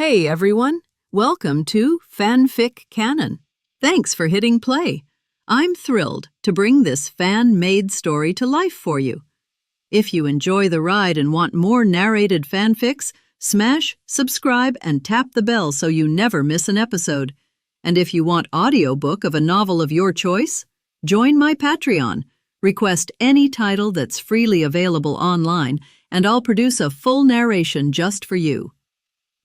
Hey everyone, welcome to FanFic Canon. Thanks for hitting play. I'm thrilled to bring this fan-made story to life for you. If you enjoy the ride and want more narrated fanfics, smash, subscribe, and tap the bell so you never miss an episode. And if you want audiobook of a novel of your choice, join my Patreon. Request any title that's freely available online, and I'll produce a full narration just for you.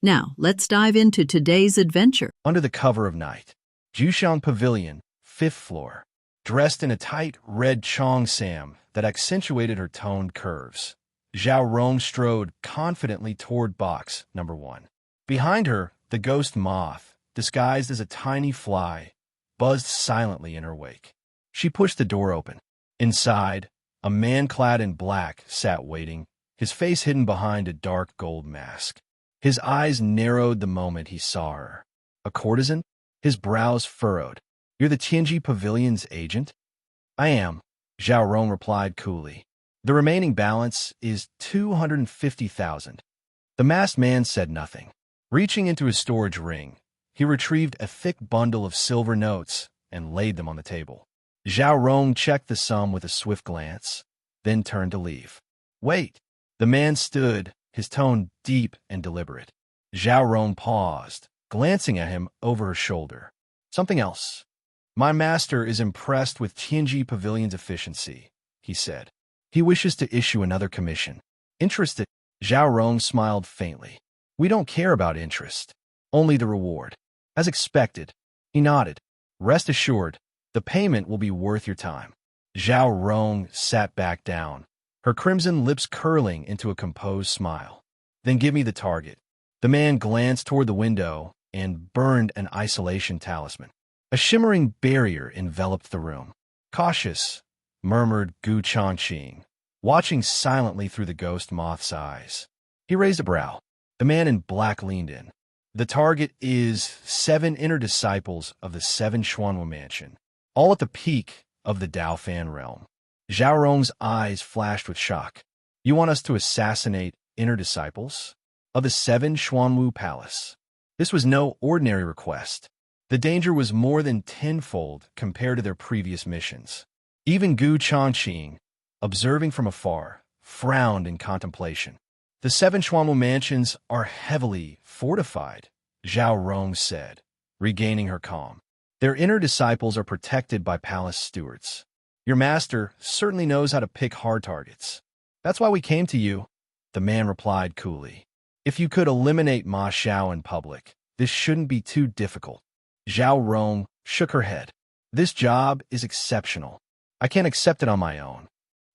Now, let's dive into today's adventure. Under the cover of night, Zhuxiang Pavilion, 5th floor, dressed in a tight red Changqing that accentuated her toned curves. Zhao Rong strode confidently toward box number 1. Behind her, the ghost moth, disguised as a tiny fly, buzzed silently in her wake. She pushed the door open. Inside, a man clad in black sat waiting, his face hidden behind a dark gold mask. His eyes narrowed the moment he saw her. A courtesan? His brows furrowed. "You're the Tianji Pavilion's agent?" "I am," Zhao Rong replied coolly. "The remaining balance is 250,000. The masked man said nothing. Reaching into his storage ring, he retrieved a thick bundle of silver notes and laid them on the table. Zhao Rong checked the sum with a swift glance, then turned to leave. "Wait." The man stood, his tone deep and deliberate. Zhao Rong paused, glancing at him over her shoulder. "Something else. My master is impressed with Tianji Pavilion's efficiency," he said. "He wishes to issue another commission." "Interested?" Zhao Rong smiled faintly. "We don't care about interest, only the reward." "As expected." He nodded. "Rest assured, the payment will be worth your time." Zhao Rong sat back down, her crimson lips curling into a composed smile. "Then give me the target." The man glanced toward the window and burned an isolation talisman. A shimmering barrier enveloped the room. "Cautious," murmured Changqing, watching silently through the ghost moth's eyes. He raised a brow. The man in black leaned in. "The target is 7 inner disciples of the 7 Xuanwu Mansion, all at the peak of the Daofan realm." Zhao Rong's eyes flashed with shock. "You want us to assassinate inner disciples of the 7 Xuanwu Palace?" This was no ordinary request. The danger was more than tenfold compared to their previous missions. Even Changqing, observing from afar, frowned in contemplation. "The 7 Xuanwu mansions are heavily fortified," Zhao Rong said, regaining her calm. "Their inner disciples are protected by palace stewards. Your master certainly knows how to pick hard targets. That's why we came to you," the man replied coolly. "If you could eliminate Ma Xiao in public, this shouldn't be too difficult." Zhao Rong shook her head. "This job is exceptional. I can't accept it on my own.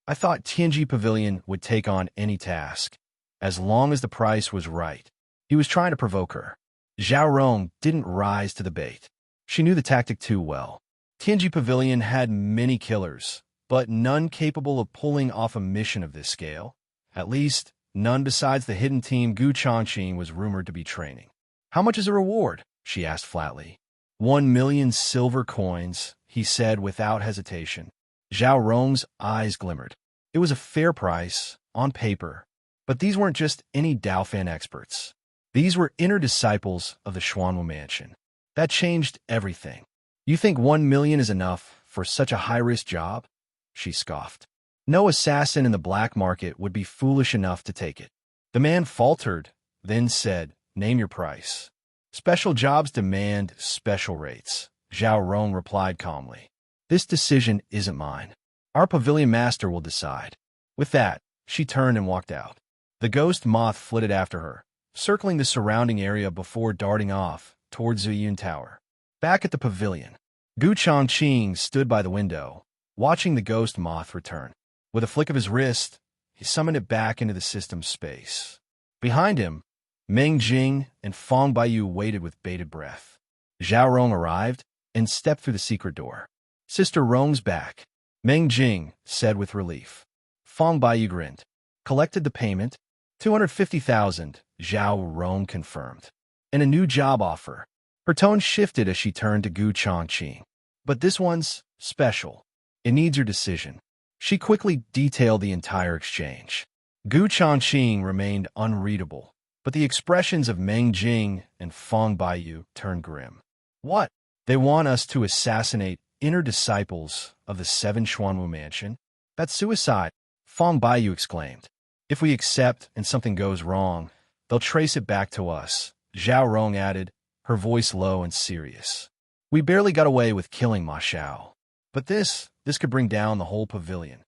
I thought Tianji Pavilion would take on any task, as long as the price was right." He was trying to provoke her. Zhao Rong didn't rise to the bait. She knew the tactic too well. Tianji Pavilion had many killers, but none capable of pulling off a mission of this scale. At least, none besides the hidden team Changqing was rumored to be training. "How much is a reward?" she asked flatly. 1,000,000 silver coins, he said without hesitation. Zhao Rong's eyes glimmered. It was a fair price, on paper, but these weren't just any Daofan experts. These were inner disciples of the Xuanwu Mansion. That changed everything. "You think 1,000,000 is enough for such a high-risk job?" she scoffed. "No assassin in the black market would be foolish enough to take it." The man faltered, then said, "Name your price." "Special jobs demand special rates," Zhao Rong replied calmly. "This decision isn't mine. Our pavilion master will decide." With that, she turned and walked out. The ghost moth flitted after her, circling the surrounding area before darting off towards Ziyun Tower. Back at the pavilion, Changqing stood by the window, watching the ghost moth return. With a flick of his wrist, he summoned it back into the system's space. Behind him, Meng Jing and Fang Baiyu waited with bated breath. Zhao Rong arrived and stepped through the secret door. "Sister Rong's back," Meng Jing said with relief. Fang Baiyu grinned. "Collected the payment, 250,000, Zhao Rong confirmed. "And a new job offer." Her tone shifted as she turned to Changqing. "But this one's special. It needs your decision." She quickly detailed the entire exchange. Changqing remained unreadable, But the expressions of Meng Jing and Feng Baiyu turned grim. What? They want us to assassinate inner disciples of the 7 Xuanwu Mansion? That's suicide, Feng Baiyu exclaimed. If we accept and something goes wrong, they'll trace it back to us, Zhao Rong added, her voice low and serious. We barely got away with killing Ma Xiao. But this could bring down the whole pavilion.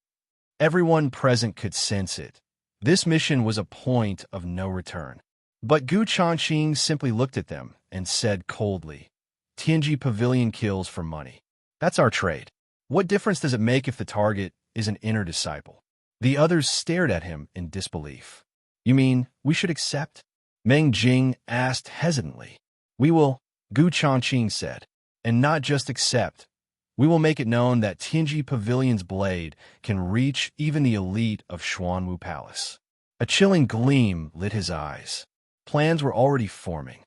Everyone present could sense it. This mission was a point of no return. But Gu Changqing simply looked at them and said coldly, Tianji Pavilion kills for money. That's our trade. What difference does it make if the target is an inner disciple? The others stared at him in disbelief. You mean we should accept? Meng Jing asked hesitantly. We will, Gu Changqing said, and not just accept. We will make it known that Tianji Pavilion's blade can reach even the elite of Xuanwu Palace. A chilling gleam lit his eyes. Plans were already forming.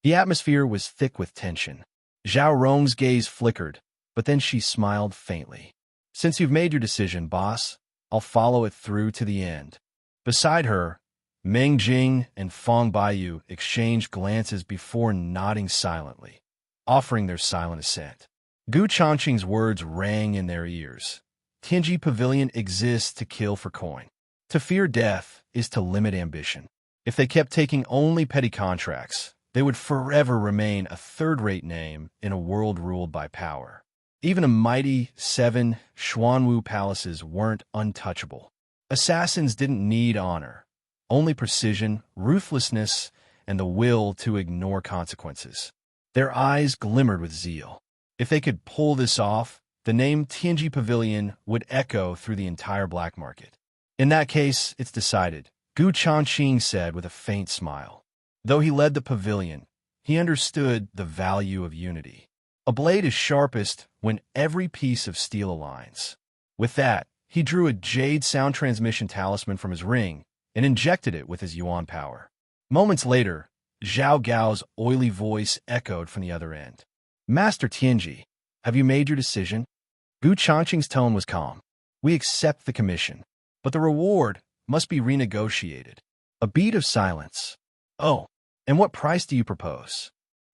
The atmosphere was thick with tension. Zhao Rong's gaze flickered, but then she smiled faintly. Since you've made your decision, boss, I'll follow it through to the end. Beside her, Meng Jing and Feng Baiyu exchanged glances before nodding silently, offering their silent assent. Gu Changqing's words rang in their ears. Tianji Pavilion exists to kill for coin. To fear death is to limit ambition. If they kept taking only petty contracts, they would forever remain a third-rate name in a world ruled by power. Even a mighty 7 Xuanwu palaces weren't untouchable. Assassins didn't need honor, only precision, ruthlessness, and the will to ignore consequences. Their eyes glimmered with zeal. If they could pull this off, the name Tianji Pavilion would echo through the entire black market. In that case, it's decided, Gu Changqing said with a faint smile. Though he led the pavilion, he understood the value of unity. A blade is sharpest when every piece of steel aligns. With that, he drew a jade sound transmission talisman from his ring and injected it with his yuan power. Moments later, Zhao Gao's oily voice echoed from the other end. Master Tianji, have you made your decision? Gu Changqing's tone was calm. We accept the commission, but the reward must be renegotiated. A beat of silence. Oh, and what price do you propose?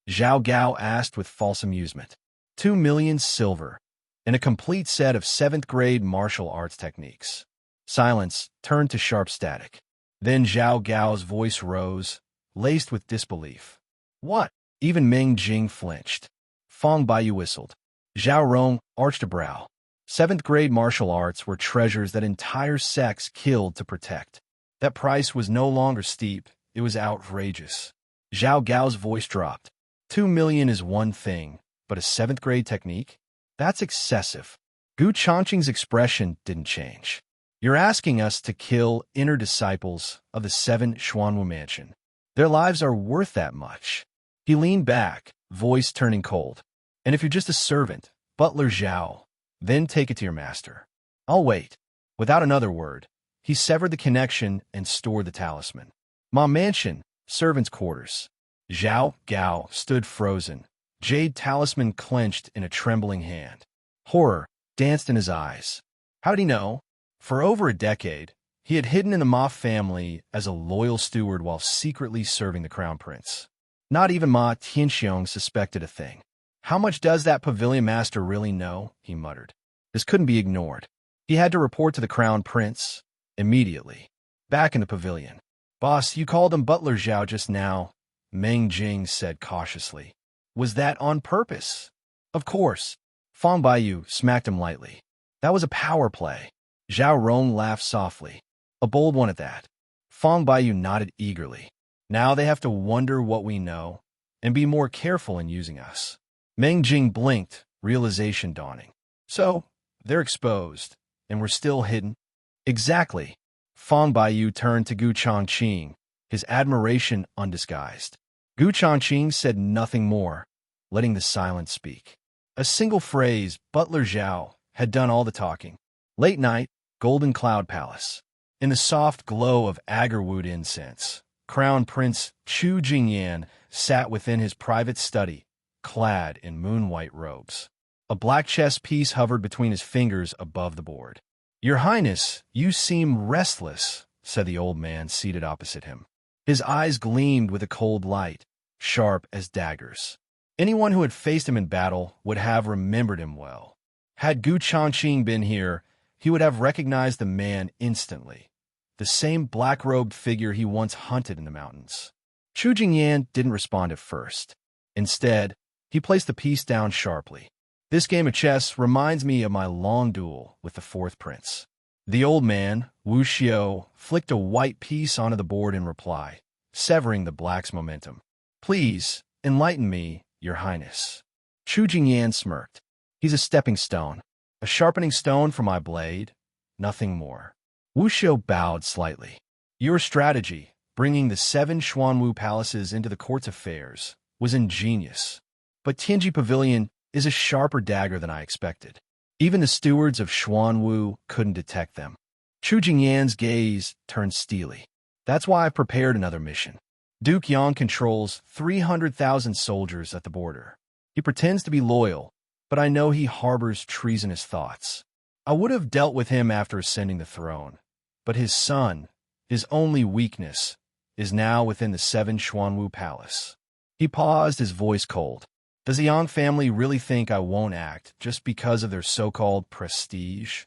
Zhao Gao asked with false amusement. 2 million silver, and a complete set of 7th-grade martial arts techniques. Silence turned to sharp static. Then Zhao Gao's voice rose, laced with disbelief. What? Even Meng Jing flinched. Feng Baiyu whistled. Zhao Rong arched a brow. 7th-grade martial arts were treasures that entire sects killed to protect. That price was no longer steep, it was outrageous. Zhao Gao's voice dropped. 2 million is one thing, but a 7th-grade technique? That's excessive. Gu Changqing's expression didn't change. You're asking us to kill inner disciples of the 7 Xuanwu Mansion. Their lives are worth that much. He leaned back, voice turning cold. And if you're just a servant, Butler Zhao, then take it to your master. I'll wait. Without another word, he severed the connection and stored the talisman. Ma Mansion, servants' quarters. Zhao Gao stood frozen, jade talisman clenched in a trembling hand. Horror danced in his eyes. How'd he know? For over a decade, he had hidden in the Ma family as a loyal steward while secretly serving the crown prince. Not even Ma Tianxiong suspected a thing. How much does that pavilion master really know? He muttered. This couldn't be ignored. He had to report to the crown prince immediately. Back in the pavilion. Boss, you called him Butler Zhao just now, Meng Jing said cautiously. Was that on purpose? Of course. Feng Baiyu smacked him lightly. That was a power play. Zhao Rong laughed softly. A bold one at that. Feng Baiyu nodded eagerly. Now they have to wonder what we know and be more careful in using us. Meng Jing blinked, realization dawning. So, they're exposed, and we're still hidden? Exactly. Feng Baiyu turned to Gu Changqing, his admiration undisguised. Gu Changqing said nothing more, letting the silence speak. A single phrase, Butler Zhao, had done all the talking. Late night, Golden Cloud Palace. In the soft glow of agarwood incense, Crown Prince Chu Jingyan sat within his private study, clad in moon-white robes. A black chess piece hovered between his fingers above the board. Your Highness, you seem restless, said the old man seated opposite him. His eyes gleamed with a cold light, sharp as daggers. Anyone who had faced him in battle would have remembered him well. Had Changqing been here, he would have recognized the man instantly. The same black-robed figure he once hunted in the mountains. Chu Jingyan didn't respond at first. Instead, he placed the piece down sharply. This game of chess reminds me of my long duel with the fourth prince. The old man, Wu Xiao, flicked a white piece onto the board in reply, severing the black's momentum. Please, enlighten me, Your Highness. Chu Jingyan smirked. He's a stepping stone, a sharpening stone for my blade, nothing more. Wu Xiao bowed slightly. Your strategy, bringing the 7 Xuanwu palaces into the court's affairs, was ingenious. But Tianji Pavilion is a sharper dagger than I expected. Even the stewards of Xuanwu couldn't detect them. Chu Jingyan's gaze turned steely. That's why I've prepared another mission. Duke Yang controls 300,000 soldiers at the border. He pretends to be loyal, but I know he harbors treasonous thoughts. I would have dealt with him after ascending the throne, but his son, his only weakness, is now within the 7 Xuanwu palace. He paused, his voice cold. Does the Yang family really think I won't act just because of their so-called prestige?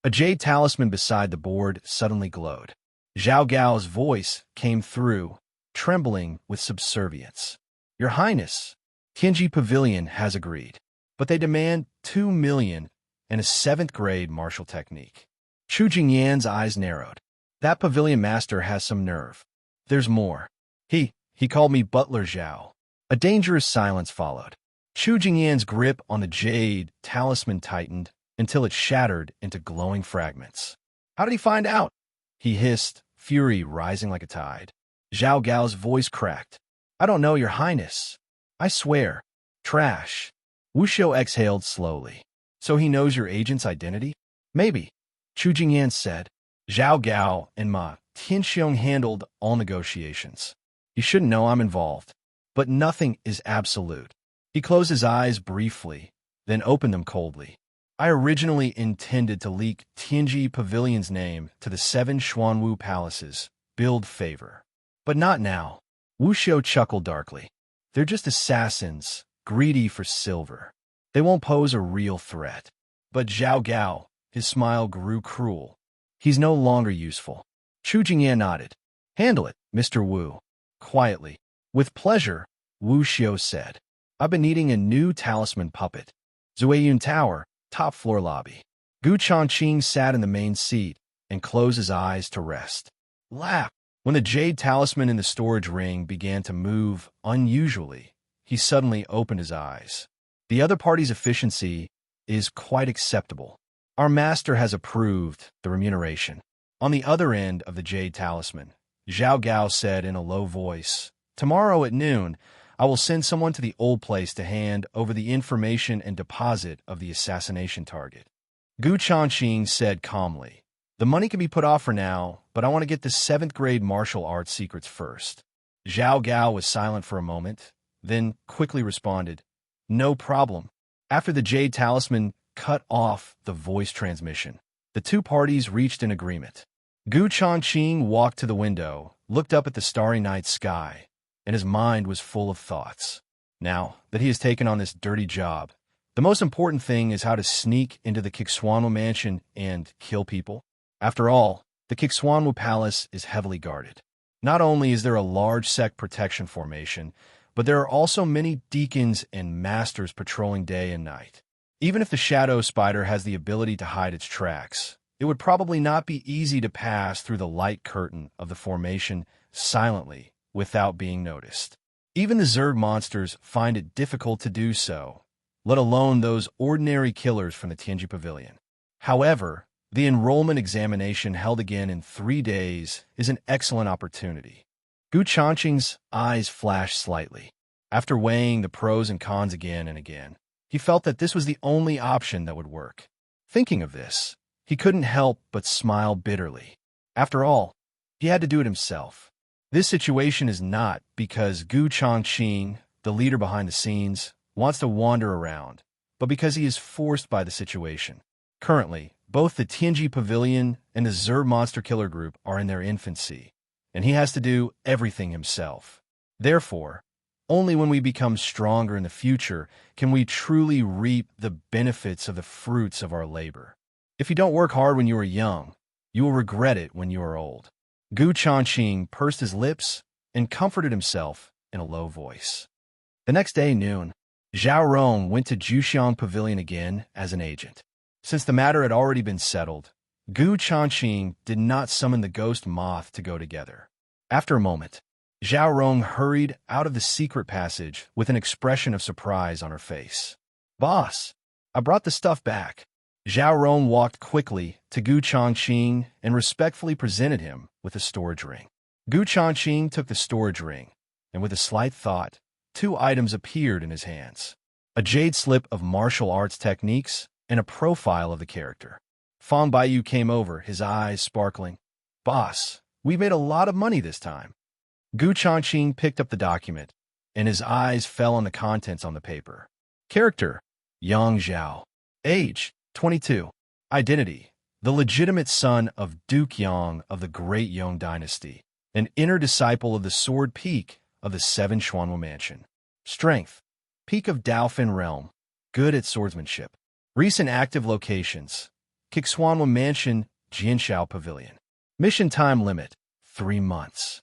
A jade talisman beside the board suddenly glowed. Zhao Gao's voice came through, trembling with subservience. Your Highness, Tianji Pavilion has agreed, but they demand 2 million and a 7th-grade martial technique. Chu Jingyan's eyes narrowed. That pavilion master has some nerve. There's more. He called me Butler Zhao. A dangerous silence followed. Chu Jingyan's grip on the jade talisman tightened until it shattered into glowing fragments. How did he find out? He hissed, fury rising like a tide. Zhao Gao's voice cracked. I don't know, Your Highness. I swear. Trash. Wu Xiao exhaled slowly. So he knows your agent's identity? Maybe. Chu Jingyan said. Zhao Gao and Ma Tianxiong handled all negotiations. You shouldn't know I'm involved. But nothing is absolute. He closed his eyes briefly, then opened them coldly. I originally intended to leak Tianji Pavilion's name to the 7 Xuanwu palaces, build favor. But not now. Wu Xiao chuckled darkly. They're just assassins, greedy for silver. They won't pose a real threat. But Zhao Gao, his smile grew cruel. He's no longer useful. Chu Jingyan nodded. Handle it, Mr. Wu. Quietly. With pleasure, Wu Xiao said. I've been needing a new talisman puppet. Zueyun Tower, top floor lobby. Changqing sat in the main seat and closed his eyes to rest. Laugh. When the jade talisman in the storage ring began to move unusually, he suddenly opened his eyes. The other party's efficiency is quite acceptable. Our master has approved the remuneration. On the other end of the jade talisman, Zhao Gao said in a low voice, Tomorrow at noon, I will send someone to the old place to hand over the information and deposit of the assassination target. Changqing said calmly, The money can be put off for now, but I want to get the 7th-grade martial arts secrets first. Zhao Gao was silent for a moment, then quickly responded, No problem. After the jade talisman cut off the voice transmission, the two parties reached an agreement. Changqing walked to the window, looked up at the starry night sky, and his mind was full of thoughts. Now that he has taken on this dirty job, the most important thing is how to sneak into the Kixuanwu mansion and kill people. After all, the Kixuanwu palace is heavily guarded. Not only is there a large sect protection formation, but there are also many deacons and masters patrolling day and night. Even if the shadow spider has the ability to hide its tracks, it would probably not be easy to pass through the light curtain of the formation silently without being noticed. Even the Zerg monsters find it difficult to do so, let alone those ordinary killers from the Tianji Pavilion. However, the enrollment examination held again in 3 days is an excellent opportunity. Changqing's eyes flashed slightly. After weighing the pros and cons again and again, he felt that this was the only option that would work. Thinking of this, he couldn't help but smile bitterly. After all, he had to do it himself. This situation is not because Changqing, the leader behind the scenes, wants to wander around, but because he is forced by the situation. Currently, both the Tianji Pavilion and the Zerg Monster Killer Group are in their infancy, and he has to do everything himself. Therefore, only when we become stronger in the future can we truly reap the benefits of the fruits of our labor. If you don't work hard when you are young, you will regret it when you are old. Gu Changqing pursed his lips and comforted himself in a low voice. The next day noon, Zhao Rong went to Juxiang Pavilion again as an agent. Since the matter had already been settled, Gu Changqing did not summon the ghost moth to go together. After a moment, Zhao Rong hurried out of the secret passage with an expression of surprise on her face. "Boss, I brought the stuff back." Zhao Rong walked quickly to Gu Changqing and respectfully presented him with a storage ring. Gu Changqing took the storage ring, and with a slight thought, 2 items appeared in his hands: a jade slip of martial arts techniques and a profile of the character. Fang Baiyu came over, his eyes sparkling. "Boss, we made a lot of money this time." Gu Changqing picked up the document, and his eyes fell on the contents on the paper. Character: Yang Zhao. Age: 22. Identity: the legitimate son of Duke Yang of the Great Yong Dynasty, an inner disciple of the Sword Peak of the 7 Xuanwu Mansion. Strength: Peak of Daofin Realm, good at swordsmanship. Recent active locations: Xuanwu Mansion, Jianshao Pavilion. Mission time limit: 3 months.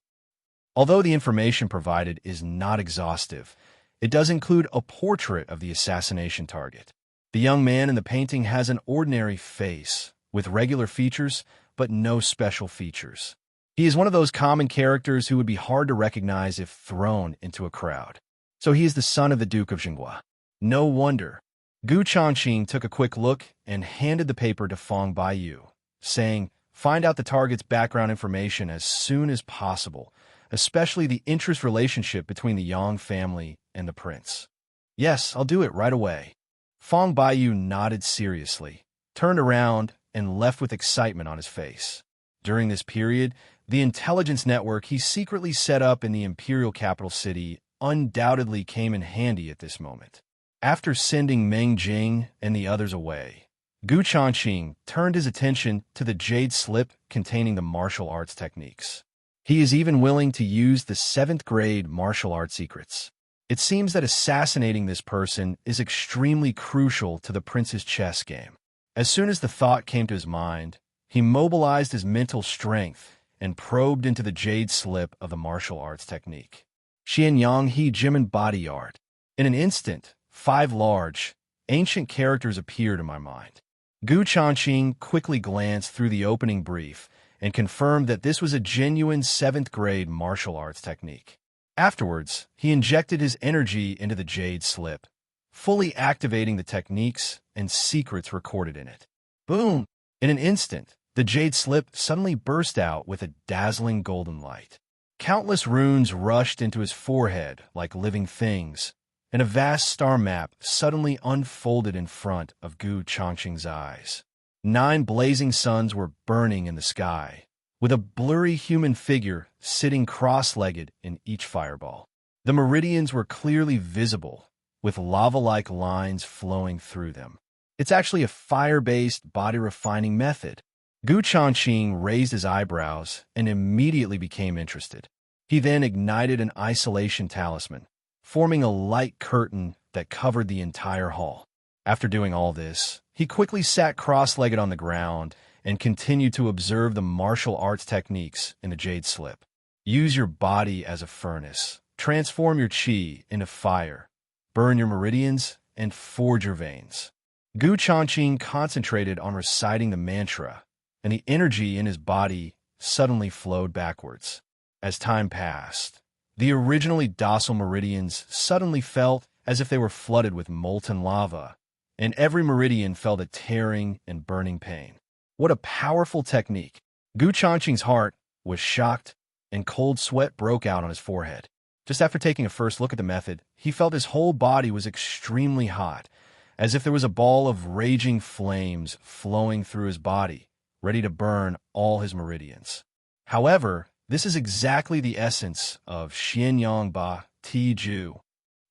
Although the information provided is not exhaustive, it does include a portrait of the assassination target. The young man in the painting has an ordinary face, with regular features, but no special features. He is one of those common characters who would be hard to recognize if thrown into a crowd. So he is the son of the Duke of Xinghua. No wonder. Gu Changqing took a quick look and handed the paper to Fang Baiyu, saying, "Find out the target's background information as soon as possible, especially the interest relationship between the Yang family and the prince." "Yes, I'll do it right away." Fang Baiyu nodded seriously, turned around, and left with excitement on his face. During this period, the intelligence network he secretly set up in the imperial capital city undoubtedly came in handy at this moment. After sending Meng Jing and the others away, Gu Changqing turned his attention to the jade slip containing the martial arts techniques. He is even willing to use the 7th grade martial arts secrets. It seems that assassinating this person is extremely crucial to the prince's chess game. As soon as the thought came to his mind, he mobilized his mental strength and probed into the jade slip of the martial arts technique. Xianyang He Jimin Body Art. In an instant, 5 large, ancient characters appeared in my mind. Gu Changqing quickly glanced through the opening brief and confirmed that this was a genuine 7th grade martial arts technique. Afterwards, he injected his energy into the jade slip, fully activating the techniques and secrets recorded in it. Boom! In an instant, the jade slip suddenly burst out with a dazzling golden light. Countless runes rushed into his forehead like living things, and a vast star map suddenly unfolded in front of Gu Changqing's eyes. 9 blazing suns were burning in the sky, with a blurry human figure sitting cross-legged in each fireball. The meridians were clearly visible, with lava-like lines flowing through them. It's actually a fire-based body-refining method. Gu Changqing raised his eyebrows and immediately became interested. He then ignited an isolation talisman, forming a light curtain that covered the entire hall. After doing all this, he quickly sat cross-legged on the ground and continued to observe the martial arts techniques in the jade slip. Use your body as a furnace. Transform your chi into fire. Burn your meridians and forge your veins. Gu Changqing concentrated on reciting the mantra, and the energy in his body suddenly flowed backwards. As time passed, the originally docile meridians suddenly felt as if they were flooded with molten lava, and every meridian felt a tearing and burning pain. What a powerful technique! Gu Changqing's heart was shocked, and cold sweat broke out on his forehead. Just after taking a first look at the method, he felt his whole body was extremely hot, as if there was a ball of raging flames flowing through his body, ready to burn all his meridians. However, this is exactly the essence of Xianyang Ba Ti Ju.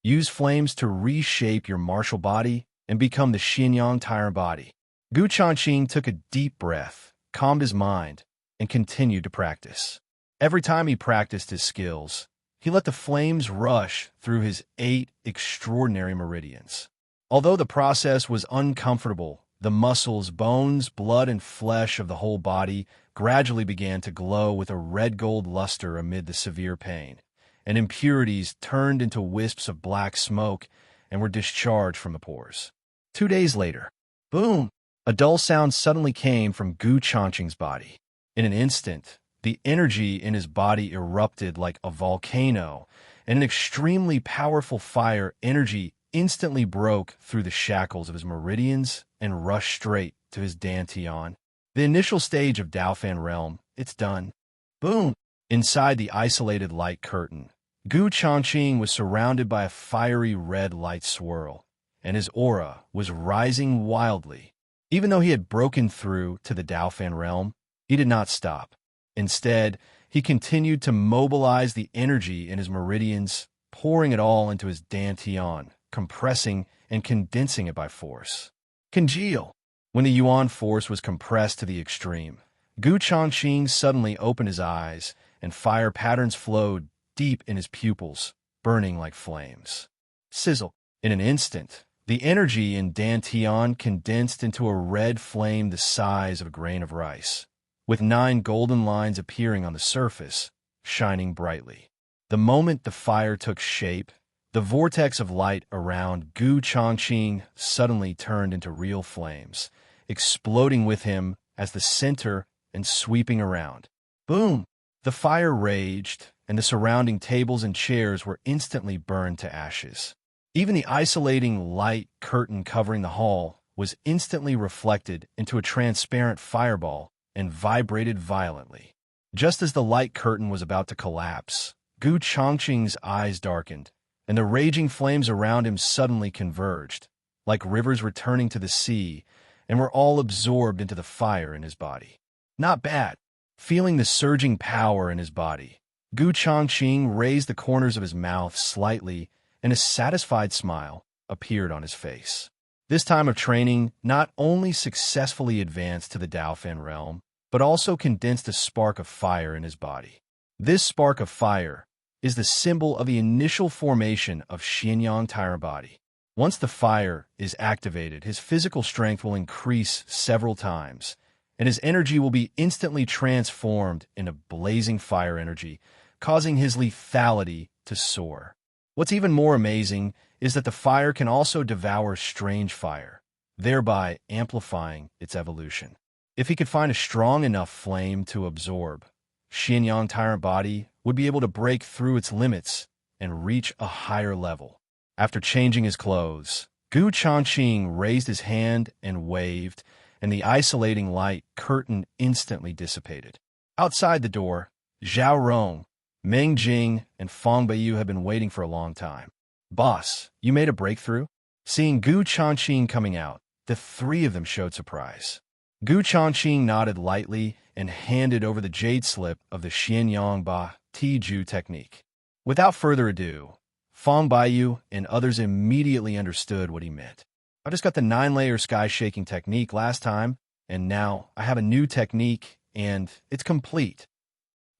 Use flames to reshape your martial body and become the Xianyang tyrant body. Gu Changqing took a deep breath, calmed his mind, and continued to practice. Every time he practiced his skills, he let the flames rush through his 8 extraordinary meridians. Although the process was uncomfortable, the muscles, bones, blood, and flesh of the whole body gradually began to glow with a red-gold luster amid the severe pain, and impurities turned into wisps of black smoke and were discharged from the pores. 2 days later, boom! A dull sound suddenly came from Gu Changqing's body. In an instant, the energy in his body erupted like a volcano, and an extremely powerful fire energy instantly broke through the shackles of his meridians and rushed straight to his dantian. The initial stage of Daofan realm, it's done. Boom! Inside the isolated light curtain, Gu Changqing was surrounded by a fiery red light swirl, and his aura was rising wildly. Even though he had broken through to the Daofan realm, he did not stop. Instead, he continued to mobilize the energy in his meridians, pouring it all into his dantian, compressing and condensing it by force. Congeal! When the yuan force was compressed to the extreme, Gu Changqing suddenly opened his eyes, and fire patterns flowed deep in his pupils, burning like flames. Sizzle! In an instant, the energy in dantian condensed into a red flame the size of a grain of rice, with 9 golden lines appearing on the surface, shining brightly. The moment the fire took shape, the vortex of light around Gu Changqing suddenly turned into real flames, exploding with him as the center and sweeping around. Boom! The fire raged, and the surrounding tables and chairs were instantly burned to ashes. Even the isolating light curtain covering the hall was instantly reflected into a transparent fireball and vibrated violently. Just as the light curtain was about to collapse, Gu Changqing's eyes darkened, and the raging flames around him suddenly converged, like rivers returning to the sea, and were all absorbed into the fire in his body. Not bad. Feeling the surging power in his body, Gu Changqing raised the corners of his mouth slightly, and a satisfied smile appeared on his face. This time of training not only successfully advanced to the Daofan realm, but also condensed a spark of fire in his body. This spark of fire is the symbol of the initial formation of Xianyang Tire Body. Once the fire is activated, his physical strength will increase several times, and his energy will be instantly transformed into blazing fire energy, causing his lethality to soar. What's even more amazing is that the fire can also devour strange fire, thereby amplifying its evolution. If he could find a strong enough flame to absorb, Xianyang Tyrant Body would be able to break through its limits and reach a higher level. After changing his clothes, Gu Changqing raised his hand and waved, and the isolating light curtain instantly dissipated. Outside the door, Zhao Rong, Meng Jing, and Fang Baiyu had been waiting for a long time. "Boss, you made a breakthrough?" Seeing Gu Changqing coming out, the 3 of them showed surprise. Gu Changqing nodded lightly and handed over the jade slip of the Xianyang Ba Tiju technique. Without further ado, Fang Baiyu and others immediately understood what he meant. "I just got the 9-layer sky-shaking technique last time, and now I have a new technique, and it's complete."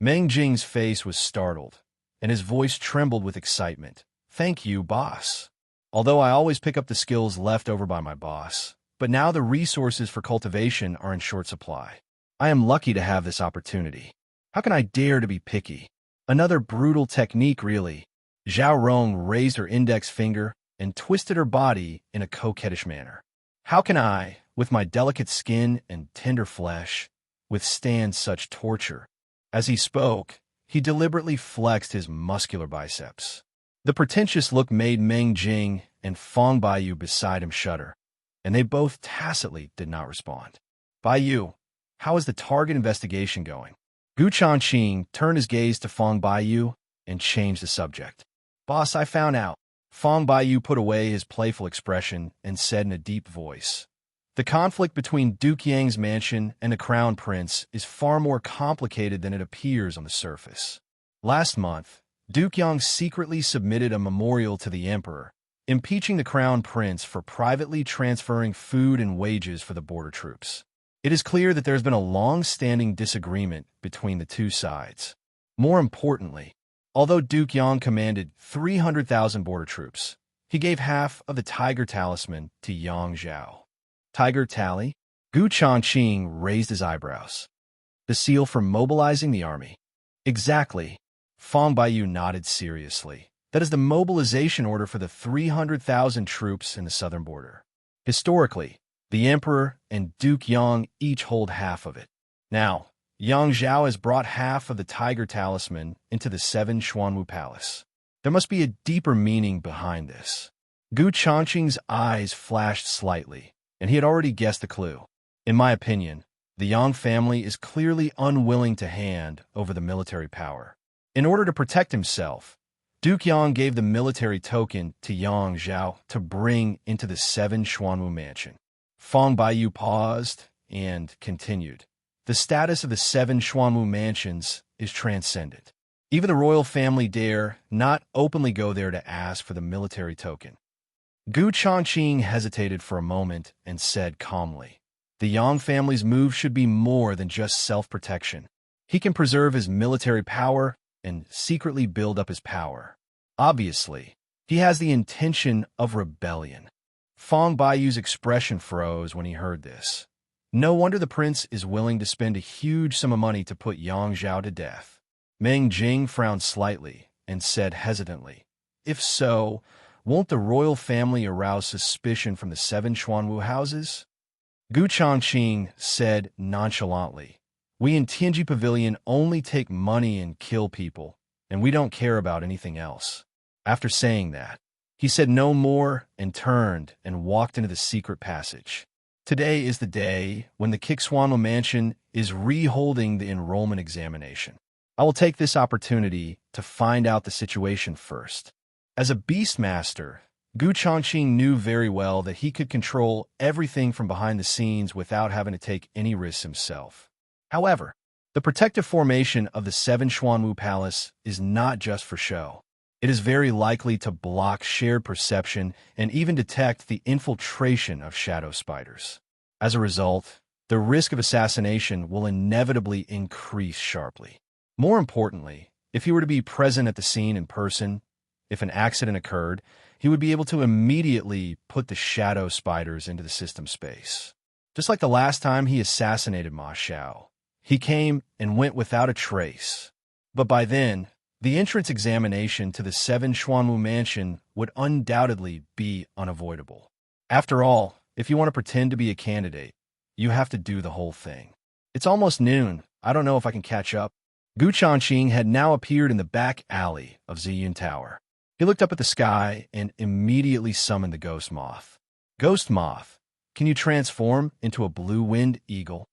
Meng Jing's face was startled, and his voice trembled with excitement. "Thank you, boss. Although I always pick up the skills left over by my boss, but now the resources for cultivation are in short supply. I am lucky to have this opportunity. How can I dare to be picky? Another brutal technique, really." Zhao Rong raised her index finger and twisted her body in a coquettish manner. "How can I, with my delicate skin and tender flesh, withstand such torture?" As he spoke, he deliberately flexed his muscular biceps. The pretentious look made Meng Jing and Fang Baiyu beside him shudder, and they both tacitly did not respond. "Baiyu, how is the target investigation going?" Gu Changqing turned his gaze to Fang Baiyu and changed the subject. "Boss, I found out." Fang Baiyu put away his playful expression and said in a deep voice, "The conflict between Duke Yang's mansion and the Crown Prince is far more complicated than it appears on the surface. Last month, Duke Yang secretly submitted a memorial to the Emperor, impeaching the Crown Prince for privately transferring food and wages for the border troops. It is clear that there has been a long-standing disagreement between the two sides. More importantly, although Duke Yang commanded 300,000 border troops, he gave half of the Tiger Talisman to Yang Zhao. Tiger Tally? Gu Changqing raised his eyebrows. The seal for mobilizing the army. Exactly. Fang Baiyu nodded seriously. That is the mobilization order for the 300,000 troops in the southern border. Historically, the Emperor and Duke Yang each hold half of it. Now, Yang Zhao has brought half of the Tiger Talisman into the 7 Xuanwu Palace. There must be a deeper meaning behind this. Gu Changqing's eyes flashed slightly, and he had already guessed the clue. In my opinion, the Yang family is clearly unwilling to hand over the military power. In order to protect himself, Duke Yang gave the military token to Yang Zhao to bring into the 7 Xuanwu mansion. Fang Baiyu paused and continued. The status of the 7 Xuanwu mansions is transcendent. Even the royal family dare not openly go there to ask for the military token. Gu Changqing hesitated for a moment and said calmly, the Yang family's move should be more than just self-protection. He can preserve his military power and secretly build up his power. Obviously, he has the intention of rebellion. Fang Baiyu's expression froze when he heard this. No wonder the prince is willing to spend a huge sum of money to put Yang Zhao to death. Meng Jing frowned slightly and said hesitantly, if so, won't the royal family arouse suspicion from the 7 Xuanwu houses? Gu Changqing said nonchalantly, we in Tianji Pavilion only take money and kill people, and we don't care about anything else. After saying that, he said no more and turned and walked into the secret passage. Today is the day when the Xuanwu mansion is re-holding the enrollment examination. I will take this opportunity to find out the situation first. As a beastmaster, Gu Changqing knew very well that he could control everything from behind the scenes without having to take any risks himself. However, the protective formation of the 7 Xuanwu Palace is not just for show. It is very likely to block shared perception and even detect the infiltration of shadow spiders. As a result, the risk of assassination will inevitably increase sharply. More importantly, if he were to be present at the scene in person, if an accident occurred, he would be able to immediately put the shadow spiders into the system space. Just like the last time he assassinated Ma Xiao, he came and went without a trace. But by then, the entrance examination to the 7 Xuanwu mansion would undoubtedly be unavoidable. After all, if you want to pretend to be a candidate, you have to do the whole thing. It's almost noon. I don't know if I can catch up. Gu Changqing had now appeared in the back alley of Ziyun Tower. He looked up at the sky and immediately summoned the ghost moth. Ghost moth, can you transform into a blue-winged eagle?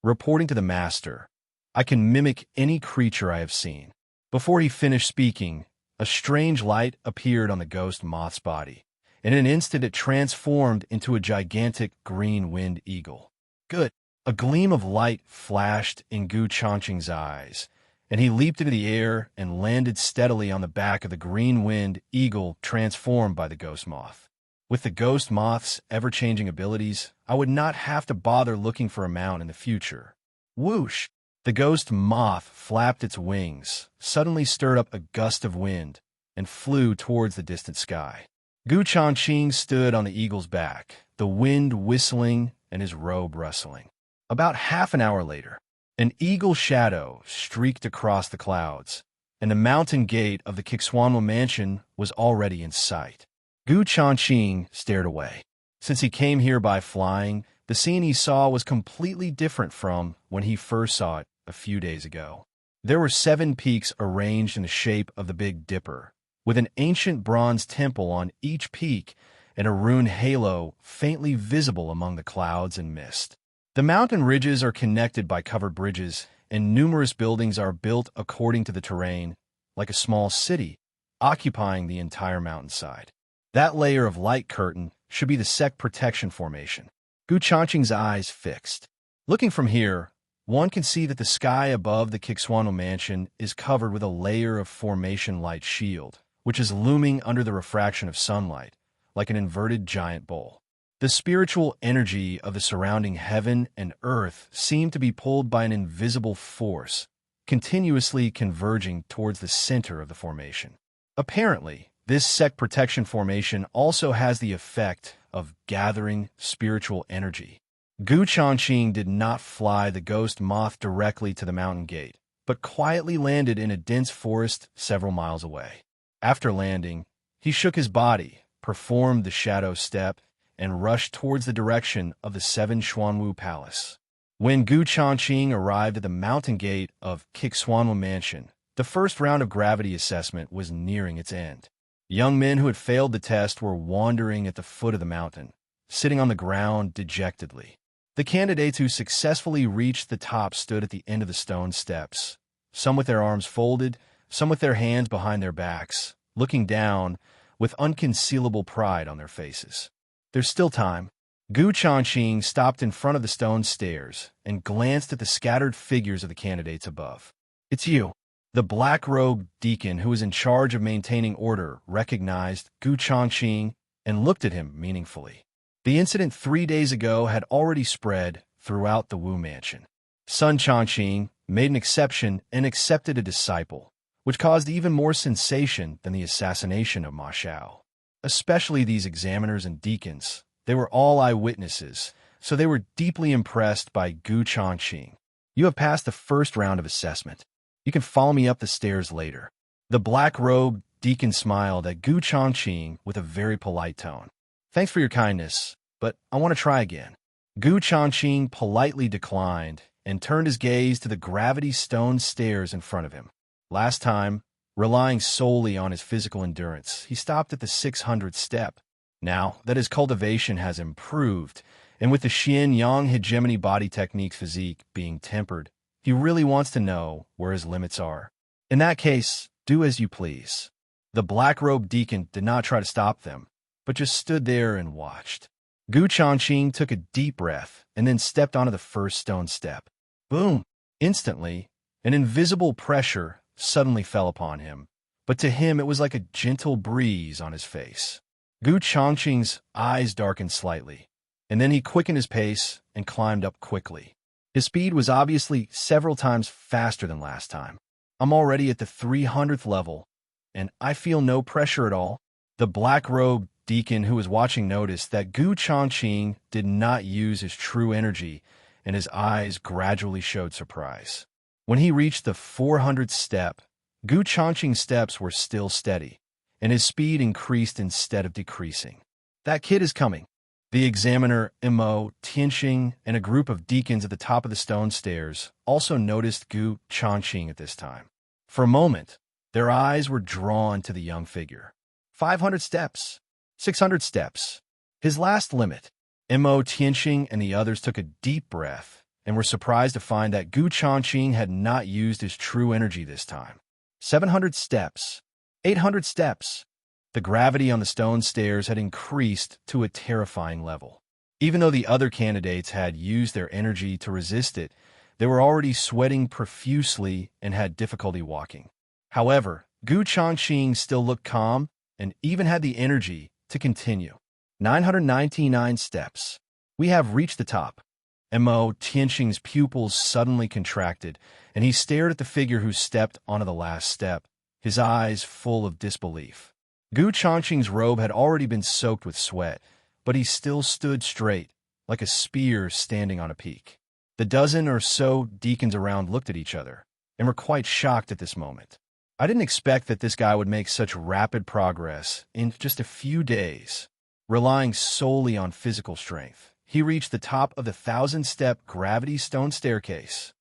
Reporting to the master, I can mimic any creature I have seen. Before he finished speaking, a strange light appeared on the ghost moth's body. In an instant, it transformed into a gigantic green-winged eagle. Good. A gleam of light flashed in Gu Changqing's eyes, and he leaped into the air and landed steadily on the back of the green-winged eagle transformed by the ghost moth. With the ghost moth's ever-changing abilities, I would not have to bother looking for a mount in the future. Whoosh! The ghost moth flapped its wings, suddenly stirred up a gust of wind, and flew towards the distant sky. Gu Changqing stood on the eagle's back, the wind whistling and his robe rustling. About half an hour later, an eagle shadow streaked across the clouds, and the mountain gate of the Xuanwu mansion was already in sight. Gu Changqing stared away. Since he came here by flying, the scene he saw was completely different from when he first saw it a few days ago. There were 7 peaks arranged in the shape of the Big Dipper, with an ancient bronze temple on each peak and a rune halo faintly visible among the clouds and mist. The mountain ridges are connected by covered bridges, and numerous buildings are built according to the terrain, like a small city, occupying the entire mountainside. That layer of light curtain should be the sect protection formation. Gu Changqing's eyes fixed. Looking from here, one can see that the sky above the Xuanwu mansion is covered with a layer of formation light shield, which is looming under the refraction of sunlight, like an inverted giant bowl. The spiritual energy of the surrounding heaven and earth seemed to be pulled by an invisible force, continuously converging towards the center of the formation. Apparently, this sect protection formation also has the effect of gathering spiritual energy. Changqing did not fly the ghost moth directly to the mountain gate, but quietly landed in a dense forest several miles away. After landing, he shook his body, performed the shadow step, and rushed towards the direction of the Seven Xuanwu Palace. When Changqing arrived at the mountain gate of Xuanwu Mansion, the first round of gravity assessment was nearing its end. Young men who had failed the test were wandering at the foot of the mountain, sitting on the ground dejectedly. The candidates who successfully reached the top stood at the end of the stone steps, some with their arms folded, some with their hands behind their backs, looking down with unconcealable pride on their faces. There's still time. Changqing stopped in front of the stone stairs and glanced at the scattered figures of the candidates above. "It's you." The black-robed deacon who was in charge of maintaining order recognized Changqing and looked at him meaningfully. The incident 3 days ago had already spread throughout the Wu Mansion. Sun Changqing made an exception and accepted a disciple, which caused even more sensation than the assassination of Ma Xiao. Especially these examiners and deacons. They were all eyewitnesses, so they were deeply impressed by Changqing. "You have passed the first round of assessment. You can follow me up the stairs later." The black-robed deacon smiled at Changqing with a very polite tone. "Thanks for your kindness, but I want to try again." Changqing politely declined and turned his gaze to the gravity stone stairs in front of him. Last time, relying solely on his physical endurance, he stopped at the 600th step. Now that his cultivation has improved, and with the Xian Yang hegemony body techniques physique being tempered, he really wants to know where his limits are. "In that case, do as you please." The black-robed deacon did not try to stop them, but just stood there and watched. Changqing took a deep breath and then stepped onto the first stone step. Boom! Instantly, an invisible pressure suddenly fell upon him, but to him it was like a gentle breeze on his face. Changqing's eyes darkened slightly, and then he quickened his pace and climbed up quickly. His speed was obviously several times faster than last time. "I'm already at the 300th level, and I feel no pressure at all." The black-robed deacon who was watching noticed that Changqing did not use his true energy, and his eyes gradually showed surprise. When he reached the 400th step, Changqing's steps were still steady, and his speed increased instead of decreasing. "That kid is coming." The examiner, Mo Tianxing, and a group of deacons at the top of the stone stairs also noticed Changqing at this time. For a moment, their eyes were drawn to the young figure. 500 steps, 600 steps, his last limit. Mo Tianxing and the others took a deep breath and were surprised to find that Changqing had not used his true energy this time. 700 steps, 800 steps. The gravity on the stone stairs had increased to a terrifying level. Even though the other candidates had used their energy to resist it, they were already sweating profusely and had difficulty walking. However, Changqing still looked calm and even had the energy to continue. 999 steps. "We have reached the top." Mo Tianxing's pupils suddenly contracted, and he stared at the figure who stepped onto the last step, his eyes full of disbelief. Changqing's robe had already been soaked with sweat, but he still stood straight, like a spear standing on a peak. The dozen or so deacons around looked at each other and were quite shocked at this moment. "I didn't expect that this guy would make such rapid progress in just a few days." Relying solely on physical strength, he reached the top of the 1,000-step gravity stone staircase.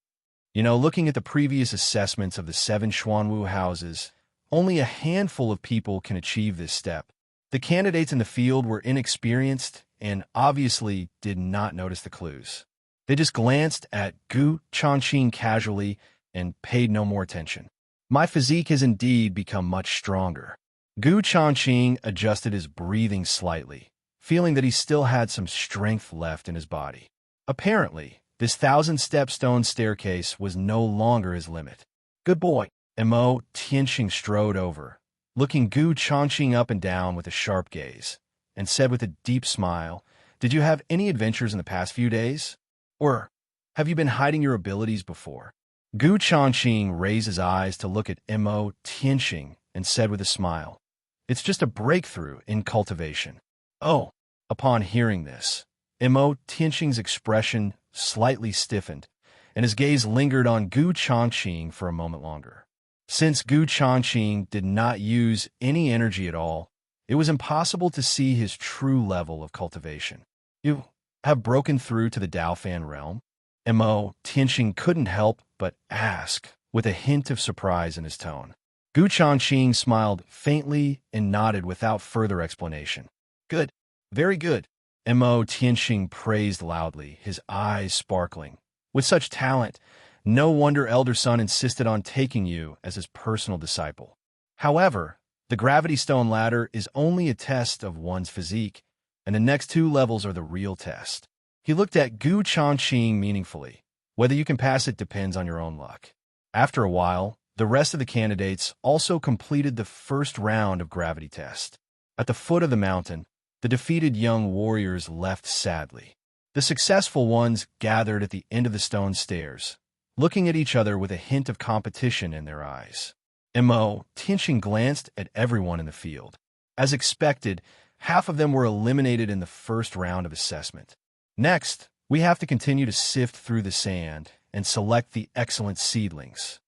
Looking at the previous assessments of the 7 Xuanwu houses, only a handful of people can achieve this step. The candidates in the field were inexperienced and obviously did not notice the clues. They just glanced at Changqing casually and paid no more attention. "My physique has indeed become much stronger." Changqing adjusted his breathing slightly, feeling that he still had some strength left in his body. Apparently, this 1,000-step stone staircase was no longer his limit. "Good boy." Mo Tianxing strode over, looking Changqing up and down with a sharp gaze, and said with a deep smile, "Did you have any adventures in the past few days? Or have you been hiding your abilities before?" Gu Changqing raised his eyes to look at Mo Tianxing and said with a smile, "It's just a breakthrough in cultivation." Oh, upon hearing this, Mo Tianxing's expression slightly stiffened, and his gaze lingered on Gu Changqing for a moment longer. Since Gu Changqing did not use any energy at all, it was impossible to see his true level of cultivation. "You have broken through to the Daofan realm?" Mo Tianxing couldn't help but ask, with a hint of surprise in his tone. Gu Changqing smiled faintly and nodded without further explanation. "Good. Very good." Mo Tianxing praised loudly, his eyes sparkling. "With such talent, no wonder Elder Sun insisted on taking you as his personal disciple. However, the Gravity Stone ladder is only a test of one's physique, and the next 2 levels are the real test." He looked at Gu Changqing meaningfully. "Whether you can pass it depends on your own luck." After a while, the rest of the candidates also completed the first round of gravity test. At the foot of the mountain, the defeated young warriors left sadly. The successful ones gathered at the end of the stone stairs, looking at each other with a hint of competition in their eyes. Mo Tianxing glanced at everyone in the field. As expected, half of them were eliminated in the first round of assessment. Next, we have to continue to sift through the sand and select the excellent seedlings.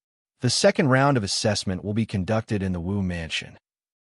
The second round of assessment will be conducted in the Wu Mansion.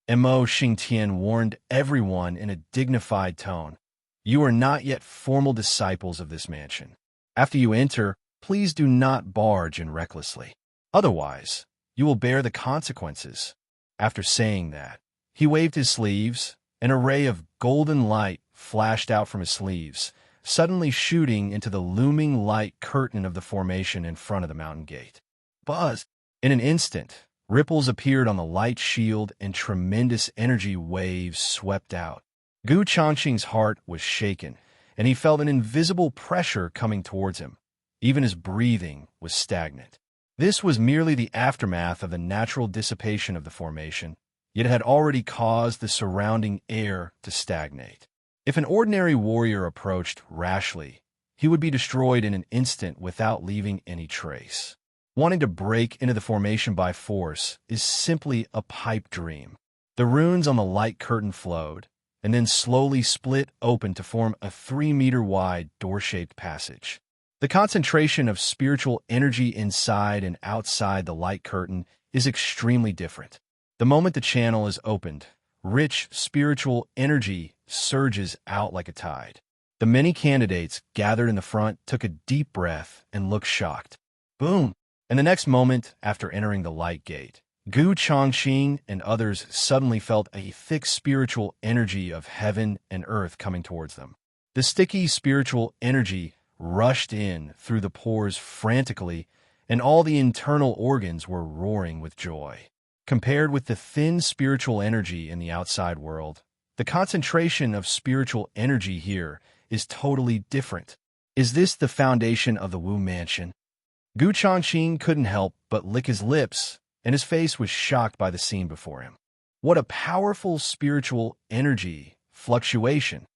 Mo Xingtian warned everyone in a dignified tone. "You are not yet formal disciples of this mansion. After you enter, please do not barge in recklessly. Otherwise, you will bear the consequences." After saying that, he waved his sleeves. An array of golden light flashed out from his sleeves, suddenly shooting into the looming light curtain of the formation in front of the mountain gate. Buzz! In an instant, ripples appeared on the light shield and tremendous energy waves swept out. Gu Changqing's heart was shaken, and he felt an invisible pressure coming towards him. Even his breathing was stagnant. This was merely the aftermath of the natural dissipation of the formation, yet it had already caused the surrounding air to stagnate. If an ordinary warrior approached rashly, he would be destroyed in an instant without leaving any trace. Wanting to break into the formation by force is simply a pipe dream. The runes on the light curtain flowed, and then slowly split open to form a 3-meter-wide door-shaped passage. The concentration of spiritual energy inside and outside the light curtain is extremely different. The moment the channel is opened, rich spiritual energy surges out like a tide. The many candidates gathered in the front took a deep breath and looked shocked. Boom! And the next moment, after entering the light gate, Gu Changqing and others suddenly felt a thick spiritual energy of heaven and earth coming towards them. The sticky spiritual energy rushed in through the pores frantically, and all the internal organs were roaring with joy. Compared with the thin spiritual energy in the outside world, the concentration of spiritual energy here is totally different. Is this the foundation of the Wu Mansion? Gu Changqing couldn't help but lick his lips, and his face was shocked by the scene before him. What a powerful spiritual energy fluctuation!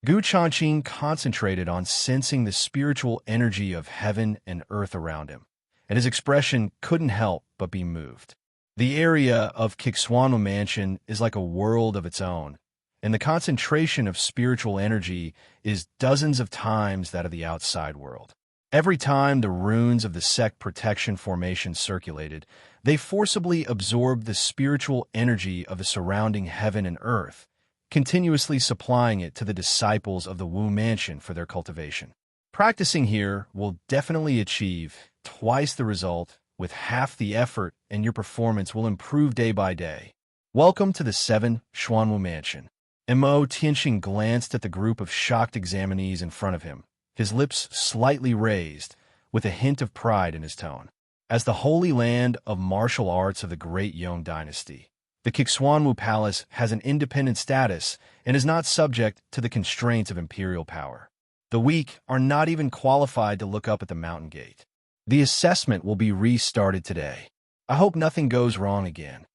Gu Changqing concentrated on sensing the spiritual energy of heaven and earth around him, and his expression couldn't help but be moved. The area of Kixuanwu Mansion is like a world of its own, and the concentration of spiritual energy is dozens of times that of the outside world. Every time the runes of the sect protection formation circulated, they forcibly absorbed the spiritual energy of the surrounding heaven and earth, continuously supplying it to the disciples of the Wu Mansion for their cultivation. Practicing here will definitely achieve twice the result with half the effort, and your performance will improve day by day. Welcome to the 7 Xuanwu Mansion. Mo Tianxing glanced at the group of shocked examinees in front of him, his lips slightly raised, with a hint of pride in his tone. As the holy land of martial arts of the Great Yong Dynasty, the Kixuanwu Palace has an independent status and is not subject to the constraints of imperial power. The weak are not even qualified to look up at the mountain gate. The assessment will be restarted today. I hope nothing goes wrong again.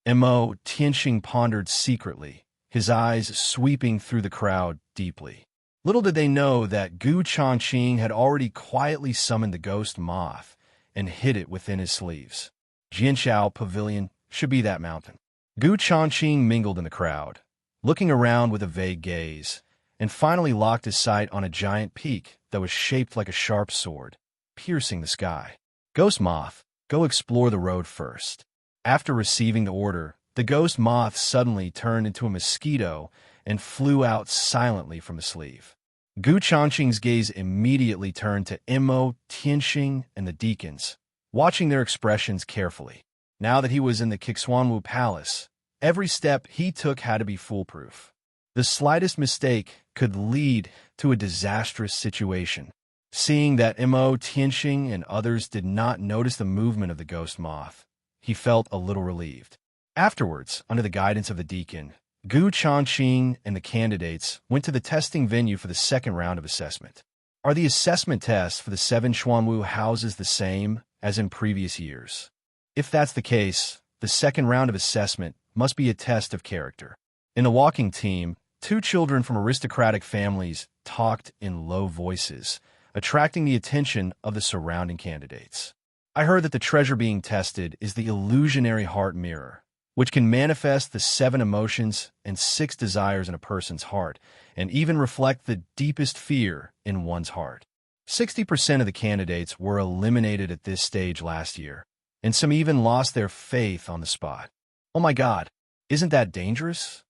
Mo Tianxing pondered secretly, his eyes sweeping through the crowd deeply. Little did they know that Gu Changqing had already quietly summoned the ghost moth and hid it within his sleeves. Jianshao Pavilion should be that mountain. Gu Changqing mingled in the crowd, looking around with a vague gaze, and finally locked his sight on a giant peak that was shaped like a sharp sword, piercing the sky. Ghost Moth, go explore the road first. After receiving the order, the ghost moth suddenly turned into a mosquito and flew out silently from the sleeve. Gu Changqing's gaze immediately turned to Mo, Tianxing, and the deacons, watching their expressions carefully. Now that he was in the Qixuanwu Palace, every step he took had to be foolproof. The slightest mistake could lead to a disastrous situation. Seeing that Mo, Tianxing, and others did not notice the movement of the ghost moth, he felt a little relieved. Afterwards, under the guidance of the deacon, Gu Changqing and the candidates went to the testing venue for the second round of assessment. Are the assessment tests for the 7 Xuanwu houses the same as in previous years? If that's the case, the second round of assessment must be a test of character. In the walking team, 2 children from aristocratic families talked in low voices, attracting the attention of the surrounding candidates. I heard that the treasure being tested is the illusionary heart mirror, which can manifest the 7 emotions and 6 desires in a person's heart, and even reflect the deepest fear in one's heart. 60% of the candidates were eliminated at this stage last year, and some even lost their faith on the spot. Oh my God, isn't that dangerous?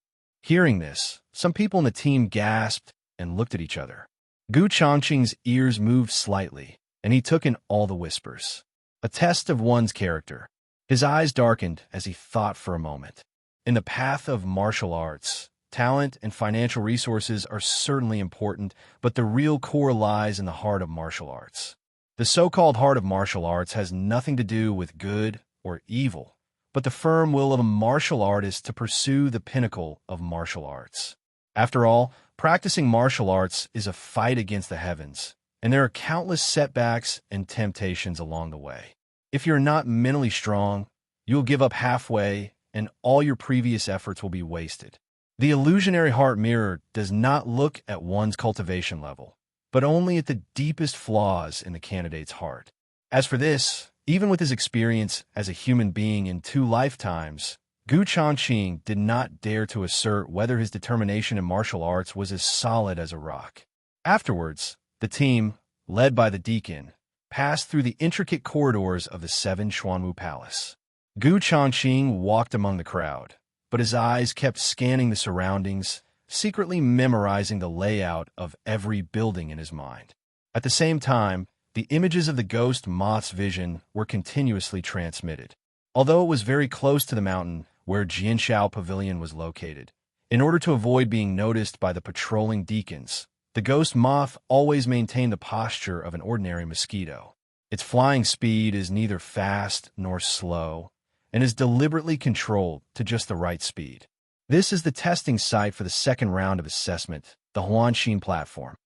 Hearing this, some people in the team gasped and looked at each other. Gu Changqing's ears moved slightly, and he took in all the whispers. A test of one's character. His eyes darkened as he thought for a moment. In the path of martial arts, talent and financial resources are certainly important, but the real core lies in the heart of martial arts. The so-called heart of martial arts has nothing to do with good or evil, but the firm will of a martial artist to pursue the pinnacle of martial arts. After all, practicing martial arts is a fight against the heavens, and there are countless setbacks and temptations along the way. If you're not mentally strong, you'll give up halfway, and all your previous efforts will be wasted. The illusionary heart mirror does not look at one's cultivation level, but only at the deepest flaws in the candidate's heart. As for this, even with his experience as a human being in 2 lifetimes, Gu Changqing did not dare to assert whether his determination in martial arts was as solid as a rock. Afterwards, the team, led by the deacon, passed through the intricate corridors of the 7 Xuanwu Palace. Gu Changqing walked among the crowd, but his eyes kept scanning the surroundings, secretly memorizing the layout of every building in his mind. At the same time, the images of the ghost moth's vision were continuously transmitted. Although it was very close to the mountain where Jianshao Pavilion was located, in order to avoid being noticed by the patrolling deacons, the ghost moth always maintained the posture of an ordinary mosquito. Its flying speed is neither fast nor slow, and is deliberately controlled to just the right speed. This is the testing site for the second round of assessment, the Huanxin platform.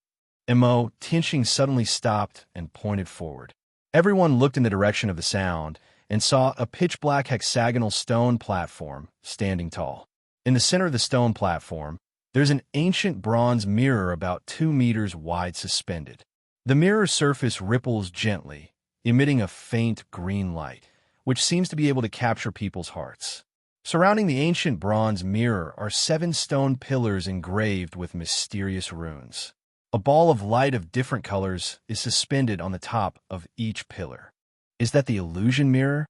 Mo, Tianxing suddenly stopped and pointed forward. Everyone looked in the direction of the sound and saw a pitch-black hexagonal stone platform standing tall. In the center of the stone platform, there's an ancient bronze mirror about 2 meters wide suspended. The mirror's surface ripples gently, emitting a faint green light, which seems to be able to capture people's hearts. Surrounding the ancient bronze mirror are 7 stone pillars engraved with mysterious runes. A ball of light of different colors is suspended on the top of each pillar. Is that the illusion mirror?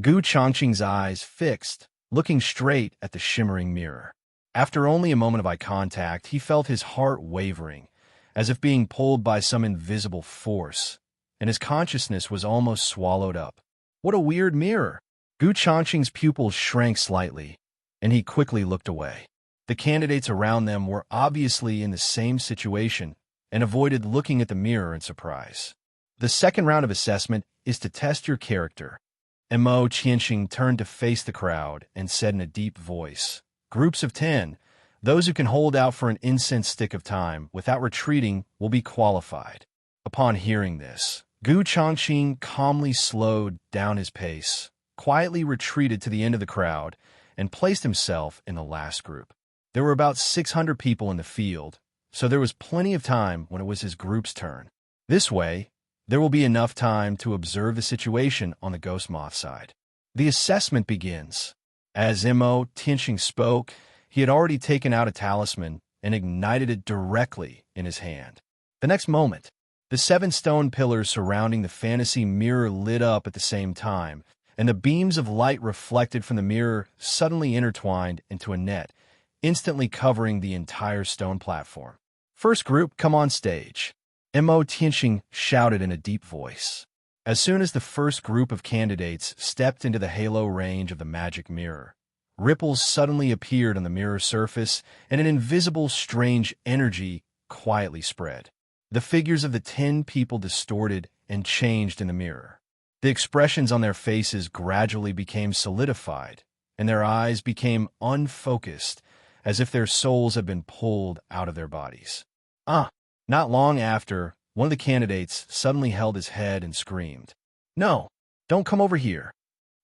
Gu Changqing's eyes fixed, looking straight at the shimmering mirror. After only a moment of eye contact, he felt his heart wavering, as if being pulled by some invisible force, and his consciousness was almost swallowed up. What a weird mirror! Gu Changqing's pupils shrank slightly, and he quickly looked away. The candidates around them were obviously in the same situation and avoided looking at the mirror in surprise. The second round of assessment is to test your character. Mo Tianxing turned to face the crowd and said in a deep voice, "Groups of 10, those who can hold out for an incense stick of time without retreating will be qualified." Upon hearing this, Gu Changqing calmly slowed down his pace, quietly retreated to the end of the crowd, and placed himself in the last group. There were about 600 people in the field, so there was plenty of time when it was his group's turn. This way, There will be enough time to observe the situation on the Ghost Moth side. The assessment begins. As Changqing spoke, he had already taken out a talisman and ignited it directly in his hand. The next moment, the 7 stone pillars surrounding the fantasy mirror lit up at the same time, and the beams of light reflected from the mirror suddenly intertwined into a net, instantly covering the entire stone platform. "First group, come on stage," Changqing shouted in a deep voice. As soon as the first group of candidates stepped into the halo range of the magic mirror, ripples suddenly appeared on the mirror surface, and an invisible, strange energy quietly spread. The figures of the 10 people distorted and changed in the mirror. The expressions on their faces gradually became solidified, and their eyes became unfocused, as if their souls had been pulled out of their bodies. Not long after, one of the candidates suddenly held his head and screamed, "No, don't come over here.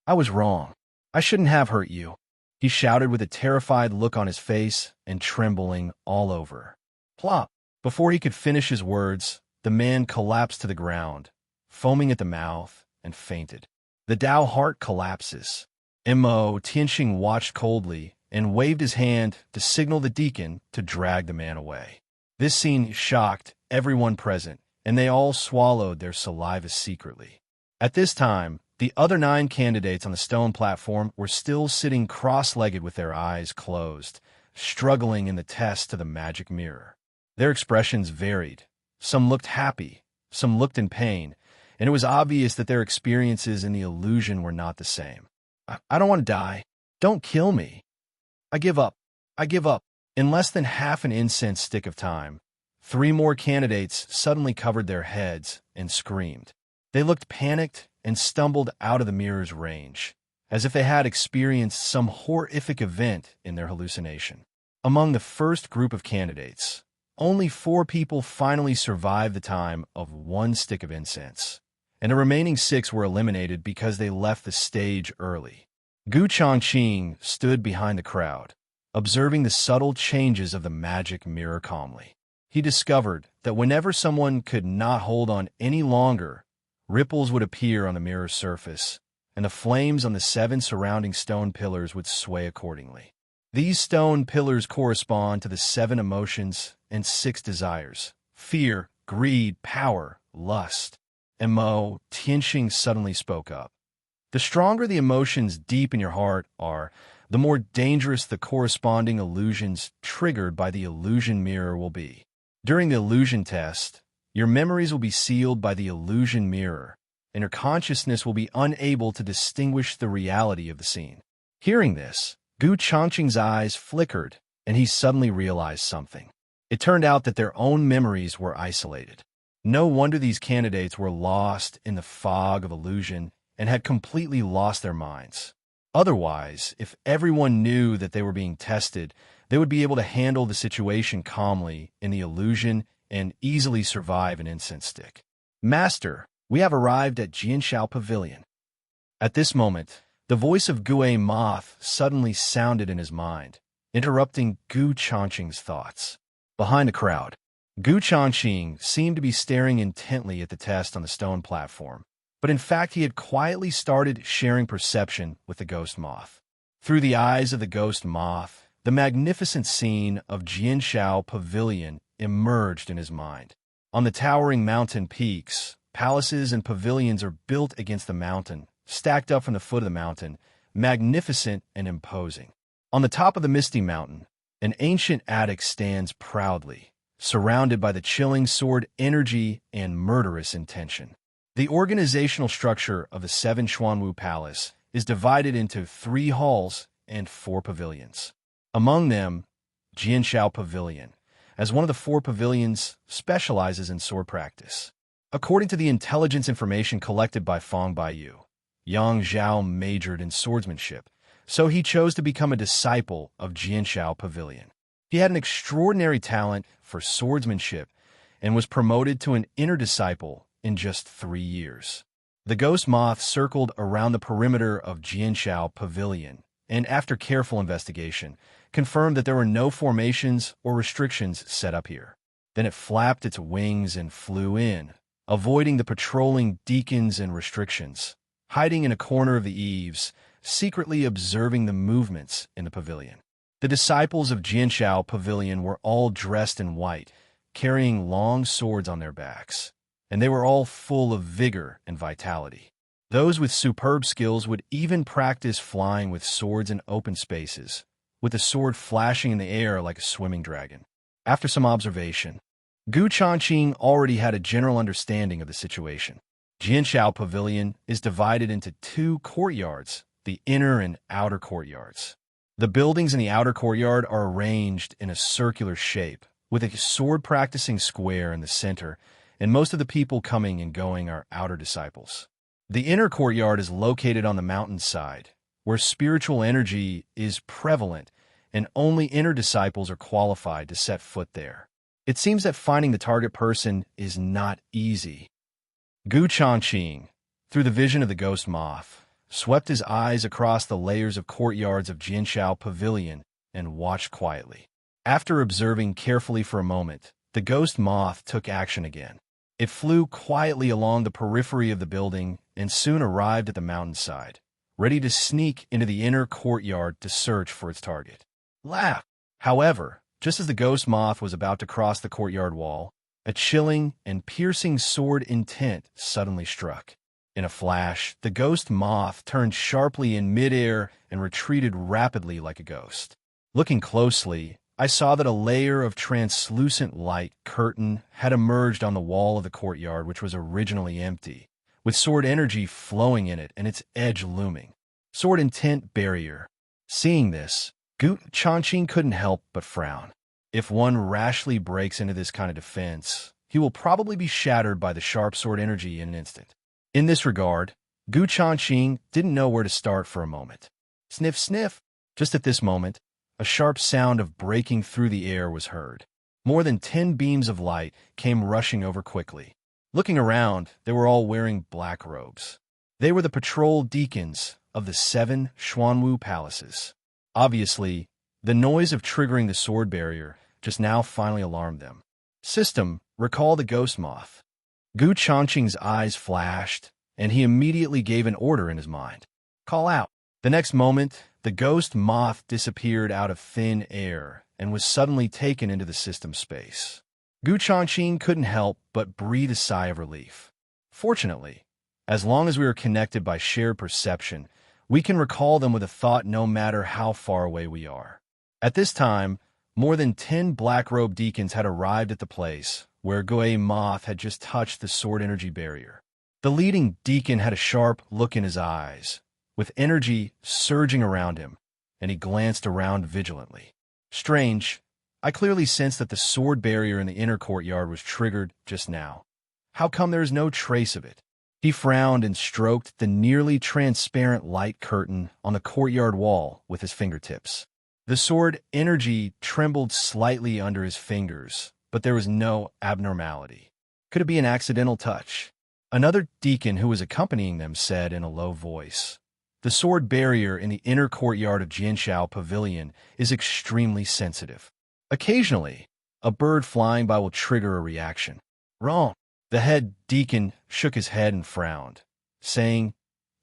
I was wrong. I shouldn't have hurt you," he shouted with a terrified look on his face and trembling all over. Plop! Before he could finish his words, the man collapsed to the ground, foaming at the mouth, and fainted. The Tao heart collapses. Changqing watched coldly and waved his hand to signal the deacon to drag the man away. This scene shocked everyone present, and they all swallowed their saliva secretly. At this time, the other 9 candidates on the stone platform were still sitting cross-legged with their eyes closed, struggling in the test to the magic mirror. Their expressions varied. Some looked happy, some looked in pain, and it was obvious that their experiences in the illusion were not the same. I don't want to die. Don't kill me. I give up. I give up." In less than half an incense stick of time, 3 more candidates suddenly covered their heads and screamed. They looked panicked and stumbled out of the mirror's range, as if they had experienced some horrific event in their hallucination. Among the first group of candidates, only 4 people finally survived the time of 1 stick of incense, and the remaining 6 were eliminated because they left the stage early. Changqing stood behind the crowd, observing the subtle changes of the magic mirror calmly. He discovered that whenever someone could not hold on any longer, ripples would appear on the mirror's surface, and the flames on the 7 surrounding stone pillars would sway accordingly. These stone pillars correspond to the 7 emotions and 6 desires: fear, greed, power, lust. Changqing suddenly spoke up. The stronger the emotions deep in your heart are, the more dangerous the corresponding illusions triggered by the illusion mirror will be. During the illusion test, your memories will be sealed by the illusion mirror, and your consciousness will be unable to distinguish the reality of the scene. Hearing this, Changqing's eyes flickered, and he suddenly realized something. It turned out that their own memories were isolated. No wonder these candidates were lost in the fog of illusion and had completely lost their minds. Otherwise, if everyone knew that they were being tested, they would be able to handle the situation calmly in the illusion and easily survive an incense stick. "Master, we have arrived at Jianshao Pavilion." At this moment, the voice of Gui Moth suddenly sounded in his mind, interrupting Changqing's thoughts. Behind the crowd, Changqing seemed to be staring intently at the test on the stone platform, but in fact he had quietly started sharing perception with the Ghost Moth. Through the eyes of the Ghost Moth, the magnificent scene of Jianshao Pavilion emerged in his mind. On the towering mountain peaks, palaces and pavilions are built against the mountain, stacked up from the foot of the mountain, magnificent and imposing. On the top of the misty mountain, an ancient attic stands proudly, surrounded by the chilling sword energy and murderous intention. The organizational structure of the 7 Xuanwu Palace is divided into 3 halls and 4 pavilions. Among them, Jianshao Pavilion, as one of the 4 pavilions, specializes in sword practice. According to the intelligence information collected by Feng Baiyu, Yang Zhao majored in swordsmanship, so he chose to become a disciple of Jianshao Pavilion. He had an extraordinary talent for swordsmanship and was promoted to an inner disciple in just 3 years. The Ghost Moth circled around the perimeter of Jianshao Pavilion, and after careful investigation, confirmed that there were no formations or restrictions set up here. Then it flapped its wings and flew in, avoiding the patrolling deacons and restrictions, hiding in a corner of the eaves, secretly observing the movements in the pavilion. The disciples of Jianshao Pavilion were all dressed in white, carrying long swords on their backs, and they were all full of vigor and vitality. Those with superb skills would even practice flying with swords in open spaces, with the sword flashing in the air like a swimming dragon. After some observation, Changqing already had a general understanding of the situation. Jianshao Pavilion is divided into two courtyards, the inner and outer courtyards. The buildings in the outer courtyard are arranged in a circular shape, with a sword-practicing square in the center, and most of the people coming and going are outer disciples. The inner courtyard is located on the mountainside, where spiritual energy is prevalent, and only inner disciples are qualified to set foot there. It seems that finding the target person is not easy. Changqing, through the vision of the ghost moth, swept his eyes across the layers of courtyards of Jianshao Pavilion and watched quietly. After observing carefully for a moment, the ghost moth took action again. It flew quietly along the periphery of the building and soon arrived at the mountainside, ready to sneak into the inner courtyard to search for its target. Laugh! However, just as the ghost moth was about to cross the courtyard wall, a chilling and piercing sword intent suddenly struck. In a flash, the ghost moth turned sharply in midair and retreated rapidly like a ghost. Looking closely, I saw that a layer of translucent light curtain had emerged on the wall of the courtyard, which was originally empty, with sword energy flowing in it and its edge looming. Sword intent barrier. Seeing this, Changqing couldn't help but frown. If one rashly breaks into this kind of defense, he will probably be shattered by the sharp sword energy in an instant. In this regard, Changqing didn't know where to start for a moment. Sniff, sniff! Just at this moment, a sharp sound of breaking through the air was heard. More than 10 beams of light came rushing over quickly. Looking around, they were all wearing black robes. They were the patrol deacons of the 7 Xuanwu palaces. Obviously, the noise of triggering the sword barrier just now finally alarmed them. System, recall the ghost moth. Changqing's eyes flashed, and he immediately gave an order in his mind. Call out. The next moment, the ghost moth disappeared out of thin air and was suddenly taken into the system space. Changqing couldn't help but breathe a sigh of relief. Fortunately, as long as we are connected by shared perception, we can recall them with a thought no matter how far away we are. At this time, more than 10 black-robed deacons had arrived at the place where Gui Moth had just touched the sword energy barrier. The leading deacon had a sharp look in his eyes, with energy surging around him, and he glanced around vigilantly. Strange, I clearly sensed that the sword barrier in the inner courtyard was triggered just now. How come there is no trace of it? He frowned and stroked the nearly transparent light curtain on the courtyard wall with his fingertips. The sword energy trembled slightly under his fingers, but there was no abnormality. Could it be an accidental touch? Another deacon who was accompanying them said in a low voice, "The sword barrier in the inner courtyard of Jianshao Pavilion is extremely sensitive. Occasionally, a bird flying by will trigger a reaction." Wrong. The head deacon shook his head and frowned, saying,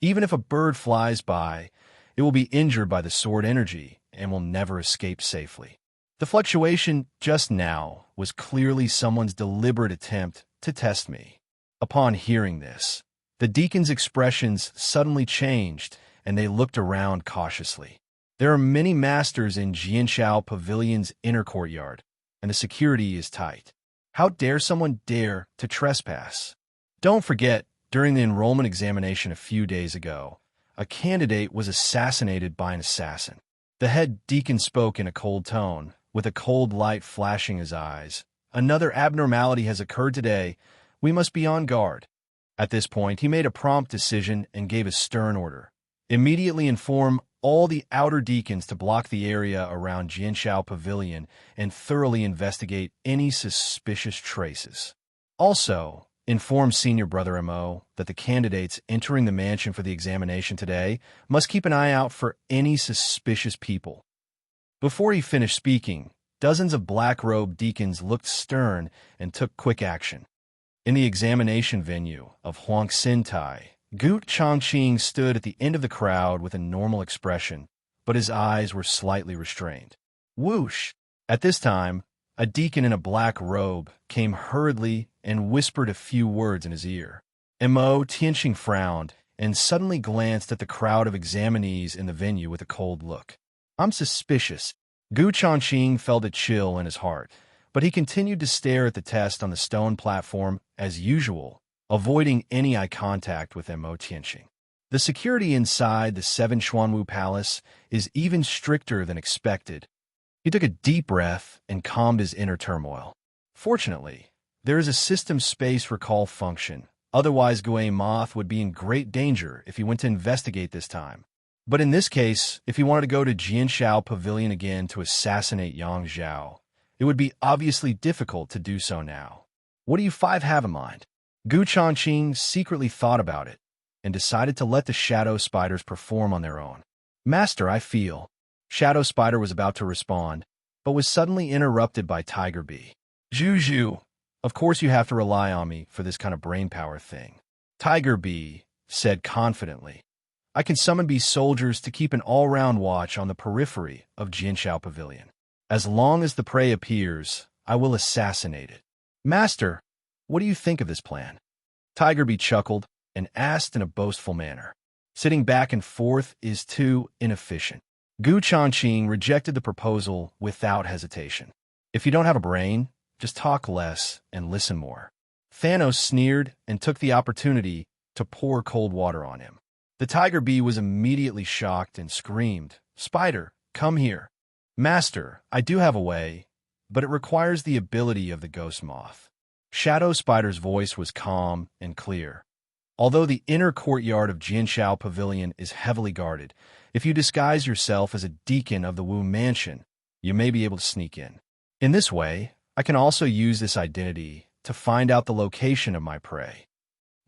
"Even if a bird flies by, it will be injured by the sword energy and will never escape safely." The fluctuation just now was clearly someone's deliberate attempt to test me. Upon hearing this, the deacon's expressions suddenly changed and they looked around cautiously. There are many masters in Jianshao Pavilion's inner courtyard, and the security is tight. How dare someone dare to trespass? Don't forget, during the enrollment examination a few days ago, a candidate was assassinated by an assassin. The head deacon spoke in a cold tone, with a cold light flashing his eyes. Another abnormality has occurred today. We must be on guard. At this point, he made a prompt decision and gave a stern order. Immediately inform all the outer deacons to block the area around Jianshao Pavilion and thoroughly investigate any suspicious traces. Also, inform Senior Brother M.O. that the candidates entering the mansion for the examination today must keep an eye out for any suspicious people. Before he finished speaking, dozens of black-robed deacons looked stern and took quick action. In the examination venue of Huangxintai, Gu Changqing stood at the end of the crowd with a normal expression, but his eyes were slightly restrained. Whoosh! At this time, a deacon in a black robe came hurriedly and whispered a few words in his ear. Mo Tianqing frowned and suddenly glanced at the crowd of examinees in the venue with a cold look. I'm suspicious. Gu Changqing felt a chill in his heart, but he continued to stare at the test on the stone platform as usual, avoiding any eye contact with Mo Tianqing. The security inside the Seven Xuanwu Palace is even stricter than expected. He took a deep breath and calmed his inner turmoil. Fortunately, there is a system space recall function. Otherwise, Gui Moth would be in great danger if he went to investigate this time. But in this case, if he wanted to go to Jianshao Pavilion again to assassinate Yang Zhao, it would be obviously difficult to do so now. What do you five have in mind? Gu Changqing secretly thought about it and decided to let the Shadow Spiders perform on their own. Master, I feel. Shadow Spider was about to respond, but was suddenly interrupted by Tiger Bee. Zhu, of course you have to rely on me for this kind of brainpower thing. Tiger Bee said confidently. I can summon bee soldiers to keep an all-round watch on the periphery of Jianshao Pavilion. As long as the prey appears, I will assassinate it. Master, what do you think of this plan? Tiger Bee chuckled and asked in a boastful manner. Sitting back and forth is too inefficient. Gu Changqing rejected the proposal without hesitation. If you don't have a brain, just talk less and listen more. Thanos sneered and took the opportunity to pour cold water on him. The Tiger Bee was immediately shocked and screamed, Spider, come here. Master, I do have a way, but it requires the ability of the ghost moth. Shadow Spider's voice was calm and clear. Although the inner courtyard of Jianshao Pavilion is heavily guarded, if you disguise yourself as a deacon of the Wu Mansion, you may be able to sneak in. In this way, I can also use this identity to find out the location of my prey.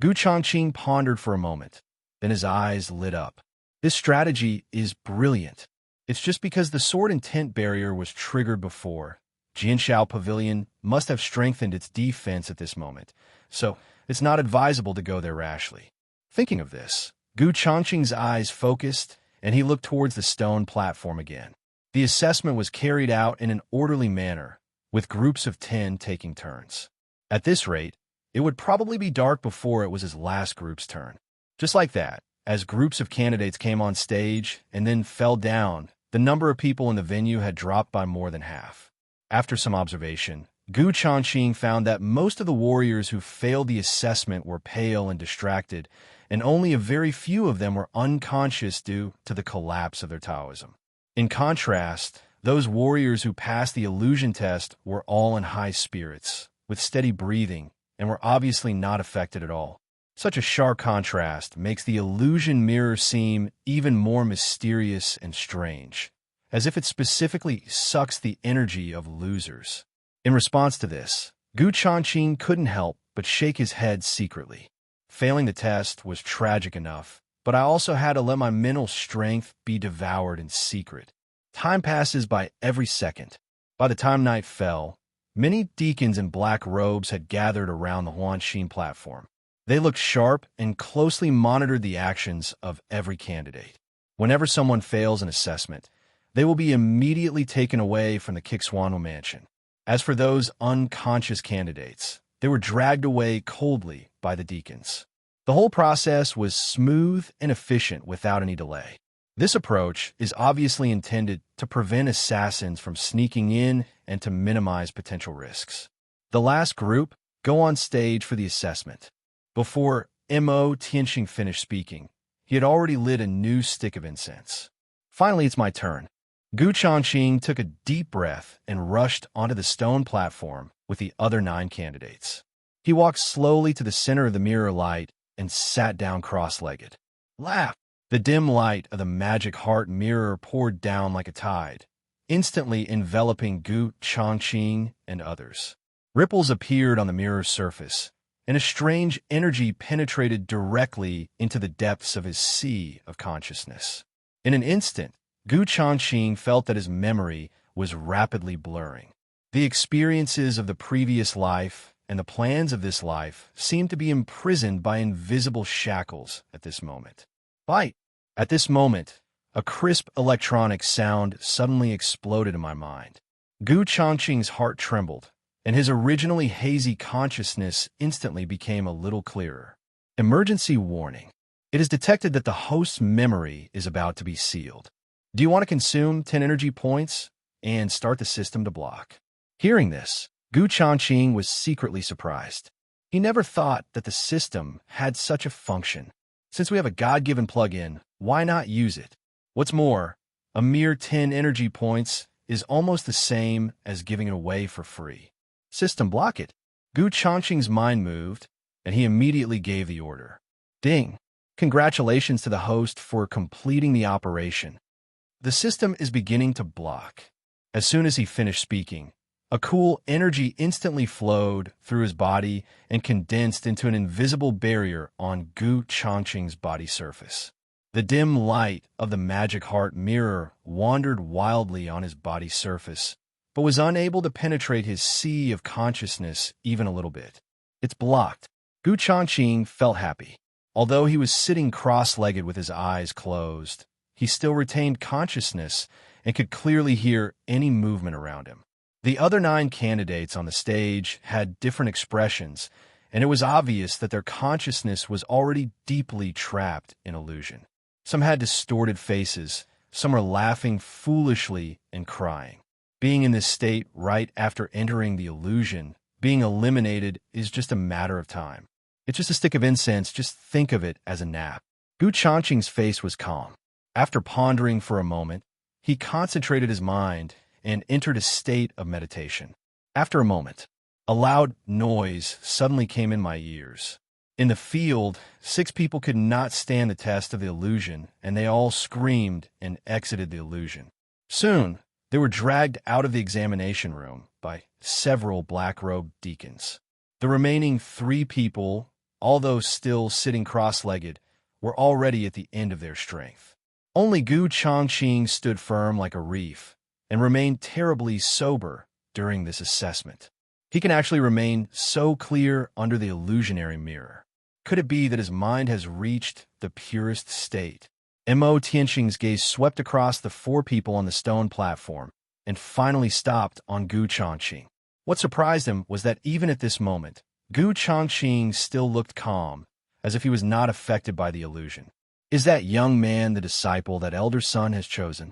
Gu Changqing pondered for a moment, then his eyes lit up. This strategy is brilliant. It's just because the sword and tent barrier was triggered before. Jianshao Pavilion must have strengthened its defense at this moment, so it's not advisable to go there rashly. Thinking of this, Gu Changqing's eyes focused, and he looked towards the stone platform again. The assessment was carried out in an orderly manner, with groups of 10 taking turns. At this rate, it would probably be dark before it was his last group's turn. Just like that, as groups of candidates came on stage and then fell down, the number of people in the venue had dropped by more than half. After some observation, Gu Changqing found that most of the warriors who failed the assessment were pale and distracted, and only a very few of them were unconscious due to the collapse of their Taoism. In contrast, those warriors who passed the illusion test were all in high spirits, with steady breathing, and were obviously not affected at all. Such a sharp contrast makes the illusion mirror seem even more mysterious and strange, as if it specifically sucks the energy of losers. In response to this, Gu Changqing couldn't help but shake his head secretly. Failing the test was tragic enough, but I also had to let my mental strength be devoured in secret. Time passes by every second. By the time night fell, many deacons in black robes had gathered around the Huanxin platform. They looked sharp and closely monitored the actions of every candidate. Whenever someone fails an assessment, they will be immediately taken away from the Kixuanwu Mansion. As for those unconscious candidates, they were dragged away coldly by the deacons. The whole process was smooth and efficient without any delay. This approach is obviously intended to prevent assassins from sneaking in and to minimize potential risks. The last group go on stage for the assessment. Before Mo Tianqing finished speaking, he had already lit a new stick of incense. Finally, it's my turn. Gu Changqing took a deep breath and rushed onto the stone platform with the other 9 candidates. He walked slowly to the center of the mirror light and sat down cross-legged. Laugh! The dim light of the magic heart mirror poured down like a tide, instantly enveloping Gu Changqing and others. Ripples appeared on the mirror's surface, and a strange energy penetrated directly into the depths of his sea of consciousness. In an instant, Gu Changqing felt that his memory was rapidly blurring. The experiences of the previous life and the plans of this life seemed to be imprisoned by invisible shackles at this moment. Fight! At this moment, a crisp electronic sound suddenly exploded in my mind. Gu Changqing's heart trembled, and his originally hazy consciousness instantly became a little clearer. Emergency warning. It is detected that the host's memory is about to be sealed. Do you want to consume 10 energy points and start the system to block? Hearing this, Gu Changqing was secretly surprised. He never thought that the system had such a function. Since we have a God-given plug-in, why not use it? What's more, a mere 10 energy points is almost the same as giving it away for free. System block it. Gu Changqing's mind moved, and he immediately gave the order. Ding! Congratulations to the host for completing the operation. The system is beginning to block. As soon as he finished speaking, a cool energy instantly flowed through his body and condensed into an invisible barrier on Gu Changqing's body surface. The dim light of the magic heart mirror wandered wildly on his body surface, but was unable to penetrate his sea of consciousness even a little bit. It's blocked. Gu Changqing felt happy. Although he was sitting cross-legged with his eyes closed, he still retained consciousness and could clearly hear any movement around him. The other 9 candidates on the stage had different expressions, and it was obvious that their consciousness was already deeply trapped in illusion. Some had distorted faces, some were laughing foolishly and crying. Being in this state right after entering the illusion, being eliminated is just a matter of time. It's just a stick of incense, just think of it as a nap. Gu Changqing's face was calm. After pondering for a moment, he concentrated his mind and entered a state of meditation. After a moment, a loud noise suddenly came in my ears. In the field, 6 people could not stand the test of the illusion, and they all screamed and exited the illusion. Soon, they were dragged out of the examination room by several black-robed deacons. The remaining 3 people, although still sitting cross-legged, were already at the end of their strength. Only Gu Changqing stood firm like a reef and remained terribly sober during this assessment. He can actually remain so clear under the illusionary mirror. Could it be that his mind has reached the purest state? Mo Tianqing's gaze swept across the 4 people on the stone platform and finally stopped on Gu Changqing. What surprised him was that even at this moment, Gu Changqing still looked calm, as if he was not affected by the illusion. Is that young man the disciple that elder son has chosen?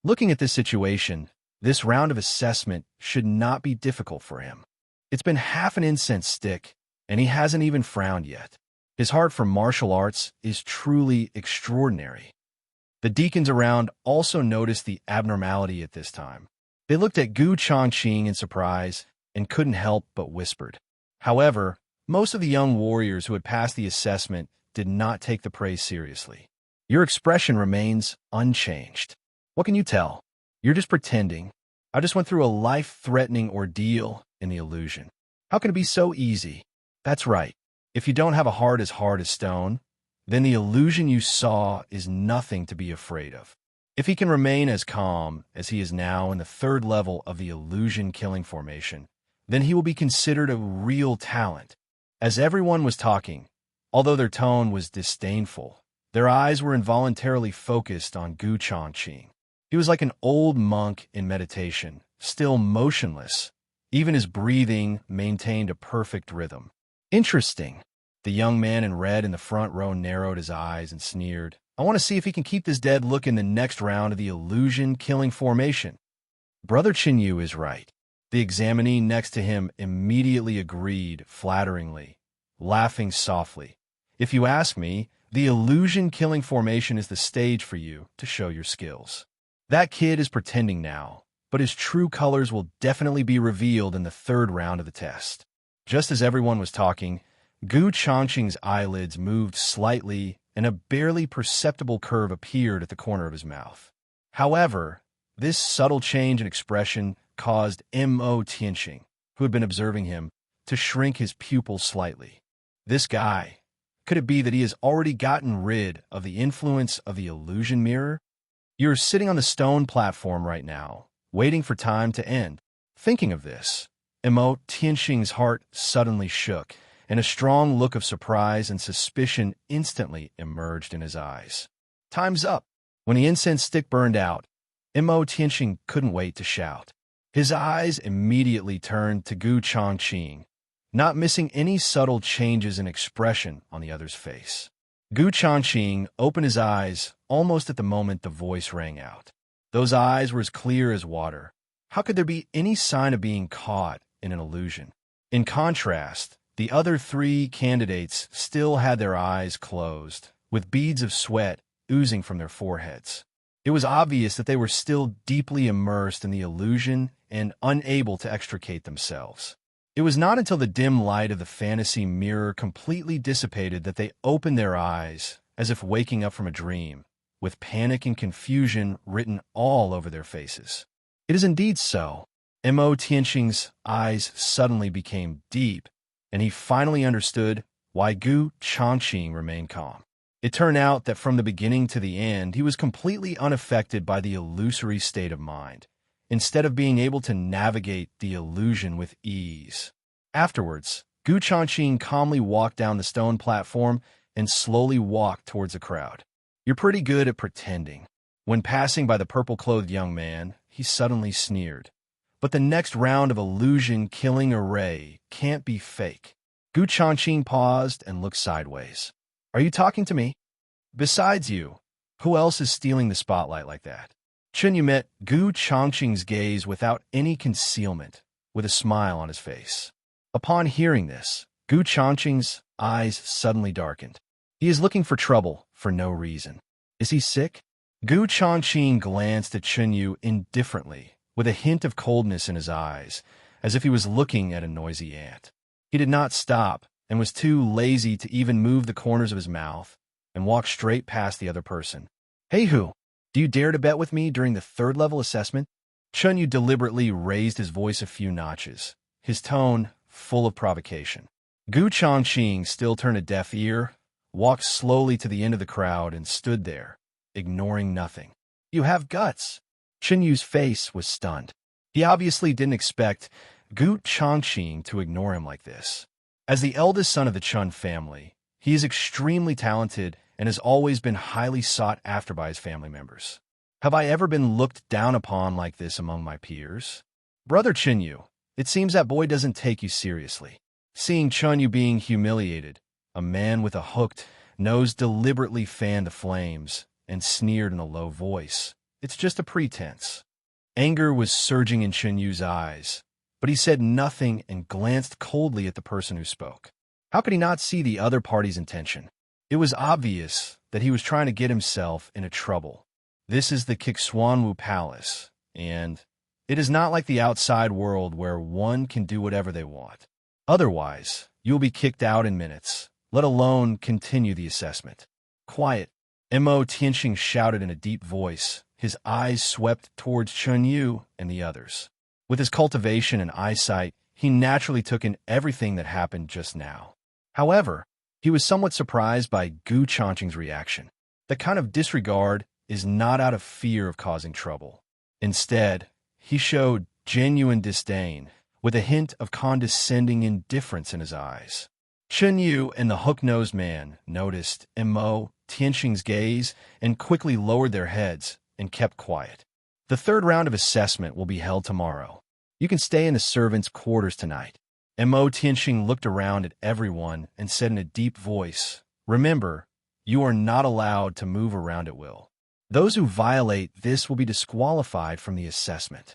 Looking at this situation, this round of assessment should not be difficult for him. It's been half an incense stick, and he hasn't even frowned yet. His heart for martial arts is truly extraordinary. The deacons around also noticed the abnormality at this time. They looked at Gu Changqing in surprise and couldn't help but whispered. However, most of the young warriors who had passed the assessment did not take the praise seriously. Your expression remains unchanged. What can you tell? You're just pretending. I just went through a life-threatening ordeal in the illusion. How can it be so easy? That's right. If you don't have a heart as hard as stone, then the illusion you saw is nothing to be afraid of. If he can remain as calm as he is now in the 3rd level of the illusion killing formation, then he will be considered a real talent. As everyone was talking, although their tone was disdainful, their eyes were involuntarily focused on Gu Changqing. He was like an old monk in meditation, still motionless. Even his breathing maintained a perfect rhythm. Interesting. The young man in red in the front row narrowed his eyes and sneered. I want to see if he can keep this dead look in the next round of the illusion-killing formation. Brother Chinyu is right. The examinee next to him immediately agreed flatteringly, laughing softly. If you ask me, the illusion-killing formation is the stage for you to show your skills. That kid is pretending now, but his true colors will definitely be revealed in the 3rd round of the test. Just as everyone was talking, Gu Changqing's eyelids moved slightly and a barely perceptible curve appeared at the corner of his mouth. However, this subtle change in expression caused Mo Tianqing, who had been observing him, to shrink his pupils slightly. This guy, could it be that he has already gotten rid of the influence of the illusion mirror? You're sitting on the stone platform right now, waiting for time to end. Thinking of this, Tianxing's heart suddenly shook, and a strong look of surprise and suspicion instantly emerged in his eyes. Time's up. When the incense stick burned out, Tianxing couldn't wait to shout. His eyes immediately turned to Changqing, not missing any subtle changes in expression on the other's face. Changqing opened his eyes almost at the moment the voice rang out. Those eyes were as clear as water. How could there be any sign of being caught in an illusion? In contrast, the other three candidates still had their eyes closed, with beads of sweat oozing from their foreheads. It was obvious that they were still deeply immersed in the illusion and unable to extricate themselves. It was not until the dim light of the fantasy mirror completely dissipated that they opened their eyes, as if waking up from a dream, with panic and confusion written all over their faces. It is indeed so. Tianxing's eyes suddenly became deep, and he finally understood why Changqing remained calm. It turned out that from the beginning to the end, he was completely unaffected by the illusory state of mind, instead of being able to navigate the illusion with ease. Afterwards, Changqing calmly walked down the stone platform and slowly walked towards the crowd. You're pretty good at pretending. When passing by the purple-clothed young man, he suddenly sneered. But the next round of illusion-killing array can't be fake. Changqing paused and looked sideways. Are you talking to me? Besides you, who else is stealing the spotlight like that? Chunyu met Changqing's gaze without any concealment, with a smile on his face. Upon hearing this, Changqing's eyes suddenly darkened. He is looking for trouble for no reason. Is he sick? Changqing glanced at Chunyu indifferently, with a hint of coldness in his eyes, as if he was looking at a noisy ant. He did not stop, and was too lazy to even move the corners of his mouth, and walked straight past the other person. Hey Hu, do you dare to bet with me during the third-level assessment? Chunyu deliberately raised his voice a few notches, his tone full of provocation. Changqing still turned a deaf ear, walked slowly to the end of the crowd, and stood there, ignoring nothing. You have guts. Chunyu's face was stunned. He obviously didn't expect Changqing to ignore him like this. As the eldest son of the Chun family, he is extremely talented and has always been highly sought after by his family members. Have I ever been looked down upon like this among my peers? Brother Chunyu, it seems that boy doesn't take you seriously. Seeing Chunyu being humiliated, a man with a hooked nose deliberately fanned the flames and sneered in a low voice. It's just a pretense. Anger was surging in Chunyu's eyes, but he said nothing and glanced coldly at the person who spoke. How could he not see the other party's intention? It was obvious that he was trying to get himself into trouble. This is the Kixuanwu Palace, and it is not like the outside world where one can do whatever they want. Otherwise, you'll be kicked out in minutes, let alone continue the assessment. Quiet, Tianxing shouted in a deep voice. His eyes swept towards Chunyu and the others. With his cultivation and eyesight, he naturally took in everything that happened just now. However, he was somewhat surprised by Changqing's reaction. That kind of disregard is not out of fear of causing trouble. Instead, he showed genuine disdain, with a hint of condescending indifference in his eyes. Chunyu and the hook-nosed man noticed Tianxing's gaze and quickly lowered their heads and kept quiet. The third round of assessment will be held tomorrow. You can stay in the servants' quarters tonight. Tianxing looked around at everyone and said in a deep voice, Remember, you are not allowed to move around at will. Those who violate this will be disqualified from the assessment.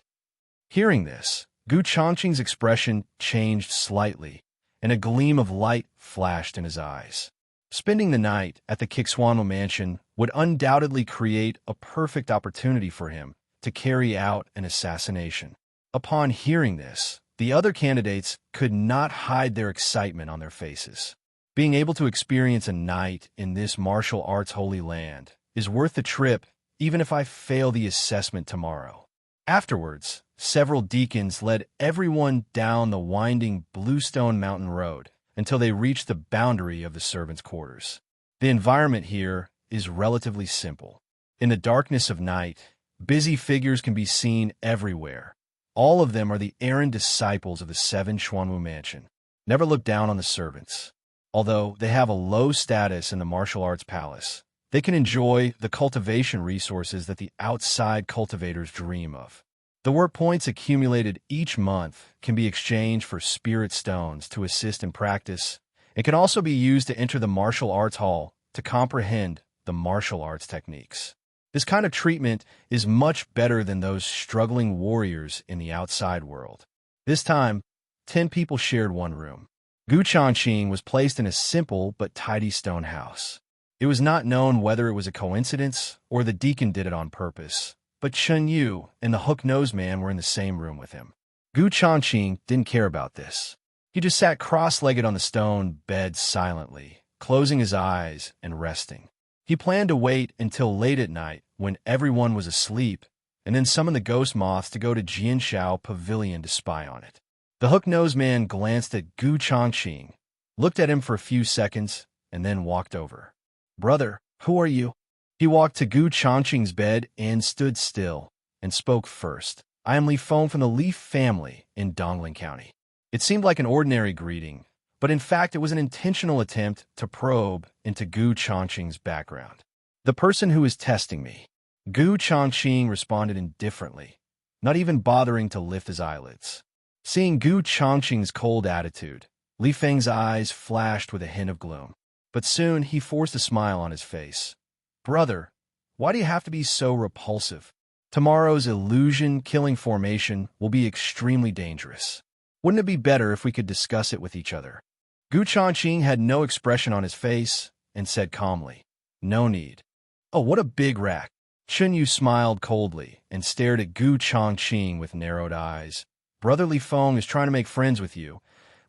Hearing this, Changqing's expression changed slightly, and a gleam of light flashed in his eyes. Spending the night at the Kixuanwu mansion would undoubtedly create a perfect opportunity for him to carry out an assassination. Upon hearing this, the other candidates could not hide their excitement on their faces. Being able to experience a night in this martial arts holy land is worth the trip, even if I fail the assessment tomorrow. Afterwards, several deacons led everyone down the winding Bluestone Mountain Road until they reached the boundary of the servants' quarters. The environment here is relatively simple. In the darkness of night, busy figures can be seen everywhere, All of them are the errand disciples of the 7 Xuanwu Mansion. Never look down on the servants. Although they have a low status in the martial arts palace, they can enjoy the cultivation resources that the outside cultivators dream of. The work points accumulated each month can be exchanged for spirit stones to assist in practice. It can also be used to enter the martial arts hall to comprehend the martial arts techniques. This kind of treatment is much better than those struggling warriors in the outside world. This time, 10 people shared one room. Changqing was placed in a simple but tidy stone house. It was not known whether it was a coincidence or the deacon did it on purpose, but Chen Yu and the hook-nosed man were in the same room with him. Changqing didn't care about this. He just sat cross-legged on the stone bed silently, closing his eyes and resting. He planned to wait until late at night when everyone was asleep and then summon the ghost moths to go to Jianshao Pavilion to spy on it. The hook-nosed man glanced at Changqing, looked at him for a few seconds, and then walked over. "Brother, who are you?" He walked to Changqing's bed and stood still, and spoke first. "I am Li Feng from the Li family in Dongling County." It seemed like an ordinary greeting, but in fact it was an intentional attempt to probe into Changqing's background. "The person who is testing me." Changqing responded indifferently, not even bothering to lift his eyelids. Seeing Changqing's cold attitude, Li Feng's eyes flashed with a hint of gloom. But soon he forced a smile on his face. "Brother, why do you have to be so repulsive? Tomorrow's illusion-killing formation will be extremely dangerous. Wouldn't it be better if we could discuss it with each other?" Changqing had no expression on his face and said calmly, "No need." "Oh, what a big rack." Chen Yu smiled coldly and stared at Changqing with narrowed eyes. "Brother Li Feng is trying to make friends with you,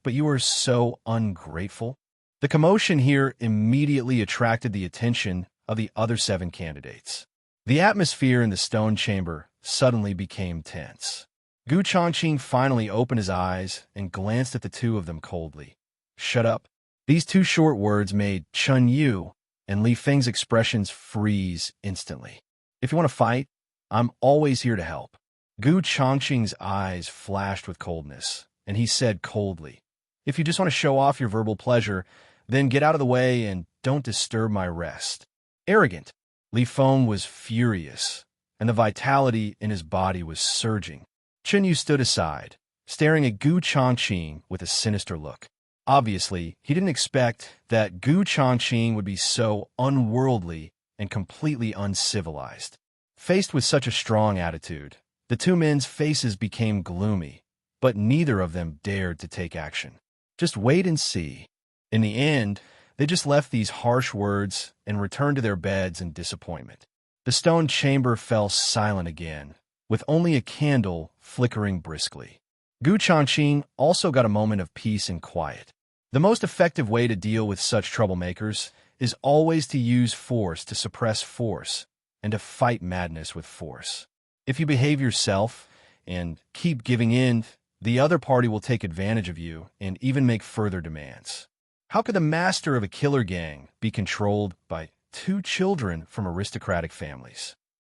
but you are so ungrateful." The commotion here immediately attracted the attention of the other 7 candidates. The atmosphere in the stone chamber suddenly became tense. Changqing finally opened his eyes and glanced at the two of them coldly. "Shut up." These 2 short words made Chen Yu and Li Feng's expressions freeze instantly. "If you want to fight, I'm always here to help." Changqing's eyes flashed with coldness, and he said coldly, "If you just want to show off your verbal pleasure, then get out of the way and don't disturb my rest." Arrogant. Li Feng was furious, and the vitality in his body was surging. Chen Yu stood aside, staring at Changqing with a sinister look. Obviously, he didn't expect that Changqing would be so unworldly and completely uncivilized. Faced with such a strong attitude, the 2 men's faces became gloomy, but neither of them dared to take action. Just wait and see. In the end, they just left these harsh words and returned to their beds in disappointment. The stone chamber fell silent again, with only a candle flickering briskly. Changqing also got a moment of peace and quiet. The most effective way to deal with such troublemakers is always to use force to suppress force and to fight madness with force. If you behave yourself and keep giving in, the other party will take advantage of you and even make further demands. How could the master of a killer gang be controlled by 2 children from aristocratic families?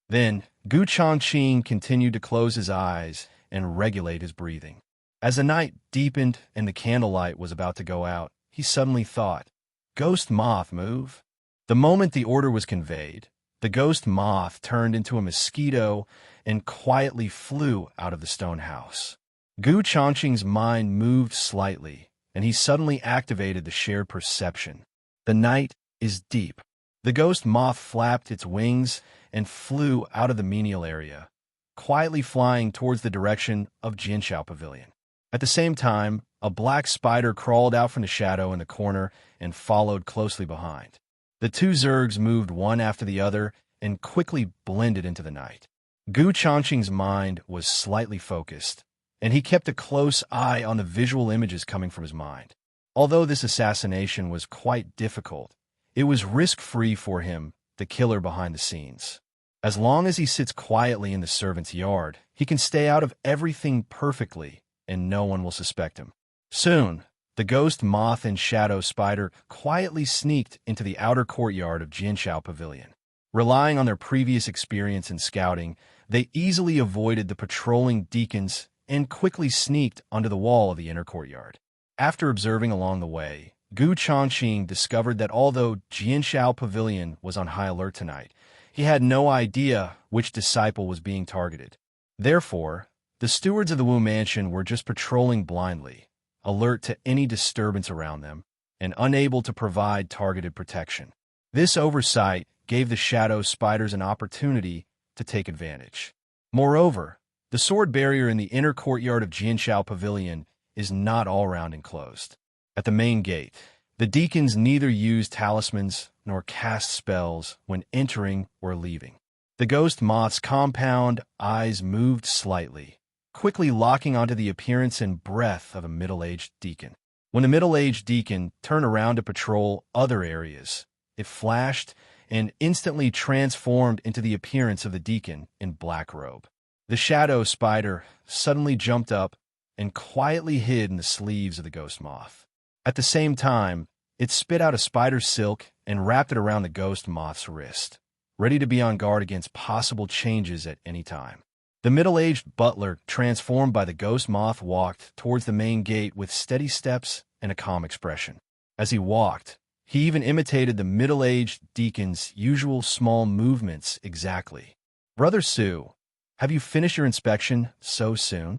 Then, Changqing continued to close his eyes and regulate his breathing. As the night deepened and the candlelight was about to go out, he suddenly thought, "Ghost moth, move." The moment the order was conveyed, the ghost moth turned into a mosquito and quietly flew out of the stone house. Changqing's mind moved slightly, and he suddenly activated the shared perception. The night is deep. The ghost moth flapped its wings and flew out of the menial area, quietly flying towards the direction of Jianshao Pavilion. At the same time, a black spider crawled out from the shadow in the corner and followed closely behind. The 2 Zergs moved one after the other and quickly blended into the night. Changqing's mind was slightly focused, and he kept a close eye on the visual images coming from his mind. Although this assassination was quite difficult, it was risk-free for him, the killer behind the scenes. As long as he sits quietly in the servant's yard, he can stay out of everything perfectly, and no one will suspect him. Soon, the ghost moth and shadow spider quietly sneaked into the outer courtyard of Jianshao Pavilion. Relying on their previous experience in scouting, they easily avoided the patrolling deacons and quickly sneaked onto the wall of the inner courtyard. After observing along the way, Changqing discovered that although Jianshao Pavilion was on high alert tonight, he had no idea which disciple was being targeted. Therefore, the stewards of the Wu Mansion were just patrolling blindly, alert to any disturbance around them, and unable to provide targeted protection. This oversight gave the shadow spiders an opportunity to take advantage. Moreover, the sword barrier in the inner courtyard of Jianshao Pavilion is not all-round enclosed. At the main gate, the deacons neither use talismans nor cast spells when entering or leaving. The ghost moth's compound eyes moved slightly, quickly locking onto the appearance and breath of a middle-aged deacon. When the middle-aged deacon turned around to patrol other areas, it flashed and instantly transformed into the appearance of the deacon in black robe. The shadow spider suddenly jumped up and quietly hid in the sleeves of the ghost moth. At the same time, it spit out a spider silk and wrapped it around the ghost moth's wrist, ready to be on guard against possible changes at any time. The middle-aged butler, transformed by the ghost moth, walked towards the main gate with steady steps and a calm expression. As he walked, he even imitated the middle-aged deacon's usual small movements exactly. "Brother Sue, have you finished your inspection so soon?"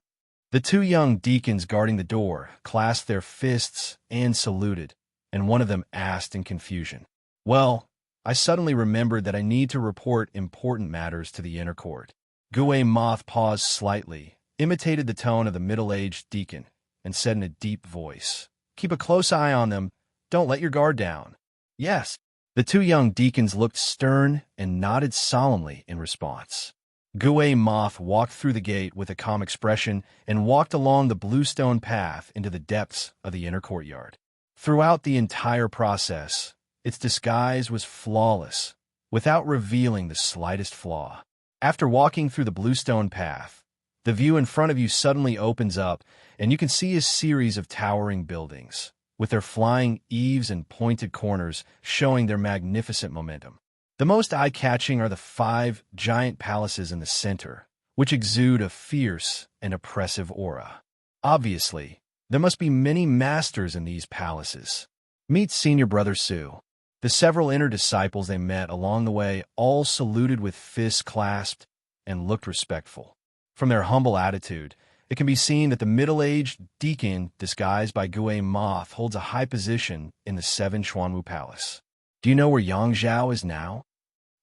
The two young deacons guarding the door clasped their fists and saluted, and one of them asked in confusion, "Well, I suddenly remembered that I need to report important matters to the inner court." Gue Moth paused slightly, imitated the tone of the middle-aged deacon, and said in a deep voice, "Keep a close eye on them. Don't let your guard down." "Yes." The two young deacons looked stern and nodded solemnly in response. Gue Moth walked through the gate with a calm expression and walked along the bluestone path into the depths of the inner courtyard. Throughout the entire process, its disguise was flawless, without revealing the slightest flaw. After walking through the bluestone path, the view in front of you suddenly opens up, and you can see a series of towering buildings, with their flying eaves and pointed corners showing their magnificent momentum. The most eye-catching are the 5 giant palaces in the center, which exude a fierce and oppressive aura. Obviously, there must be many masters in these palaces. Meet Senior Brother Sue. The several inner disciples they met along the way all saluted with fists clasped and looked respectful. From their humble attitude, it can be seen that the middle-aged deacon, disguised by Gue Moth, holds a high position in the 7 Xuanwu Palace. "Do you know where Yang Zhao is now?"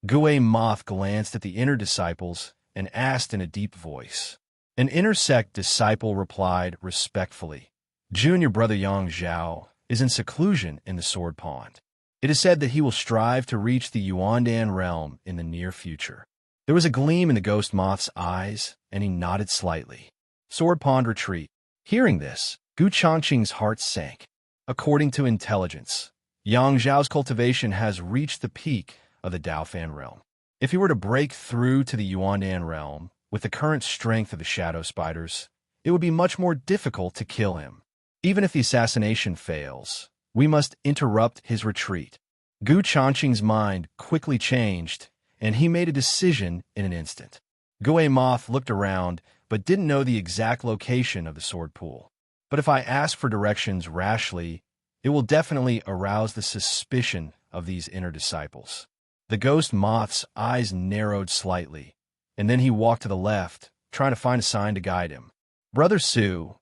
Gue Moth glanced at the inner disciples and asked in a deep voice. An inner sect disciple replied respectfully, "Junior Brother Yang Zhao is in seclusion in the Sword Pond. It is said that he will strive to reach the Yuandan realm in the near future." There was a gleam in the ghost moth's eyes, and he nodded slightly. Sword Pond retreat. Hearing this, Changqing's heart sank. According to intelligence, Yang Zhao's cultivation has reached the peak of the Daofan realm. If he were to break through to the Yuandan realm, with the current strength of the shadow spiders, it would be much more difficult to kill him. Even if the assassination fails, we must interrupt his retreat. Changqing's mind quickly changed, and he made a decision in an instant. Gue Moth looked around, but didn't know the exact location of the sword pool. But if I ask for directions rashly, it will definitely arouse the suspicion of these inner disciples. The ghost moth's eyes narrowed slightly, and then he walked to the left, trying to find a sign to guide him. "Brother Sue,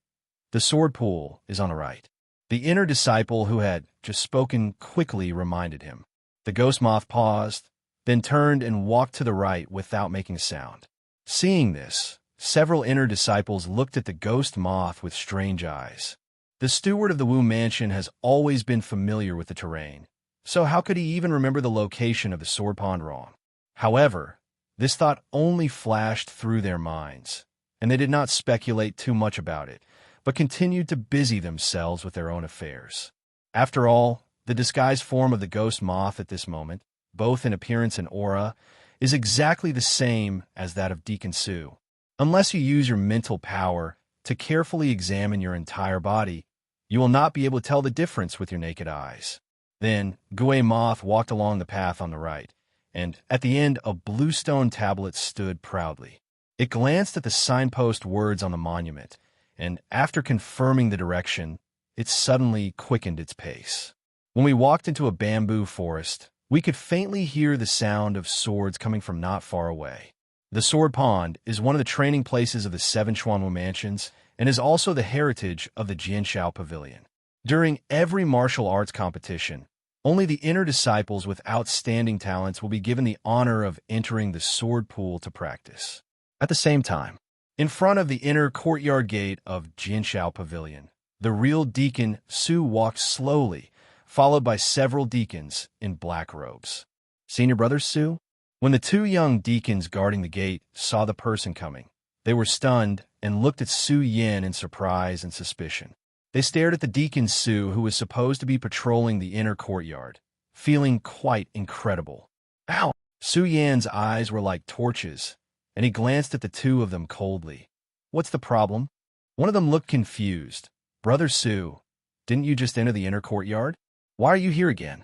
the sword pool is on the right." The inner disciple who had just spoken quickly reminded him. The ghost moth paused, then turned and walked to the right without making a sound. Seeing this, several inner disciples looked at the ghost moth with strange eyes. The steward of the Wu Mansion has always been familiar with the terrain, so how could he even remember the location of the sword pond wrong? However, this thought only flashed through their minds, and they did not speculate too much about it, but continued to busy themselves with their own affairs. After all, the disguised form of the ghost moth at this moment, both in appearance and aura, is exactly the same as that of Deacon Sue. Unless you use your mental power to carefully examine your entire body, you will not be able to tell the difference with your naked eyes. Then, Gue Moth walked along the path on the right, and at the end a bluestone tablet stood proudly. It glanced at the signpost words on the monument, and after confirming the direction, it suddenly quickened its pace. When we walked into a bamboo forest, we could faintly hear the sound of swords coming from not far away. The Sword Pond is one of the training places of the Seven Xuanwu Mansions and is also the heritage of the Jianshao Pavilion. During every martial arts competition, only the inner disciples with outstanding talents will be given the honor of entering the sword pool to practice. At the same time, in front of the inner courtyard gate of Jianshao Pavilion, the real deacon Su walked slowly, followed by several deacons in black robes. Senior brother Su? When the two young deacons guarding the gate saw the person coming, they were stunned and looked at Su Yan in surprise and suspicion. They stared at the deacon Su, who was supposed to be patrolling the inner courtyard, feeling quite incredible. Ow! Su Yan's eyes were like torches, and he glanced at the two of them coldly. What's the problem? One of them looked confused. Brother Su, didn't you just enter the inner courtyard? Why are you here again?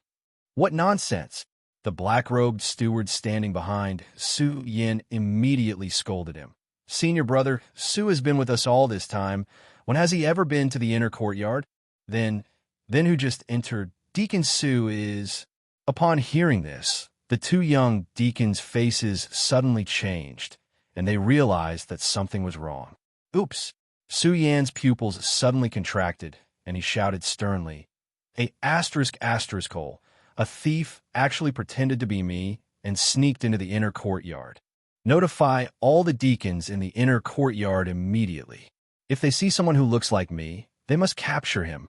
What nonsense! The black-robed steward standing behind Su Yan immediately scolded him. Senior brother, Su has been with us all this time. When has he ever been to the inner courtyard? Then who just entered? Deacon Su is... Upon hearing this, the two young deacons' faces suddenly changed, and they realized that something was wrong. Oops! Su Yan's pupils suddenly contracted, and he shouted sternly, A thief actually pretended to be me and sneaked into the inner courtyard. Notify all the deacons in the inner courtyard immediately. If they see someone who looks like me, they must capture him.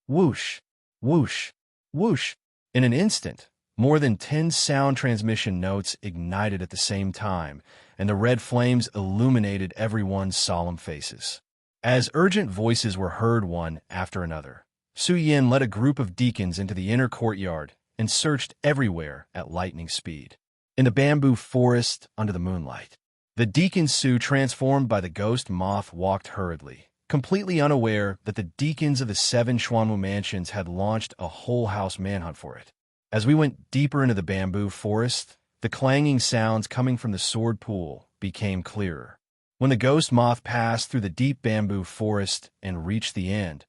Whoosh, whoosh, whoosh. In an instant, more than 10 sound transmission notes ignited at the same time, and the red flames illuminated everyone's solemn faces. As urgent voices were heard one after another, Su Yan led a group of deacons into the inner courtyard and searched everywhere at lightning speed. In the bamboo forest under the moonlight, the deacon Su, transformed by the ghost moth, walked hurriedly, completely unaware that the deacons of the Seven Xuanwu Mansions had launched a whole house manhunt for it. As we went deeper into the bamboo forest, the clanging sounds coming from the sword pool became clearer. When the ghost moth passed through the deep bamboo forest and reached the end,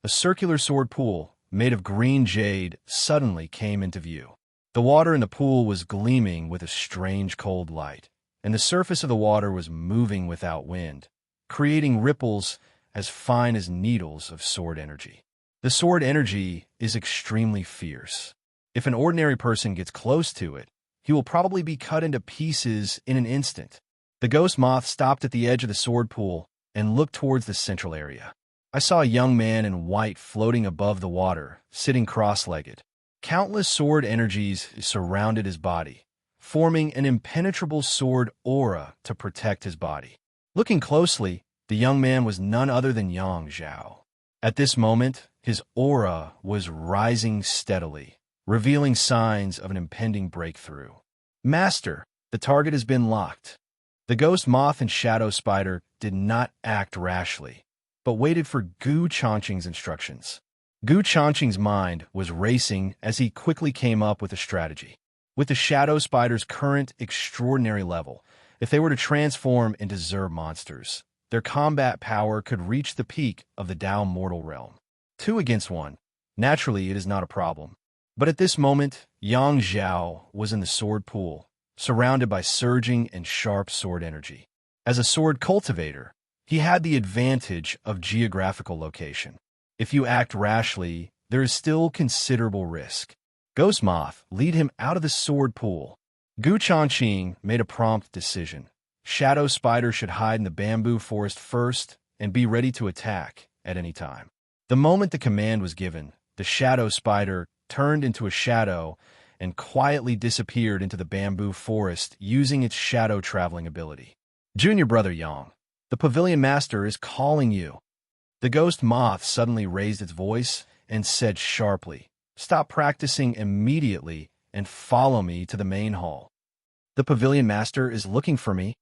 a circular sword pool made of green jade suddenly came into view. The water in the pool was gleaming with a strange cold light, and the surface of the water was moving without wind, creating ripples as fine as needles of sword energy. The sword energy is extremely fierce. If an ordinary person gets close to it, he will probably be cut into pieces in an instant. The ghost moth stopped at the edge of the sword pool and looked towards the central area. I saw a young man in white floating above the water, sitting cross-legged. Countless sword energies surrounded his body, forming an impenetrable sword aura to protect his body. Looking closely, the young man was none other than Yang Zhao. At this moment, his aura was rising steadily, revealing signs of an impending breakthrough. Master, the target has been locked. The ghost moth and shadow spider did not act rashly, but waited for Gu Changqing's instructions. Gu Changqing's mind was racing as he quickly came up with a strategy. With the shadow spider's current extraordinary level, if they were to transform into Zerg monsters, their combat power could reach the peak of the Dao mortal realm. 2 against 1. Naturally, it is not a problem. But at this moment, Yang Zhao was in the sword pool, surrounded by surging and sharp sword energy. As a sword cultivator, he had the advantage of geographical location. If you act rashly, there is still considerable risk. Ghost Moth, lead him out of the sword pool. Gu Changqing made a prompt decision. Shadow Spider should hide in the bamboo forest first and be ready to attack at any time. The moment the command was given, the Shadow Spider turned into a shadow and quietly disappeared into the bamboo forest using its shadow traveling ability. Junior brother Yang, the pavilion master is calling you. The ghost moth suddenly raised its voice and said sharply, "Stop practicing immediately and follow me to the main hall. The pavilion master is looking for me."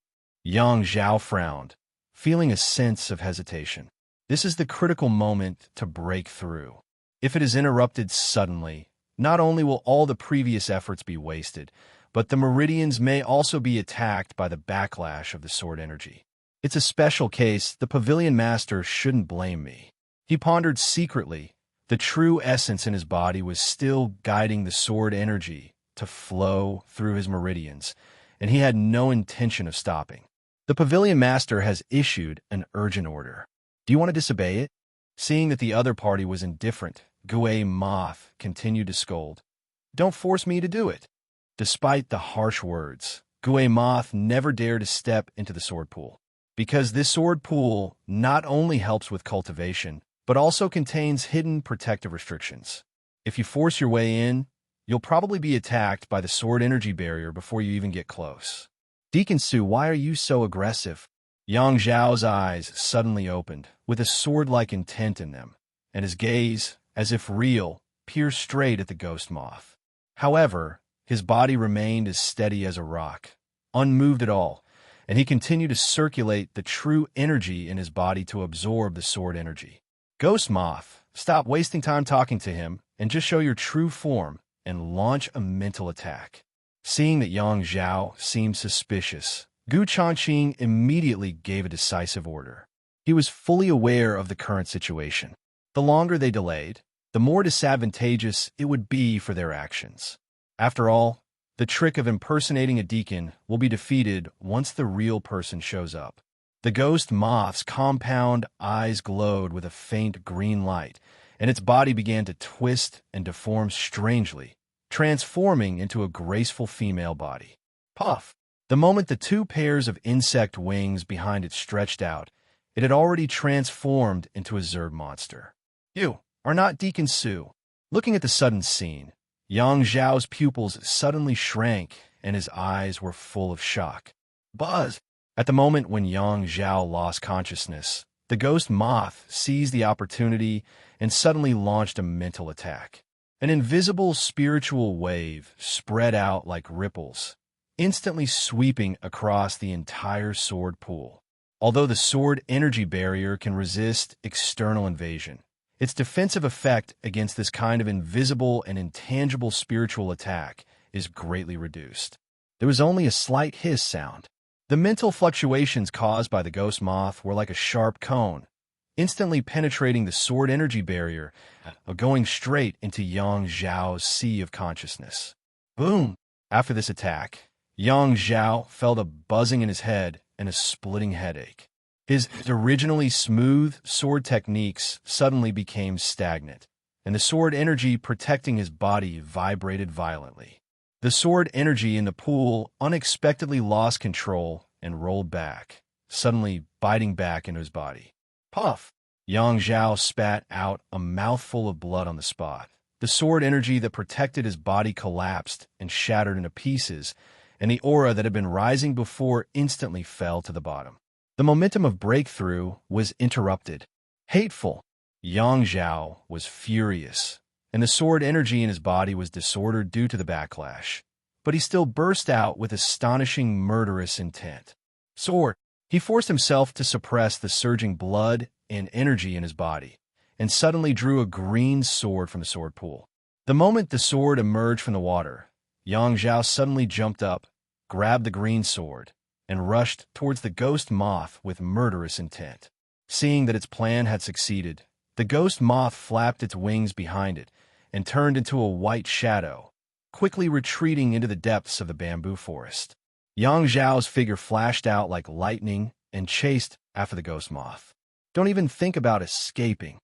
Yang Zhao frowned, feeling a sense of hesitation. This is the critical moment to break through. If it is interrupted suddenly, not only will all the previous efforts be wasted, but the meridians may also be attacked by the backlash of the sword energy. It's a special case. The pavilion master shouldn't blame me. He pondered secretly. The true essence in his body was still guiding the sword energy to flow through his meridians, and he had no intention of stopping. The pavilion master has issued an urgent order. Do you want to disobey it? Seeing that the other party was indifferent, Gui Moth continued to scold. Don't force me to do it. Despite the harsh words, Gui Moth never dared to step into the sword pool, because this sword pool not only helps with cultivation, but also contains hidden protective restrictions. If you force your way in, you'll probably be attacked by the sword energy barrier before you even get close. Deacon Su, why are you so aggressive? Yang Zhao's eyes suddenly opened, with a sword-like intent in them, and his gaze, as if real, peered straight at the ghost moth. However, his body remained as steady as a rock, unmoved at all, and he continued to circulate the true energy in his body to absorb the sword energy. Ghost moth, stop wasting time talking to him, and just show your true form and launch a mental attack. Seeing that Yang Zhao seemed suspicious, Changqing immediately gave a decisive order. He was fully aware of the current situation. The longer they delayed, the more disadvantageous it would be for their actions. After all, the trick of impersonating a deacon will be defeated once the real person shows up. The ghost moth's compound eyes glowed with a faint green light, and its body began to twist and deform strangely, transforming into a graceful female body. Puff! The moment the two pairs of insect wings behind it stretched out, it had already transformed into a Zerg monster. You are not Deacon Su. Looking at the sudden scene, Yang Zhao's pupils suddenly shrank and his eyes were full of shock. Buzz! At the moment when Yang Zhao lost consciousness, the ghost moth seized the opportunity and suddenly launched a mental attack. An invisible spiritual wave spread out like ripples, instantly sweeping across the entire sword pool. Although the sword energy barrier can resist external invasion, its defensive effect against this kind of invisible and intangible spiritual attack is greatly reduced. There was only a slight hiss sound. The mental fluctuations caused by the ghost moth were like a sharp cone, instantly penetrating the sword energy barrier, going straight into Yang Zhao's sea of consciousness. Boom! After this attack, Yang Zhao felt a buzzing in his head and a splitting headache. His originally smooth sword techniques suddenly became stagnant, and the sword energy protecting his body vibrated violently. The sword energy in the pool unexpectedly lost control and rolled back, suddenly biting back into his body. Puff! Yang Zhao spat out a mouthful of blood on the spot. The sword energy that protected his body collapsed and shattered into pieces, and the aura that had been rising before instantly fell to the bottom. The momentum of breakthrough was interrupted. Hateful! Yang Zhao was furious, and the sword energy in his body was disordered due to the backlash. But he still burst out with astonishing murderous intent. Sword! He forced himself to suppress the surging blood and energy in his body, and suddenly drew a green sword from the sword pool. The moment the sword emerged from the water, Yang Zhao suddenly jumped up, grabbed the green sword, and rushed towards the ghost moth with murderous intent. Seeing that its plan had succeeded, the ghost moth flapped its wings behind it and turned into a white shadow, quickly retreating into the depths of the bamboo forest. Yang Zhao's figure flashed out like lightning and chased after the ghost moth. Don't even think about escaping.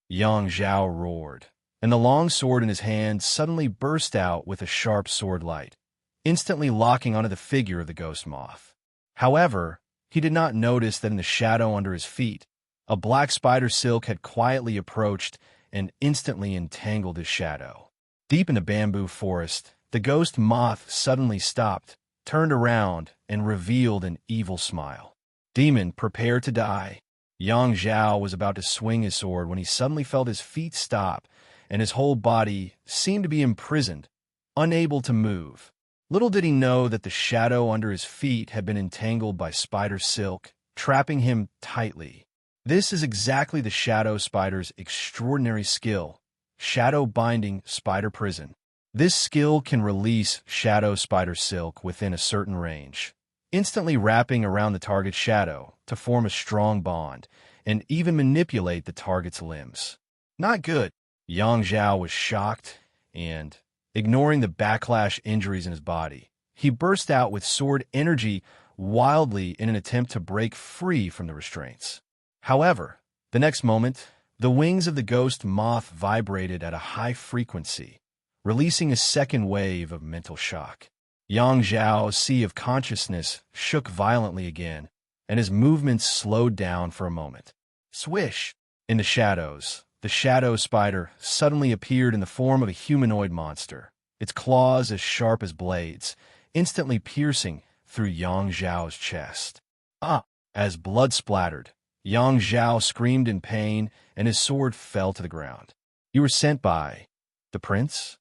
Yang Zhao roared, and the long sword in his hand suddenly burst out with a sharp sword light, instantly locking onto the figure of the ghost moth. However, he did not notice that in the shadow under his feet, a black spider silk had quietly approached and instantly entangled his shadow. Deep in the bamboo forest, the ghost moth suddenly stopped, turned around, and revealed an evil smile. Demon, prepare to die. Yang Zhao was about to swing his sword when he suddenly felt his feet stop, and his whole body seemed to be imprisoned, unable to move. Little did he know that the shadow under his feet had been entangled by spider silk, trapping him tightly. This is exactly the shadow spider's extraordinary skill, shadow binding spider prison. This skill can release shadow spider silk within a certain range, instantly wrapping around the target's shadow to form a strong bond and even manipulate the target's limbs. Not good. Yang Zhao was shocked and, ignoring the backlash injuries in his body, he burst out with sword energy wildly in an attempt to break free from the restraints. However, the next moment, the wings of the ghost moth vibrated at a high frequency, releasing a second wave of mental shock. Yang Zhao's sea of consciousness shook violently again, and his movements slowed down for a moment. Swish! In the shadows, the shadow spider suddenly appeared in the form of a humanoid monster, its claws as sharp as blades, instantly piercing through Yang Zhao's chest. Ah! As blood splattered, Yang Zhao screamed in pain, and his sword fell to the ground. "You were sent by the prince?"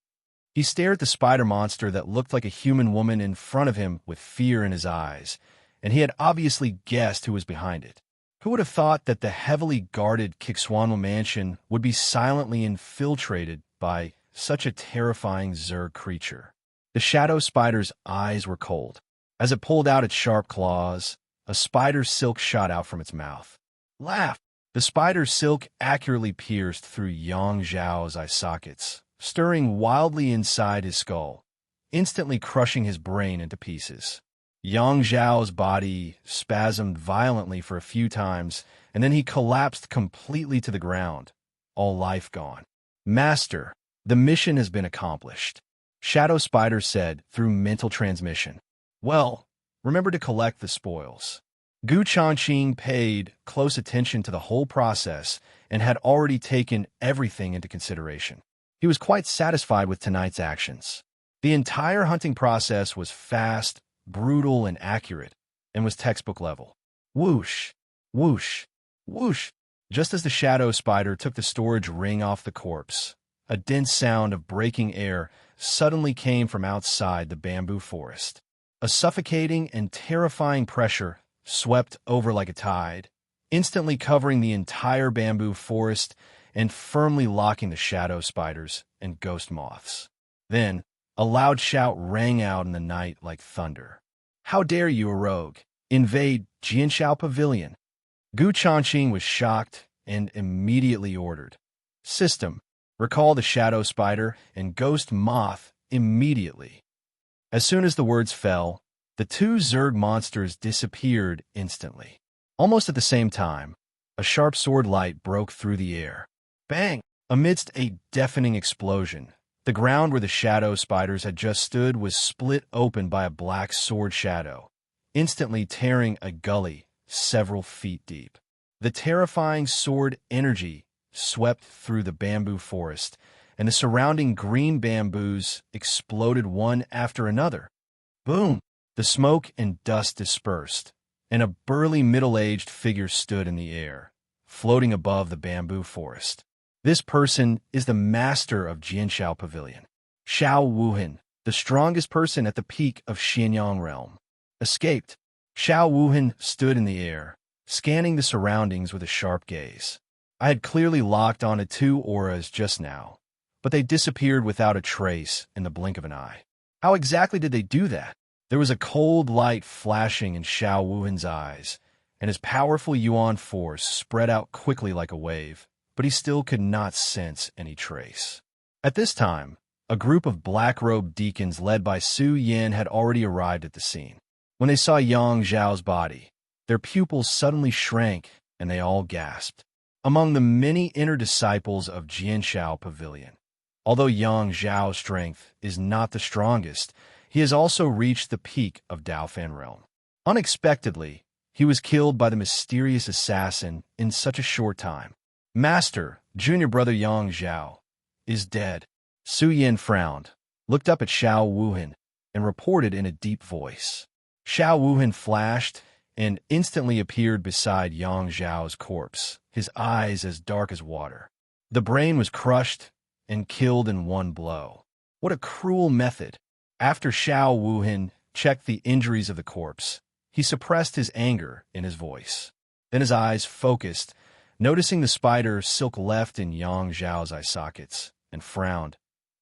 He stared at the spider monster that looked like a human woman in front of him with fear in his eyes, and he had obviously guessed who was behind it. Who would have thought that the heavily guarded Kixwanwa mansion would be silently infiltrated by such a terrifying Zerg creature? The shadow spider's eyes were cold. As it pulled out its sharp claws, a spider's silk shot out from its mouth. Laugh! The spider's silk accurately pierced through Yang Zhao's eye sockets, stirring wildly inside his skull, instantly crushing his brain into pieces. Yang Zhao's body spasmed violently for a few times, and then he collapsed completely to the ground, all life gone. "Master, the mission has been accomplished," Shadow Spider said through mental transmission. "Well, remember to collect the spoils." Changqing paid close attention to the whole process and had already taken everything into consideration. He was quite satisfied with tonight's actions. The entire hunting process was fast, brutal, and accurate, and was textbook level. Whoosh, whoosh, whoosh. Just as the shadow spider took the storage ring off the corpse, a dense sound of breaking air suddenly came from outside the bamboo forest. A suffocating and terrifying pressure swept over like a tide, instantly covering the entire bamboo forest and firmly locking the shadow spiders and ghost moths. Then, a loud shout rang out in the night like thunder. "How dare you, a rogue, invade Jianshao Pavilion?" Changqing was shocked and immediately ordered, "System, recall the shadow spider and ghost moth immediately." As soon as the words fell, the two Zerg monsters disappeared instantly. Almost at the same time, a sharp sword light broke through the air. Bang! Amidst a deafening explosion, the ground where the shadow spiders had just stood was split open by a black sword shadow, instantly tearing a gully several feet deep. The terrifying sword energy swept through the bamboo forest, and the surrounding green bamboos exploded one after another. Boom! The smoke and dust dispersed, and a burly middle-aged figure stood in the air, floating above the bamboo forest. This person is the master of Jianshao Pavilion, Xiao Wuhan, the strongest person at the peak of Xianyang realm. Escaped. Xiao Wuhan stood in the air, scanning the surroundings with a sharp gaze. I had clearly locked onto two auras just now, but they disappeared without a trace in the blink of an eye. How exactly did they do that? There was a cold light flashing in Xiao Wuhan's eyes, and his powerful Yuan force spread out quickly like a wave, but he still could not sense any trace. At this time, a group of black-robed deacons led by Su Yin had already arrived at the scene. When they saw Yang Zhao's body, their pupils suddenly shrank and they all gasped. Among the many inner disciples of Jianshao Pavilion, although Yang Zhao's strength is not the strongest, he has also reached the peak of Daofan realm. Unexpectedly, he was killed by the mysterious assassin in such a short time. Master, junior brother Yang Zhao, is dead. Su Yin frowned, looked up at Xiao Wuhan, and reported in a deep voice. Xiao Wuhan flashed and instantly appeared beside Yang Zhao's corpse, his eyes as dark as water. The brain was crushed and killed in one blow. What a cruel method! After Xiao Wuhan checked the injuries of the corpse, he suppressed his anger in his voice. Then his eyes focused, noticing the spider silk left in Yang Zhao's eye sockets, and frowned.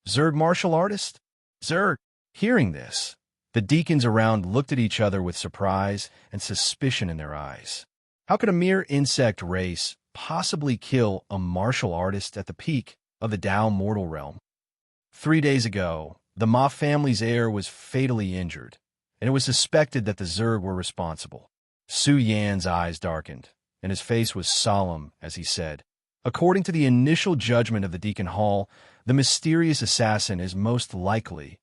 "Zerg martial artist? Zerg, hearing this, the deacons around looked at each other with surprise and suspicion in their eyes. How could a mere insect race possibly kill a martial artist at the peak of the Tao mortal realm? 3 days ago, the Ma family's heir was fatally injured, and it was suspected that the Zerg were responsible. Su Yan's eyes darkened, and his face was solemn as he said, "According to the initial judgment of the Deacon Hall, the mysterious assassin is most likely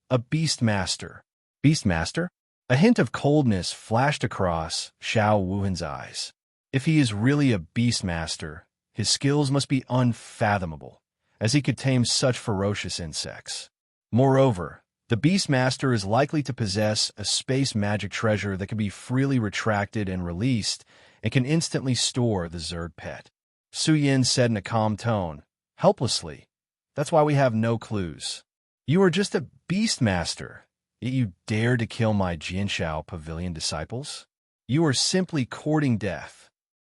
a Beastmaster." Beastmaster? A hint of coldness flashed across Xiao Wuhan's eyes. If he is really a Beastmaster, his skills must be unfathomable, as he could tame such ferocious insects. Moreover, the Beastmaster is likely to possess a space magic treasure that can be freely retracted and released and can instantly store the Zerg pet. Su Yin said in a calm tone, helplessly, "That's why we have no clues. You are just a Beastmaster, yet you dare to kill my Jianshao Pavilion disciples? You are simply courting death."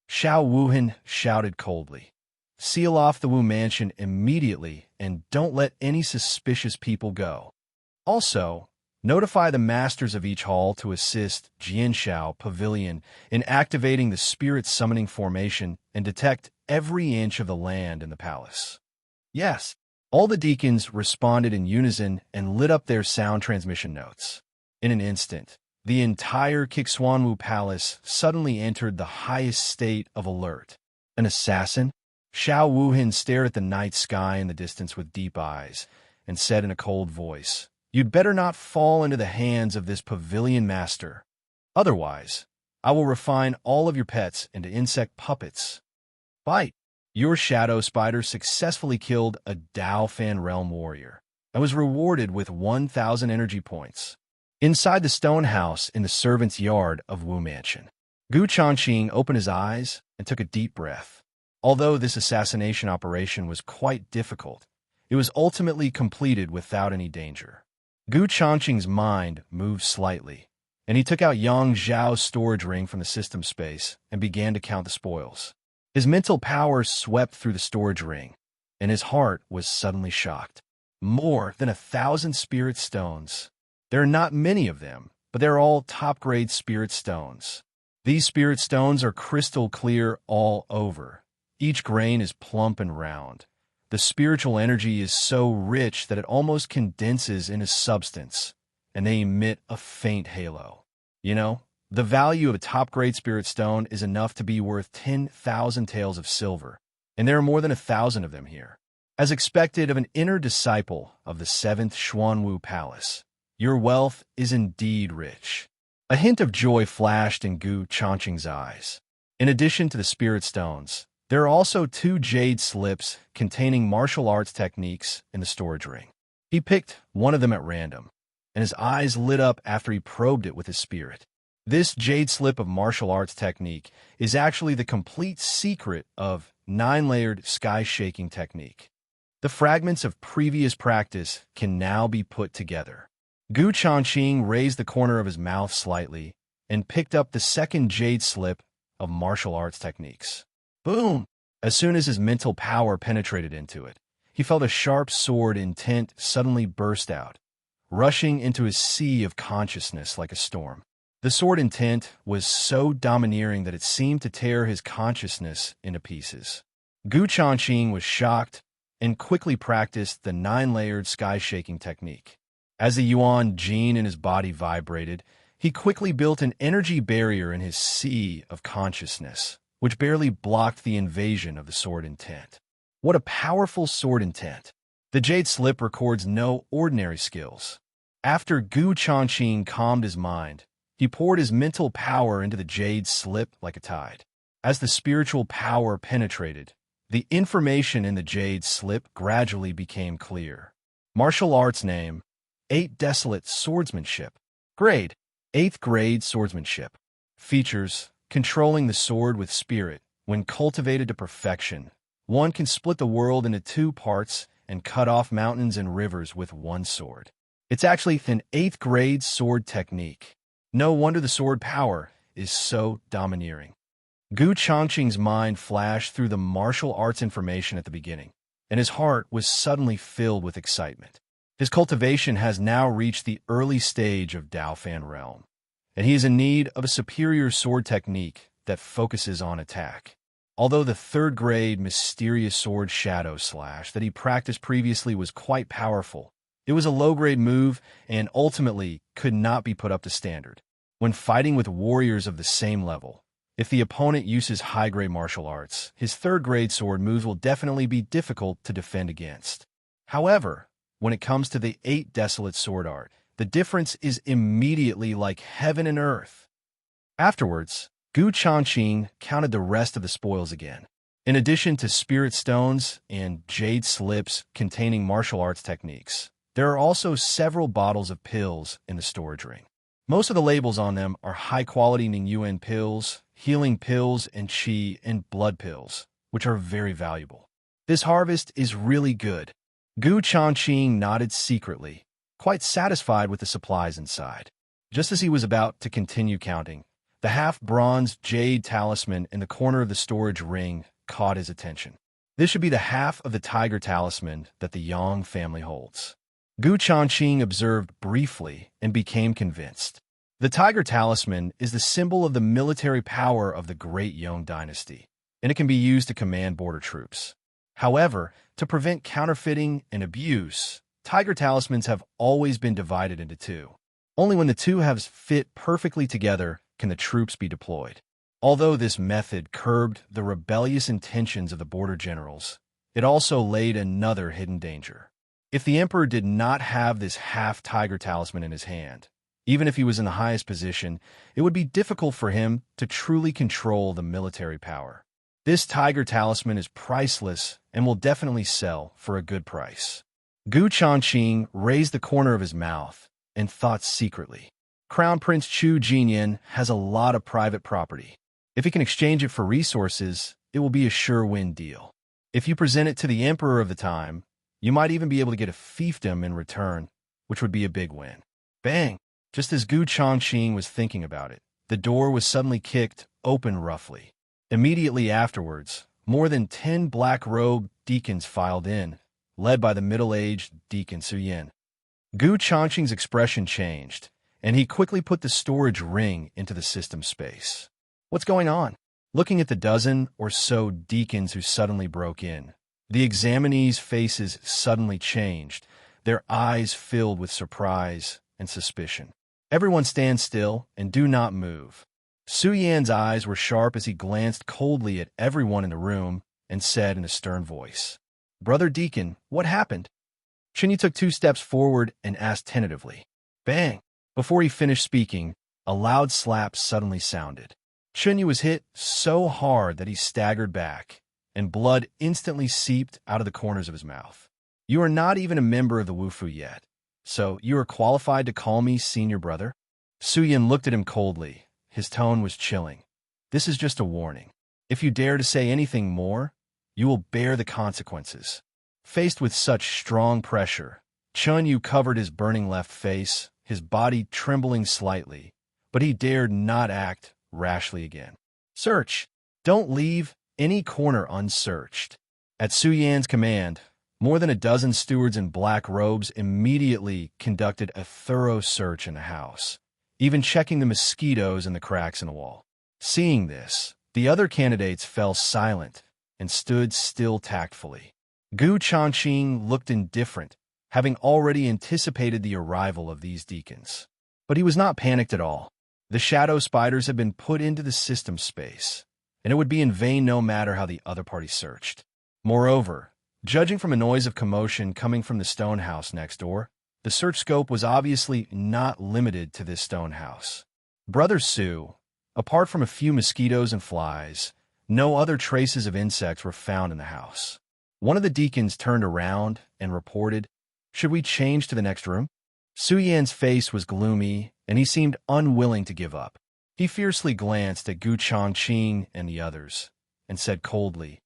Xiao Wuhan shouted coldly, "Seal off the Wu mansion immediately and don't let any suspicious people go. Also, notify the masters of each hall to assist Jianshao Pavilion in activating the spirit summoning formation and detect every inch of the land in the palace." Yes, all the deacons responded in unison and lit up their sound transmission notes. In an instant, the entire Kixuanwu Palace suddenly entered the highest state of alert. An assassin? Xiao Wuhan stared at the night sky in the distance with deep eyes and said in a cold voice, "You'd better not fall into the hands of this pavilion master. Otherwise, I will refine all of your pets into insect puppets." Bite. Your shadow spider successfully killed a Dao Fan Realm warrior and was rewarded with 1,000 energy points. Inside the stone house in the servant's yard of Wu Mansion, Gu Changqing opened his eyes and took a deep breath. Although this assassination operation was quite difficult, it was ultimately completed without any danger. Gu Changqing's mind moved slightly, and he took out Yang Zhao's storage ring from the system space and began to count the spoils. His mental power swept through the storage ring, and his heart was suddenly shocked. More than 1,000 spirit stones. There are not many of them, but they're all top-grade spirit stones. These spirit stones are crystal clear all over. Each grain is plump and round. The spiritual energy is so rich that it almost condenses into substance, and they emit a faint halo. You know, the value of a top-grade spirit stone is enough to be worth 10,000 taels of silver, and there are more than 1,000 of them here. As expected of an inner disciple of the 7th Xuanwu Palace, your wealth is indeed rich. A hint of joy flashed in Gu Changqing's eyes. In addition to the spirit stones, there are also 2 jade slips containing martial arts techniques in the storage ring. He picked one of them at random, and his eyes lit up after he probed it with his spirit. This jade slip of martial arts technique is actually the complete secret of 9-layered sky-shaking technique. The fragments of previous practice can now be put together. Gu Changqing raised the corner of his mouth slightly and picked up the second jade slip of martial arts techniques. Boom! As soon as his mental power penetrated into it, he felt a sharp sword intent suddenly burst out, rushing into his sea of consciousness like a storm. The sword intent was so domineering that it seemed to tear his consciousness into pieces. Gu Changqing was shocked and quickly practiced the 9-layered sky-shaking technique. As the Yuan gene in his body vibrated, he quickly built an energy barrier in his sea of consciousness, which barely blocked the invasion of the sword intent. What a powerful sword intent! The jade slip records no ordinary skills. After Gu Changqing calmed his mind, he poured his mental power into the jade slip like a tide. As the spiritual power penetrated, the information in the jade slip gradually became clear. Martial arts name, 8 Desolate Swordsmanship. Grade, 8th grade swordsmanship. Features, controlling the sword with spirit. When cultivated to perfection, one can split the world into 2 parts and cut off mountains and rivers with one sword. It's actually an 8th grade sword technique. No wonder the sword power is so domineering. Gu Changqing's mind flashed through the martial arts information at the beginning, and his heart was suddenly filled with excitement. His cultivation has now reached the early stage of Daofan realm, and he is in need of a superior sword technique that focuses on attack. Although the third-grade mysterious sword Shadow Slash that he practiced previously was quite powerful, it was a low-grade move and ultimately could not be put up to standard. When fighting with warriors of the same level, if the opponent uses high-grade martial arts, his third-grade sword moves will definitely be difficult to defend against. However, when it comes to the 8 Desolate Sword Art, the difference is immediately like heaven and earth. Afterwards, Changqing counted the rest of the spoils again. In addition to spirit stones and jade slips containing martial arts techniques, there are also several bottles of pills in the storage ring. Most of the labels on them are high-quality Ningyuan pills, healing pills, and qi and blood pills, which are very valuable. This harvest is really good. Changqing nodded secretly, quite satisfied with the supplies inside. Just as he was about to continue counting, the half-bronze jade talisman in the corner of the storage ring caught his attention. This should be the half of the tiger talisman that the Yang family holds. Changqing observed briefly and became convinced. The tiger talisman is the symbol of the military power of the Great Yang dynasty, and it can be used to command border troops. However, to prevent counterfeiting and abuse, tiger talismans have always been divided into two. Only when the two halves fit perfectly together can the troops be deployed. Although this method curbed the rebellious intentions of the border generals, it also laid another hidden danger. If the emperor did not have this half-tiger talisman in his hand, even if he was in the highest position, it would be difficult for him to truly control the military power. This tiger talisman is priceless and will definitely sell for a good price. Changqing raised the corner of his mouth and thought secretly. Crown Prince Chu Jinyan has a lot of private property. If he can exchange it for resources, it will be a sure-win deal. If you present it to the emperor of the time, you might even be able to get a fiefdom in return, which would be a big win. Bang! Just as Changqing was thinking about it, the door was suddenly kicked open roughly. Immediately afterwards, more than 10 black-robed deacons filed in, led by the middle-aged Deacon Suyin. Changqing's expression changed, and he quickly put the storage ring into the system space. What's going on? Looking at the dozen or so deacons who suddenly broke in, the examinees' faces suddenly changed, their eyes filled with surprise and suspicion. Everyone stand still and do not move. Su Yan's eyes were sharp as he glanced coldly at everyone in the room and said in a stern voice, "Brother Deacon, what happened?" Chinyu took 2 steps forward and asked tentatively. Bang! Before he finished speaking, a loud slap suddenly sounded. Chinyu was hit so hard that he staggered back, and blood instantly seeped out of the corners of his mouth. "You are not even a member of the Wufu yet, so you are qualified to call me senior brother?" Su Yan looked at him coldly. His tone was chilling. "This is just a warning. If you dare to say anything more, you will bear the consequences." Faced with such strong pressure, Chunyu covered his burning left face, his body trembling slightly, but he dared not act rashly again. "Search! Don't leave any corner unsearched." At Su Yan's command, more than a dozen stewards in black robes immediately conducted a thorough search in the house, even checking the mosquitoes in the cracks in the wall. Seeing this, the other candidates fell silent and stood still tactfully. Changqing looked indifferent, having already anticipated the arrival of these deacons. But he was not panicked at all. The shadow spiders had been put into the system space, and it would be in vain no matter how the other party searched. Moreover, judging from a noise of commotion coming from the stone house next door, the search scope was obviously not limited to this stone house. Brother Su, apart from a few mosquitoes and flies, no other traces of insects were found in the house. One of the deacons turned around and reported, "Should we change to the next room?" Su Yan's face was gloomy, and he seemed unwilling to give up. He fiercely glanced at Changqing and the others, and said coldly,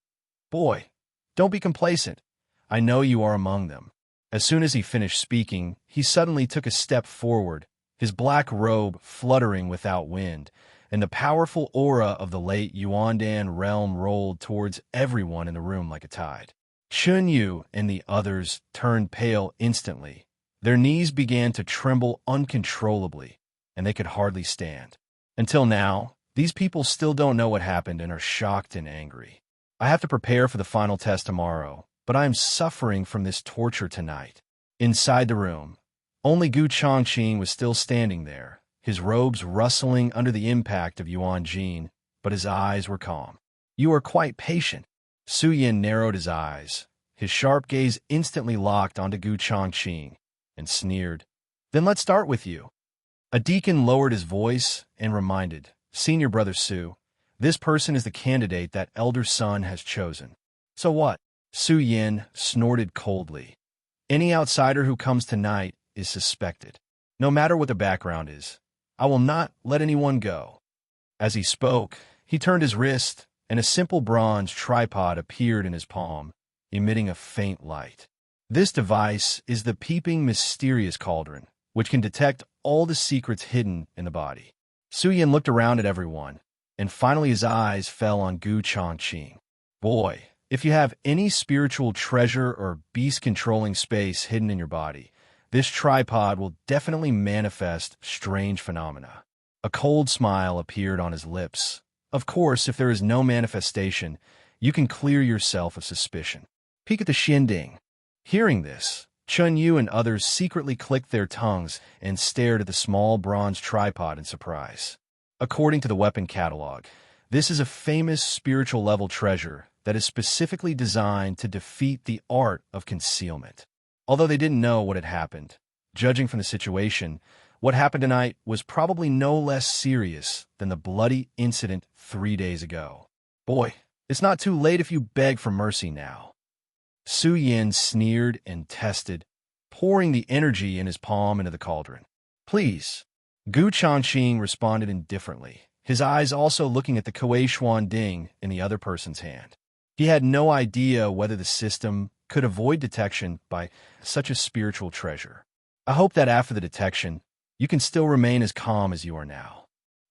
"Boy, don't be complacent. I know you are among them." As soon as he finished speaking, he suddenly took a step forward, his black robe fluttering without wind, and the powerful aura of the late Yuandan realm rolled towards everyone in the room like a tide. Chunyu and the others turned pale instantly, Their knees began to tremble uncontrollably, and they could hardly stand. Until now, these people still don't know what happened and are shocked and angry. I have to prepare for the final test tomorrow, but I am suffering from this torture tonight. Inside the room, only Changqing was still standing there, his robes rustling under the impact of Yuan Jin, but his eyes were calm. You are quite patient. Su Yin narrowed his eyes, his sharp gaze instantly locked onto Changqing, and sneered. Then let's start with you. A deacon lowered his voice and reminded, Senior Brother Su, this person is the candidate that elder son has chosen. So what? Su Yin snorted coldly. Any outsider who comes tonight is suspected. No matter what their background is, I will not let anyone go. As he spoke, he turned his wrist, and a simple bronze tripod appeared in his palm, emitting a faint light. This device is the peeping mysterious cauldron, which can detect all the secrets hidden in the body. Su Yin looked around at everyone, and finally his eyes fell on Changqing. Boy, if you have any spiritual treasure or beast-controlling space hidden in your body, this tripod will definitely manifest strange phenomena. A cold smile appeared on his lips. Of course, if there is no manifestation, you can clear yourself of suspicion. Peek at the Xinding. Hearing this, Chun Yu and others secretly clicked their tongues and stared at the small bronze tripod in surprise. According to the weapon catalog, this is a famous spiritual level treasure that is specifically designed to defeat the art of concealment. Although they didn't know what had happened, judging from the situation, what happened tonight was probably no less serious than the bloody incident 3 days ago. Boy, it's not too late if you beg for mercy now. Su Yin sneered and tested, pouring the energy in his palm into the cauldron. Please. Changqing responded indifferently, his eyes also looking at the Kuei Xuan Ding in the other person's hand. He had no idea whether the system could avoid detection by such a spiritual treasure. I hope that after the detection, you can still remain as calm as you are now.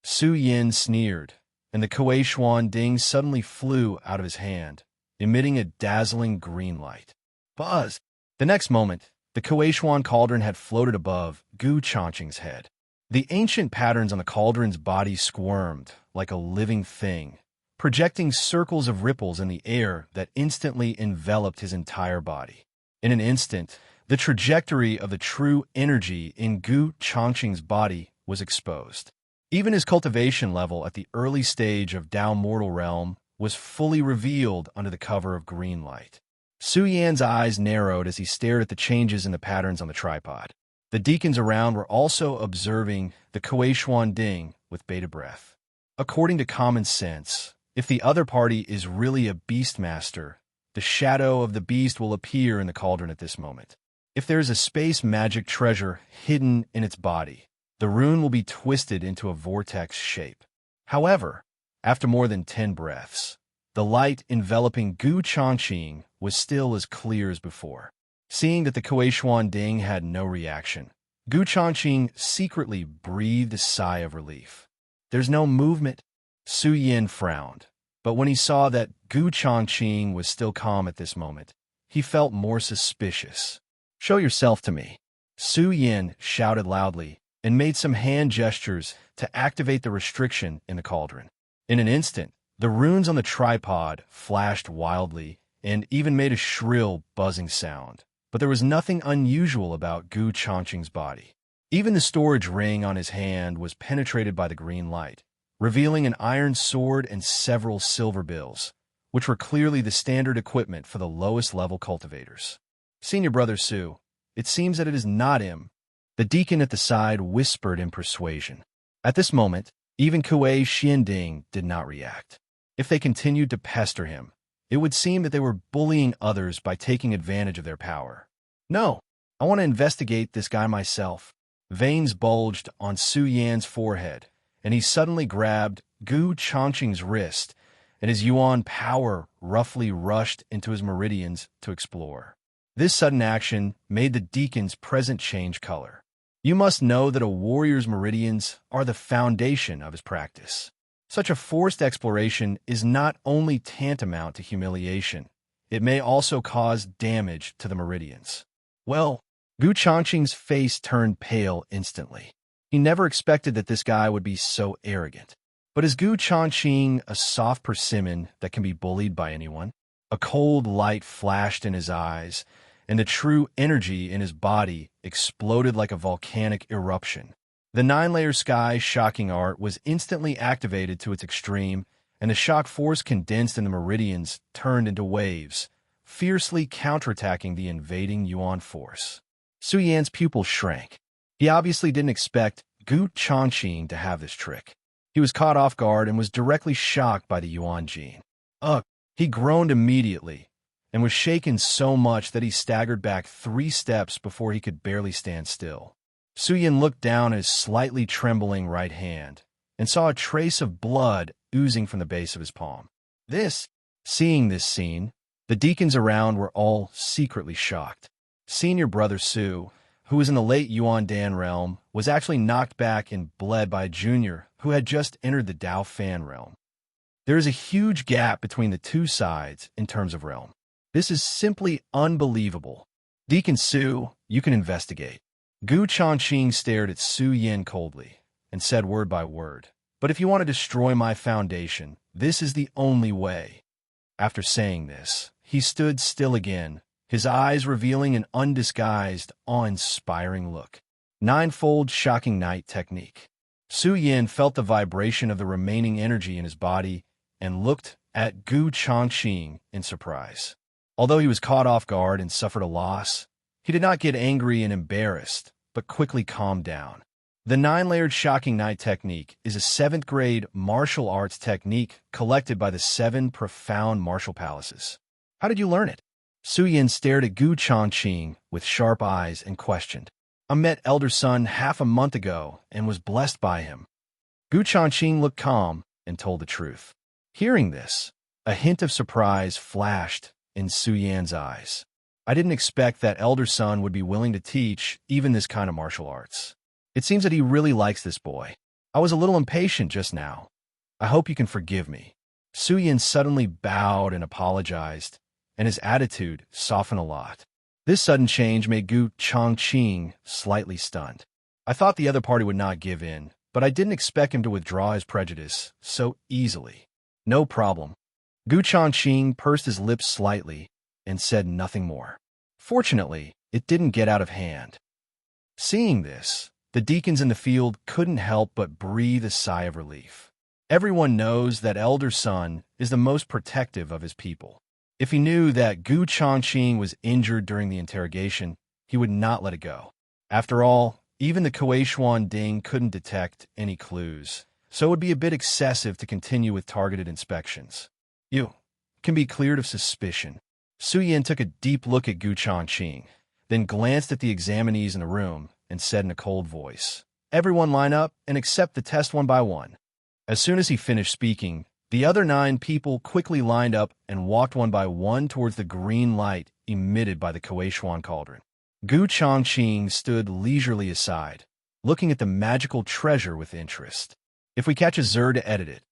Su Yin sneered, and the Kuei Xuan Ding suddenly flew out of his hand, emitting a dazzling green light. Buzz! The next moment, the Kuei Xuan cauldron had floated above Changqing's head. The ancient patterns on the cauldron's body squirmed like a living thing, projecting circles of ripples in the air that instantly enveloped his entire body. In an instant, the trajectory of the true energy in Changqing's body was exposed. Even his cultivation level at the early stage of Dao Mortal Realm was fully revealed under the cover of green light. Su Yan's eyes narrowed as he stared at the changes in the patterns on the tripod. The deacons around were also observing the Kuei Xuan Ding with bated breath. According to common sense, if the other party is really a beastmaster, the shadow of the beast will appear in the cauldron at this moment. If there is a space magic treasure hidden in its body, the rune will be twisted into a vortex shape. However, after more than 10 breaths, the light enveloping Changqing was still as clear as before. Seeing that the Kuei Xuan Ding had no reaction, Changqing secretly breathed a sigh of relief. There's no movement. Su Yin frowned, but when he saw that Changqing was still calm at this moment, he felt more suspicious. Show yourself to me. Su Yin shouted loudly and made some hand gestures to activate the restriction in the cauldron. In an instant, the runes on the tripod flashed wildly and even made a shrill, buzzing sound. But there was nothing unusual about Changqing's body. Even the storage ring on his hand was penetrated by the green light, revealing an iron sword and several silver bills, which were clearly the standard equipment for the lowest level cultivators. Senior Brother Su, it seems that it is not him. The deacon at the side whispered in persuasion. At this moment, even Kuei Xuan Ding did not react. If they continued to pester him, it would seem that they were bullying others by taking advantage of their power. No, I want to investigate this guy myself. Veins bulged on Su Yan's forehead, and he suddenly grabbed Changqing's wrist, and his Yuan power roughly rushed into his meridians to explore. This sudden action made the deacon's present change color. You must know that a warrior's meridians are the foundation of his practice. Such a forced exploration is not only tantamount to humiliation, it may also cause damage to the meridians. Well, Gu Changqing's face turned pale instantly. He never expected that this guy would be so arrogant. But is Gu Changqing a soft persimmon that can be bullied by anyone? A cold light flashed in his eyes, and the true energy in his body exploded like a volcanic eruption. The 9-layer sky shocking art was instantly activated to its extreme, and the shock force condensed in the meridians turned into waves, fiercely counterattacking the invading Yuan force. Su Yan's pupil shrank. He obviously didn't expect Gu Changqing to have this trick. He was caught off guard and was directly shocked by the Yuan gene. Ugh! He groaned immediately, and was shaken so much that he staggered back 3 steps before he could barely stand still. Su Yan looked down at his slightly trembling right hand, and saw a trace of blood oozing from the base of his palm. Seeing this scene, the deacons around were all secretly shocked. Senior brother Su, who was in the late Yuan Dan realm, was actually knocked back and bled by a junior who had just entered the Dao Fan realm. There is a huge gap between the two sides in terms of realm. This is simply unbelievable. Deacon Su, you can investigate. Gu Changqing stared at Su Yan coldly and said word by word, "But if you want to destroy my foundation, this is the only way." After saying this, he stood still again, his eyes revealing an undisguised, awe-inspiring look. 9-fold shocking night technique. Su Yan felt the vibration of the remaining energy in his body and looked at Gu Changqing in surprise. Although he was caught off guard and suffered a loss, he did not get angry and embarrassed, but quickly calmed down. The 9-layered shocking night technique is a 7th grade martial arts technique collected by the 7 profound martial palaces. How did you learn it? Su Yan stared at Gu Changqing with sharp eyes and questioned. I met Elder Son half a month ago and was blessed by him. Gu Changqing looked calm and told the truth. Hearing this, a hint of surprise flashed in Su Yan's eyes. I didn't expect that Elder Son would be willing to teach even this kind of martial arts. It seems that he really likes this boy. I was a little impatient just now. I hope you can forgive me. Su Yan suddenly bowed and apologized, and his attitude softened a lot. This sudden change made Gu Changqing slightly stunned. I thought the other party would not give in, but I didn't expect him to withdraw his prejudice so easily. No problem. Gu Changqing pursed his lips slightly and said nothing more. Fortunately, it didn't get out of hand. Seeing this, the deacons in the field couldn't help but breathe a sigh of relief. Everyone knows that Elder Son is the most protective of his people. If he knew that Gu Changqing was injured during the interrogation, he would not let it go. After all, even the Kuei Ding couldn't detect any clues, so it would be a bit excessive to continue with targeted inspections. You can be cleared of suspicion. Su Yan took a deep look at Gu Changqing, then glanced at the examinees in the room and said in a cold voice, "Everyone line up and accept the test one by one." As soon as he finished speaking, the other 9 people quickly lined up and walked one by one towards the green light emitted by the Kuei cauldron. Gu Changqing stood leisurely aside, looking at the magical treasure with interest. If we catch a Zerg to edit it,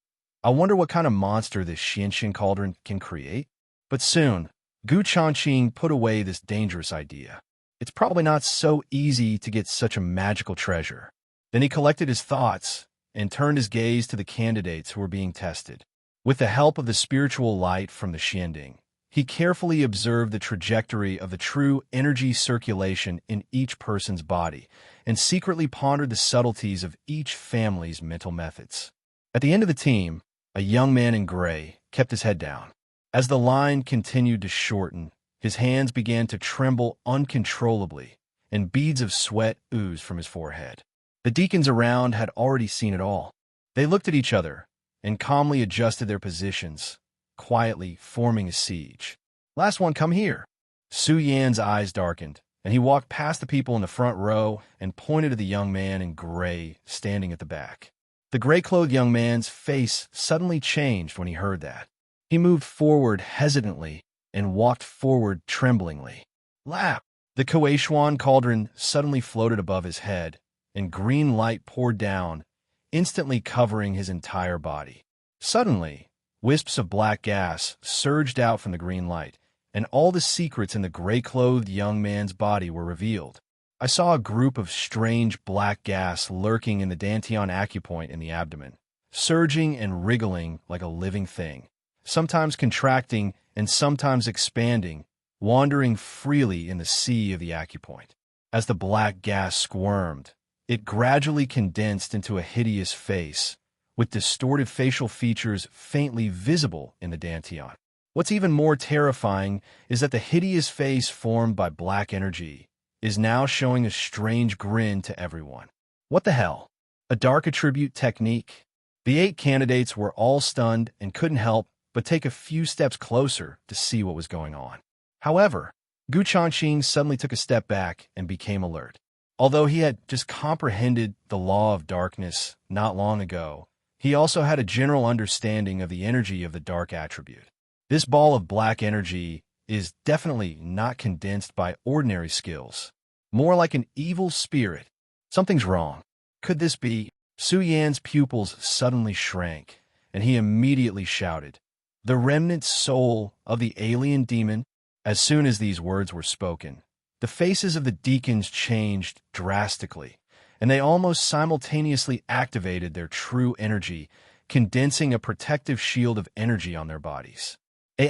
I wonder what kind of monster this Xianxin cauldron can create? But soon, Gu Changqing put away this dangerous idea. It's probably not so easy to get such a magical treasure. Then he collected his thoughts and turned his gaze to the candidates who were being tested. With the help of the spiritual light from the Xianding, he carefully observed the trajectory of the true energy circulation in each person's body and secretly pondered the subtleties of each family's mental methods. At the end of the team, a young man in gray kept his head down. As the line continued to shorten, his hands began to tremble uncontrollably, and beads of sweat oozed from his forehead. The deacons around had already seen it all. They looked at each other and calmly adjusted their positions, quietly forming a siege. "Last one, come here." Su Yan's eyes darkened, and he walked past the people in the front row and pointed to the young man in gray standing at the back. The gray-clothed young man's face suddenly changed when he heard that. He moved forward hesitantly and walked forward tremblingly. Lap! The Kuei cauldron suddenly floated above his head, and green light poured down, instantly covering his entire body. Suddenly, wisps of black gas surged out from the green light, and all the secrets in the gray-clothed young man's body were revealed. I saw a group of strange black gas lurking in the Dantian acupoint in the abdomen, surging and wriggling like a living thing, sometimes contracting and sometimes expanding, wandering freely in the sea of the acupoint. As the black gas squirmed, it gradually condensed into a hideous face, with distorted facial features faintly visible in the Dantian. What's even more terrifying is that the hideous face formed by black energy is now showing a strange grin to everyone. What the hell? A dark attribute technique? The 8 candidates were all stunned and couldn't help but take a few steps closer to see what was going on. However, Changqing suddenly took a step back and became alert. Although he had just comprehended the law of darkness not long ago, he also had a general understanding of the energy of the dark attribute. This ball of black energy is definitely not condensed by ordinary skills, more like an evil spirit. Something's wrong. Could this be? Su Yan's pupils suddenly shrank, and he immediately shouted, "The remnant soul of the alien demon." As soon as these words were spoken, the faces of the deacons changed drastically, and they almost simultaneously activated their true energy, condensing a protective shield of energy on their bodies. ****,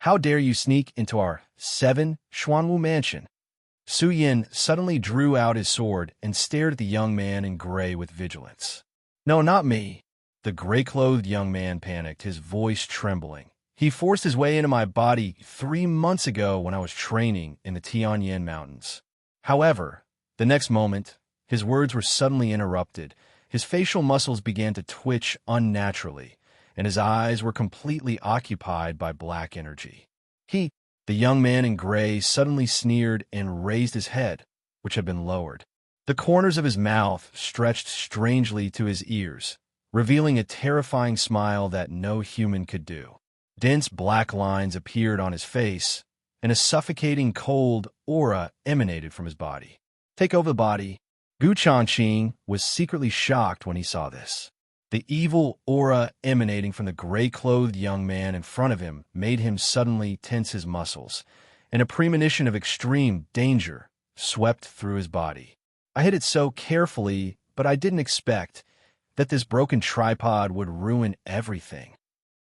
how dare you sneak into our 7 Xuanwu mansion? Su Yan suddenly drew out his sword and stared at the young man in gray with vigilance. "No, not me." The gray-clothed young man panicked, his voice trembling. "He forced his way into my body 3 months ago when I was training in the Tianyan Mountains." However, the next moment, his words were suddenly interrupted. His facial muscles began to twitch unnaturally, and his eyes were completely occupied by black energy. The young man in gray suddenly sneered and raised his head, which had been lowered. The corners of his mouth stretched strangely to his ears, revealing a terrifying smile that no human could do. Dense black lines appeared on his face, and a suffocating cold aura emanated from his body. "Take over the body." Changqing was secretly shocked when he saw this. The evil aura emanating from the gray-clothed young man in front of him made him suddenly tense his muscles, and a premonition of extreme danger swept through his body. I hid it so carefully, but I didn't expect that this broken tripod would ruin everything.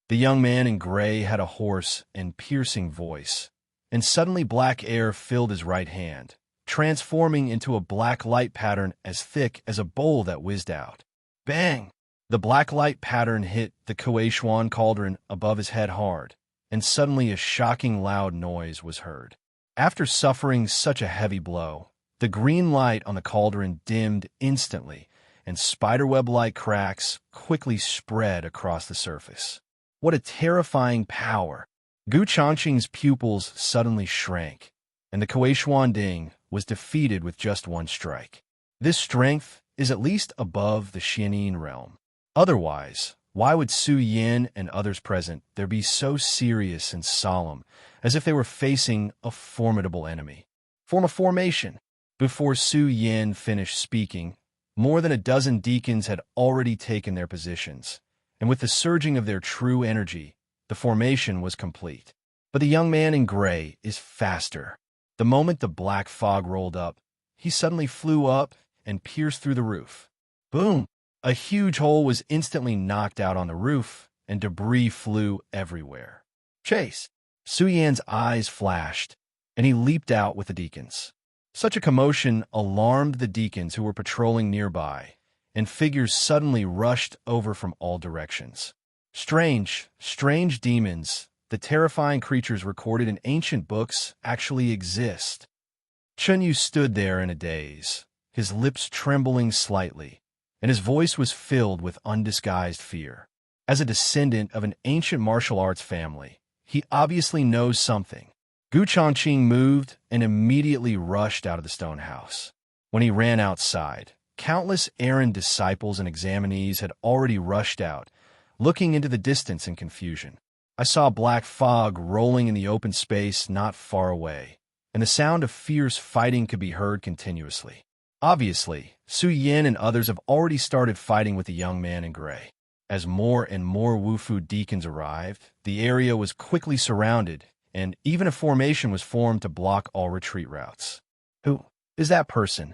The young man in gray had a hoarse and piercing voice, and suddenly black air filled his right hand, transforming into a black light pattern as thick as a bowl that whizzed out. Bang! The black light pattern hit the Kueishuan cauldron above his head hard, and suddenly a shocking loud noise was heard. After suffering such a heavy blow, the green light on the cauldron dimmed instantly, and spiderweb-like cracks quickly spread across the surface. What a terrifying power! Changqing's pupils suddenly shrank, and the Kueishuan Ding was defeated with just one strike. This strength is at least above the Xianin realm. Otherwise, why would Su Yan and others present there be so serious and solemn, as if they were facing a formidable enemy? Form a formation. Before Su Yan finished speaking, more than a dozen deacons had already taken their positions, and with the surging of their true energy, the formation was complete. But the young man in gray is faster. The moment the black fog rolled up, he suddenly flew up and pierced through the roof. Boom! A huge hole was instantly knocked out on the roof, and debris flew everywhere. Chase! Su Yan's eyes flashed, and he leaped out with the deacons. Such a commotion alarmed the deacons who were patrolling nearby, and figures suddenly rushed over from all directions. Strange demons, the terrifying creatures recorded in ancient books, actually exist. Chunyu stood there in a daze, his lips trembling slightly, and his voice was filled with undisguised fear. As a descendant of an ancient martial arts family, he obviously knows something. Changqing moved and immediately rushed out of the stone house. When he ran outside, countless errand disciples and examinees had already rushed out, looking into the distance in confusion. I saw black fog rolling in the open space not far away, and the sound of fierce fighting could be heard continuously. Obviously, Su Yan and others have already started fighting with the young man in gray. As more and more Wufu deacons arrived, the area was quickly surrounded, and even a formation was formed to block all retreat routes. Who is that person?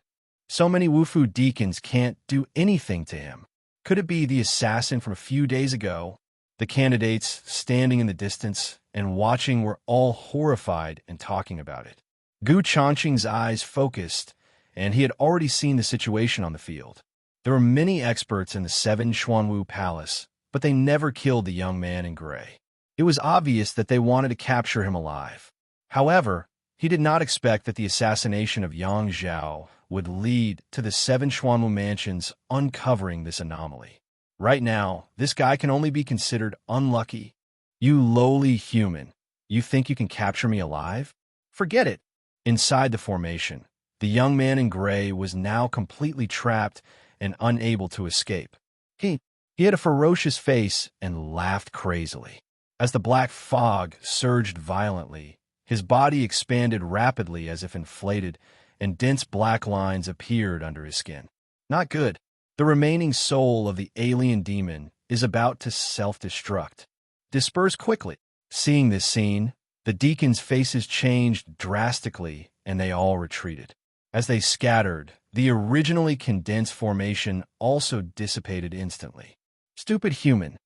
So many Wufu deacons can't do anything to him. Could it be the assassin from a few days ago? The candidates, standing in the distance and watching, were all horrified and talking about it. Changqing's eyes focused, and he had already seen the situation on the field. There were many experts in the Seven Xuanwu Palace, but they never killed the young man in gray. It was obvious that they wanted to capture him alive. However, he did not expect that the assassination of Yang Zhao would lead to the Seven Xuanwu mansions uncovering this anomaly. Right now, this guy can only be considered unlucky. You lowly human, you think you can capture me alive? Forget it. Inside the formation, the young man in gray was now completely trapped and unable to escape. He had a ferocious face and laughed crazily. As the black fog surged violently, his body expanded rapidly as if inflated, and dense black lines appeared under his skin. Not good. The remaining soul of the alien demon is about to self-destruct. Disperse quickly. Seeing this scene, the deacons' faces changed drastically, and they all retreated. As they scattered, the originally condensed formation also dissipated instantly. Stupid human.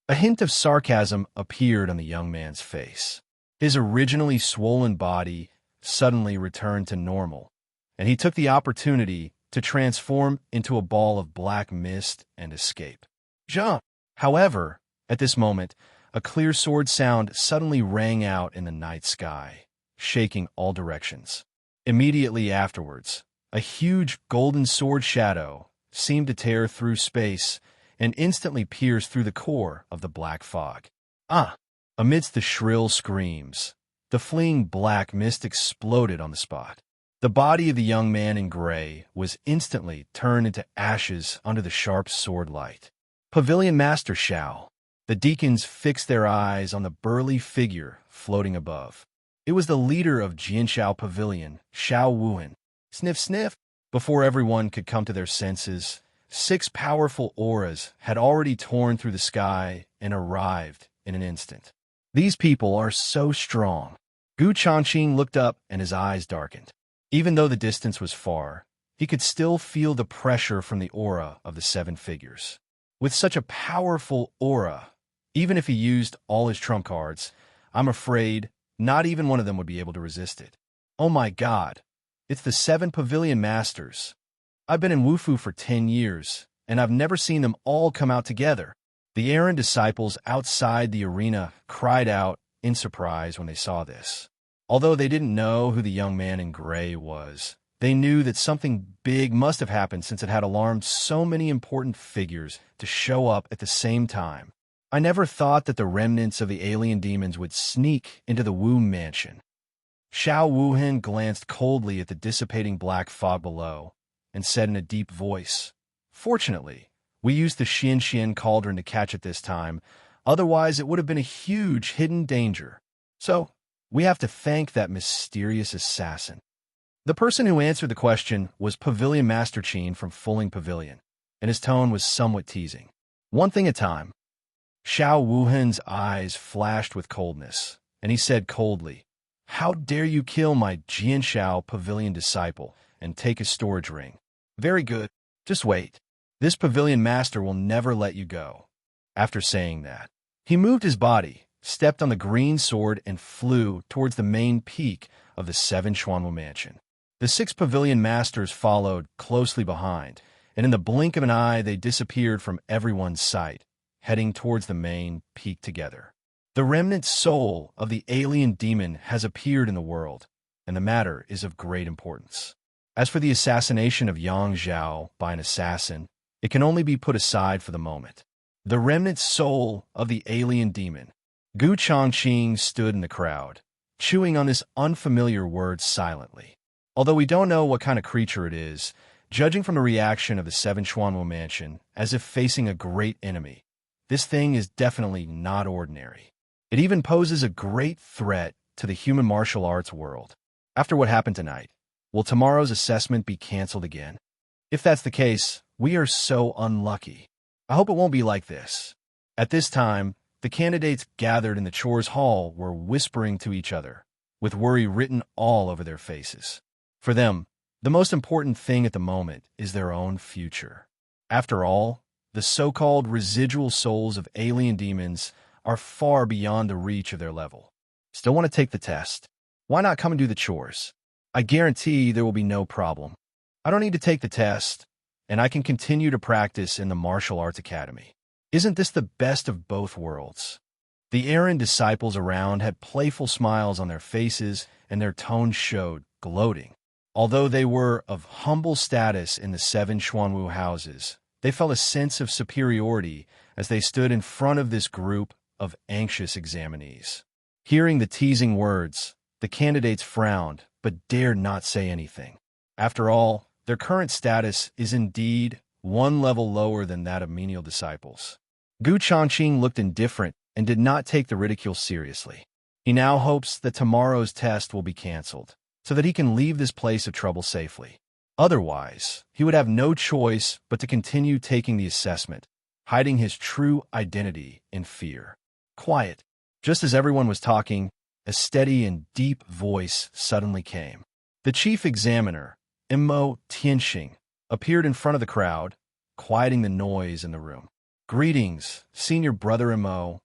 A hint of sarcasm appeared on the young man's face. His originally swollen body suddenly returned to normal, and he took the opportunity to transform into a ball of black mist and escape. Jump! However, at this moment, a clear sword sound suddenly rang out in the night sky, shaking all directions. Immediately afterwards, a huge golden sword shadow seemed to tear through space and instantly pierce through the core of the black fog. Amidst the shrill screams, the fleeing black mist exploded on the spot. The body of the young man in gray was instantly turned into ashes under the sharp sword light. Pavilion Master Xiao. The deacons fixed their eyes on the burly figure floating above. It was the leader of Jianshao Pavilion, Xiao Wuhan. Sniff, sniff. Before everyone could come to their senses, 6 powerful auras had already torn through the sky and arrived in an instant. These people are so strong. Changqing looked up and his eyes darkened. Even though the distance was far, he could still feel the pressure from the aura of the 7 figures. With such a powerful aura, even if he used all his trump cards, I'm afraid not even one of them would be able to resist it. Oh my God, it's the 7 Pavilion Masters. I've been in Wufu for 10 years, and I've never seen them all come out together. The errand disciples outside the arena cried out in surprise when they saw this. Although they didn't know who the young man in gray was, they knew that something big must have happened since it had alarmed so many important figures to show up at the same time. I never thought that the remnants of the alien demons would sneak into the Wu mansion. Xiao Wuhan glanced coldly at the dissipating black fog below and said in a deep voice, "Fortunately, we used the Xian cauldron to catch it this time, otherwise it would have been a huge hidden danger. So, we have to thank that mysterious assassin." The person who answered the question was Pavilion Master Qin from Fuling Pavilion, and his tone was somewhat teasing. One thing at a time. Xiao Wuhan's eyes flashed with coldness, and he said coldly, "How dare you kill my Jianshao Pavilion disciple and take his storage ring? Very good, just wait. This Pavilion Master will never let you go." After saying that, he moved his body, stepped on the green sword, and flew towards the main peak of the 7 Xuanwu mansion. The 6 Pavilion Masters followed closely behind, and in the blink of an eye they disappeared from everyone's sight, heading towards the main peak together. The remnant soul of the alien demon has appeared in the world, and the matter is of great importance. As for the assassination of Yang Zhao by an assassin, it can only be put aside for the moment. The remnant soul of the alien demon. Changqing stood in the crowd, chewing on this unfamiliar word silently. Although we don't know what kind of creature it is, judging from the reaction of the 7 Xuanwu mansion, as if facing a great enemy, this thing is definitely not ordinary. It even poses a great threat to the human martial arts world. After what happened tonight, will tomorrow's assessment be canceled again? If that's the case, we are so unlucky. I hope it won't be like this. At this time, the candidates gathered in the chores hall were whispering to each other, with worry written all over their faces. For them, the most important thing at the moment is their own future. After all, the so-called residual souls of alien demons are far beyond the reach of their level. Still want to take the test? Why not come and do the chores? I guarantee there will be no problem. I don't need to take the test, and I can continue to practice in the martial arts academy. Isn't this the best of both worlds? The errand disciples around had playful smiles on their faces, and their tones showed gloating. Although they were of humble status in the 7 Xuanwu houses, they felt a sense of superiority as they stood in front of this group of anxious examinees. Hearing the teasing words, the candidates frowned but dared not say anything. After all, their current status is indeed one level lower than that of menial disciples. Changqing looked indifferent and did not take the ridicule seriously. He now hopes that tomorrow's test will be cancelled, so that he can leave this place of trouble safely. Otherwise, he would have no choice but to continue taking the assessment, hiding his true identity in fear. Quiet. Just as everyone was talking, a steady and deep voice suddenly came. The chief examiner, Mo Tianxing, appeared in front of the crowd, quieting the noise in the room. Greetings, senior brother Mo.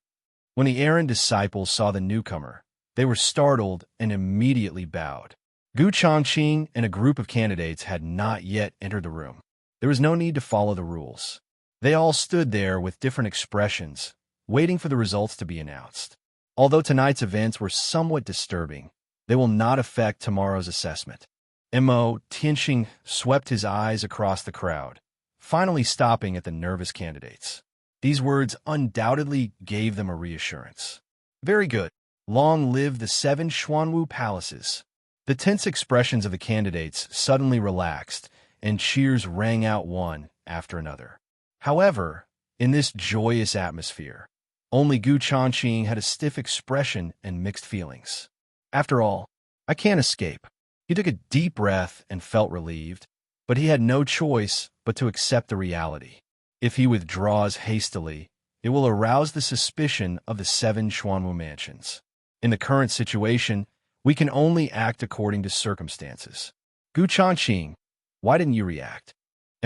When the errand disciples saw the newcomer, they were startled and immediately bowed. Changqing and a group of candidates had not yet entered the room. There was no need to follow the rules. They all stood there with different expressions, waiting for the results to be announced. Although tonight's events were somewhat disturbing, they will not affect tomorrow's assessment. Mo Tianxing swept his eyes across the crowd, finally stopping at the nervous candidates. These words undoubtedly gave them a reassurance. Very good. Long live the 7 Xuanwu palaces. The tense expressions of the candidates suddenly relaxed, and cheers rang out one after another. However, in this joyous atmosphere, only Changqing had a stiff expression and mixed feelings. After all, I can't escape. He took a deep breath and felt relieved, but he had no choice but to accept the reality. If he withdraws hastily, it will arouse the suspicion of the 7 Xuanwu mansions. In the current situation, we can only act according to circumstances. Changqing, why didn't you react?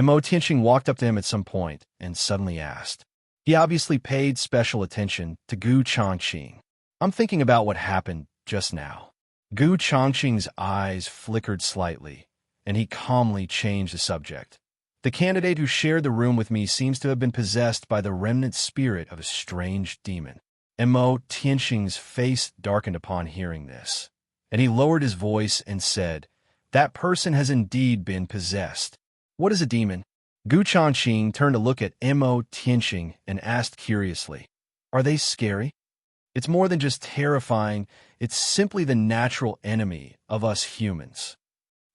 Mo Tianxing walked up to him at some point and suddenly asked. He obviously paid special attention to Changqing. I'm thinking about what happened just now. Changqing's eyes flickered slightly, and he calmly changed the subject. The candidate who shared the room with me seems to have been possessed by the remnant spirit of a strange demon. Mo Tianxing's face darkened upon hearing this, and he lowered his voice and said, That person has indeed been possessed. What is a demon? Changqing turned to look at Mo Tianxing and asked curiously, Are they scary? It's more than just terrifying, it's simply the natural enemy of us humans.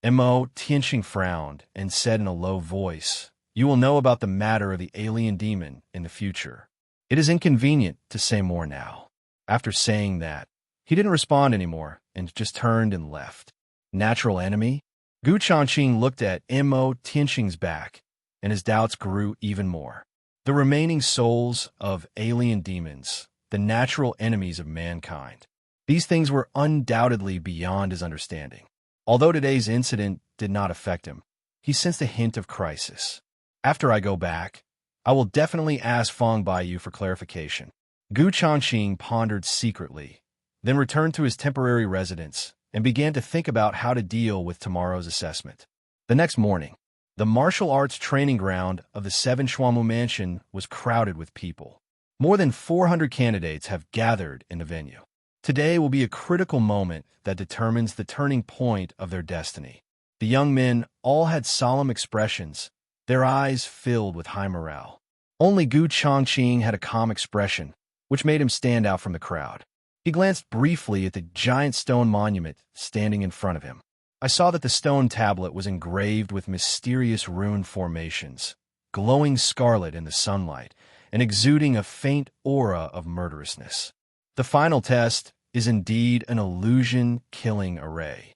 Mo Tianxing frowned and said in a low voice, You will know about the matter of the alien demon in the future. It is inconvenient to say more now. After saying that, he didn't respond anymore and just turned and left. Natural enemy? Changqing looked at Mo Tianxing's back, and his doubts grew even more. The remaining souls of alien demons, the natural enemies of mankind. These things were undoubtedly beyond his understanding. Although today's incident did not affect him, he sensed a hint of crisis. After I go back, I will definitely ask Feng Baiyu for clarification. Changqing pondered secretly, then returned to his temporary residence and began to think about how to deal with tomorrow's assessment. The next morning, the martial arts training ground of the 7 Xuanwu mansion was crowded with people. More than 400 candidates have gathered in the venue. Today will be a critical moment that determines the turning point of their destiny. The young men all had solemn expressions, their eyes filled with high morale. Only Changqing had a calm expression, which made him stand out from the crowd. He glanced briefly at the giant stone monument standing in front of him. I saw that the stone tablet was engraved with mysterious rune formations, glowing scarlet in the sunlight and exuding a faint aura of murderousness. The final test is indeed an illusion-killing array.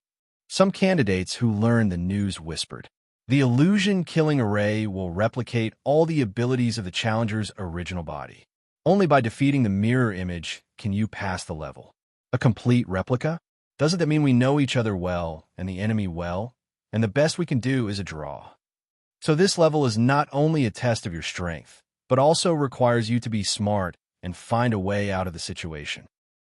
Some candidates who learned the news whispered, The illusion-killing array will replicate all the abilities of the challenger's original body. Only by defeating the mirror image can you pass the level. A complete replica? Doesn't that mean we know each other well and the enemy well? and the best we can do is a draw. So this level is not only a test of your strength, but also requires you to be smart and find a way out of the situation.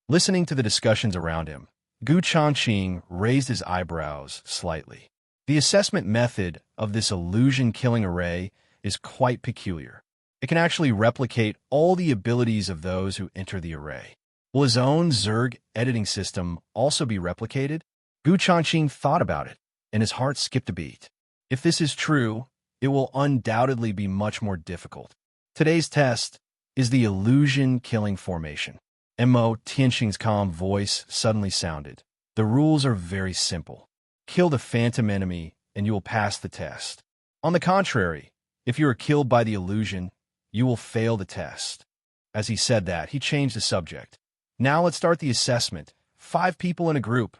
Listening to the discussions around him, Changqing raised his eyebrows slightly. The assessment method of this illusion-killing array is quite peculiar. It can actually replicate all the abilities of those who enter the array. Will his own Zerg editing system also be replicated? Changqing thought about it, and his heart skipped a beat. If this is true, it will undoubtedly be much more difficult. Today's test is the illusion-killing formation. Tianqing's calm voice suddenly sounded. The rules are very simple. Kill the phantom enemy, and you will pass the test. On the contrary, if you are killed by the illusion, you will fail the test. As he said that, he changed the subject. Now let's start the assessment. 5 people in a group.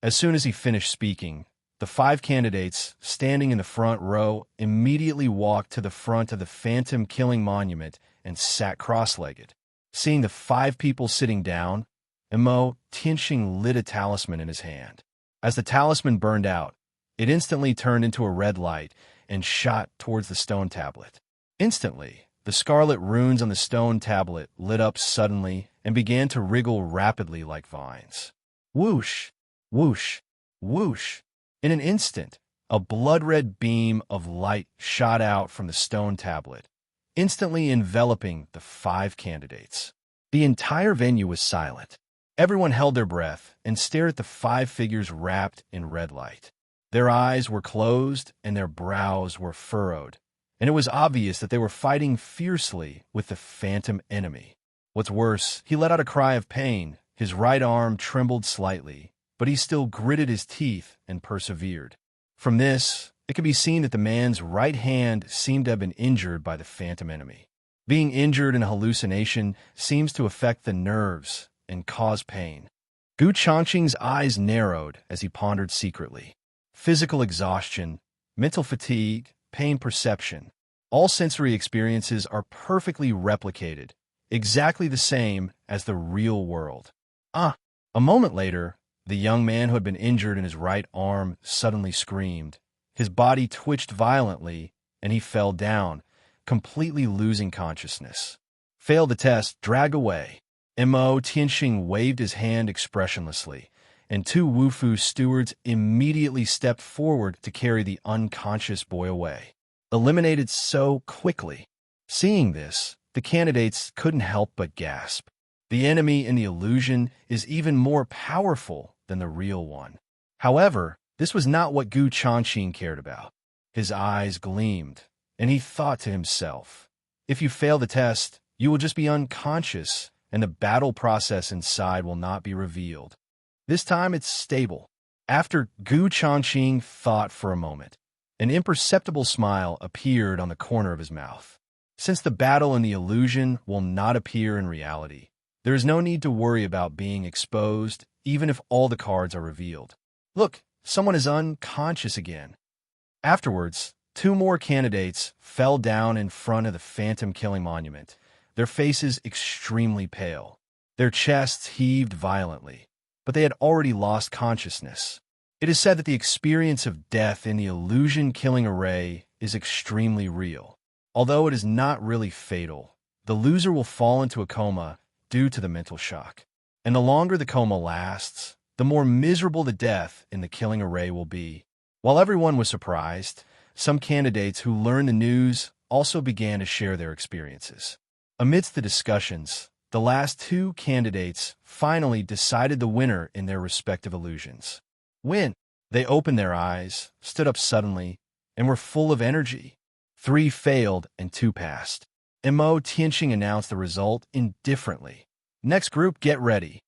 As soon as he finished speaking, the 5 candidates standing in the front row immediately walked to the front of the phantom-killing monument and sat cross-legged. Seeing the 5 people sitting down, Tianqing lit a talisman in his hand. As the talisman burned out, it instantly turned into a red light and shot towards the stone tablet. Instantly, the scarlet runes on the stone tablet lit up suddenly and began to wriggle rapidly like vines. Whoosh, whoosh, whoosh. In an instant, a blood-red beam of light shot out from the stone tablet, instantly enveloping the 5 candidates. The entire venue was silent. Everyone held their breath and stared at the 5 figures wrapped in red light. Their eyes were closed and their brows were furrowed, and it was obvious that they were fighting fiercely with the phantom enemy. What's worse, he let out a cry of pain. His right arm trembled slightly, but he still gritted his teeth and persevered. From this, it could be seen that the man's right hand seemed to have been injured by the phantom enemy. Being injured in a hallucination seems to affect the nerves and cause pain. Changqing's eyes narrowed as he pondered secretly. Physical exhaustion, mental fatigue, pain perception, all sensory experiences are perfectly replicated, exactly the same as the real world. A moment later, the young man who had been injured in his right arm suddenly screamed. His body twitched violently, and he fell down, completely losing consciousness. Failed the test, drag away. Tianqing waved his hand expressionlessly, and 2 Wufu stewards immediately stepped forward to carry the unconscious boy away. Eliminated so quickly. Seeing this, the candidates couldn't help but gasp. The enemy in the illusion is even more powerful than the real one. However, this was not what Changqing cared about. His eyes gleamed, and he thought to himself, if you fail the test, you will just be unconscious, and the battle process inside will not be revealed. This time it's stable. After Changqing thought for a moment, an imperceptible smile appeared on the corner of his mouth. Since the battle and the illusion will not appear in reality, there is no need to worry about being exposed, even if all the cards are revealed. Look, someone is unconscious again. Afterwards, 2 more candidates fell down in front of the phantom-killing monument, their faces extremely pale. Their chests heaved violently, but they had already lost consciousness. It is said that the experience of death in the illusion-killing array is extremely real. Although it is not really fatal, the loser will fall into a coma due to the mental shock. And the longer the coma lasts, the more miserable the death in the killing array will be. While everyone was surprised, some candidates who learned the news also began to share their experiences. Amidst the discussions, the last 2 candidates finally decided the winner in their respective illusions. When they opened their eyes, stood up suddenly, and were full of energy. 3 failed and 2 passed. Tianqing announced the result indifferently. Next group, get ready.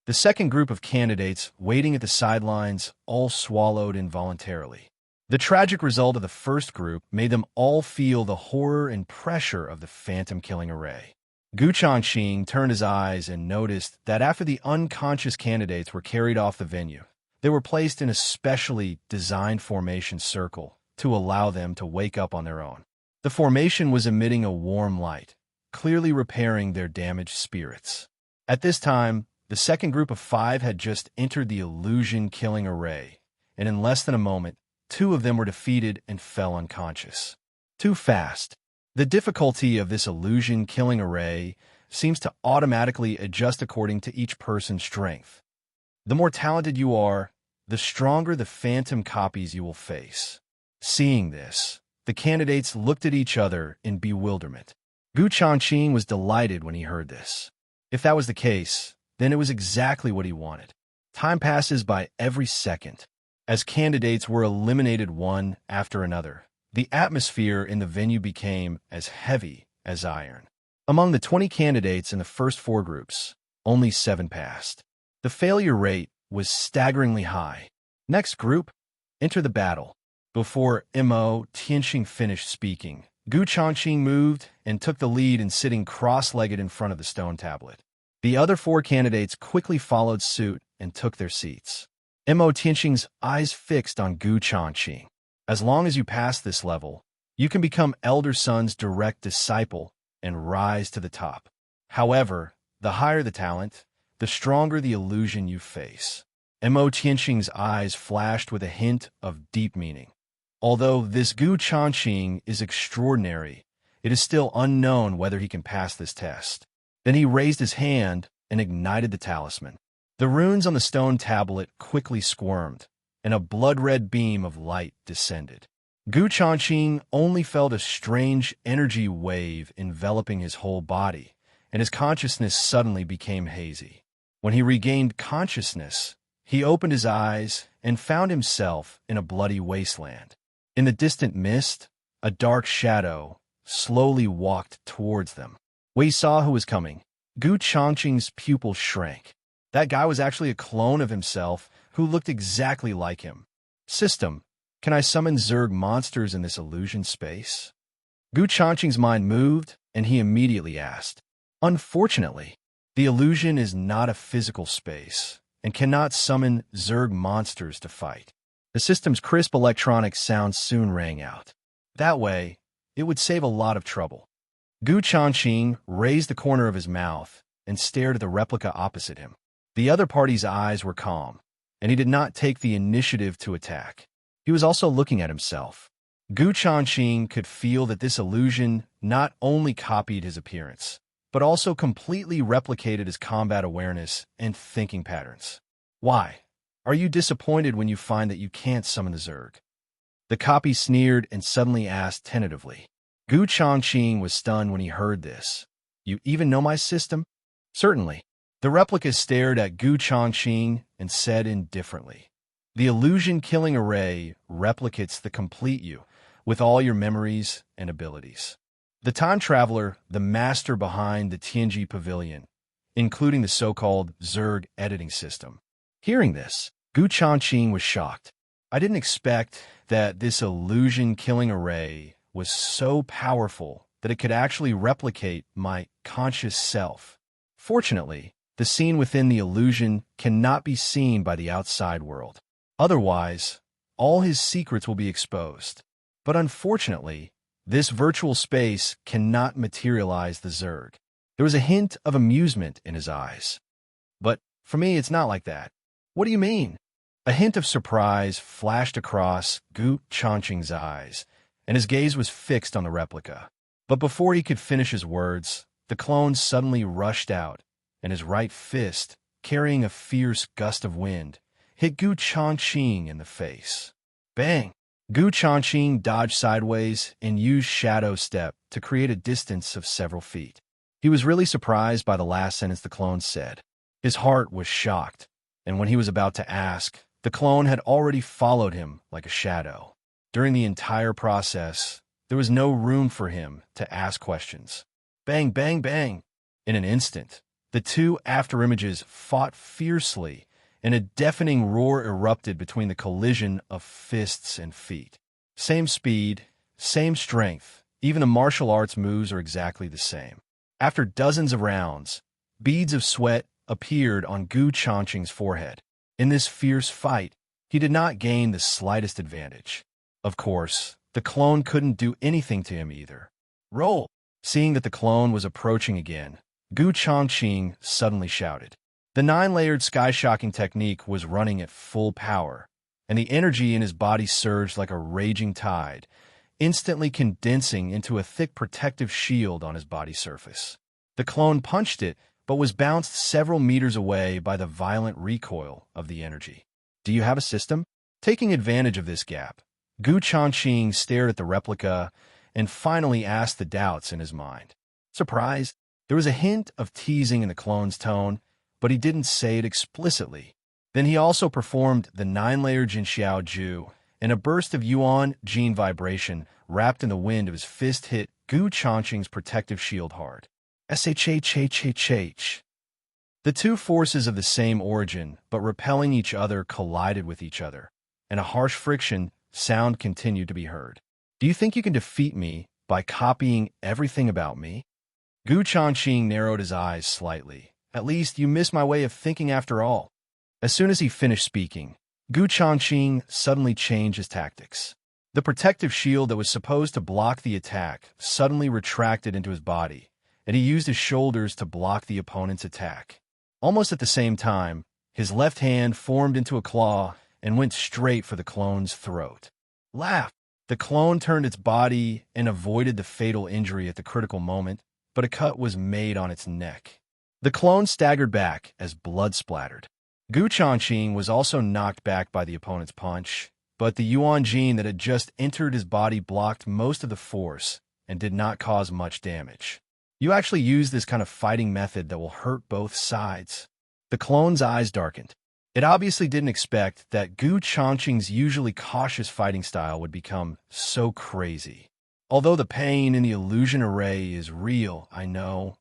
The second group of candidates waiting at the sidelines all swallowed involuntarily. The tragic result of the first group made them all feel the horror and pressure of the phantom-killing array. Changqing turned his eyes and noticed that after the unconscious candidates were carried off the venue, they were placed in a specially designed formation circle to allow them to wake up on their own. The formation was emitting a warm light, clearly repairing their damaged spirits. At this time, the second group of 5 had just entered the illusion-killing array, and in less than a moment, two of them were defeated and fell unconscious. Too fast. The difficulty of this illusion-killing array seems to automatically adjust according to each person's strength. The more talented you are, the stronger the phantom copies you will face. Seeing this, the candidates looked at each other in bewilderment. Changqing was delighted when he heard this. If that was the case, then it was exactly what he wanted. Time passes by every second. As candidates were eliminated one after another, the atmosphere in the venue became as heavy as iron. Among the 20 candidates in the first 4 groups, only 7 passed. The failure rate was staggeringly high. Next group, enter the battle. Before Mo Tianxing finished speaking, Changqing moved and took the lead in sitting cross-legged in front of the stone tablet. The other 4 candidates quickly followed suit and took their seats. Mo Tianxing's eyes fixed on Changqing. As long as you pass this level, you can become Elder Sun's direct disciple and rise to the top. However, the higher the talent, the stronger the illusion you face. Mo Tianxing's eyes flashed with a hint of deep meaning. Although this Changqing is extraordinary, it is still unknown whether he can pass this test. Then he raised his hand and ignited the talisman. The runes on the stone tablet quickly squirmed, and a blood-red beam of light descended. Changqing only felt a strange energy wave enveloping his whole body, and his consciousness suddenly became hazy. When he regained consciousness, he opened his eyes and found himself in a bloody wasteland. In the distant mist, a dark shadow slowly walked towards them. When he saw who was coming, Changqing's pupils shrank. That guy was actually a clone of himself who looked exactly like him. System, can I summon Zerg monsters in this illusion space? Changqing's mind moved, and he immediately asked. Unfortunately, the illusion is not a physical space and cannot summon Zerg monsters to fight. The system's crisp electronic sound soon rang out. That way, it would save a lot of trouble. Changqing raised the corner of his mouth and stared at the replica opposite him. The other party's eyes were calm, and he did not take the initiative to attack. He was also looking at himself. Changqing could feel that this illusion not only copied his appearance, but also completely replicated his combat awareness and thinking patterns. Why? Are you disappointed when you find that you can't summon the Zerg? The copy sneered and suddenly asked tentatively. Changqing was stunned when he heard this. You even know my system? Certainly. The replica stared at Changqing and said indifferently. The illusion-killing array replicates the complete you, with all your memories and abilities. The time traveler, the master behind the Tianji Pavilion, including the so-called Zerg editing system. Hearing this, Changqing was shocked. I didn't expect that this illusion-killing array was so powerful that it could actually replicate my conscious self. Fortunately, the scene within the illusion cannot be seen by the outside world. Otherwise, all his secrets will be exposed. But unfortunately, this virtual space cannot materialize the Zerg. There was a hint of amusement in his eyes. But for me, it's not like that. What do you mean? A hint of surprise flashed across Changqing's eyes, and his gaze was fixed on the replica. But before he could finish his words, the clone suddenly rushed out, and his right fist, carrying a fierce gust of wind, hit Changqing in the face. Bang! Changqing dodged sideways and used Shadow Step to create a distance of several feet. He was really surprised by the last sentence the clone said. His heart was shocked, and when he was about to ask, the clone had already followed him like a shadow. During the entire process, there was no room for him to ask questions. Bang, bang, bang! In an instant, the two afterimages fought fiercely, and a deafening roar erupted between the collision of fists and feet. Same speed, same strength, even the martial arts moves are exactly the same. After dozens of rounds, beads of sweat appeared on Changqing's forehead. In this fierce fight, he did not gain the slightest advantage. Of course, the clone couldn't do anything to him either. Roll! Seeing that the clone was approaching again, Changqing suddenly shouted. The 9-layered sky-shocking technique was running at full power, and the energy in his body surged like a raging tide, instantly condensing into a thick protective shield on his body surface. The clone punched it, but was bounced several meters away by the violent recoil of the energy. Do you have a system? Taking advantage of this gap, Changqing stared at the replica and finally asked the doubts in his mind. Surprised, there was a hint of teasing in the clone's tone, but he didn't say it explicitly. Then he also performed the 9-layer Jinxiao Ju, and a burst of Yuan gene vibration wrapped in the wind of his fist hit Changqing's protective shield hard. SHHHHH. The two forces of the same origin, but repelling each other, collided with each other, and a harsh friction sound continued to be heard. Do you think you can defeat me by copying everything about me? Changqing narrowed his eyes slightly. At least you miss my way of thinking after all. As soon as he finished speaking, Changqing suddenly changed his tactics. The protective shield that was supposed to block the attack suddenly retracted into his body, and he used his shoulders to block the opponent's attack. Almost at the same time, his left hand formed into a claw and went straight for the clone's throat. Laugh! The clone turned its body and avoided the fatal injury at the critical moment, but a cut was made on its neck. The clone staggered back as blood splattered. Changqing was also knocked back by the opponent's punch, but the Yuan gene that had just entered his body blocked most of the force and did not cause much damage. You actually use this kind of fighting method that will hurt both sides. The clone's eyes darkened. It obviously didn't expect that Changqing's usually cautious fighting style would become so crazy. Although the pain in the illusion array is real, I know.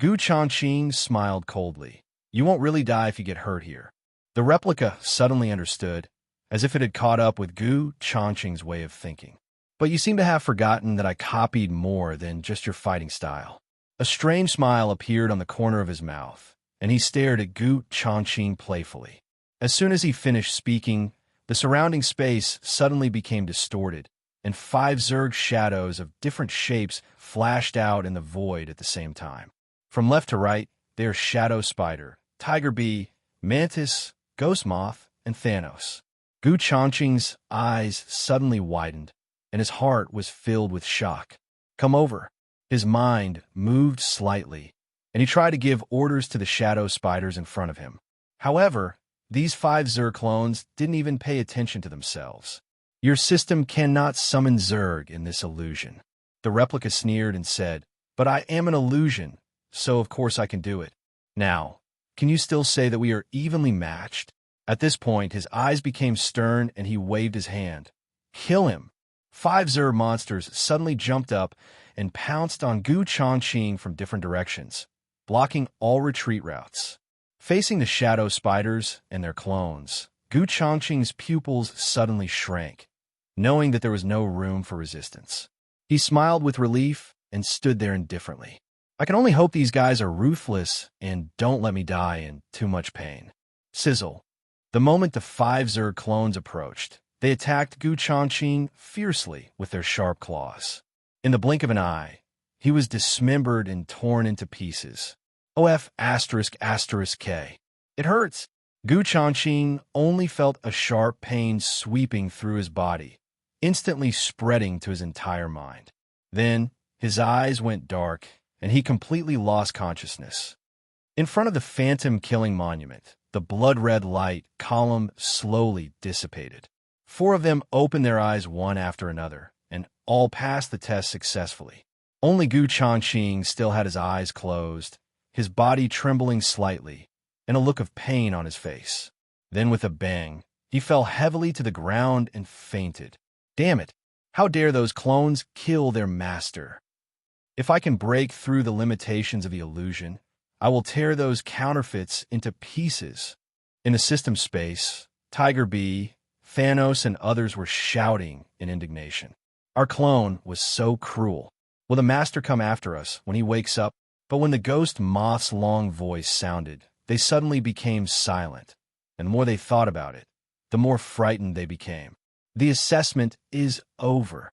Changqing smiled coldly. You won't really die if you get hurt here. The replica suddenly understood, as if it had caught up with Changqing's way of thinking. But you seem to have forgotten that I copied more than just your fighting style. A strange smile appeared on the corner of his mouth, and he stared at Changqing playfully. As soon as he finished speaking, the surrounding space suddenly became distorted, and 5 Zerg shadows of different shapes flashed out in the void at the same time. From left to right, they are Shadow Spider, Tiger Bee, Mantis, Ghost Moth, and Thanos. Changqing's eyes suddenly widened, and his heart was filled with shock. Come over. His mind moved slightly, and he tried to give orders to the Shadow Spiders in front of him. However, these 5 Zerg clones didn't even pay attention to themselves. Your system cannot summon Zerg in this illusion. The replica sneered and said, but I am an illusion, so of course I can do it. Now, can you still say that we are evenly matched? At this point, his eyes became stern and he waved his hand. Kill him! 5 Zerg monsters suddenly jumped up and pounced on Changqing from different directions, blocking all retreat routes. Facing the Shadow Spiders and their clones, Changqing's pupils suddenly shrank, knowing that there was no room for resistance. He smiled with relief and stood there indifferently. I can only hope these guys are ruthless and don't let me die in too much pain. Sizzle. The moment the 5 Zerg clones approached, they attacked Changqing fiercely with their sharp claws. In the blink of an eye, he was dismembered and torn into pieces. OF***K. It hurts. Changqing only felt a sharp pain sweeping through his body, instantly spreading to his entire mind. Then, his eyes went dark, and he completely lost consciousness. In front of the phantom killing monument, the blood-red light column slowly dissipated. 4 of them opened their eyes one after another, and all passed the test successfully. Only Changqing still had his eyes closed, his body trembling slightly, and a look of pain on his face. Then with a bang, he fell heavily to the ground and fainted. Damn it! How dare those clones kill their master? If I can break through the limitations of the illusion, I will tear those counterfeits into pieces. In the system space, Tiger Bee, Thanos, and others were shouting in indignation. Our clone was so cruel. Will the master come after us when he wakes up? But when the ghost moth's long voice sounded, they suddenly became silent, and the more they thought about it, the more frightened they became. The assessment is over.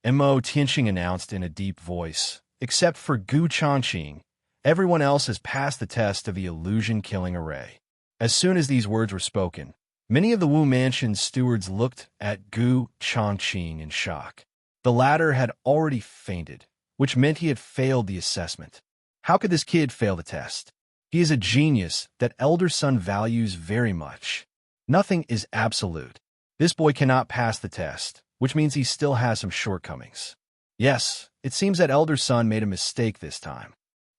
Mo Tianxing announced in a deep voice. Except for Changqing, everyone else has passed the test of the illusion-killing array. As soon as these words were spoken, Many of the Wu Mansion's stewards looked at Gu Changqing in shock. The latter had already fainted, which meant he had failed the assessment. How could this kid fail the test? He is a genius that Elder Sun values very much. Nothing is absolute. This boy cannot pass the test, which means he still has some shortcomings. Yes, it seems that Elder Sun made a mistake this time.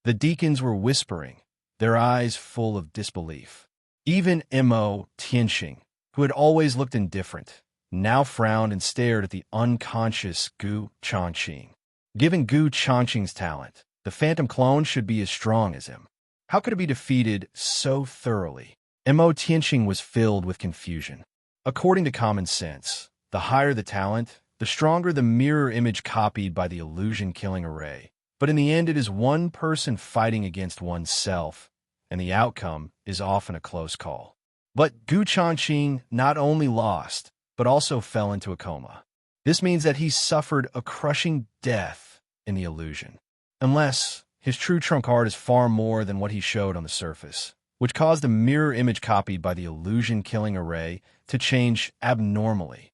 The deacons were whispering, their eyes full of disbelief. Even Mo Tianxing, who had always looked indifferent, now frowned and stared at the unconscious Gu Changqing. Given Gu Changqing's talent, the phantom clone should be as strong as him. How could it be defeated so thoroughly? Mo Tianxing was filled with confusion. According to common sense, the higher the talent, the stronger the mirror image copied by the illusion-killing array. But in the end, it is one person fighting against oneself, and the outcome is often a close call. But Gu Changqing not only lost, but also fell into a coma. This means that he suffered a crushing death in the illusion. Unless his true trump card is far more than what he showed on the surface, which caused the mirror image copied by the illusion-killing array to change abnormally.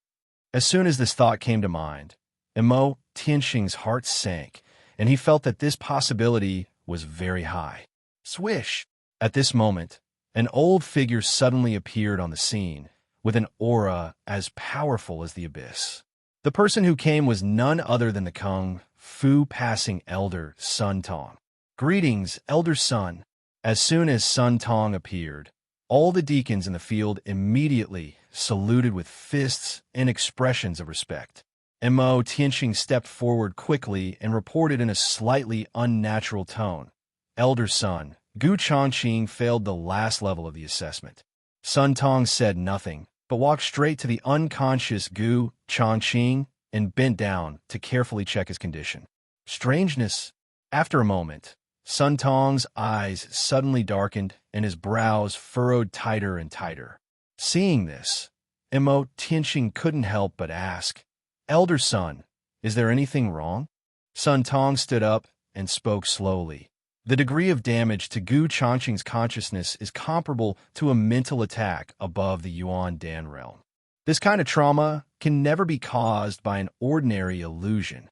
As soon as this thought came to mind, Mo Tianxing's heart sank, and he felt that this possibility was very high. Swish! At this moment, an old figure suddenly appeared on the scene, with an aura as powerful as the abyss. The person who came was none other than the Kung Fu passing Elder Sun Tong. Greetings, Elder Sun. As soon as Sun Tong appeared, all the deacons in the field immediately saluted with fists and expressions of respect. Mo Tianxing stepped forward quickly and reported in a slightly unnatural tone. Elder Sun, Gu Changqing failed the last level of the assessment. Sun Tong said nothing, but walked straight to the unconscious Gu Changqing and bent down to carefully check his condition. Strangeness. After a moment, Sun Tong's eyes suddenly darkened and his brows furrowed tighter and tighter. Seeing this, Mo Tianxing couldn't help but ask, Elder Sun, is there anything wrong? Sun Tong stood up and spoke slowly. The degree of damage to Gu Changqing's consciousness is comparable to a mental attack above the Yuan Dan realm. This kind of trauma can never be caused by an ordinary illusion.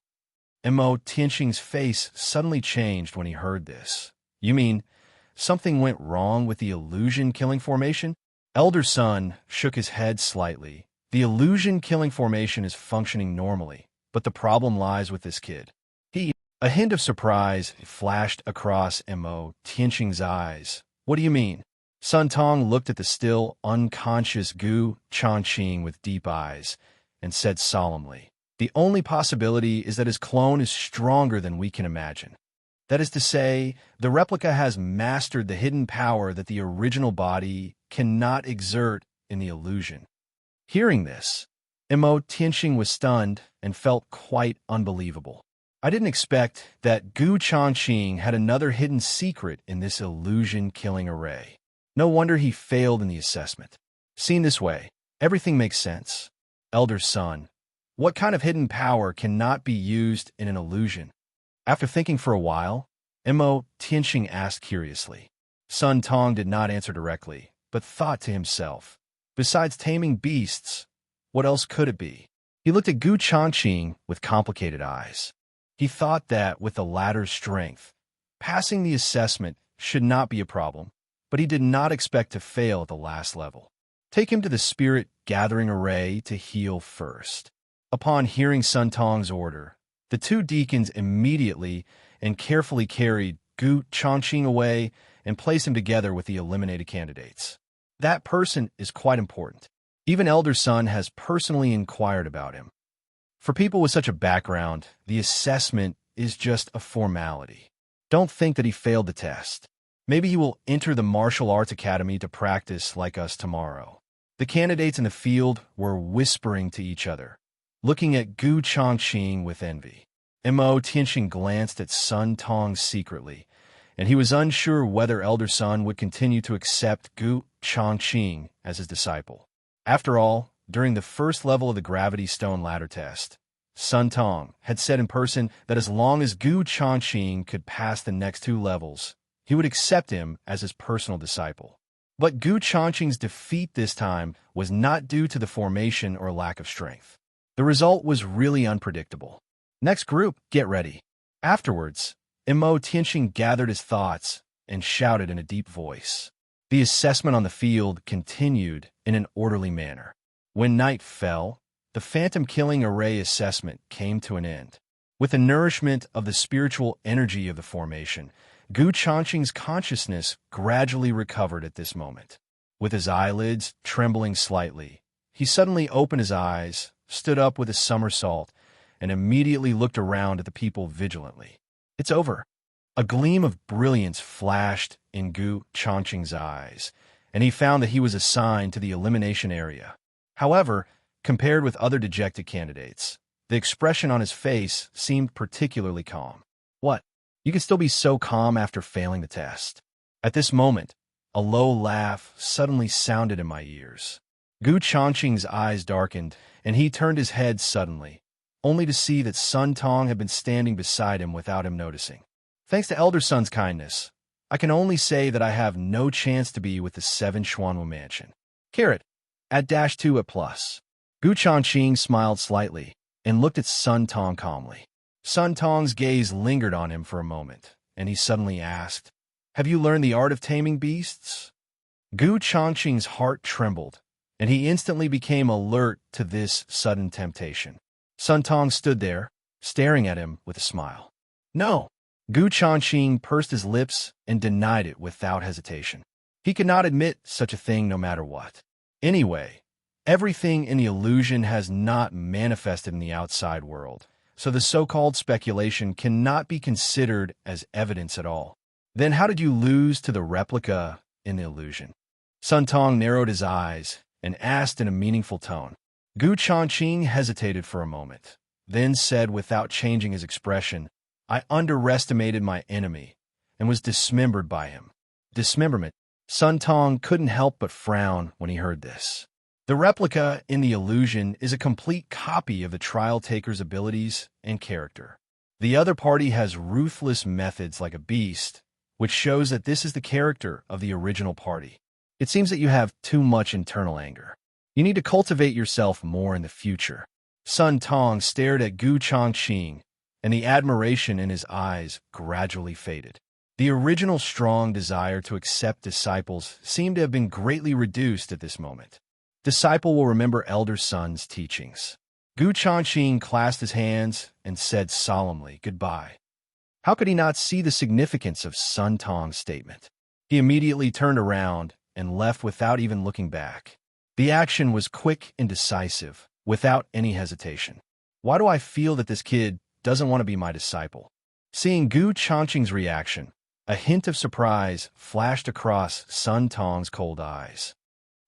Mo Tianxing's face suddenly changed when he heard this. You mean something went wrong with the illusion-killing formation? Elder Sun shook his head slightly. The illusion-killing formation is functioning normally, but the problem lies with this kid. A hint of surprise flashed across Mo Tianxing's eyes. What do you mean? Sun Tong looked at the still unconscious Gu Changqing with deep eyes and said solemnly, the only possibility is that his clone is stronger than we can imagine. That is to say, the replica has mastered the hidden power that the original body cannot exert in the illusion. Hearing this, Mo Tianxing was stunned and felt quite unbelievable. I didn't expect that Gu Changqing had another hidden secret in this illusion-killing array. No wonder he failed in the assessment. Seen this way, everything makes sense. Elder Sun, what kind of hidden power cannot be used in an illusion? After thinking for a while, Mo Tianxing asked curiously. Sun Tong did not answer directly, but thought to himself, besides taming beasts, what else could it be? He looked at Gu Changqing with complicated eyes. He thought that with the latter's strength, passing the assessment should not be a problem, but he did not expect to fail at the last level. Take him to the spirit gathering array to heal first. Upon hearing Sun Tong's order, the two deacons immediately and carefully carried Gu Changqing away and placed him together with the eliminated candidates. That person is quite important. Even Elder Sun has personally inquired about him. For people with such a background, the assessment is just a formality. Don't think that he failed the test. Maybe he will enter the martial arts academy to practice like us tomorrow. The candidates in the field were whispering to each other, looking at Gu Changqing with envy. Mo Tianxing glanced at Sun Tong secretly, and he was unsure whether Elder Sun would continue to accept Gu Changqing as his disciple. After all, during the first level of the Gravity Stone ladder test, Sun Tong had said in person that as long as Gu Changqing could pass the next two levels, he would accept him as his personal disciple. But Gu Changqing's defeat this time was not due to the formation or lack of strength. The result was really unpredictable. Next group, get ready. Afterwards, Imo Tianqing gathered his thoughts and shouted in a deep voice. The assessment on the field continued in an orderly manner. When night fell, the phantom killing array assessment came to an end. With the nourishment of the spiritual energy of the formation, Gu Changqing's consciousness gradually recovered at this moment. With his eyelids trembling slightly, he suddenly opened his eyes, stood up with a somersault, and immediately looked around at the people vigilantly. It's over. A gleam of brilliance flashed in Gu Changqing's eyes, and he found that he was assigned to the elimination area. However, compared with other dejected candidates, the expression on his face seemed particularly calm. What? You can still be so calm after failing the test. At this moment, a low laugh suddenly sounded in my ears. Gu Changqing's eyes darkened, and he turned his head suddenly, only to see that Sun Tong had been standing beside him without him noticing. Thanks to Elder Sun's kindness, I can only say that I have no chance to be with the 7 Xuanwu Mansion. Carrot, add -2 at plus. Gu Changqing smiled slightly and looked at Sun Tong calmly. Sun Tong's gaze lingered on him for a moment, and he suddenly asked, "Have you learned the art of taming beasts?" Gu Changqing's heart trembled, and he instantly became alert to this sudden temptation. Sun Tong stood there, staring at him with a smile. No. Gu Changqing pursed his lips and denied it without hesitation. He could not admit such a thing no matter what. Anyway, everything in the illusion has not manifested in the outside world, so the so-called speculation cannot be considered as evidence at all. Then how did you lose to the replica in the illusion? Sun Tong narrowed his eyes and asked in a meaningful tone. Gu Changqing hesitated for a moment, then said without changing his expression, "I underestimated my enemy and was dismembered by him." Dismemberment. Sun Tong couldn't help but frown when he heard this. The replica in the illusion is a complete copy of the trial taker's abilities and character. The other party has ruthless methods like a beast, which shows that this is the character of the original party. It seems that you have too much internal anger. You need to cultivate yourself more in the future. Sun Tong stared at Gu Changqing, and the admiration in his eyes gradually faded. The original strong desire to accept disciples seemed to have been greatly reduced at this moment. Disciple will remember Elder Sun's teachings. Gu Changqing clasped his hands and said solemnly, "Goodbye." How could he not see the significance of Sun Tong's statement? He immediately turned around and left without even looking back. The action was quick and decisive, without any hesitation. Why do I feel that this kid doesn't want to be my disciple? Seeing Gu Changqing's reaction, a hint of surprise flashed across Sun Tong's cold eyes.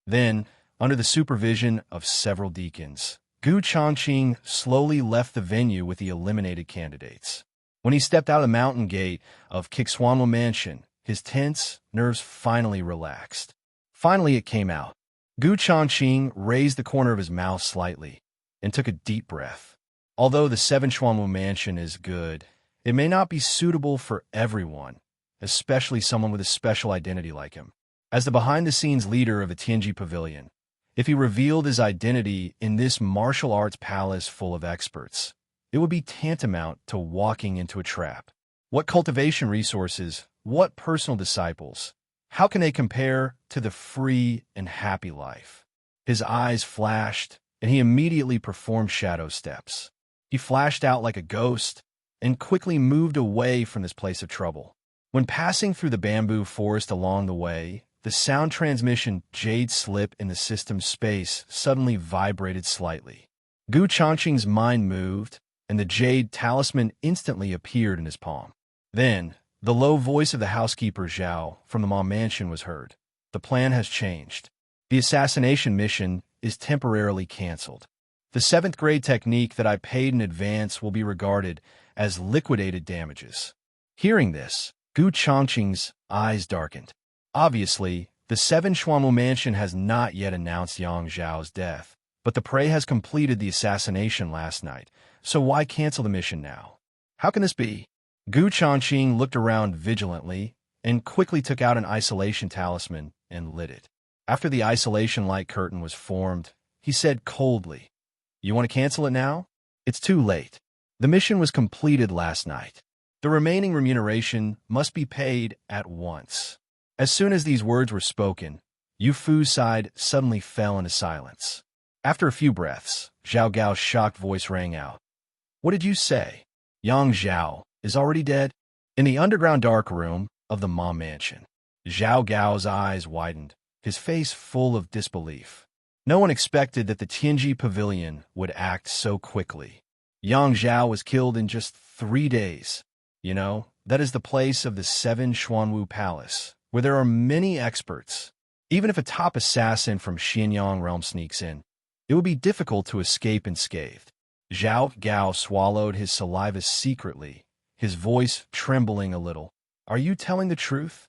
Then, under the supervision of several deacons, Gu Changqing slowly left the venue with the eliminated candidates. When he stepped out of the mountain gate of Xuanwu Mansion, his tense nerves finally relaxed. Finally, it came out. Gu Changqing raised the corner of his mouth slightly and took a deep breath. Although the 7 Xuanwu Mansion is good, it may not be suitable for everyone, especially someone with a special identity like him. As the behind-the-scenes leader of the Tianji Pavilion, if he revealed his identity in this martial arts palace full of experts, it would be tantamount to walking into a trap. What cultivation resources, what personal disciples, how can they compare to the free and happy life? His eyes flashed, and he immediately performed shadow steps. He flashed out like a ghost and quickly moved away from this place of trouble. When passing through the bamboo forest along the way, the sound transmission jade slip in the system's space suddenly vibrated slightly. Gu Changqing's mind moved, and the jade talisman instantly appeared in his palm. Then, the low voice of the housekeeper Zhao from the Ma Mansion was heard. The plan has changed. The assassination mission is temporarily canceled. The 7th grade technique that I paid in advance will be regarded as liquidated damages. Hearing this, Gu Changqing's eyes darkened. Obviously, the 7 Xuanwu Mansion has not yet announced Yang Zhao's death, but the prey has completed the assassination last night, so why cancel the mission now? How can this be? Gu Changqing looked around vigilantly and quickly took out an isolation talisman and lit it. After the isolation light curtain was formed, he said coldly, "You want to cancel it now? It's too late. The mission was completed last night. The remaining remuneration must be paid at once." As soon as these words were spoken, Yu Fu's side suddenly fell into silence. After a few breaths, Zhao Gao's shocked voice rang out. "What did you say? Yang Zhao is already dead?" In the underground dark room of the Ma mansion, Zhao Gao's eyes widened, his face full of disbelief. No one expected that the Tianji Pavilion would act so quickly. Yang Zhao was killed in just 3 days. You know, that is the place of the 7 Xuanwu Palace, where there are many experts. Even if a top assassin from Xianyang realm sneaks in, it would be difficult to escape unscathed. Zhao Gao swallowed his saliva secretly, his voice trembling a little. "Are you telling the truth?"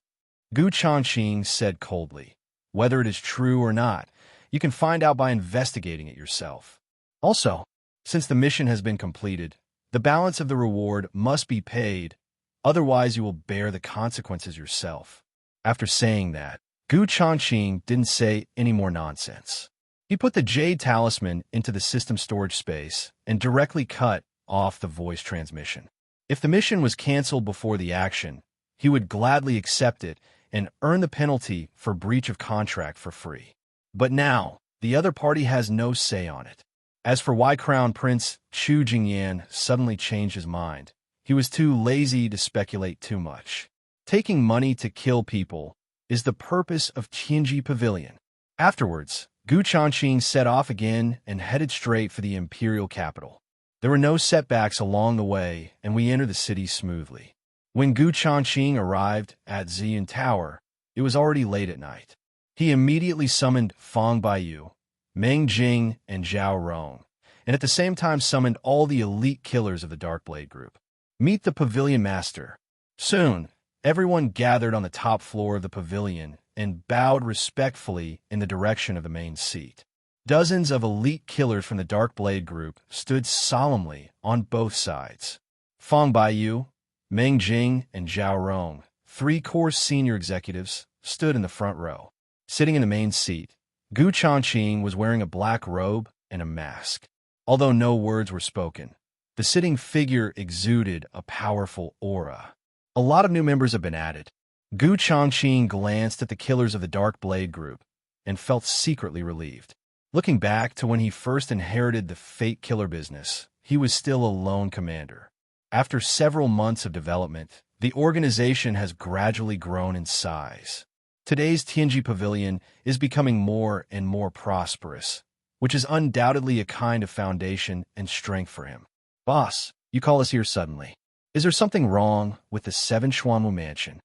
Gu Changqing said coldly. "Whether it is true or not, you can find out by investigating it yourself. Also, since the mission has been completed, the balance of the reward must be paid, otherwise you will bear the consequences yourself." After saying that, Gu Changqing didn't say any more nonsense. He put the Jade Talisman into the system storage space and directly cut off the voice transmission. If the mission was canceled before the action, he would gladly accept it and earn the penalty for breach of contract for free. But now, the other party has no say on it. As for why Crown Prince Chu Jingyan suddenly changed his mind, he was too lazy to speculate too much. Taking money to kill people is the purpose of Tianji Pavilion. Afterwards, Gu Changqing set off again and headed straight for the imperial capital. There were no setbacks along the way, and we entered the city smoothly. When Gu Changqing arrived at Ziyan Tower, it was already late at night. He immediately summoned Fang Baiyu, Meng Jing, and Zhao Rong, and at the same time summoned all the elite killers of the Darkblade group. "Meet the Pavilion Master." Soon, everyone gathered on the top floor of the pavilion and bowed respectfully in the direction of the main seat. Dozens of elite killers from the Darkblade group stood solemnly on both sides. Fang Baiyu, Meng Jing, and Zhao Rong, 3 core senior executives, stood in the front row. Sitting in the main seat, Gu Changqing was wearing a black robe and a mask. Although no words were spoken, the sitting figure exuded a powerful aura. A lot of new members have been added. Gu Changqing glanced at the killers of the Darkblade group and felt secretly relieved. Looking back to when he first inherited the Fate Killer business, he was still a lone commander. After several months of development, the organization has gradually grown in size. Today's Tianji Pavilion is becoming more and more prosperous, which is undoubtedly a kind of foundation and strength for him. "Boss, you call us here suddenly. Is there something wrong with the 7 Xuanwu mansion?"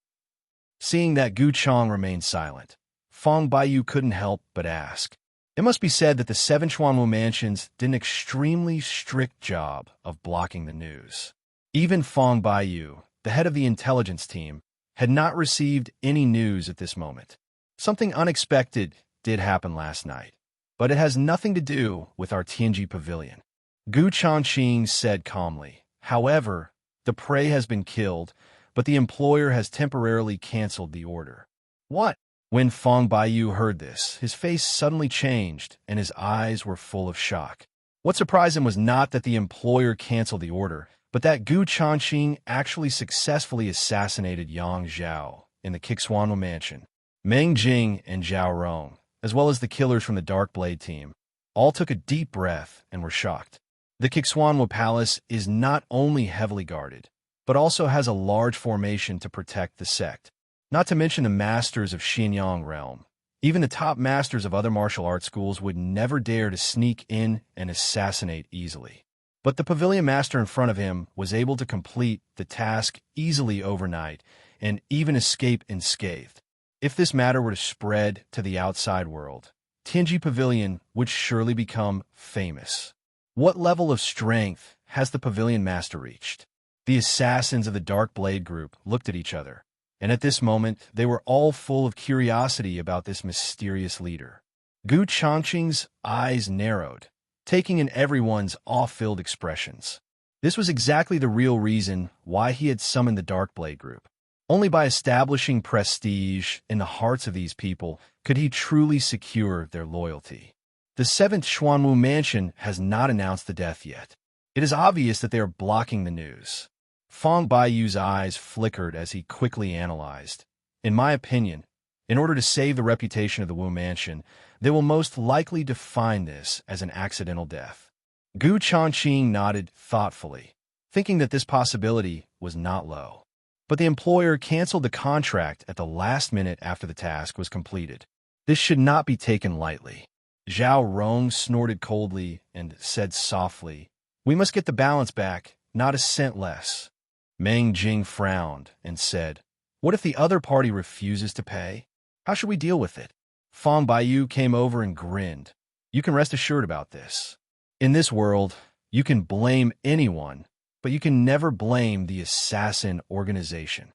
Seeing that Gu Chang remained silent, Fang Baiyu couldn't help but ask. It must be said that the 7 Xuanwu mansions did an extremely strict job of blocking the news. Even Fang Baiyu, the head of the intelligence team, had not received any news at this moment. Something unexpected did happen last night, but it has nothing to do with our Tianji Pavilion. Gu Changqing said calmly. "However, the prey has been killed, but the employer has temporarily canceled the order." "What?" When Fang Baiyu heard this, his face suddenly changed and his eyes were full of shock. What surprised him was not that the employer canceled the order, but that Gu Changqing actually successfully assassinated Yang Zhao in the Xuanwu mansion. Meng Jing and Zhao Rong, as well as the killers from the Darkblade team, all took a deep breath and were shocked. The Xuanwu Palace is not only heavily guarded, but also has a large formation to protect the sect. Not to mention the masters of Xianyang realm. Even the top masters of other martial arts schools would never dare to sneak in and assassinate easily. But the pavilion master in front of him was able to complete the task easily overnight and even escape unscathed. If this matter were to spread to the outside world, Tianji Pavilion would surely become famous. What level of strength has the pavilion master reached? The assassins of the Darkblade group looked at each other, and at this moment they were all full of curiosity about this mysterious leader. Gu Changqing's eyes narrowed, taking in everyone's awe-filled expressions. This was exactly the real reason why he had summoned the Darkblade group. Only by establishing prestige in the hearts of these people could he truly secure their loyalty. The 7th Xuanwu Mansion has not announced the death yet. It is obvious that they are blocking the news. Fong Baiyu's eyes flickered as he quickly analyzed. In my opinion, in order to save the reputation of the Wu Mansion, they will most likely define this as an accidental death. Gu Changqing nodded thoughtfully, thinking that this possibility was not low. But the employer canceled the contract at the last minute after the task was completed. This should not be taken lightly. Zhao Rong snorted coldly and said softly, "We must get the balance back, not a cent less." Meng Jing frowned and said, "What if the other party refuses to pay? How should we deal with it?" Fong Baiyu came over and grinned. "You can rest assured about this. In this world, you can blame anyone, but you can never blame the assassin organization."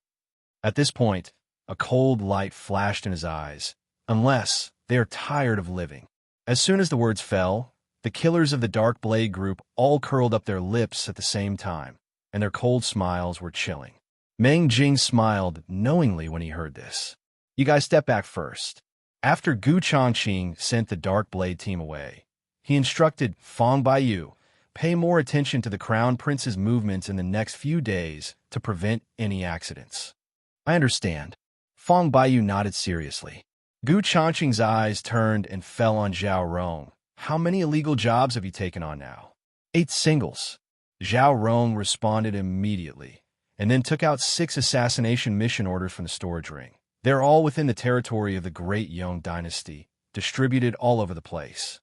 At this point, a cold light flashed in his eyes, unless they are tired of living. As soon as the words fell, the killers of the Dark Blade group all curled up their lips at the same time, and their cold smiles were chilling. Meng Jing smiled knowingly when he heard this. "You guys step back first." After Gu Changqing sent the Dark Blade team away, he instructed Fong Baiyu, "Pay more attention to the Crown Prince's movements in the next few days to prevent any accidents." "I understand." Fong Baiyu nodded seriously. Gu Changqing's eyes turned and fell on Zhao Rong. "How many illegal jobs have you taken on now?" 8 singles. Zhao Rong responded immediately, and then took out 6 assassination mission orders from the storage ring. They're all within the territory of the Great Yong Dynasty, distributed all over the place.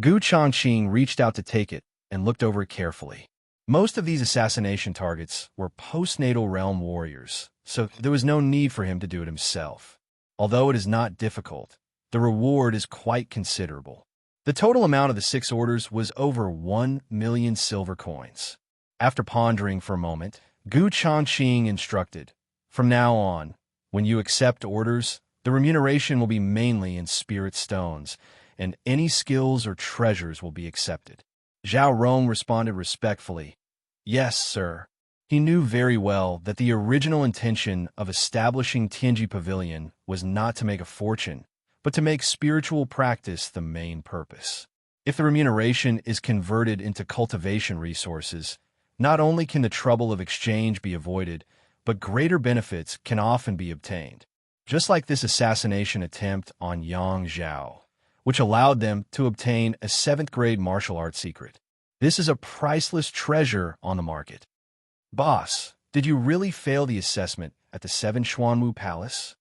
Gu Changqing reached out to take it and looked over it carefully. Most of these assassination targets were postnatal realm warriors, so there was no need for him to do it himself. Although it is not difficult, the reward is quite considerable. The total amount of the 6 orders was over 1 million silver coins. After pondering for a moment, Gu Changqing instructed, "From now on, when you accept orders, the remuneration will be mainly in spirit stones, and any skills or treasures will be accepted." Zhao Rong responded respectfully, "Yes, sir." He knew very well that the original intention of establishing Tianji Pavilion was not to make a fortune, but to make spiritual practice the main purpose. If the remuneration is converted into cultivation resources, not only can the trouble of exchange be avoided, but greater benefits can often be obtained. Just like this assassination attempt on Yang Zhao, which allowed them to obtain a 7th grade martial arts secret. This is a priceless treasure on the market. "Boss, did you really fail the assessment at the 7 Xuanwu Palace?"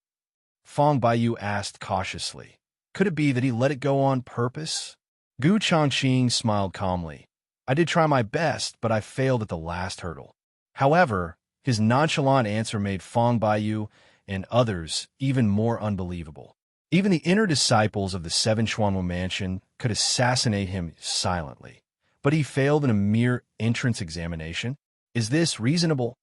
Fong Baiyu asked cautiously. Could it be that he let it go on purpose? Gu Changqing smiled calmly. "I did try my best, but I failed at the last hurdle." However, his nonchalant answer made Fong Baiyu and others even more unbelievable. Even the inner disciples of the 7 Xuanwu Mansion could assassinate him silently, but he failed in a mere entrance examination? Is this reasonable?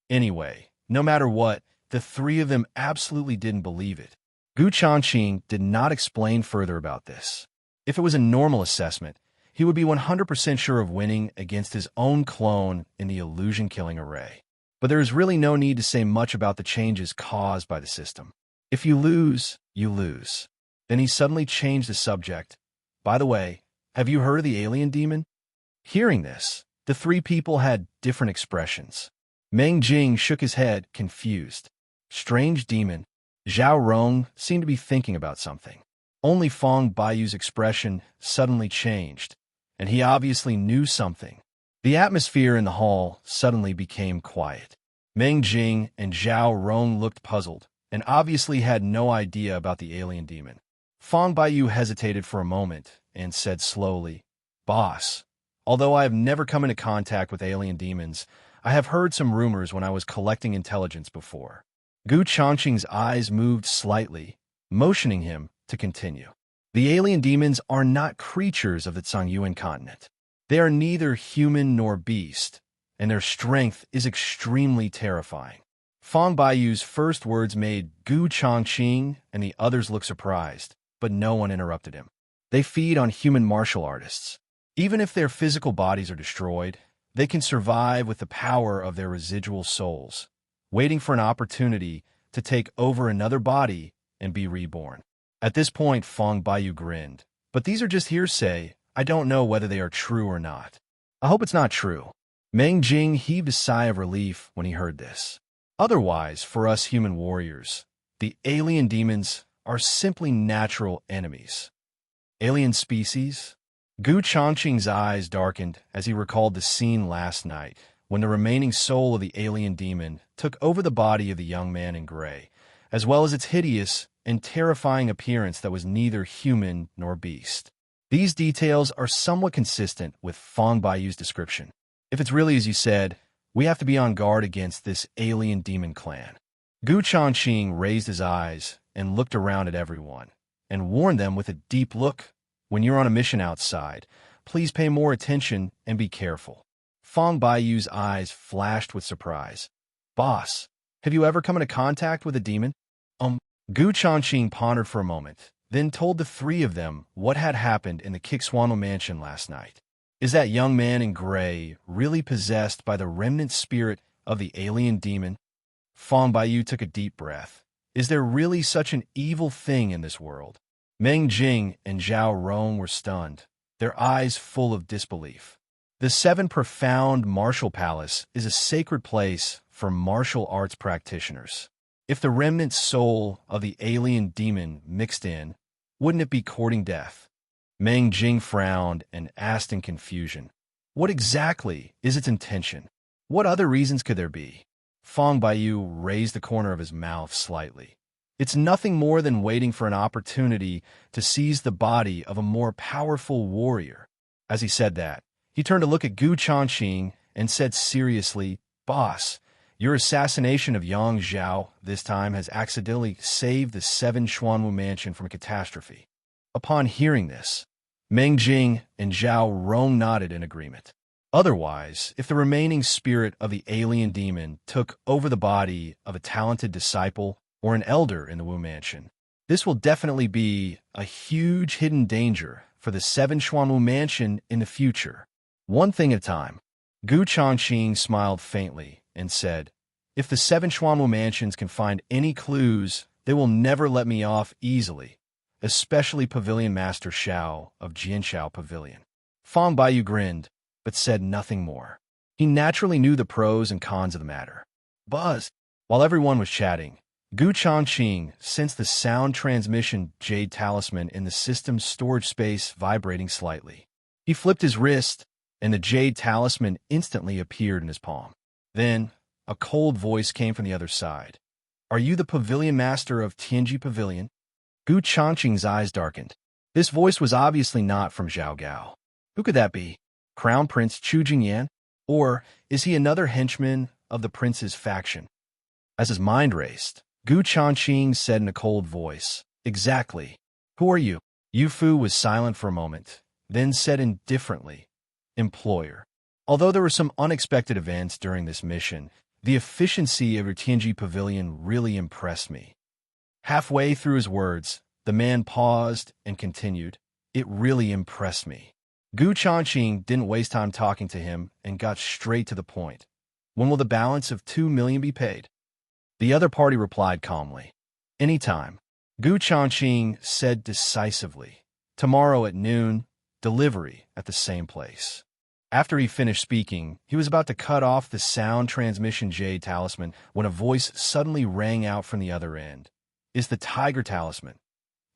Anyway, no matter what, the 3 of them absolutely didn't believe it. Gu Changqing did not explain further about this. If it was a normal assessment, he would be 100% sure of winning against his own clone in the illusion-killing array. But there is really no need to say much about the changes caused by the system. If you lose, you lose. Then he suddenly changed the subject. "By the way, have you heard of the alien demon?" Hearing this, the 3 people had different expressions. Meng Jing shook his head, confused. "Strange demon." Zhao Rong seemed to be thinking about something. Only Fong Baiyu's expression suddenly changed, and he obviously knew something. The atmosphere in the hall suddenly became quiet. Meng Jing and Zhao Rong looked puzzled, and obviously had no idea about the alien demon. Fong Baiyu hesitated for a moment and said slowly, "Boss, although I have never come into contact with alien demons, I have heard some rumors when I was collecting intelligence before." Gu Changqing's eyes moved slightly, motioning him to continue. "The alien demons are not creatures of the Zhongyuan continent. They are neither human nor beast, and their strength is extremely terrifying." Fong Baiyu's first words made Gu Changqing and the others look surprised, but no one interrupted him. "They feed on human martial artists. Even if their physical bodies are destroyed, they can survive with the power of their residual souls. waiting for an opportunity to take over another body and be reborn. At this point, Feng Baiyu grinned. But these are just hearsay. I don't know whether they are true or not. I hope it's not true. Meng Jing heaved a sigh of relief when he heard this. Otherwise, for us human warriors, the alien demons are simply natural enemies. Alien species? Gu Changqing's eyes darkened as he recalled the scene last night when the remaining soul of the alien demon took over the body of the young man in gray, as well as its hideous and terrifying appearance that was neither human nor beast. These details are somewhat consistent with Feng Baiyu's description. If it's really as you said, we have to be on guard against this alien demon clan. Gu Changqing raised his eyes and looked around at everyone, and warned them with a deep look, when you're on a mission outside, please pay more attention and be careful. Feng Baiyu's eyes flashed with surprise. Boss, have you ever come into contact with a demon? Gu Changqing pondered for a moment, then told the three of them what had happened in the Kixuano mansion last night. Is that young man in gray really possessed by the remnant spirit of the alien demon? Feng Baiyu took a deep breath. Is there really such an evil thing in this world? Meng Jing and Zhao Rong were stunned, their eyes full of disbelief. The Seven Profound Martial Palace is a sacred place for martial arts practitioners. If the remnant soul of the alien demon mixed in, wouldn't it be courting death? Meng Jing frowned and asked in confusion, what exactly is its intention? What other reasons could there be? Feng Baiyu raised the corner of his mouth slightly. It's nothing more than waiting for an opportunity to seize the body of a more powerful warrior. As he said that, he turned to look at Gu Changqing and said seriously, Boss, your assassination of Yang Zhao this time has accidentally saved the Seven Xuanwu mansion from a catastrophe. Upon hearing this, Meng Jing and Zhao Rong nodded in agreement. Otherwise, if the remaining spirit of the alien demon took over the body of a talented disciple or an elder in the Wu mansion, this will definitely be a huge hidden danger for the Seven Xuanwu mansion in the future. One thing at a time. Gu Changqing smiled faintly and said, if the Seven Xuanwu mansions can find any clues, they will never let me off easily, especially Pavilion Master Xiao of Jianshao Pavilion. Feng Baiyu grinned, but said nothing more. He naturally knew the pros and cons of the matter. Buzz. While everyone was chatting, Gu Changqing sensed the sound transmission jade talisman in the system's storage space vibrating slightly. He flipped his wrist, and the jade talisman instantly appeared in his palm. Then, a cold voice came from the other side. Are you the pavilion master of Tianji Pavilion? Gu Changqing's eyes darkened. This voice was obviously not from Zhao Gao. Who could that be? Crown Prince Chu Jingyan? Or is he another henchman of the prince's faction? As his mind raced, Gu Changqing said in a cold voice, Exactly. Who are you? Yu Fu was silent for a moment, then said indifferently, Employer. Although there were some unexpected events during this mission, the efficiency of your Tianji Pavilion really impressed me. Halfway through his words, the man paused and continued, It really impressed me. Gu Changqing didn't waste time talking to him and got straight to the point. When will the balance of 2 million be paid? The other party replied calmly. Anytime. Gu Changqing said decisively. Tomorrow at noon, delivery at the same place. After he finished speaking, he was about to cut off the sound transmission jade talisman when a voice suddenly rang out from the other end. Is the tiger talisman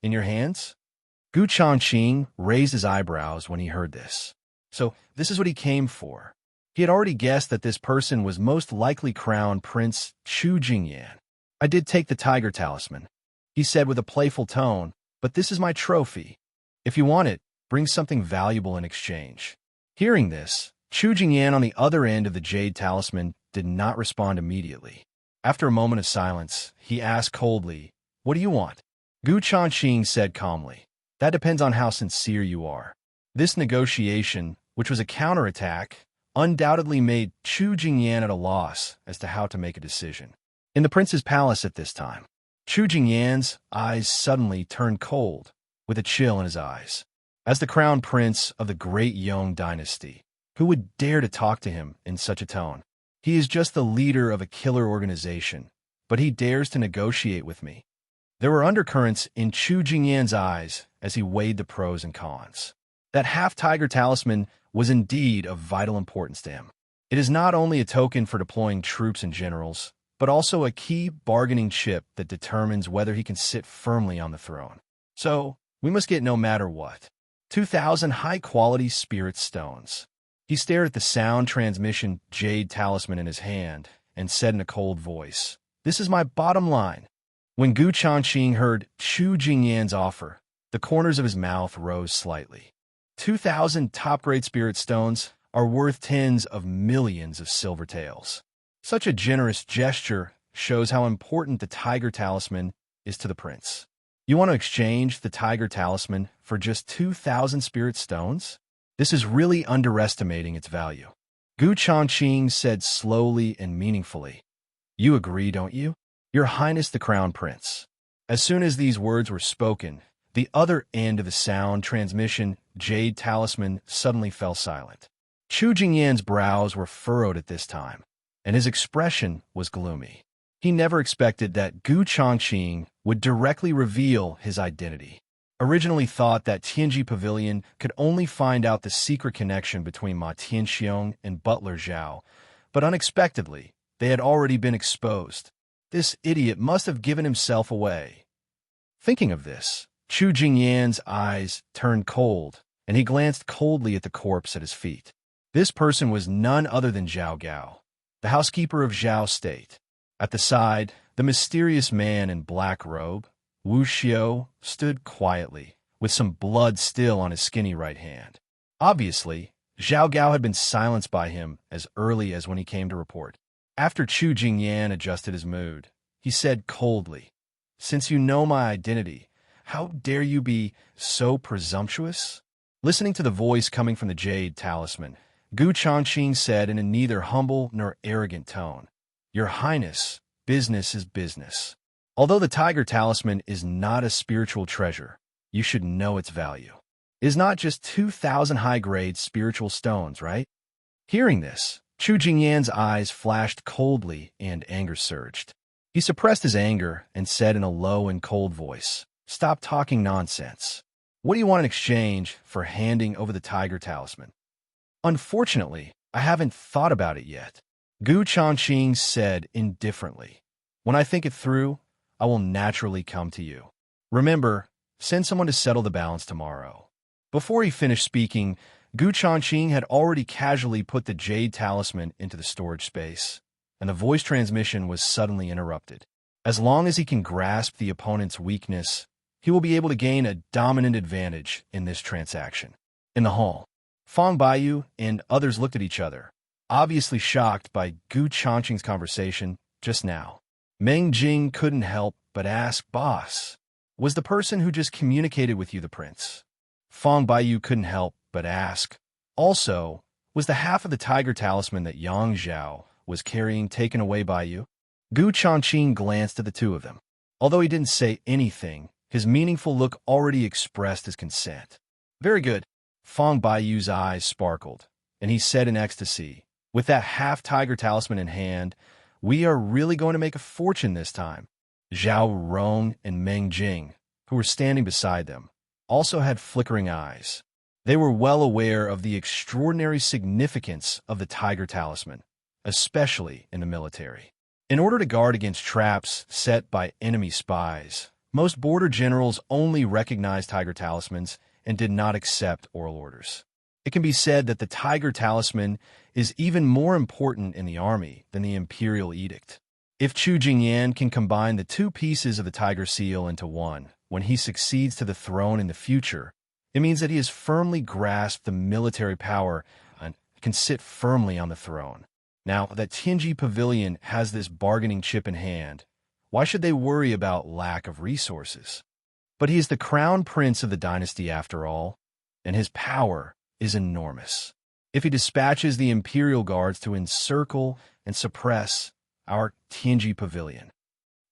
in your hands? Gu Changqing raised his eyebrows when he heard this. So, this is what he came for. He had already guessed that this person was most likely Crown Prince Chu Jingyan. I did take the tiger talisman, he said with a playful tone, but this is my trophy. If you want it, bring something valuable in exchange. Hearing this, Chu Jingyan on the other end of the jade talisman did not respond immediately. After a moment of silence, he asked coldly, What do you want? Gu Changqing said calmly, That depends on how sincere you are. This negotiation, which was a counterattack, undoubtedly made Chu Jingyan at a loss as to how to make a decision. In the prince's palace at this time, Chu Jingyan's eyes suddenly turned cold, with a chill in his eyes. As the crown prince of the great Yong dynasty, who would dare to talk to him in such a tone? He is just the leader of a killer organization, but he dares to negotiate with me. There were undercurrents in Chu Jingyan's eyes as he weighed the pros and cons. That half-tiger talisman was indeed of vital importance to him. It is not only a token for deploying troops and generals, but also a key bargaining chip that determines whether he can sit firmly on the throne. So, we must get no matter what. 2,000 high-quality spirit stones. He stared at the sound transmission jade talisman in his hand and said in a cold voice, "This is my bottom line." When Gu Changqing heard Chu Jingyan's offer, the corners of his mouth rose slightly. 2,000 top-grade spirit stones are worth tens of millions of silver taels. Such a generous gesture shows how important the tiger talisman is to the prince. You want to exchange the tiger talisman for just 2,000 spirit stones? This is really underestimating its value. Gu Changqing said slowly and meaningfully, "You agree, don't you? Your Highness the Crown Prince." As soon as these words were spoken, the other end of the sound transmission jade talisman suddenly fell silent. Chu Jingyan's brows were furrowed at this time, and his expression was gloomy. He never expected that Gu Changqing would directly reveal his identity. Originally thought that Tianji Pavilion could only find out the secret connection between Ma Tianxiong and Butler Zhao, but unexpectedly, they had already been exposed. This idiot must have given himself away. Thinking of this, Chu Jingyan's eyes turned cold, and he glanced coldly at the corpse at his feet. This person was none other than Zhao Gao, the housekeeper of Zhao State. At the side, the mysterious man in black robe, Wu Xiao, stood quietly, with some blood still on his skinny right hand. Obviously, Zhao Gao had been silenced by him as early as when he came to report. After Chu Jingyan adjusted his mood, he said coldly, "Since you know my identity, how dare you be so presumptuous?" Listening to the voice coming from the jade talisman, Gu Changqing said in a neither humble nor arrogant tone, "Your Highness, business is business. Although the tiger talisman is not a spiritual treasure, you should know its value. It is not just 2,000 high-grade spiritual stones, right?" Hearing this, Chu Jingyan's eyes flashed coldly and anger surged. He suppressed his anger and said in a low and cold voice, "Stop talking nonsense. What do you want in exchange for handing over the tiger talisman?" "Unfortunately, I haven't thought about it yet," Gu Changqing said indifferently. "When I think it through, I will naturally come to you. Remember, send someone to settle the balance tomorrow." Before he finished speaking, Gu Changqing had already casually put the jade talisman into the storage space, and the voice transmission was suddenly interrupted. As long as he can grasp the opponent's weakness, he will be able to gain a dominant advantage in this transaction. In the hall, Fang Baiyu and others looked at each other, obviously shocked by Gu Changqing's conversation just now. Meng Jing couldn't help but ask, "Boss, was the person who just communicated with you the prince?" Fang Baiyu couldn't help but ask, "Also, was the half of the tiger talisman that Yang Zhao was carrying taken away by you?" Gu Changqing glanced at the two of them. Although he didn't say anything, his meaningful look already expressed his consent. "Very good." Fang Baiyu's eyes sparkled, and he said in ecstasy, "With that half-tiger talisman in hand, we are really going to make a fortune this time." Zhao Rong and Meng Jing, who were standing beside them, also had flickering eyes. They were well aware of the extraordinary significance of the tiger talisman, especially in the military. In order to guard against traps set by enemy spies, most border generals only recognized tiger talismans and did not accept oral orders. It can be said that the tiger talisman is even more important in the army than the imperial edict. If Chu Jingyan can combine the two pieces of the tiger seal into one when he succeeds to the throne in the future, it means that he has firmly grasped the military power and can sit firmly on the throne. Now that Tianji Pavilion has this bargaining chip in hand, why should they worry about lack of resources? But he is the crown prince of the dynasty after all, and his power is enormous. If he dispatches the imperial guards to encircle and suppress our Tianji Pavilion.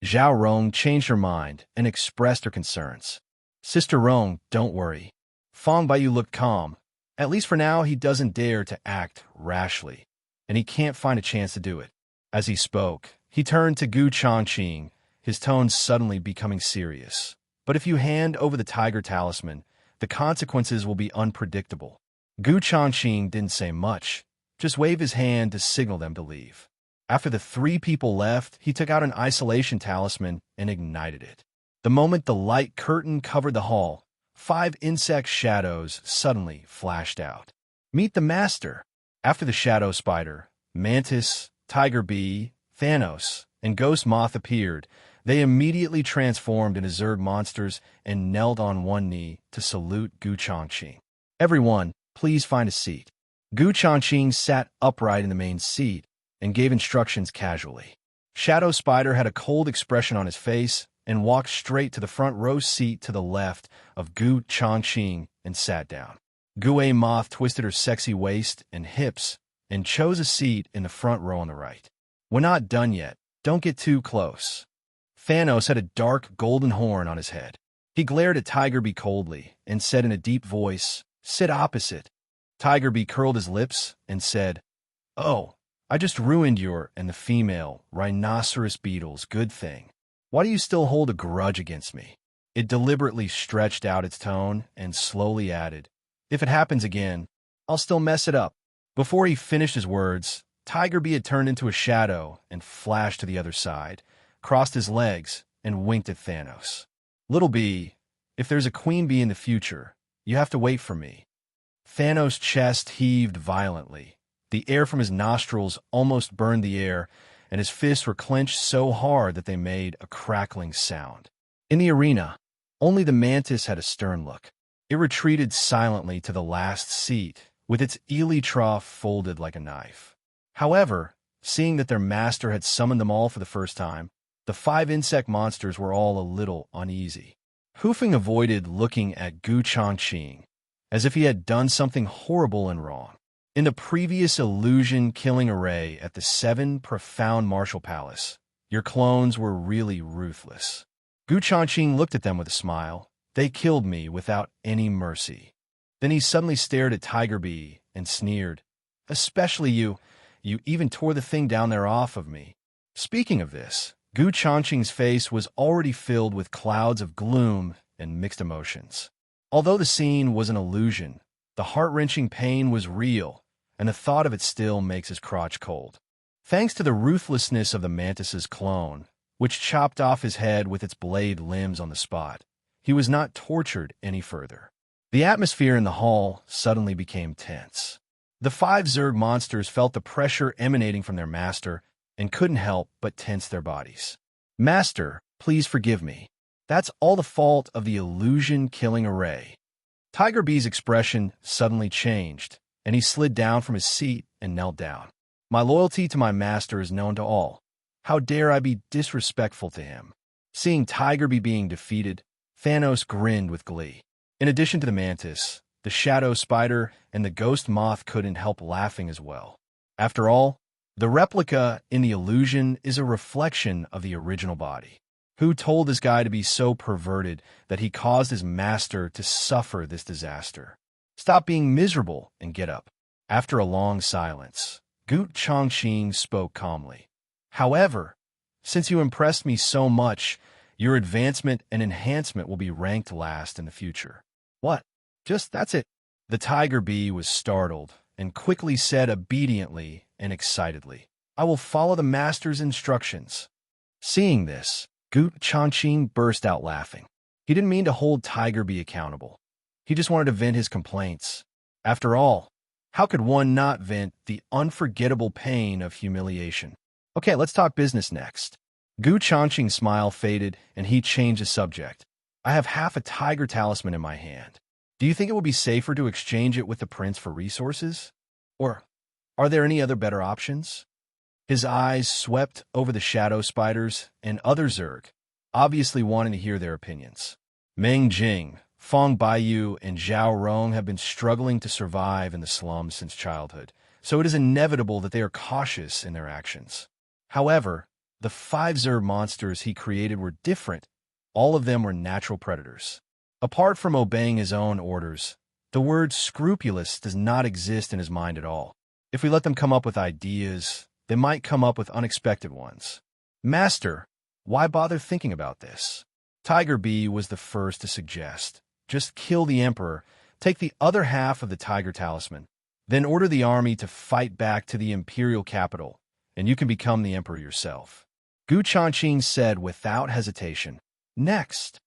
Zhao Rong changed her mind and expressed her concerns. "Sister Rong, don't worry." Fang Baiyu looked calm. At least for now, he doesn't dare to act rashly. and he can't find a chance to do it. As he spoke, he turned to Changqing, his tone suddenly becoming serious. But if you hand over the tiger talisman, the consequences will be unpredictable. Changqing didn't say much, just waved his hand to signal them to leave. After the three people left, he took out an isolation talisman and ignited it. The moment the light curtain covered the hall, 5 insect shadows suddenly flashed out. Meet the master. After the shadow spider, Mantis, Tiger Bee, Thanos, and Ghost Moth appeared, they immediately transformed into Zerg monsters and knelt on one knee to salute Changqing. Everyone, please find a seat. Changqing sat upright in the main seat and gave instructions casually. Shadow Spider had a cold expression on his face and walked straight to the front row seat to the left of Changqing and sat down. Gue Moth twisted her sexy waist and hips and chose a seat in the front row on the right. We're not done yet. Don't get too close. Thanos had a dark golden horn on his head. He glared at Tiger Bee coldly and said in a deep voice, "Sit opposite." Tiger Bee curled his lips and said, "Oh, I just ruined your and the female rhinoceros beetle's good thing. Why do you still hold a grudge against me?" It deliberately stretched out its tone and slowly added, "If it happens again, I'll still mess it up." Before he finished his words, Tiger Bee had turned into a shadow and flashed to the other side, crossed his legs, and winked at Thanos. "Little Bee, if there's a queen bee in the future, you have to wait for me." Thanos' chest heaved violently. The air from his nostrils almost burned the air, and his fists were clenched so hard that they made a crackling sound. In the arena, only the Mantis had a stern look. It retreated silently to the last seat, with its elytra folded like a knife. However, seeing that their master had summoned them all for the first time, the 5 insect monsters were all a little uneasy. Hoofing avoided looking at Changqing, as if he had done something horrible and wrong. In the previous illusion-killing array at the 7 Profound Martial Palace, your clones were really ruthless. Changqing looked at them with a smile. "They killed me without any mercy." Then he suddenly stared at Tiger Bee and sneered, "Especially you. You even tore the thing down there off of me." Speaking of this, Changqing's face was already filled with clouds of gloom and mixed emotions. Although the scene was an illusion, the heart-wrenching pain was real, and the thought of it still makes his crotch cold. Thanks to the ruthlessness of the Mantis's clone, which chopped off his head with its blade limbs on the spot, he was not tortured any further. The atmosphere in the hall suddenly became tense. The 5 Zerg monsters felt the pressure emanating from their master and couldn't help but tense their bodies. "Master, please forgive me. That's all the fault of the illusion-killing array." Tiger Bee's expression suddenly changed, and he slid down from his seat and knelt down. "My loyalty to my master is known to all. How dare I be disrespectful to him?" Seeing Tiger Bee being defeated, Thanos grinned with glee. In addition to the Mantis, the Shadow Spider and the Ghost Moth couldn't help laughing as well. After all, the replica in the illusion is a reflection of the original body. Who told this guy to be so perverted that he caused his master to suffer this disaster? Stop being miserable and get up. After a long silence, Changqing spoke calmly. "However, since you impressed me so much, your advancement and enhancement will be ranked last in the future." "What? Just that's it?" The Tiger Bee was startled and quickly said obediently and excitedly, "I will follow the master's instructions." Seeing this, Changqing burst out laughing. He didn't mean to hold Tiger Bee accountable. He just wanted to vent his complaints. After all, how could one not vent the unforgettable pain of humiliation? "Okay, let's talk business next." Changqing's smile faded and he changed the subject. "I have half a tiger talisman in my hand. Do you think it would be safer to exchange it with the prince for resources? Or are there any other better options?" His eyes swept over the shadow spiders and other Zerg, obviously wanting to hear their opinions. Meng Jing, Feng Baiyu, and Zhao Rong have been struggling to survive in the slums since childhood, so it is inevitable that they are cautious in their actions. However, the 5 Zerg monsters he created were different. All of them were natural predators. Apart from obeying his own orders, the word scrupulous does not exist in his mind at all. If we let them come up with ideas, they might come up with unexpected ones. Master, why bother thinking about this? Tiger Bee was the first to suggest. Just kill the Emperor, take the other half of the Tiger Talisman, then order the army to fight back to the Imperial capital, and you can become the Emperor yourself. Changqing said without hesitation. Next.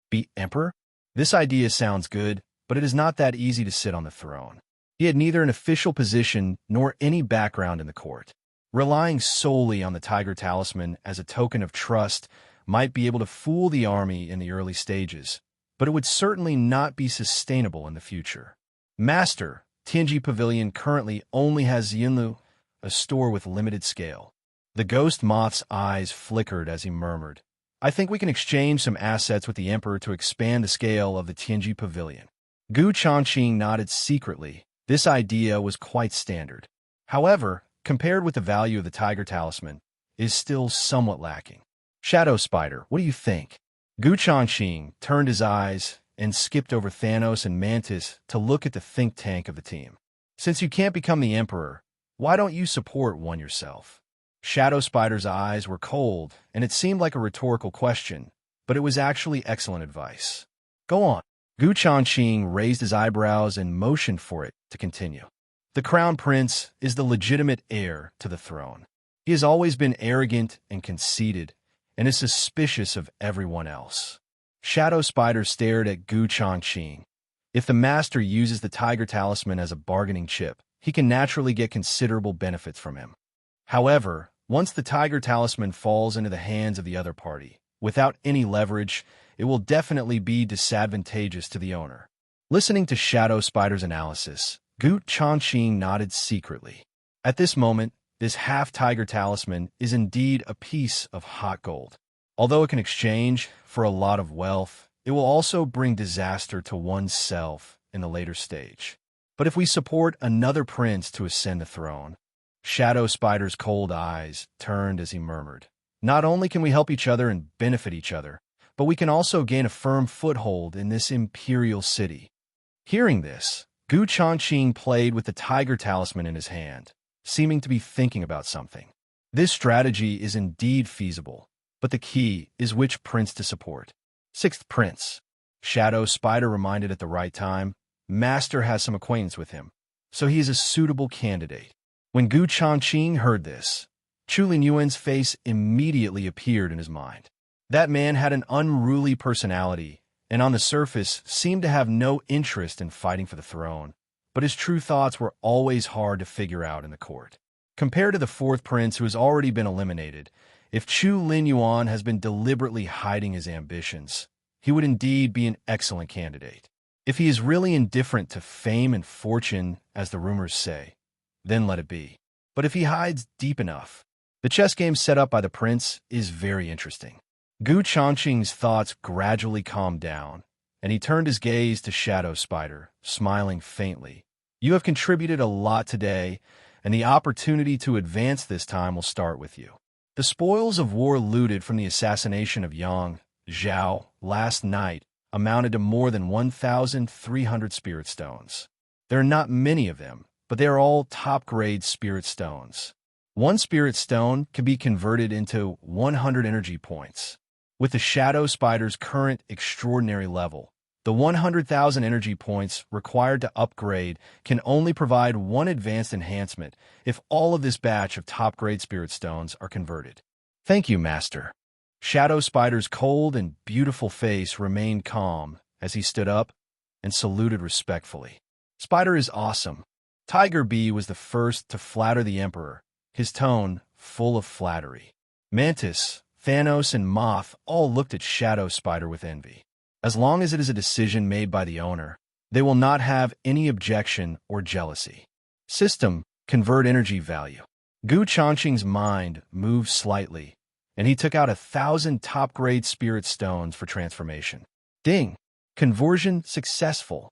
Be Emperor? This idea sounds good, but it is not that easy to sit on the throne. He had neither an official position nor any background in the court. Relying solely on the Tiger Talisman as a token of trust might be able to fool the army in the early stages, but it would certainly not be sustainable in the future. Master, Tianji Pavilion currently only has Yinlu, a store with limited scale. The ghost moth's eyes flickered as he murmured, I think we can exchange some assets with the Emperor to expand the scale of the Tianji Pavilion. Changqing nodded secretly. This idea was quite standard. However, compared with the value of the Tiger Talisman, it is still somewhat lacking. Shadow Spider, what do you think? Changqing turned his eyes and skipped over Thanos and Mantis to look at the think tank of the team. Since you can't become the Emperor, why don't you support one yourself? Shadow Spider's eyes were cold, and it seemed like a rhetorical question, but it was actually excellent advice. Go on. Changqing raised his eyebrows and motioned for it to continue. The Crown Prince is the legitimate heir to the throne. He has always been arrogant and conceited, and is suspicious of everyone else. Shadow Spider stared at Changqing. If the master uses the Tiger Talisman as a bargaining chip, he can naturally get considerable benefits from him. However, once the Tiger Talisman falls into the hands of the other party, without any leverage, it will definitely be disadvantageous to the owner. Listening to Shadow Spider's analysis, Changqing nodded secretly. At this moment, this half-Tiger Talisman is indeed a piece of hot gold. Although it can exchange for a lot of wealth, it will also bring disaster to oneself in the later stage. But if we support another prince to ascend the throne, Shadow Spider's cold eyes turned as he murmured, not only can we help each other and benefit each other, but we can also gain a firm foothold in this imperial city. Hearing this, Changqing played with the Tiger Talisman in his hand, seeming to be thinking about something. This strategy is indeed feasible, but the key is which prince to support. Sixth Prince. Shadow Spider reminded at the right time, Master has some acquaintance with him, so he is a suitable candidate. When Changqing heard this, Chu Linyuan's face immediately appeared in his mind. That man had an unruly personality, and on the surface seemed to have no interest in fighting for the throne, but his true thoughts were always hard to figure out in the court. Compared to the fourth prince who has already been eliminated, if Chu Linyuan has been deliberately hiding his ambitions, he would indeed be an excellent candidate. If he is really indifferent to fame and fortune, as the rumors say, then let it be. But if he hides deep enough, the chess game set up by the prince is very interesting. Changqing's thoughts gradually calmed down, and he turned his gaze to Shadow Spider, smiling faintly. You have contributed a lot today, and the opportunity to advance this time will start with you. The spoils of war looted from the assassination of Yang Zhao last night amounted to more than 1,300 spirit stones. There are not many of them, but they are all top-grade spirit stones. One spirit stone can be converted into 100 energy points. With the Shadow Spider's current extraordinary level, the 100,000 energy points required to upgrade can only provide one advanced enhancement if all of this batch of top-grade spirit stones are converted. Thank you, Master. Shadow Spider's cold and beautiful face remained calm as he stood up and saluted respectfully. Spider is awesome. Tiger Bee was the first to flatter the Emperor, his tone full of flattery. Mantis, Thanos, and Moth all looked at Shadow Spider with envy. As long as it is a decision made by the owner, they will not have any objection or jealousy. System, convert energy value. Changqing's mind moved slightly, and he took out 1,000 top-grade spirit stones for transformation. Ding! Conversion successful.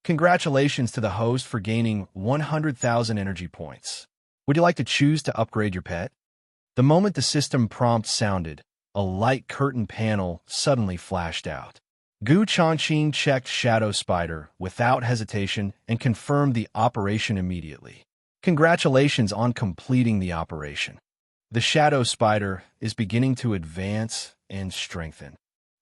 Congratulations to the host for gaining 100,000 energy points. Would you like to choose to upgrade your pet? The moment the system prompt sounded, a light curtain panel suddenly flashed out. Changqing checked Shadow Spider without hesitation and confirmed the operation immediately. Congratulations on completing the operation. The shadow spider is beginning to advance and strengthen.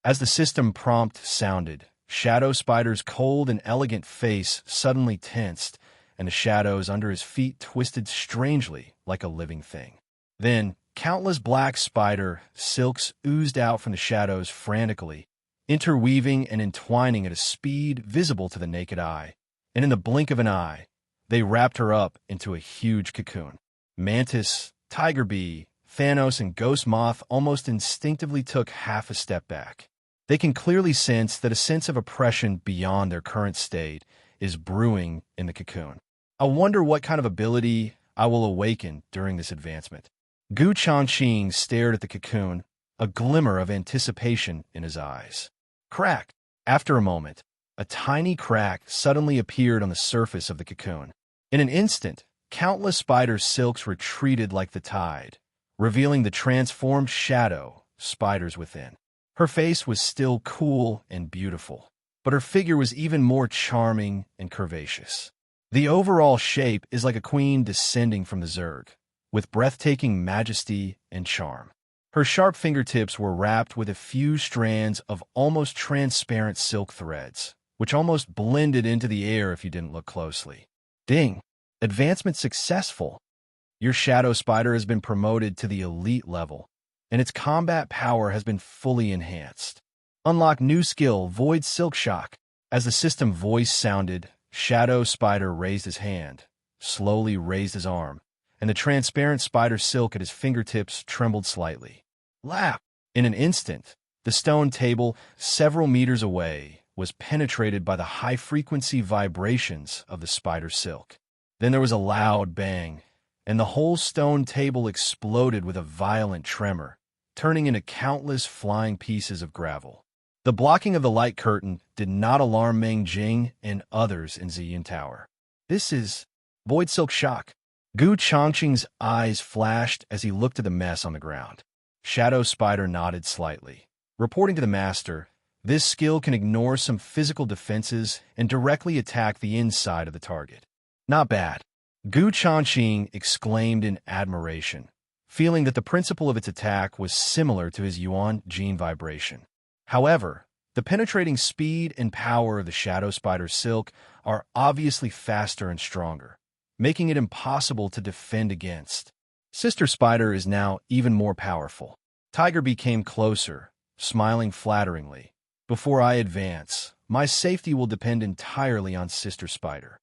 As the system prompt sounded, Shadow Spider's cold and elegant face suddenly tensed, and the shadows under his feet twisted strangely like a living thing. Then, countless black spider silks oozed out from the shadows frantically, interweaving and entwining at a speed visible to the naked eye. And in the blink of an eye, they wrapped her up into a huge cocoon. Mantis, Tiger Bee, Thanos, and Ghost Moth almost instinctively took half a step back. They can clearly sense that a sense of oppression beyond their current state is brewing in the cocoon. I wonder what kind of ability I will awaken during this advancement. Changqing stared at the cocoon, a glimmer of anticipation in his eyes. Crack! After a moment, a tiny crack suddenly appeared on the surface of the cocoon. In an instant, countless spider silks retreated like the tide, revealing the transformed shadow spiders within. Her face was still cool and beautiful, but her figure was even more charming and curvaceous. The overall shape is like a queen descending from the Zerg, with breathtaking majesty and charm. Her sharp fingertips were wrapped with a few strands of almost transparent silk threads, which almost blended into the air if you didn't look closely. Ding! Advancement successful! Your shadow spider has been promoted to the elite level, and its combat power has been fully enhanced. Unlock new skill, Void Silk Shock. As the system voice sounded, Shadow Spider raised his hand, slowly raised his arm, and the transparent spider silk at his fingertips trembled slightly. Lap! In an instant, the stone table, several meters away, was penetrated by the high-frequency vibrations of the spider silk. Then there was a loud bang, and the whole stone table exploded with a violent tremor, turning into countless flying pieces of gravel. The blocking of the light curtain did not alarm Meng Jing and others in Ziyun Tower. This is Void Silk Shock. Changqing's eyes flashed as he looked at the mess on the ground. Shadow Spider nodded slightly. Reporting to the master, this skill can ignore some physical defenses and directly attack the inside of the target. Not bad. Changqing exclaimed in admiration, feeling that the principle of its attack was similar to his Yuan gene vibration. However, the penetrating speed and power of the Shadow Spider's silk are obviously faster and stronger, making it impossible to defend against. Sister Spider is now even more powerful. Tiger Bee came closer, smiling flatteringly. Before I advance, my safety will depend entirely on Sister Spider.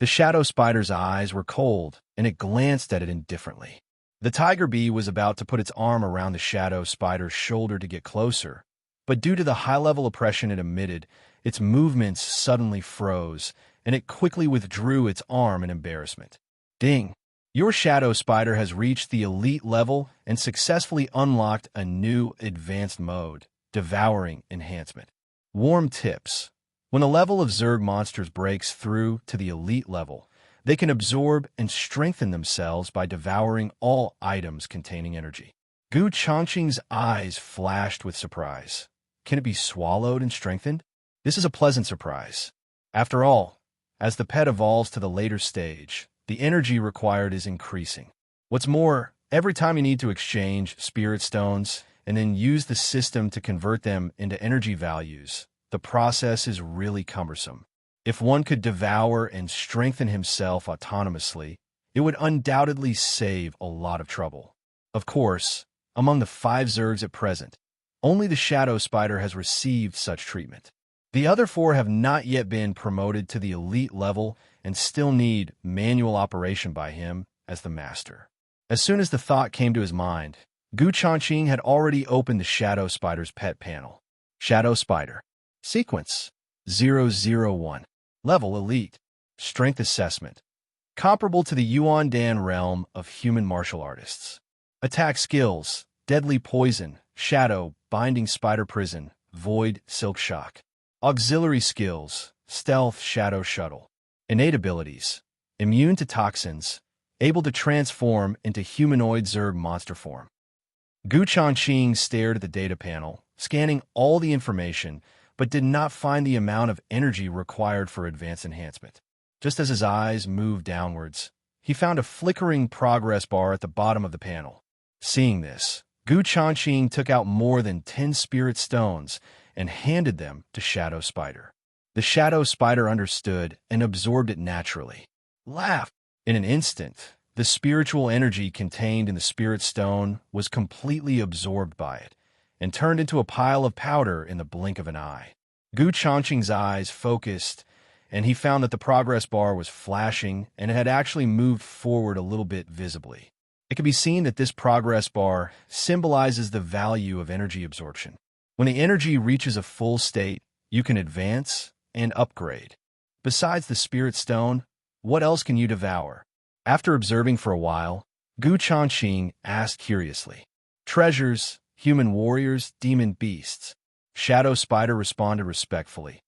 The Shadow Spider's eyes were cold, and it glanced at it indifferently. The Tiger Bee was about to put its arm around the Shadow Spider's shoulder to get closer, but due to the high-level oppression it emitted, its movements suddenly froze, and it quickly withdrew its arm in embarrassment. Ding! Your Shadow Spider has reached the elite level and successfully unlocked a new advanced mode, Devouring Enhancement. Warm tips. When the level of Zerg monsters breaks through to the elite level, they can absorb and strengthen themselves by devouring all items containing energy. Changqing's eyes flashed with surprise. Can it be swallowed and strengthened? This is a pleasant surprise. After all, as the pet evolves to the later stage, the energy required is increasing. What's more, every time you need to exchange spirit stones and then use the system to convert them into energy values, the process is really cumbersome. If one could devour and strengthen himself autonomously, it would undoubtedly save a lot of trouble. Of course, among the 5 Zergs at present, only the Shadow Spider has received such treatment. The other 4 have not yet been promoted to the elite level and still need manual operation by him as the master. As soon as the thought came to his mind, Changqing had already opened the Shadow Spider's pet panel. Shadow Spider. Sequence 001. Level Elite. Strength Assessment. Comparable to the Yuan Dan realm of human martial artists. Attack skills: Deadly Poison, Shadow, Binding Spider Prison, Void, Silk Shock. Auxiliary skills: Stealth, Shadow Shuttle. Innate abilities: Immune to toxins, able to transform into humanoid Zerg monster form. Changqing stared at the data panel, scanning all the information, but did not find the amount of energy required for advanced enhancement. Just as his eyes moved downwards, he found a flickering progress bar at the bottom of the panel. Seeing this, Changqing took out more than 10 spirit stones and handed them to Shadow Spider. The Shadow Spider understood and absorbed it naturally. Laughed. In an instant, the spiritual energy contained in the spirit stone was completely absorbed by it and turned into a pile of powder in the blink of an eye. Changqing's eyes focused, and he found that the progress bar was flashing and it had actually moved forward a little bit visibly. It can be seen that this progress bar symbolizes the value of energy absorption. When the energy reaches a full state, you can advance and upgrade. Besides the spirit stone, what else can you devour? After observing for a while, Changqing asked curiously. Treasures, human warriors, demon beasts. Shadow Spider responded respectfully.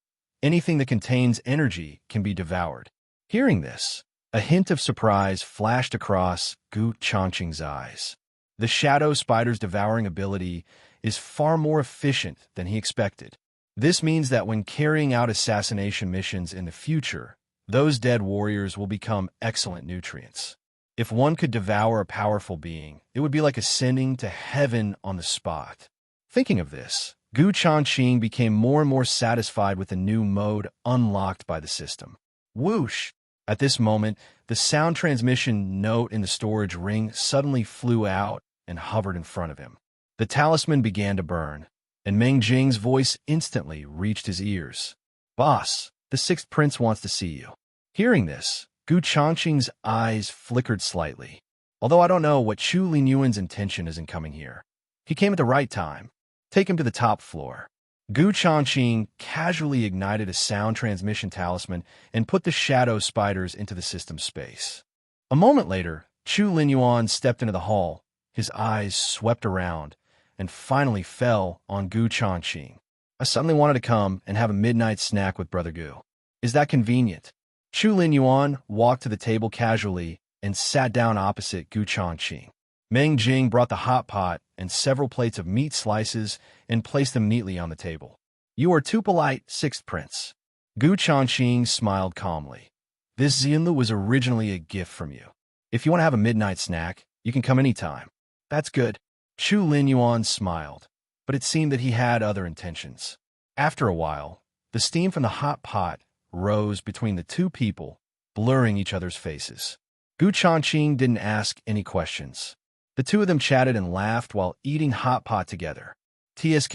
Anything that contains energy can be devoured. Hearing this, a hint of surprise flashed across Changqing's eyes. The Shadow Spider's devouring ability is far more efficient than he expected. This means that when carrying out assassination missions in the future, those dead warriors will become excellent nutrients. If one could devour a powerful being, it would be like ascending to heaven on the spot. Thinking of this, Changqing became more and more satisfied with the new mode unlocked by the system. Whoosh! At this moment, the sound transmission note in the storage ring suddenly flew out and hovered in front of him. The talisman began to burn, and Meng Jing's voice instantly reached his ears. Boss, the sixth prince wants to see you. Hearing this, Changqing's eyes flickered slightly. Although I don't know what Chu Linyuan's intention is in coming here. He came at the right time. Take him to the top floor. Changqing casually ignited a sound transmission talisman and put the Shadow Spiders into the system space. A moment later, Chu Linyuan stepped into the hall. His eyes swept around and finally fell on Changqing. I suddenly wanted to come and have a midnight snack with Brother Gu. Is that convenient? Chu Linyuan walked to the table casually and sat down opposite Changqing. Meng Jing brought the hot pot and several plates of meat slices and placed them neatly on the table. You are too polite, sixth prince. Changqing smiled calmly. This Xianlu was originally a gift from you. If you want to have a midnight snack, you can come anytime. That's good. Chu Linyuan smiled, but it seemed that he had other intentions. After a while, the steam from the hot pot rose between the two people, blurring each other's faces. Changqing didn't ask any questions. The two of them chatted and laughed while eating hot pot together. TSK,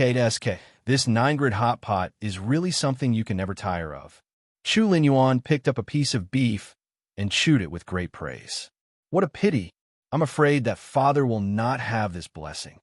this 9-grid hot pot is really something you can never tire of. Chu Linyuan picked up a piece of beef and chewed it with great praise. What a pity. I'm afraid that father will not have this blessing.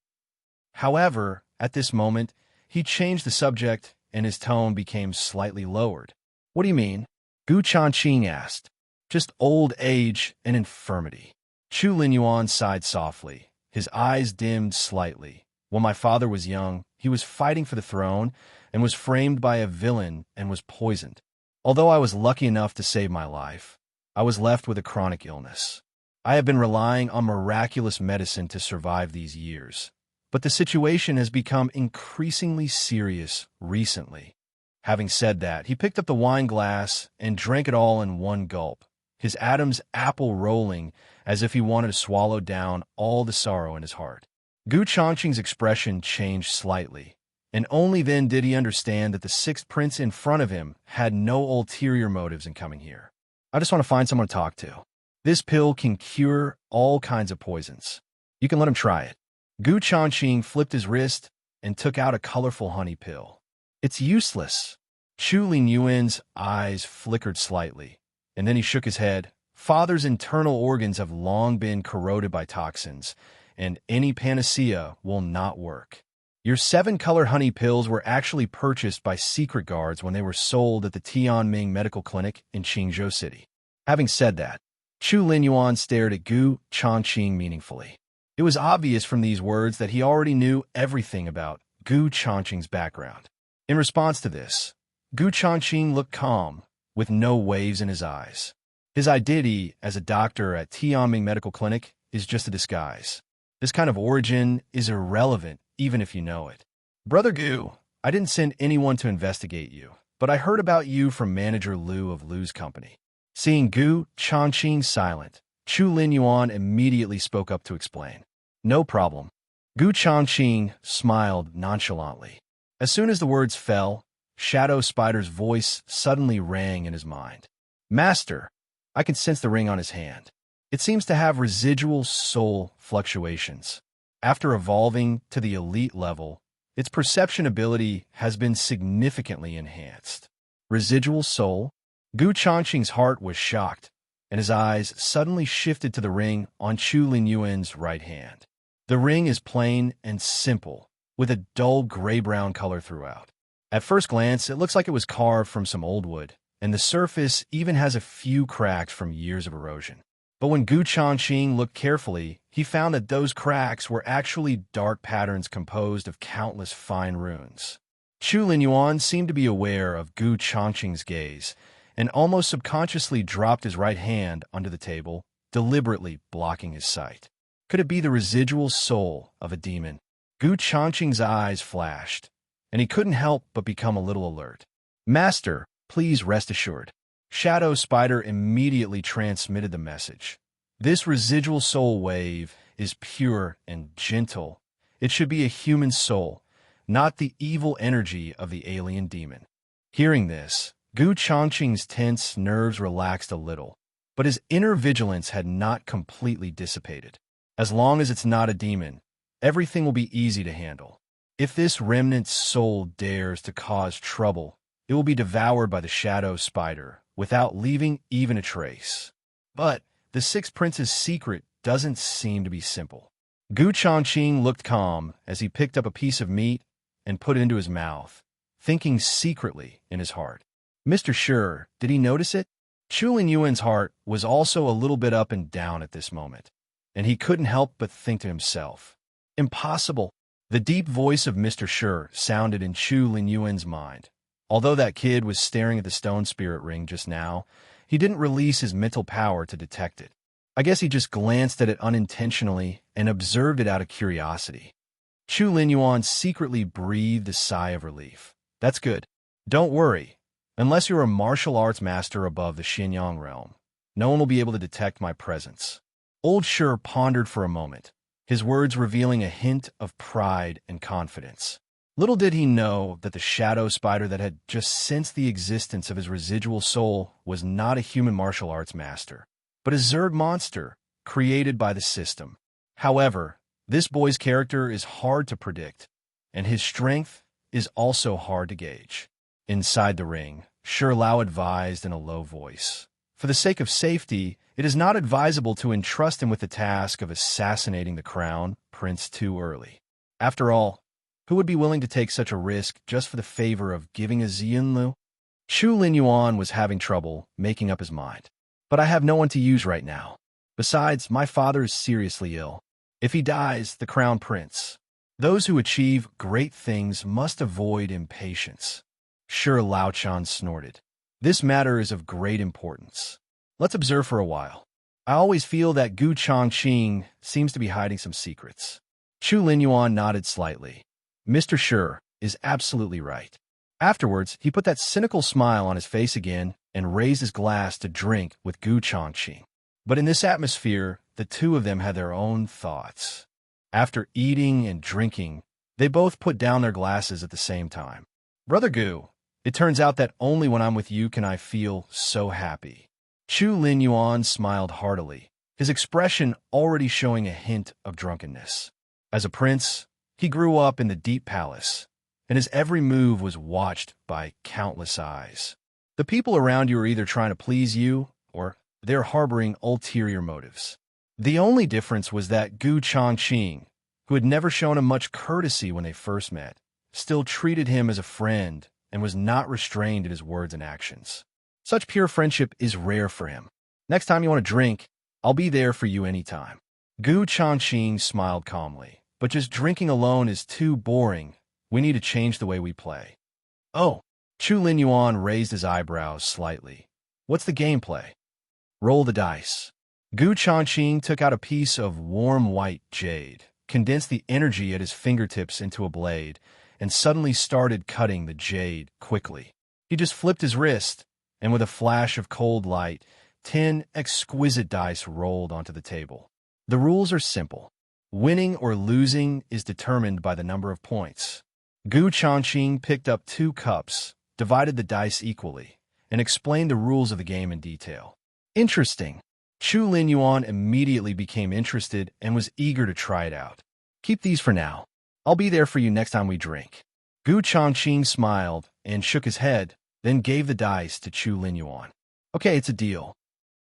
However, at this moment, he changed the subject and his tone became slightly lowered. What do you mean? Changqing asked. Just old age and infirmity. Chu Linyuan sighed softly. His eyes dimmed slightly. When my father was young, he was fighting for the throne and was framed by a villain and was poisoned. Although I was lucky enough to save my life, I was left with a chronic illness. I have been relying on miraculous medicine to survive these years, but the situation has become increasingly serious recently. Having said that, he picked up the wine glass and drank it all in one gulp, his Adam's apple rolling as if he wanted to swallow down all the sorrow in his heart. Changqing's expression changed slightly, and only then did he understand that the sixth prince in front of him had no ulterior motives in coming here. I just want to find someone to talk to. This pill can cure all kinds of poisons. You can let him try it. Changqing flipped his wrist and took out a colorful honey pill. It's useless. Chu Linyuan's eyes flickered slightly, and then he shook his head. Father's internal organs have long been corroded by toxins, and any panacea will not work. Your 7-color honey pills were actually purchased by secret guards when they were sold at the Tianming Medical Clinic in Qingzhou City. Having said that, Chu Linyuan stared at Changqing meaningfully. It was obvious from these words that he already knew everything about Changqing's background. In response to this, Changqing looked calm, with no waves in his eyes. His identity as a doctor at Tianming Medical Clinic is just a disguise. This kind of origin is irrelevant, even if you know it. Brother Gu, I didn't send anyone to investigate you, but I heard about you from Manager Liu of Liu's company. Seeing Changqing silent, Chu Linyuan immediately spoke up to explain. No problem. Gu Changqing smiled nonchalantly. As soon as the words fell, Shadow Spider's voice suddenly rang in his mind. Master, I can sense the ring on his hand. It seems to have residual soul fluctuations. After evolving to the elite level, its perception ability has been significantly enhanced. Residual soul? Gu Changqing's heart was shocked, and his eyes suddenly shifted to the ring on Chu Linyuan's right hand. The ring is plain and simple, with a dull gray-brown color throughout. At first glance, it looks like it was carved from some old wood, and the surface even has a few cracks from years of erosion. But when Gu Changqing looked carefully, he found that those cracks were actually dark patterns composed of countless fine runes. Chu Linyuan seemed to be aware of Gu Changqing's gaze, and almost subconsciously dropped his right hand onto the table, deliberately blocking his sight. Could it be the residual soul of a demon? Gu Changqing's eyes flashed, and he couldn't help but become a little alert. Master, please rest assured. Shadow Spider immediately transmitted the message. This residual soul wave is pure and gentle. It should be a human soul, not the evil energy of the alien demon. Hearing this, Gu Changqing's tense nerves relaxed a little, but his inner vigilance had not completely dissipated. As long as it's not a demon, everything will be easy to handle. If this remnant soul dares to cause trouble, it will be devoured by the Shadow Spider without leaving even a trace. But the Sixth Prince's secret doesn't seem to be simple. Gu Changqing looked calm as he picked up a piece of meat and put it into his mouth, thinking secretly in his heart. Mr. Sure, did he notice it? Chu Linyuan's heart was also a little bit up and down at this moment, and he couldn't help but think to himself, impossible. The deep voice of Mr. Sure sounded in Chu Linyuan's mind. Although that kid was staring at the stone spirit ring just now, he didn't release his mental power to detect it. I guess he just glanced at it unintentionally and observed it out of curiosity. Chu Linyuan secretly breathed a sigh of relief. That's good. Don't worry. Unless you're a martial arts master above the Xinyang realm, no one will be able to detect my presence. Old Sure pondered for a moment, his words revealing a hint of pride and confidence. Little did he know that the Shadow Spider that had just sensed the existence of his residual soul was not a human martial arts master, but a Zerg monster created by the system. However, this boy's character is hard to predict, and his strength is also hard to gauge. Inside the ring, Sure Lao advised in a low voice. For the sake of safety, it is not advisable to entrust him with the task of assassinating the crown prince too early. After all, who would be willing to take such a risk just for the favor of giving a Xianlu? Chu Linyuan was having trouble making up his mind. But I have no one to use right now. Besides, my father is seriously ill. If he dies, the crown prince. Those who achieve great things must avoid impatience. Sure Lao Chan snorted. This matter is of great importance. Let's observe for a while. I always feel that Gu Changqing seems to be hiding some secrets. Chu Linyuan nodded slightly. Mr. Sure is absolutely right. Afterwards, he put that cynical smile on his face again and raised his glass to drink with Gu Changqing. But in this atmosphere, the two of them had their own thoughts. After eating and drinking, they both put down their glasses at the same time. Brother Gu, it turns out that only when I'm with you can I feel so happy. Chu Linyuan smiled heartily, his expression already showing a hint of drunkenness. As a prince, he grew up in the deep palace, and his every move was watched by countless eyes. The people around you are either trying to please you, or they're harboring ulterior motives. The only difference was that Gu Changqing, who had never shown him much courtesy when they first met, still treated him as a friend and was not restrained in his words and actions. Such pure friendship is rare for him. Next time you want to drink, I'll be there for you anytime. Gu Changqing smiled calmly. But just drinking alone is too boring. We need to change the way we play. Oh, Chu Linyuan raised his eyebrows slightly. What's the gameplay? Roll the dice. Gu Changqing took out a piece of warm white jade, condensed the energy at his fingertips into a blade, and suddenly started cutting the jade quickly. He just flipped his wrist, and with a flash of cold light, 10 exquisite dice rolled onto the table. The rules are simple. Winning or losing is determined by the number of points. Changqing picked up 2 cups, divided the dice equally, and explained the rules of the game in detail. Interesting. Chu Linyuan immediately became interested and was eager to try it out. Keep these for now. I'll be there for you next time we drink. Changqing smiled and shook his head, then gave the dice to Chu Linyuan. Okay, it's a deal.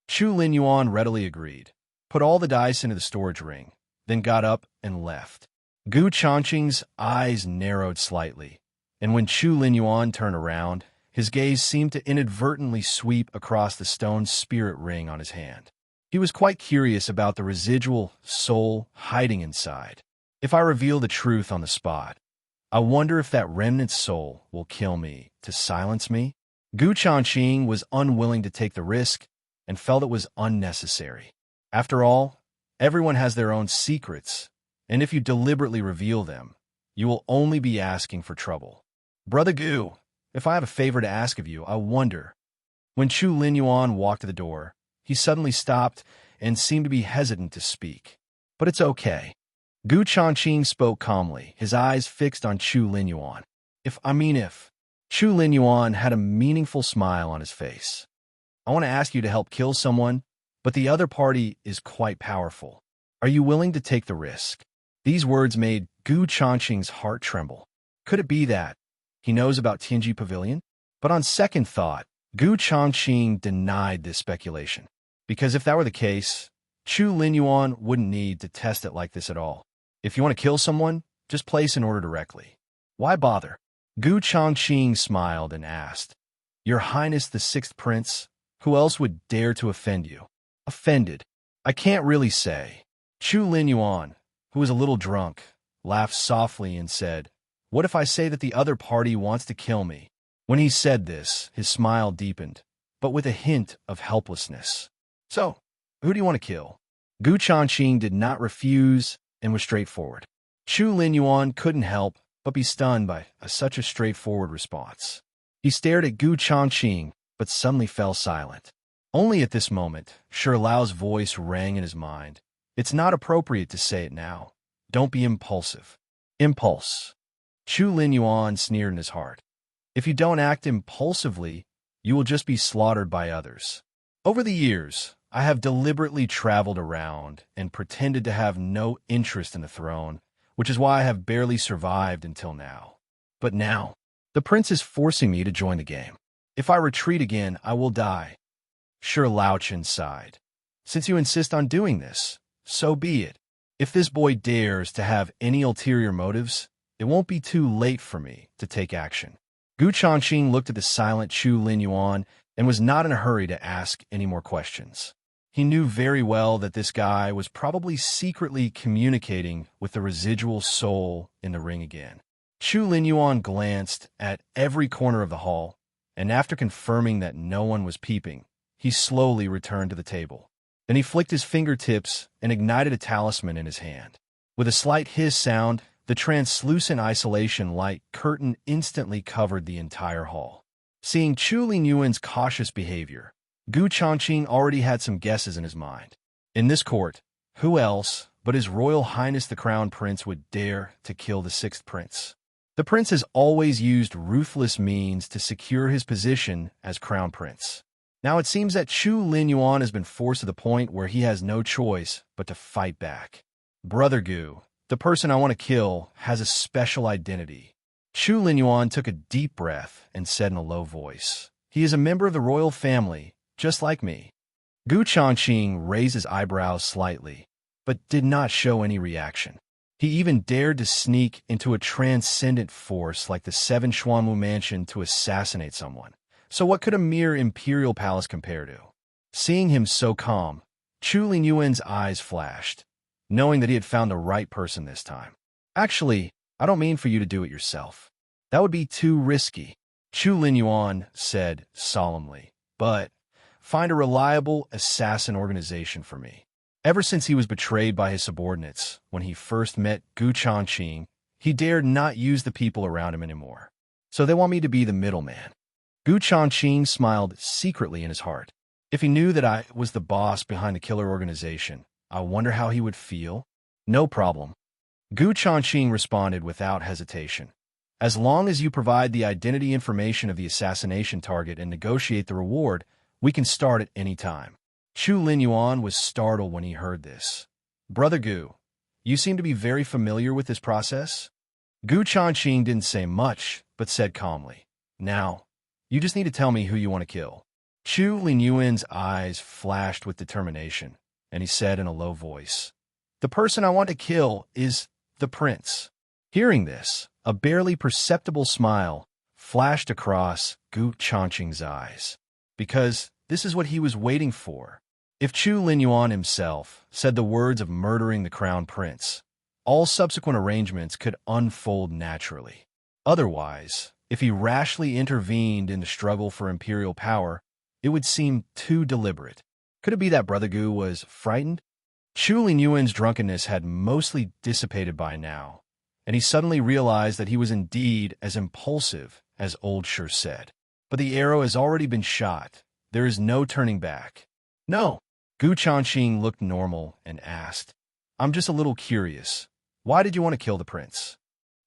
Chu Linyuan readily agreed, put all the dice into the storage ring, then got up and left. Changqing's eyes narrowed slightly, and when Chu Linyuan turned around, his gaze seemed to inadvertently sweep across the stone spirit ring on his hand. He was quite curious about the residual soul hiding inside. If I reveal the truth on the spot, I wonder if that remnant soul will kill me to silence me. Changqing was unwilling to take the risk and felt it was unnecessary. After all, everyone has their own secrets, and if you deliberately reveal them, you will only be asking for trouble. Brother Gu, if I have a favor to ask of you, I wonder. When Chu Linyuan walked to the door, he suddenly stopped and seemed to be hesitant to speak. But it's okay. Changqing spoke calmly, his eyes fixed on Chu Linyuan. If. Chu Linyuan had a meaningful smile on his face. I want to ask you to help kill someone, but the other party is quite powerful. Are you willing to take the risk? These words made Changqing's heart tremble. Could it be that he knows about Tianji Pavilion? But on second thought, Changqing denied this speculation. Because if that were the case, Chu Linyuan wouldn't need to test it like this at all. If you want to kill someone, just place an order directly. Why bother? Changqing smiled and asked, Your Highness the Sixth Prince, who else would dare to offend you? Offended? I can't really say. Chu Linyuan, who was a little drunk, laughed softly and said, What if I say that the other party wants to kill me? When he said this, his smile deepened, but with a hint of helplessness. So, who do you want to kill? Changqing did not refuse and was straightforward. Chu Linyuan couldn't help but be stunned by such a straightforward response. He stared at Changqing, but suddenly fell silent. Only at this moment, Shi Lao's voice rang in his mind. It's not appropriate to say it now. Don't be impulsive. Impulse. Chu Linyuan sneered in his heart. If you don't act impulsively, you will just be slaughtered by others. Over the years, I have deliberately traveled around and pretended to have no interest in the throne, which is why I have barely survived until now. But now, the prince is forcing me to join the game. If I retreat again, I will die. Shi Laochen sighed. Since you insist on doing this, so be it. If this boy dares to have any ulterior motives, it won't be too late for me to take action. Changqing looked at the silent Chu Linyuan and was not in a hurry to ask any more questions. He knew very well that this guy was probably secretly communicating with the residual soul in the ring again. Chu Linyuan glanced at every corner of the hall, and after confirming that no one was peeping, he slowly returned to the table. Then he flicked his fingertips and ignited a talisman in his hand. With a slight hiss sound, the translucent isolation light curtain instantly covered the entire hall. Seeing Chu Linyuan's cautious behavior, Changqing already had some guesses in his mind. In this court, who else but His Royal Highness the Crown Prince would dare to kill the Sixth Prince? The prince has always used ruthless means to secure his position as Crown Prince. Now it seems that Chu Linyuan has been forced to the point where he has no choice but to fight back. Brother Gu, the person I want to kill, has a special identity. Chu Linyuan took a deep breath and said in a low voice, He is a member of the royal family, just like me. Changqing raised his eyebrows slightly, but did not show any reaction. He even dared to sneak into a transcendent force like the Seven Xuanwu Mansion to assassinate someone. So what could a mere imperial palace compare to? Seeing him so calm, Chu Linyuan's eyes flashed, knowing that he had found the right person this time. Actually, I don't mean for you to do it yourself. That would be too risky, Chu Linyuan said solemnly. But find a reliable assassin organization for me. Ever since he was betrayed by his subordinates when he first met Changqing, he dared not use the people around him anymore. So they want me to be the middleman. Changqing smiled secretly in his heart. If he knew that I was the boss behind the killer organization, I wonder how he would feel. No problem. Gu Changqing responded without hesitation. As long as you provide the identity information of the assassination target and negotiate the reward, we can start at any time. Chu Linyuan was startled when he heard this. Brother Gu, you seem to be very familiar with this process? Gu Changqing didn't say much, but said calmly, Now, you just need to tell me who you want to kill. Chu Linyuan's eyes flashed with determination, and he said in a low voice, The person I want to kill is the prince. Hearing this, a barely perceptible smile flashed across Gu Changqing's eyes, because this is what he was waiting for. If Chu Linyuan himself said the words of murdering the crown prince, all subsequent arrangements could unfold naturally. Otherwise, if he rashly intervened in the struggle for imperial power, it would seem too deliberate. Could it be that Brother Gu was frightened? Chu Linyuan's drunkenness had mostly dissipated by now, and he suddenly realized that he was indeed as impulsive as Old Sure said. But the arrow has already been shot. There is no turning back. No. Gu Changqing looked normal and asked, I'm just a little curious. Why did you want to kill the prince?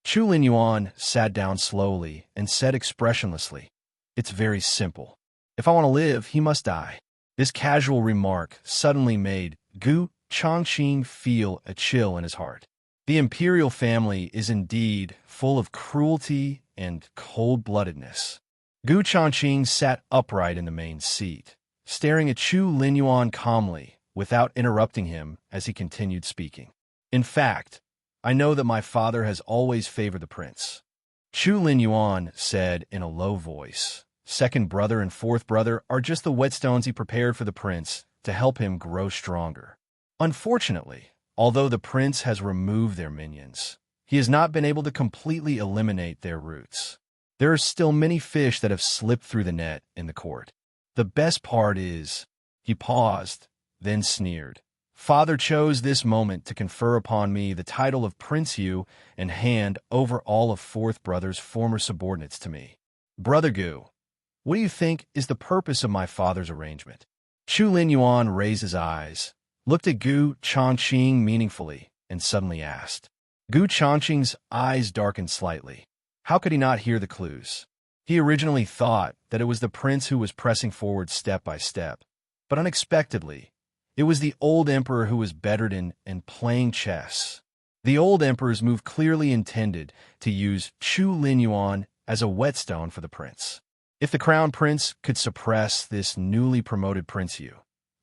Chu Linyuan sat down slowly and said expressionlessly, It's very simple. If I want to live, he must die. This casual remark suddenly made Gu Changqing feel a chill in his heart. The imperial family is indeed full of cruelty and cold-bloodedness. Gu Changqing sat upright in the main seat, staring at Chu Linyuan calmly, without interrupting him as he continued speaking. In fact, I know that my father has always favored the prince. Chu Linyuan said in a low voice. Second brother and fourth brother are just the whetstones he prepared for the prince to help him grow stronger. Unfortunately, although the prince has removed their minions, he has not been able to completely eliminate their roots. There are still many fish that have slipped through the net in the court. The best part is, he paused, then sneered. Father chose this moment to confer upon me the title of Prince Yu and hand over all of fourth brother's former subordinates to me. Brother Gu, what do you think is the purpose of my father's arrangement? Chu Linyuan raised his eyes, looked at Gu Changqing meaningfully, and suddenly asked. Gu Changqing's eyes darkened slightly. How could he not hear the clues? He originally thought that it was the prince who was pressing forward step by step, but unexpectedly, it was the old emperor who was bettered in playing chess. The old emperor's move clearly intended to use Chu Linyuan as a whetstone for the prince. If the crown prince could suppress this newly promoted Prince Yu,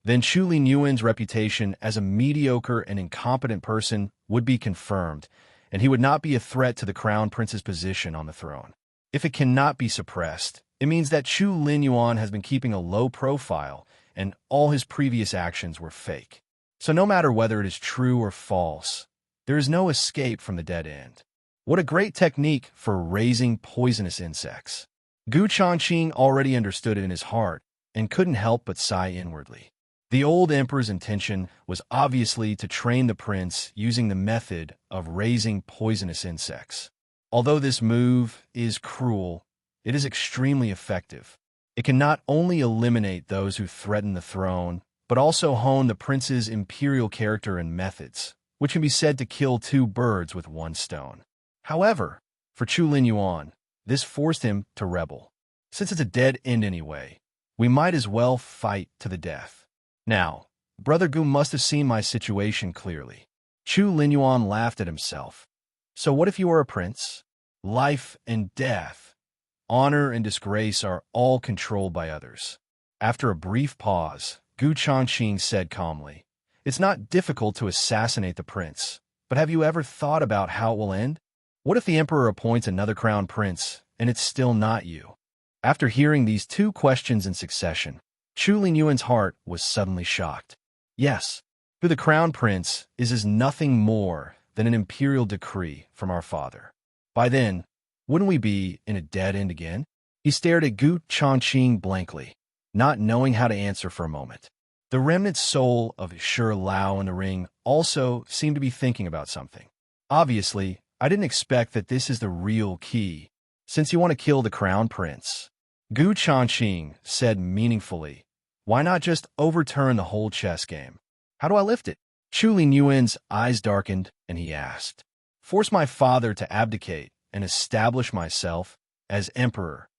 then Chu Linyuan's reputation as a mediocre and incompetent person would be confirmed, and he would not be a threat to the crown prince's position on the throne. If it cannot be suppressed, it means that Chu Linyuan has been keeping a low profile, and all his previous actions were fake. So no matter whether it is true or false, there is no escape from the dead end. What a great technique for raising poisonous insects. Gu Changqing already understood it in his heart and couldn't help but sigh inwardly. The old emperor's intention was obviously to train the prince using the method of raising poisonous insects. Although this move is cruel, it is extremely effective. It can not only eliminate those who threaten the throne, but also hone the prince's imperial character and methods, which can be said to kill two birds with one stone. However, for Chu Linyuan, this forced him to rebel. Since it's a dead end anyway, we might as well fight to the death. Now, Brother Gu must have seen my situation clearly. Chu Linyuan laughed at himself. So what if you are a prince? Life and death, honor and disgrace are all controlled by others. After a brief pause, Gu Changqing said calmly, It's not difficult to assassinate the prince, but have you ever thought about how it will end? What if the emperor appoints another crown prince, and it's still not you? After hearing these two questions in succession, Chu Linyuan's heart was suddenly shocked. Yes, who the crown prince is nothing more than an imperial decree from our father. By then, wouldn't we be in a dead end again? He stared at Gu Changqing blankly, not knowing how to answer for a moment. The remnant soul of Shi Lao in the ring also seemed to be thinking about something. Obviously, I didn't expect that this is the real key, since you want to kill the crown prince. Gu Changqing said meaningfully, Why not just overturn the whole chess game? How do I lift it? Chu Lingyuan's eyes darkened, and he asked, "Force my father to abdicate and establish myself as emperor."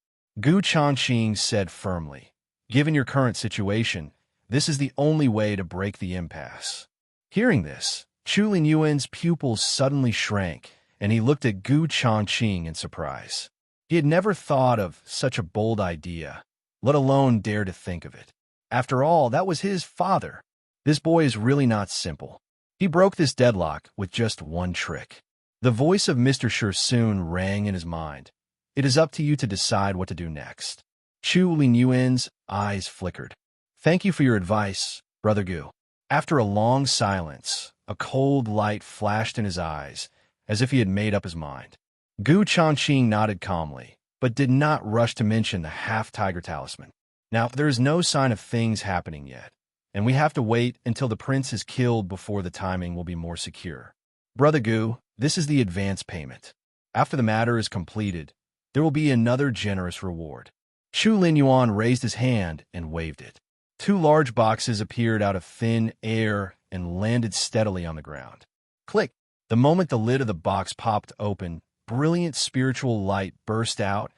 Gu Changqing said firmly, "Given your current situation, this is the only way to break the impasse." Hearing this, Chu Lingyuan's pupils suddenly shrank, and he looked at Gu Changqing in surprise. He had never thought of such a bold idea, let alone dare to think of it. After all, that was his father. This boy is really not simple. He broke this deadlock with just one trick. The voice of Mr. Shi soon rang in his mind. "It is up to you to decide what to do next." Chu Lingyuan's eyes flickered. "Thank you for your advice, Brother Gu." After a long silence, a cold light flashed in his eyes, as if he had made up his mind. Gu Changqing nodded calmly, but did not rush to mention the half-tiger talisman. Now, there is no sign of things happening yet, and we have to wait until the prince is killed before the timing will be more secure. Brother Gu, this is the advance payment. After the matter is completed, there will be another generous reward. Chu Linyuan raised his hand and waved it. 2 large boxes appeared out of thin air and landed steadily on the ground. Click! The moment the lid of the box popped open, brilliant spiritual light burst out,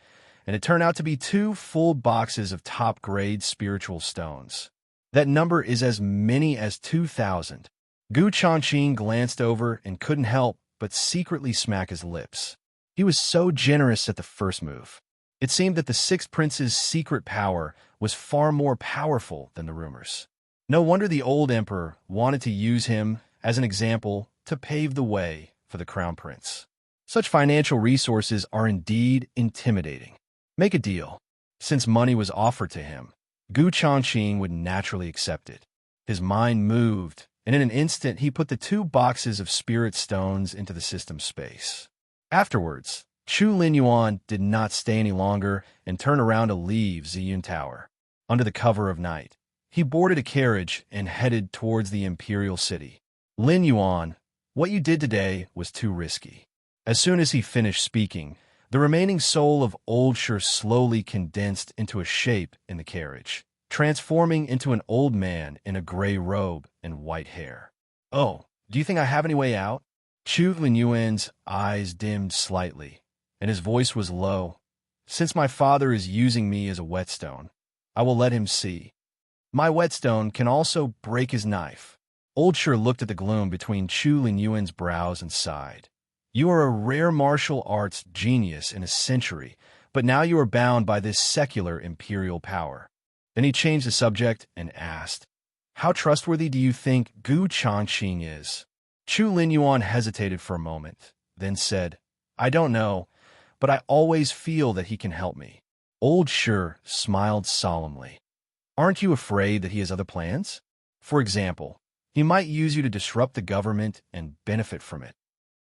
and it turned out to be 2 full boxes of top-grade spiritual stones. That number is as many as 2,000. Gu Changqing glanced over and couldn't help but secretly smack his lips. He was so generous at the first move. It seemed that the 6th prince's secret power was far more powerful than the rumors. No wonder the old emperor wanted to use him as an example to pave the way for the crown prince. Such financial resources are indeed intimidating. Make a deal. Since money was offered to him, Gu Changqing would naturally accept it. His mind moved, and in an instant he put the 2 boxes of spirit stones into the system space. Afterwards, Chu Linyuan did not stay any longer and turned around to leave Ziyun Tower. Under the cover of night, he boarded a carriage and headed towards the imperial city. "Linyuan, what you did today was too risky." As soon as he finished speaking, the remaining soul of Old Shi slowly condensed into a shape in the carriage, transforming into an old man in a gray robe and white hair. "Oh, do you think I have any way out?" Chu Linyuan's eyes dimmed slightly, and his voice was low. "Since my father is using me as a whetstone, I will let him see. My whetstone can also break his knife." Old Shi looked at the gloom between Chu Linyuan's brows and sighed. "You are a rare martial arts genius in a century, but now you are bound by this secular imperial power." Then he changed the subject and asked, "How trustworthy do you think Gu Changqing is?" Chu Linyuan hesitated for a moment, then said, "I don't know, but I always feel that he can help me." Old Shi smiled solemnly. "Aren't you afraid that he has other plans? For example, he might use you to disrupt the government and benefit from it."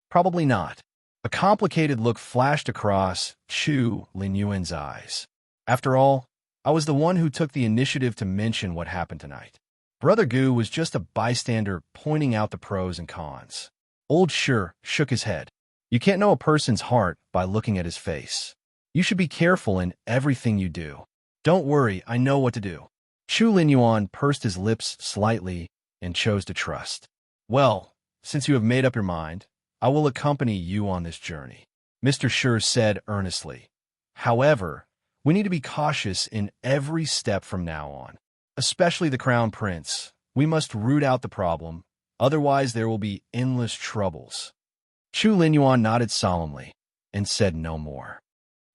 "Probably not." A complicated look flashed across Chu Linyuan's eyes. "After all, I was the one who took the initiative to mention what happened tonight. Brother Gu was just a bystander pointing out the pros and cons." Old Shi shook his head. "You can't know a person's heart by looking at his face. You should be careful in everything you do." "Don't worry, I know what to do." Chu Linyuan pursed his lips slightly and chose to trust. "Well, since you have made up your mind, I will accompany you on this journey," Mr. Shi said earnestly. "However, we need to be cautious in every step from now on. Especially the Crown Prince. We must root out the problem, otherwise there will be endless troubles." Chu Linyuan nodded solemnly and said no more.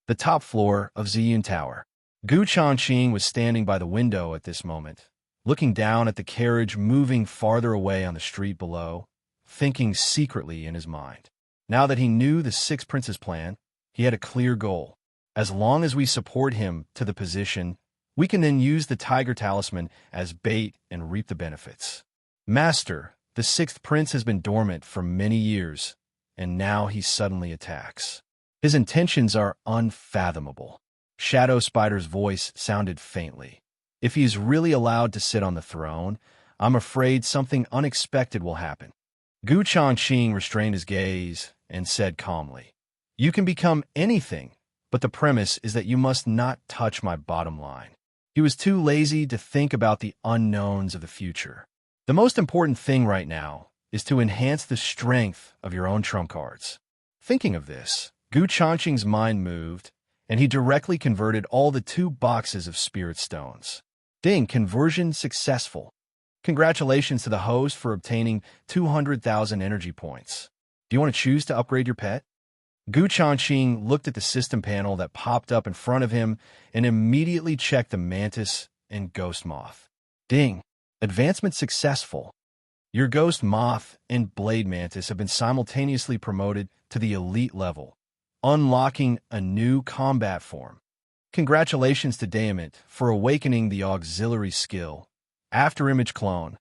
The top floor of Ziyun Tower. Gu Changqing was standing by the window at this moment, looking down at the carriage moving farther away on the street below, thinking secretly in his mind. Now that he knew the 6th Prince's plan, he had a clear goal. As long as we support him to the position, we can then use the Tiger Talisman as bait and reap the benefits. "Master, the 6th Prince has been dormant for many years, and now he suddenly attacks. His intentions are unfathomable." Shadow Spider's voice sounded faintly. "If he is really allowed to sit on the throne, I'm afraid something unexpected will happen." Gu Changqing restrained his gaze and said calmly, "You can become anything, but the premise is that you must not touch my bottom line." He was too lazy to think about the unknowns of the future. The most important thing right now is to enhance the strength of your own trump cards. Thinking of this, Changqing's mind moved, and he directly converted all the 2 boxes of spirit stones. Ding, conversion successful. Congratulations to the host for obtaining 200,000 energy points. Do you want to choose to upgrade your pet? Changqing looked at the system panel that popped up in front of him and immediately checked the Mantis and Ghost Moth. Ding, advancement successful. Your Ghost Moth and Blade Mantis have been simultaneously promoted to the elite level, unlocking a new combat form. Congratulations to Diamond for awakening the auxiliary skill, Afterimage Clone.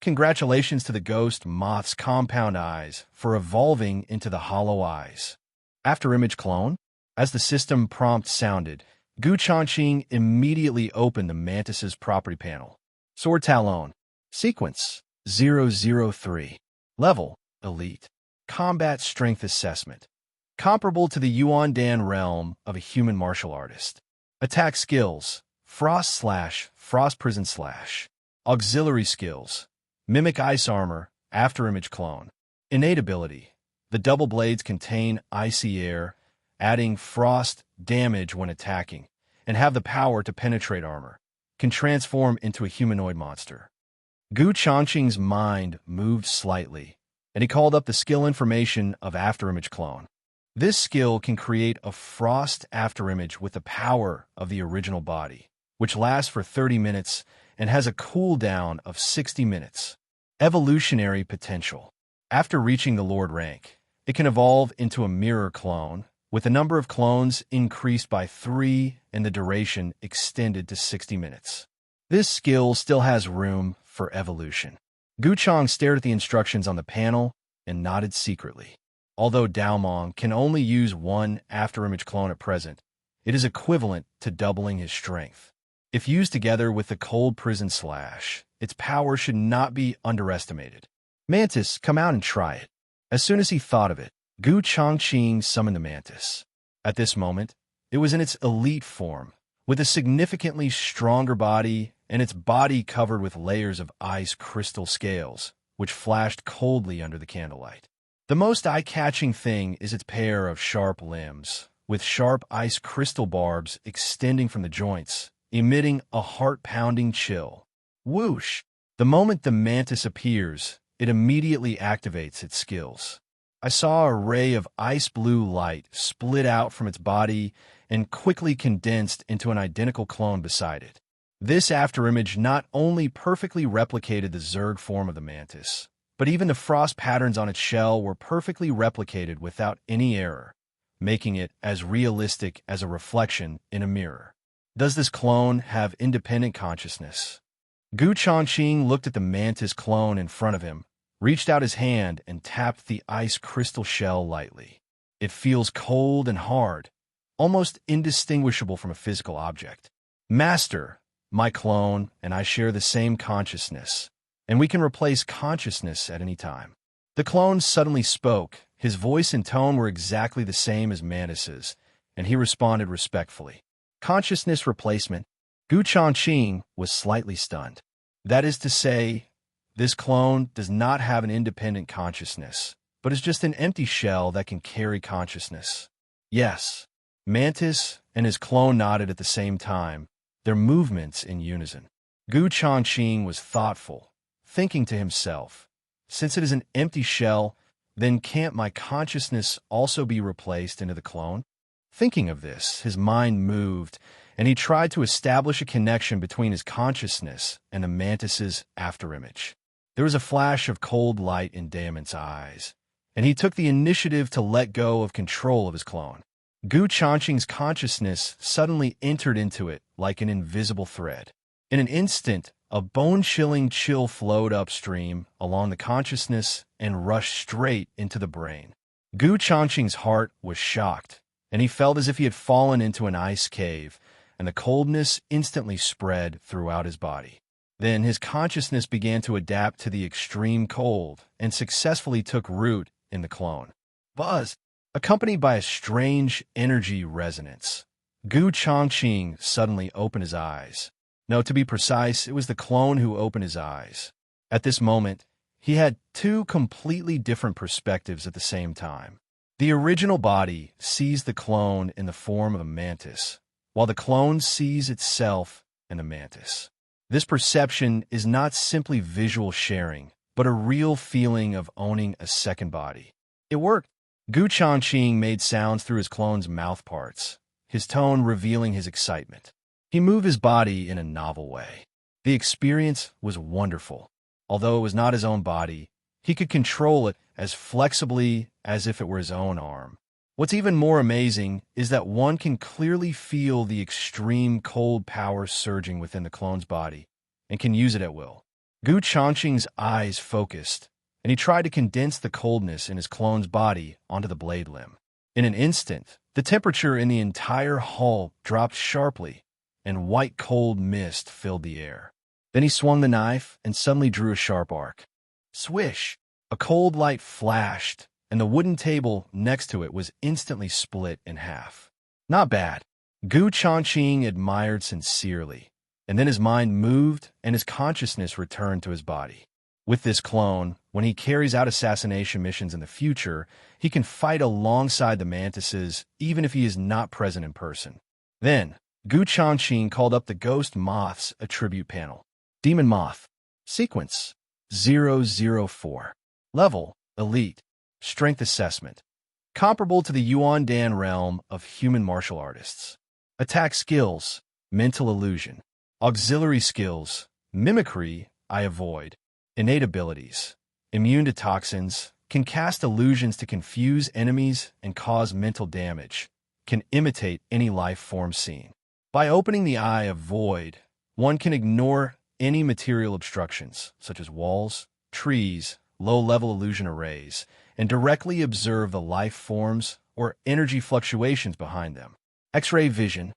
Congratulations to the Ghost Moth's Compound Eyes for evolving into the Hollow Eyes. Afterimage Clone? As the system prompt sounded, Changqing immediately opened the Mantis's property panel. Sword Talon. Sequence 003. Level Elite. Combat Strength Assessment. Comparable to the Yuan Dan realm of a human martial artist. Attack Skills. Frost Prison / Auxiliary Skills. Mimic Ice Armor. Afterimage Clone. Innate Ability. The double blades contain icy air, adding frost damage when attacking, and have the power to penetrate armor. Can transform into a humanoid monster. Changqing's mind moved slightly, and he called up the skill information of Afterimage Clone. This skill can create a frost afterimage with the power of the original body, which lasts for 30 minutes and has a cooldown of 60 minutes. Evolutionary potential. After reaching the Lord rank, it can evolve into a mirror clone, with the number of clones increased by 3 and the duration extended to 60 minutes. This skill still has room for evolution. Chang stared at the instructions on the panel and nodded secretly. Although Daomong can only use 1 afterimage clone at present, it is equivalent to doubling his strength. If used together with the Cold Prison / its power should not be underestimated. Mantis, come out and try it. As soon as he thought of it, Changqing summoned the Mantis. At this moment, it was in its elite form, with a significantly stronger body and its body covered with layers of ice crystal scales, which flashed coldly under the candlelight. The most eye-catching thing is its pair of sharp limbs, with sharp ice crystal barbs extending from the joints, emitting a heart-pounding chill. Whoosh! The moment the Mantis appears, it immediately activates its skills. I saw a ray of ice blue light split out from its body and quickly condensed into an identical clone beside it. This afterimage not only perfectly replicated the Zerg form of the Mantis, but even the frost patterns on its shell were perfectly replicated without any error, making it as realistic as a reflection in a mirror. Does this clone have independent consciousness? Changqing looked at the Mantis clone in front of him, reached out his hand and tapped the ice crystal shell lightly. It feels cold and hard, almost indistinguishable from a physical object. Master, my clone and I share the same consciousness, and we can replace consciousness at any time. The clone suddenly spoke. His voice and tone were exactly the same as Mantis's, and he responded respectfully. Consciousness replacement. Changqing was slightly stunned. That is to say, this clone does not have an independent consciousness, but is just an empty shell that can carry consciousness. Yes. Mantis and his clone nodded at the same time, their movements in unison. Changqing was thoughtful, thinking to himself, since it is an empty shell, then can't my consciousness also be replaced into the clone? Thinking of this, his mind moved, and he tried to establish a connection between his consciousness and the Mantis's afterimage. There was a flash of cold light in Damon's eyes, and he took the initiative to let go of control of his clone. Changqing's consciousness suddenly entered into it like an invisible thread. In an instant, a bone-chilling chill flowed upstream along the consciousness and rushed straight into the brain. Changqing's heart was shocked, and he felt as if he had fallen into an ice cave, and the coldness instantly spread throughout his body. Then his consciousness began to adapt to the extreme cold and successfully took root in the clone. Buzz, accompanied by a strange energy resonance, Changqing suddenly opened his eyes. No, to be precise, it was the clone who opened his eyes. At this moment, he had two completely different perspectives at the same time. The original body sees the clone in the form of a mantis, while the clone sees itself in the mantis. This perception is not simply visual sharing, but a real feeling of owning a second body. It worked. Changqing made sounds through his clone's mouth parts, his tone revealing his excitement. He moved his body in a novel way. The experience was wonderful. Although it was not his own body, he could control it as flexibly as if it were his own arm. What's even more amazing is that one can clearly feel the extreme cold power surging within the clone's body and can use it at will. Changqing's eyes focused, and he tried to condense the coldness in his clone's body onto the blade limb. In an instant, the temperature in the entire hall dropped sharply, and white cold mist filled the air. Then he swung the knife and suddenly drew a sharp arc. Swish! A cold light flashed, and the wooden table next to it was instantly split in half. Not bad. Changqing admired sincerely, and then his mind moved and his consciousness returned to his body. With this clone, when he carries out assassination missions in the future, he can fight alongside the mantises even if he is not present in person. Then, Changqing called up the Ghost Moth's attribute panel. Demon Moth. Sequence 004. Level Elite. Strength Assessment. Comparable to the Yuan Dan realm of human martial artists. Attack Skills. Mental Illusion. Auxiliary Skills. Mimicry. I avoid. Innate Abilities. Immune to toxins. Can cast illusions to confuse enemies and cause mental damage. Can imitate any life form seen. By opening the Eye of Void, one can ignore any material obstructions, such as walls, trees, low-level illusion arrays, and directly observe the life forms or energy fluctuations behind them. X-ray vision.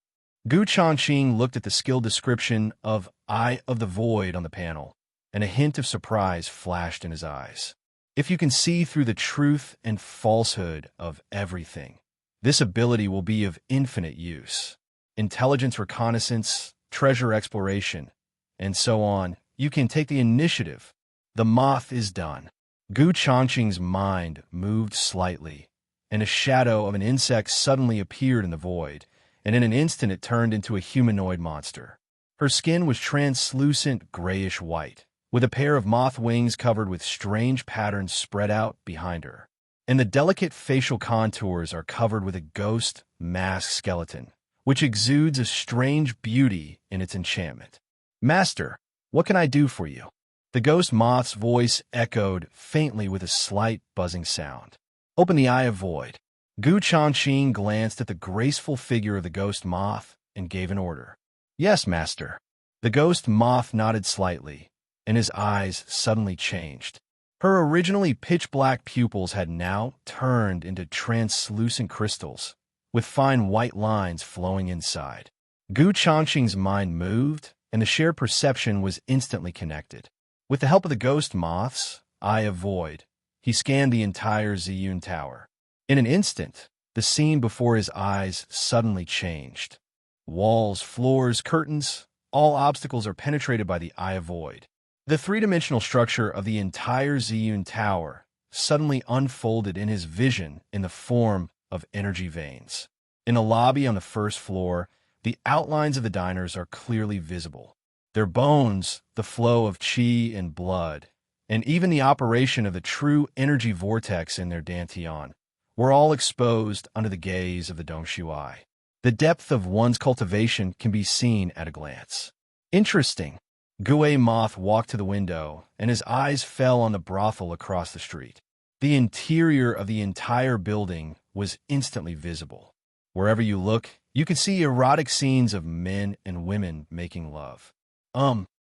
Changqing looked at the skill description of Eye of the Void on the panel, and a hint of surprise flashed in his eyes. If you can see through the truth and falsehood of everything, this ability will be of infinite use. Intelligence reconnaissance, treasure exploration, and so on. You can take the initiative. The moth is done. Changqing's mind moved slightly, and a shadow of an insect suddenly appeared in the void, and in an instant it turned into a humanoid monster. Her skin was translucent grayish-white, with a pair of moth wings covered with strange patterns spread out behind her. And the delicate facial contours are covered with a ghost mask skeleton, which exudes a strange beauty in its enchantment. Master, what can I do for you? The ghost moth's voice echoed faintly with a slight buzzing sound. Open the Eye of Void. Changqing glanced at the graceful figure of the ghost moth and gave an order. Yes, master. The ghost moth nodded slightly, and his eyes suddenly changed. Her originally pitch-black pupils had now turned into translucent crystals, with fine white lines flowing inside. Changqing's mind moved, and the shared perception was instantly connected. With the help of the ghost moth's Eye of Void, he scanned the entire Ziyun Tower. In an instant, the scene before his eyes suddenly changed. Walls, floors, curtains, all obstacles are penetrated by the Eye of Void. The three-dimensional structure of the entire Ziyun Tower suddenly unfolded in his vision in the form of energy veins. In a lobby on the first floor, the outlines of the diners are clearly visible. Their bones, the flow of qi and blood, and even the operation of the true energy vortex in their dantian, were all exposed under the gaze of the Dongshu Eye. The depth of one's cultivation can be seen at a glance. Interesting. Gue Moth walked to the window, and his eyes fell on the brothel across the street. The interior of the entire building was instantly visible. Wherever you look, you could see erotic scenes of men and women making love.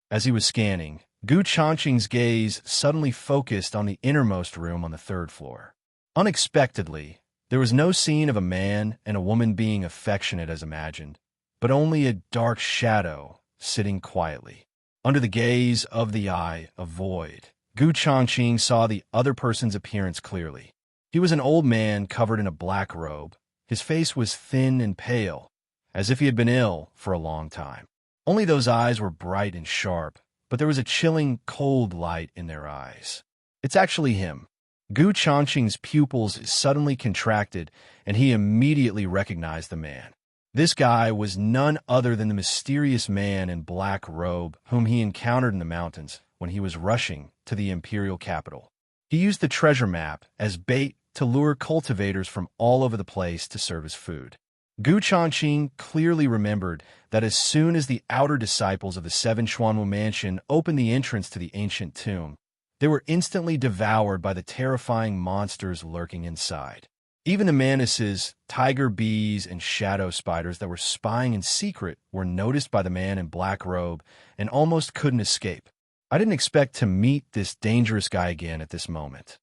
As he was scanning, Changqing's gaze suddenly focused on the innermost room on the third floor. Unexpectedly, there was no scene of a man and a woman being affectionate as imagined, but only a dark shadow sitting quietly. Under the gaze of the Eye of Void, Changqing saw the other person's appearance clearly. He was an old man covered in a black robe. His face was thin and pale, as if he had been ill for a long time. Only those eyes were bright and sharp, but there was a chilling, cold light in their eyes. It's actually him. Changqing's pupils suddenly contracted, and he immediately recognized the man. This guy was none other than the mysterious man in black robe whom he encountered in the mountains when he was rushing to the imperial capital. He used the treasure map as bait to lure cultivators from all over the place to serve as food. Changqing clearly remembered that as soon as the outer disciples of the Seven Xuanwu Mansion opened the entrance to the ancient tomb, they were instantly devoured by the terrifying monsters lurking inside. Even the mantises, tiger bees, and shadow spiders that were spying in secret were noticed by the man in black robe and almost couldn't escape. I didn't expect to meet this dangerous guy again at this moment.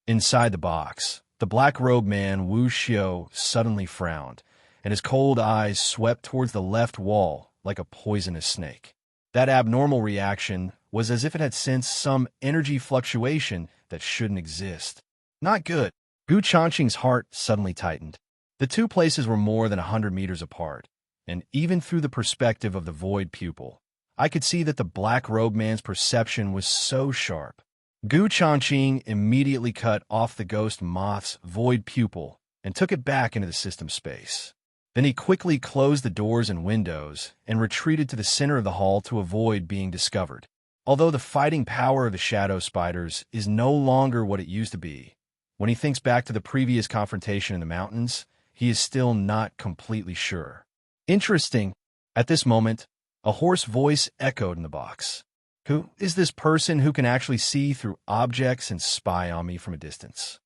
Inside the box, the black-robed man Wu Xiao suddenly frowned, and his cold eyes swept towards the left wall like a poisonous snake. That abnormal reaction was as if it had sensed some energy fluctuation that shouldn't exist. Not good. Changqing's heart suddenly tightened. The two places were more than 100 meters apart, and even through the perspective of the void pupil, I could see that the black-robed man's perception was so sharp. Changqing immediately cut off the ghost moth's void pupil and took it back into the system space. Then he quickly closed the doors and windows and retreated to the center of the hall to avoid being discovered. Although the fighting power of the shadow spiders is no longer what it used to be, when he thinks back to the previous confrontation in the mountains, he is still not completely sure. Interesting. At this moment, a hoarse voice echoed in the box. Who is this person who can actually see through objects and spy on me from a distance?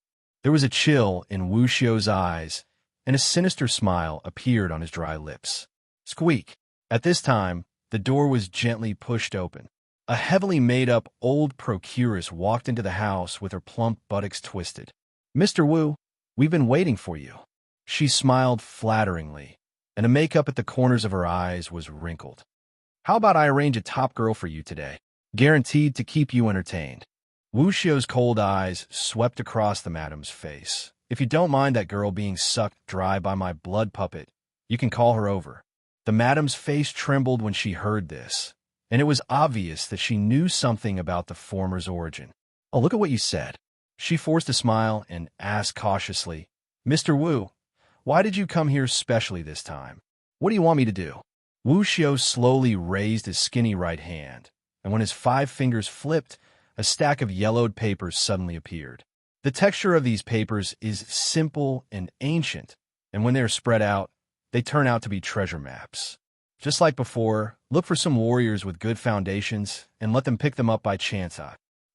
There was a chill in Wu Xiao's eyes, and a sinister smile appeared on his dry lips. Squeak. At this time, the door was gently pushed open. A heavily made-up old procuress walked into the house with her plump buttocks twisted. "Mr. Wu, we've been waiting for you." She smiled flatteringly, and the makeup at the corners of her eyes was wrinkled. "How about I arrange a top girl for you today? Guaranteed to keep you entertained." Wu Xiao's cold eyes swept across the madam's face. "If you don't mind that girl being sucked dry by my blood puppet, you can call her over." The madam's face trembled when she heard this, and it was obvious that she knew something about the former's origin. "Oh, look at what you said." She forced a smile and asked cautiously, "Mr. Wu, why did you come here specially this time? What do you want me to do?" Wu Xiao slowly raised his skinny right hand, and when his 5 fingers flipped, a stack of yellowed papers suddenly appeared. The texture of these papers is simple and ancient, and when they are spread out, they turn out to be treasure maps. Just like before, look for some warriors with good foundations and let them pick them up by chance.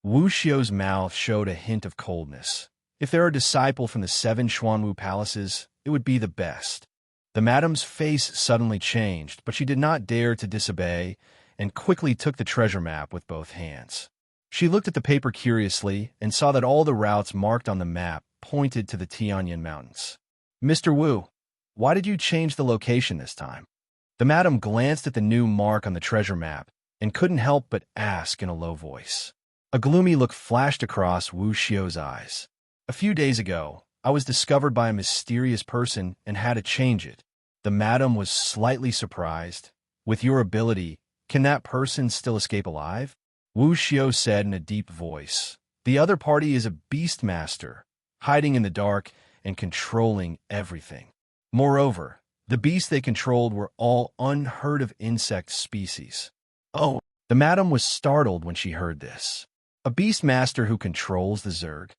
Wu Xiao's mouth showed a hint of coldness. If there are a disciple from the 7 Xuanwu palaces, it would be the best. The madam's face suddenly changed, but she did not dare to disobey and quickly took the treasure map with both hands. She looked at the paper curiously and saw that all the routes marked on the map pointed to the Tianyan Mountains. "Mr. Wu, why did you change the location this time?" The madam glanced at the new mark on the treasure map and couldn't help but ask in a low voice. A gloomy look flashed across Wu Xiao's eyes. "A few days ago, I was discovered by a mysterious person and had to change it." The madam was slightly surprised. "With your ability, can that person still escape alive?" Wu Xiao said in a deep voice. "The other party is a beastmaster, hiding in the dark and controlling everything. Moreover, the beasts they controlled were all unheard-of insect species." Oh, the madam was startled when she heard this. A beastmaster who controls the Zerg?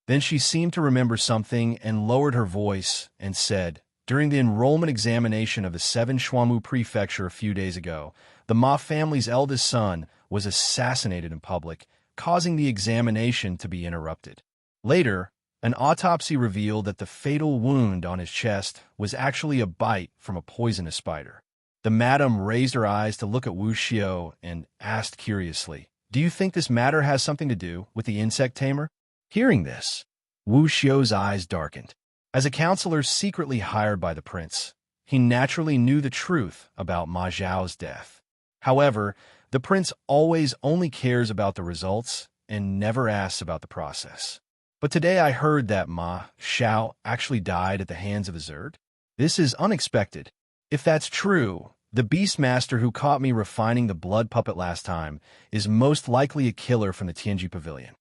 Then she seemed to remember something and lowered her voice and said, "During the enrollment examination of the 7 Xuanwu Prefecture a few days ago, the Ma family's eldest son was assassinated in public, causing the examination to be interrupted. Later, an autopsy revealed that the fatal wound on his chest was actually a bite from a poisonous spider." The madam raised her eyes to look at Wu Xiao and asked curiously, "Do you think this matter has something to do with the insect tamer?" Hearing this, Wu Xiao's eyes darkened. As a counselor secretly hired by the prince, he naturally knew the truth about Ma Zhao's death. However, the prince always only cares about the results and never asks about the process. But today I heard that Ma Zhao actually died at the hands of a Zerg. This is unexpected. If that's true, The Beastmaster who caught me refining the blood puppet last time is most likely a killer from the Tianji Pavilion.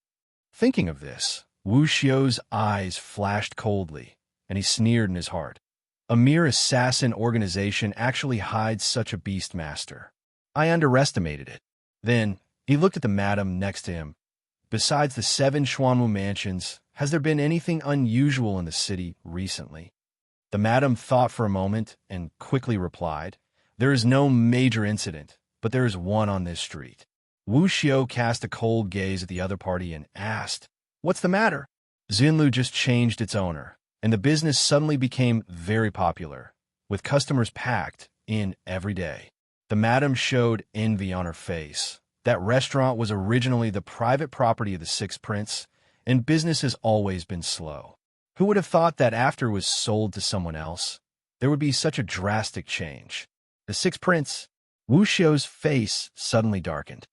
Thinking of this, Wu Xiu's eyes flashed coldly, and he sneered in his heart. A mere assassin organization actually hides such a Beastmaster. I underestimated it. Then, he looked at the madam next to him. Besides the 7 Xuanwu mansions, has there been anything unusual in the city recently? The madam thought for a moment and quickly replied, "There is no major incident, but there is one on this street." Wu Xiu cast a cold gaze at the other party and asked, "What's the matter?" Xinlu just changed its owner, and the business suddenly became very popular, with customers packed in every day. The madam showed envy on her face. That restaurant was originally the private property of the Sixth Prince, and business has always been slow. Who would have thought that after it was sold to someone else, there would be such a drastic change? The Sixth Prince? Wu Xiu's face suddenly darkened.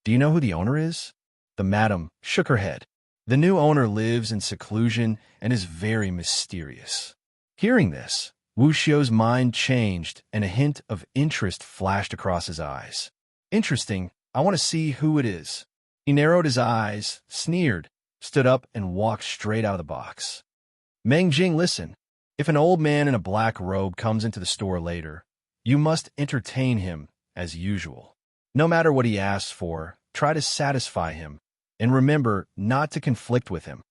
"Do you know who the owner is?" The madam shook her head. "The new owner lives in seclusion and is very mysterious." Hearing this, Wu Xiu's mind changed and a hint of interest flashed across his eyes. "Interesting. I want to see who it is." He narrowed his eyes, sneered, stood up, and walked straight out of the box. "Meng Jing, listen. If an old man in a black robe comes into the store later, you must entertain him as usual. No matter what he asks for, try to satisfy him, and remember not to conflict with him."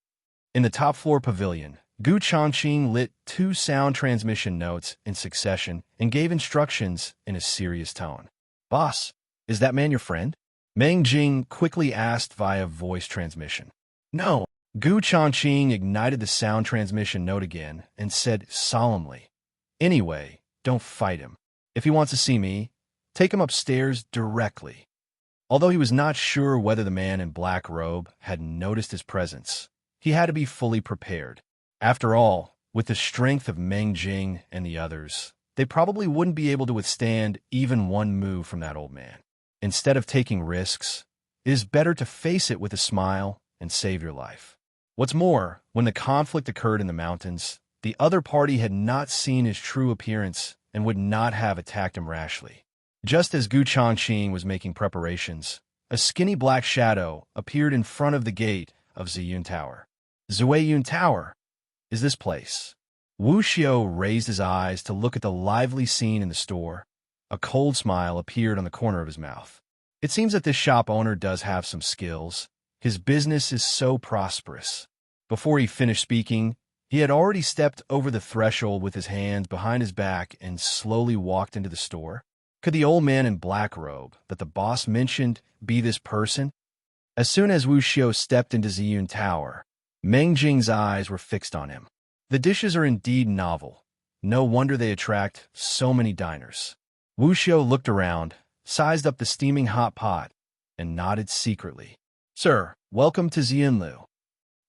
In the top floor pavilion, Gu Changqing lit 2 sound transmission notes in succession and gave instructions in a serious tone. "Boss, is that man your friend?" Meng Jing quickly asked via voice transmission. "No." Gu Changqing ignited the sound transmission note again and said solemnly, "Anyway, don't fight him. If he wants to see me, take him upstairs directly." Although he was not sure whether the man in black robe had noticed his presence, he had to be fully prepared. After all, with the strength of Meng Jing and the others, they probably wouldn't be able to withstand even one move from that old man. Instead of taking risks, it is better to face it with a smile and save your life. What's more, when the conflict occurred in the mountains, the other party had not seen his true appearance and would not have attacked him rashly. Just as Gu Changqing was making preparations, a skinny black shadow appeared in front of the gate of Ziyun Tower. "Zuiyun Tower is this place." Wu Xiu raised his eyes to look at the lively scene in the store. A cold smile appeared on the corner of his mouth. It seems that this shop owner does have some skills. His business is so prosperous. Before he finished speaking, he had already stepped over the threshold with his hands behind his back and slowly walked into the store. Could the old man in black robe that the boss mentioned be this person? As soon as Wu Xiu stepped into Ziyun Tower, Meng Jing's eyes were fixed on him. The dishes are indeed novel. No wonder they attract so many diners. Wu Xiu looked around, sized up the steaming hot pot, and nodded secretly. "Sir, welcome to Ziyunlu."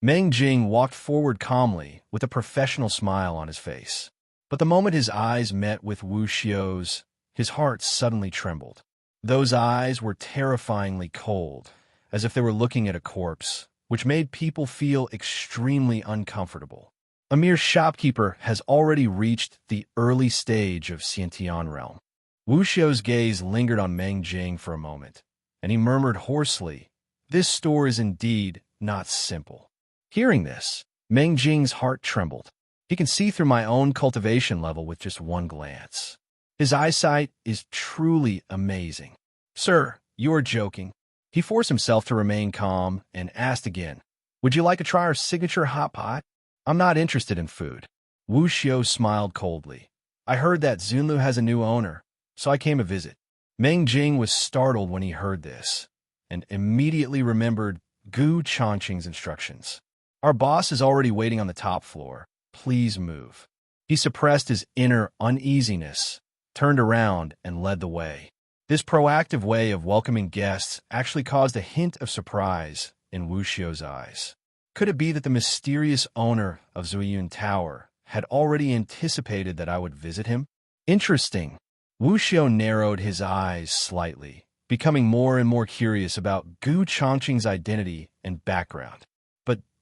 Meng Jing walked forward calmly with a professional smile on his face. But the moment his eyes met with Wu Xiu's, his heart suddenly trembled. Those eyes were terrifyingly cold, as if they were looking at a corpse, which made people feel extremely uncomfortable. A mere shopkeeper has already reached the early stage of Xiantian realm. Wu Xiu's gaze lingered on Meng Jing for a moment, and he murmured hoarsely, "This store is indeed not simple." Hearing this, Meng Jing's heart trembled. He can see through my own cultivation level with just one glance. His eyesight is truly amazing. "Sir, you are joking." He forced himself to remain calm and asked again, "Would you like to try our signature hot pot?" "I'm not interested in food." Wu Xiu smiled coldly. "I heard that Zunlu has a new owner, so I came to visit." Meng Jing was startled when he heard this, and immediately remembered Gu Changqing's instructions. "Our boss is already waiting on the top floor. Please move." He suppressed his inner uneasiness, turned around, and led the way. This proactive way of welcoming guests actually caused a hint of surprise in Wu Xiu's eyes. Could it be that the mysterious owner of Ziyun Tower had already anticipated that I would visit him? Interesting. Wu Xiu narrowed his eyes slightly, becoming more and more curious about Gu Changqing's identity and background.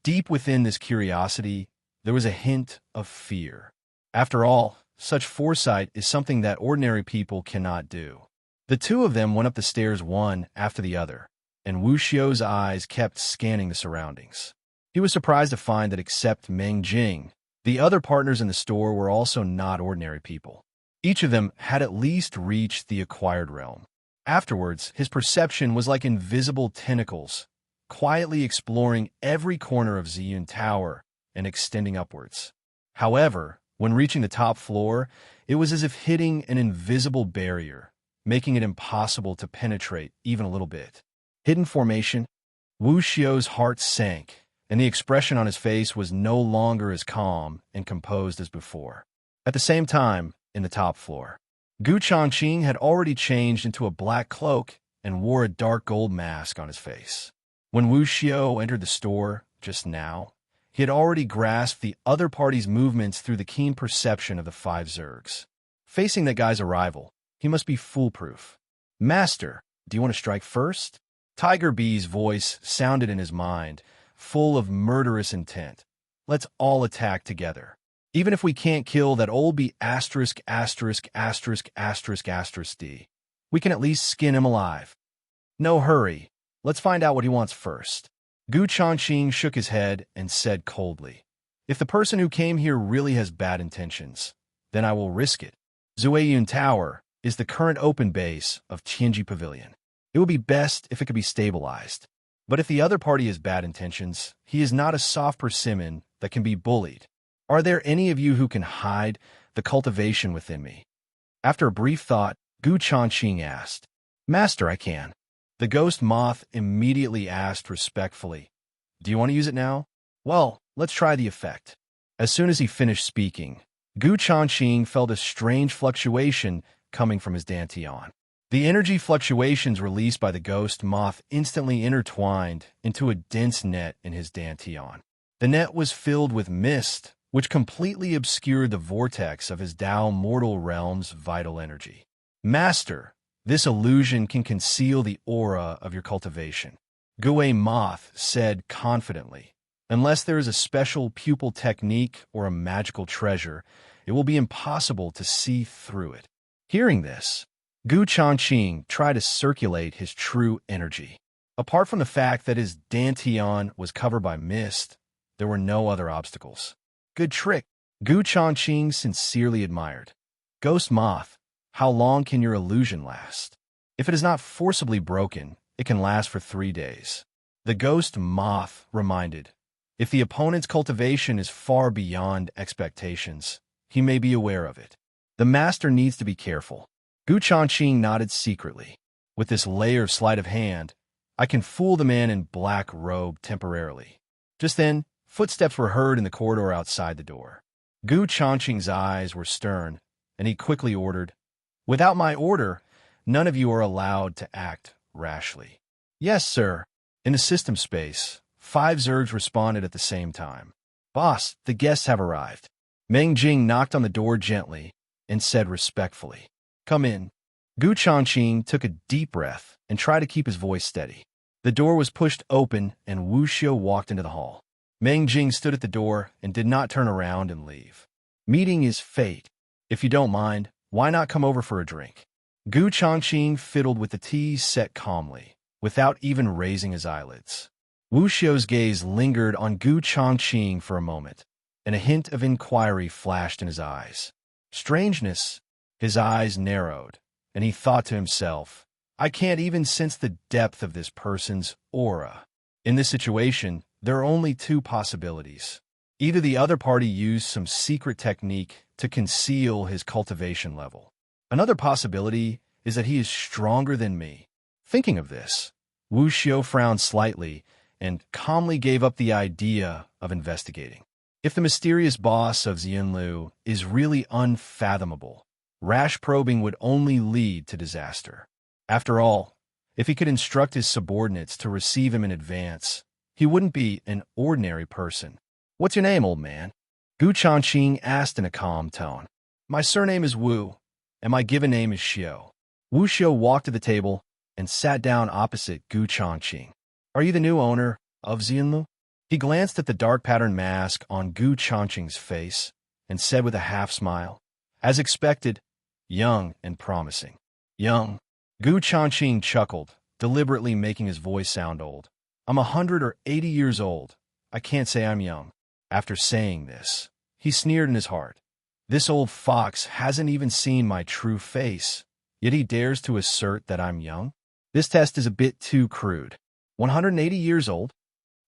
Deep within this curiosity, there was a hint of fear. After all, such foresight is something that ordinary people cannot do. The two of them went up the stairs one after the other, and Wu Xiu's eyes kept scanning the surroundings. He was surprised to find that except Meng Jing, the other partners in the store were also not ordinary people. Each of them had at least reached the acquired realm. Afterwards, his perception was like invisible tentacles, quietly exploring every corner of Ziyun Tower and extending upwards. However, when reaching the top floor, it was as if hitting an invisible barrier, making it impossible to penetrate even a little bit. Hidden formation? Wu Xiu's heart sank, and the expression on his face was no longer as calm and composed as before. At the same time, in the top floor, Changqing had already changed into a black cloak and wore a dark gold mask on his face. When Wu Xiu entered the store just now, he had already grasped the other party's movements through the keen perception of the 5 Zergs. Facing that guy's arrival, he must be foolproof. "Master, do you want to strike first?" Tiger B's voice sounded in his mind, full of murderous intent. "Let's all attack together. Even if we can't kill that old B*****************, we can at least skin him alive. No hurry. Let's find out what he wants first." Changqing shook his head and said coldly, "If the person who came here really has bad intentions, then I will risk it. Ziyun Tower is the current open base of Tianji Pavilion. It would be best if it could be stabilized. But if the other party has bad intentions, he is not a soft persimmon that can be bullied. Are there any of you who can hide the cultivation within me?" After a brief thought, Changqing asked, "Master, I can." The ghost moth immediately asked respectfully, "Do you want to use it now?" "Well, let's try the effect." As soon as he finished speaking, Changqing felt a strange fluctuation coming from his dantian. The energy fluctuations released by the ghost moth instantly intertwined into a dense net in his dantian. The net was filled with mist, which completely obscured the vortex of his Dao mortal realm's vital energy. "Master, this illusion can conceal the aura of your cultivation," Gue Moth said confidently. "Unless there is a special pupil technique or a magical treasure, it will be impossible to see through it." Hearing this, Changqing tried to circulate his true energy. Apart from the fact that his dantian was covered by mist, there were no other obstacles. "Good trick," Changqing sincerely admired. "Ghost Moth, how long can your illusion last? If it is not forcibly broken, it can last for 3 days." The ghost moth reminded, "If the opponent's cultivation is far beyond expectations, he may be aware of it. The master needs to be careful." Changqing nodded secretly. "With this layer of sleight of hand, I can fool the man in black robe temporarily." Just then, footsteps were heard in the corridor outside the door. Changqing's eyes were stern, and he quickly ordered, "Without my order, none of you are allowed to act rashly." "Yes, sir." In the system space, 5 Zergs responded at the same time. "Boss, the guests have arrived." Meng Jing knocked on the door gently and said respectfully, "Come in." Changqing took a deep breath and tried to keep his voice steady. The door was pushed open and Wu Xiu walked into the hall. Meng Jing stood at the door and did not turn around and leave. "Meeting is fate. If you don't mind, why not come over for a drink?" Changqing fiddled with the tea set calmly, without even raising his eyelids. Wu Xiu's gaze lingered on Changqing for a moment, and a hint of inquiry flashed in his eyes. Strangeness. His eyes narrowed, and he thought to himself, "I can't even sense the depth of this person's aura." In this situation, there are only 2 possibilities. Either the other party used some secret technique to conceal his cultivation level. Another possibility is that he is stronger than me. Thinking of this, Wu Xiu frowned slightly and calmly gave up the idea of investigating. If the mysterious boss of Xianlu is really unfathomable, rash probing would only lead to disaster. After all, if he could instruct his subordinates to receive him in advance, he wouldn't be an ordinary person. "What's your name, old man?" Changqing asked in a calm tone. "My surname is Wu, and my given name is Xiu." Wu Xiu walked to the table and sat down opposite Changqing. "Are you the new owner of Xianlu?" He glanced at the dark patterned mask on Changqing's face and said with a half smile, As expected, young and promising. Young. Gu Changqing chuckled, deliberately making his voice sound old. I'm 100 or 80 years old. I can't say I'm young. After saying this, he sneered in his heart. This old fox hasn't even seen my true face, yet he dares to assert that I'm young? This test is a bit too crude. 180 years old?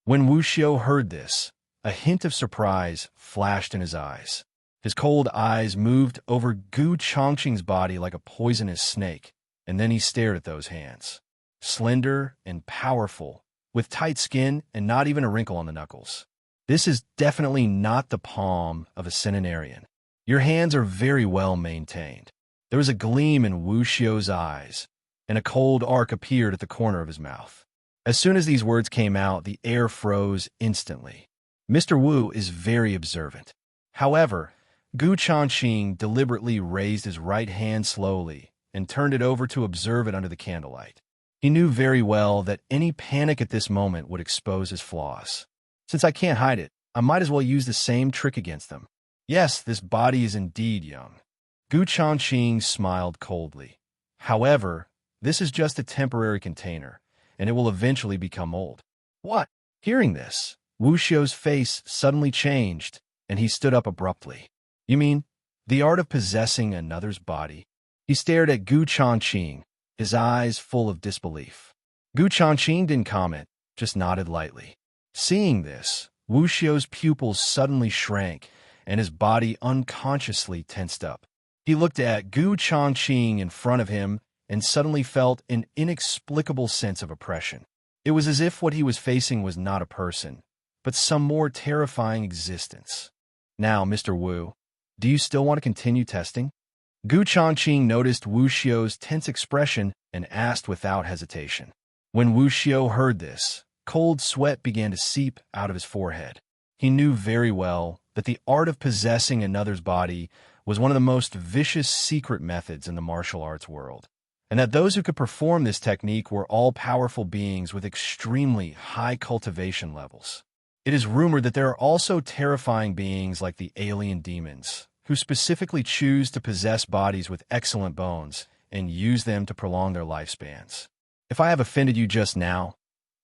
When Wu Xiu heard this, a hint of surprise flashed in his eyes. His cold eyes moved over Gu Changqing's body like a poisonous snake, and then he stared at those hands. Slender and powerful, with tight skin and not even a wrinkle on the knuckles. This is definitely not the palm of a centenarian. Your hands are very well maintained. There was a gleam in Wu Xiu's eyes, and a cold arc appeared at the corner of his mouth. As soon as these words came out, the air froze instantly. Mr. Wu is very observant. However, Gu Changqing deliberately raised his right hand slowly and turned it over to observe it under the candlelight. He knew very well that any panic at this moment would expose his flaws. Since I can't hide it, I might as well use the same trick against them. Yes, this body is indeed young. Gu Changqing smiled coldly. However, this is just a temporary container, and it will eventually become old. What? Hearing this, Wu Xiu's face suddenly changed, and he stood up abruptly. You mean, the art of possessing another's body? He stared at Gu Changqing, his eyes full of disbelief. Gu Changqing didn't comment, just nodded lightly. Seeing this, Wu Xiu's pupils suddenly shrank, and his body unconsciously tensed up. He looked at Gu Changqing in front of him and suddenly felt an inexplicable sense of oppression. It was as if what he was facing was not a person, but some more terrifying existence. Now, Mr. Wu, do you still want to continue testing? Gu Changqing noticed Wu Xiu's tense expression and asked without hesitation. When Wu Xiu heard this, cold sweat began to seep out of his forehead. He knew very well that the art of possessing another's body was one of the most vicious secret methods in the martial arts world, and that those who could perform this technique were all-powerful beings with extremely high cultivation levels. It is rumored that there are also terrifying beings like the alien demons, who specifically choose to possess bodies with excellent bones and use them to prolong their lifespans. If I have offended you just now,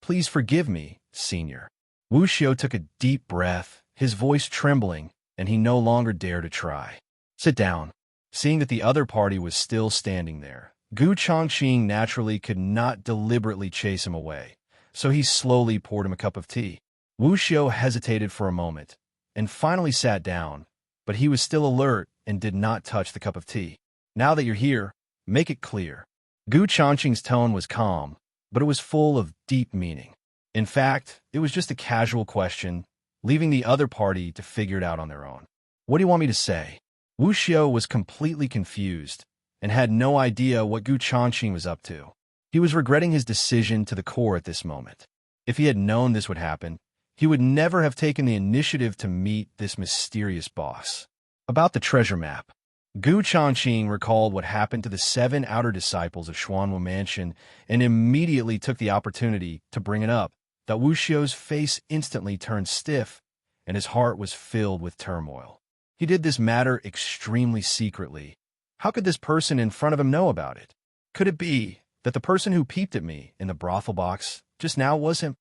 please forgive me, Senior. Wu Xiu took a deep breath, his voice trembling, and he no longer dared to try. Sit down. Seeing that the other party was still standing there, Gu Changqing naturally could not deliberately chase him away, so he slowly poured him a cup of tea. Wu Xiu hesitated for a moment, and finally sat down, but he was still alert and did not touch the cup of tea. Now that you're here, make it clear. Gu Changqing's tone was calm, but it was full of deep meaning. In fact, it was just a casual question, leaving the other party to figure it out on their own. What do you want me to say? Wu Xiu was completely confused and had no idea what Gu Changqing was up to. He was regretting his decision to the core at this moment. If he had known this would happen, he would never have taken the initiative to meet this mysterious boss. About the treasure map, Gu Changqing recalled what happened to the 7 outer disciples of Xuanwu Mansion and immediately took the opportunity to bring it up. That Wu Xiu's face instantly turned stiff, and his heart was filled with turmoil. He did this matter extremely secretly. How could this person in front of him know about it? Could it be that the person who peeped at me in the brothel box just now was him?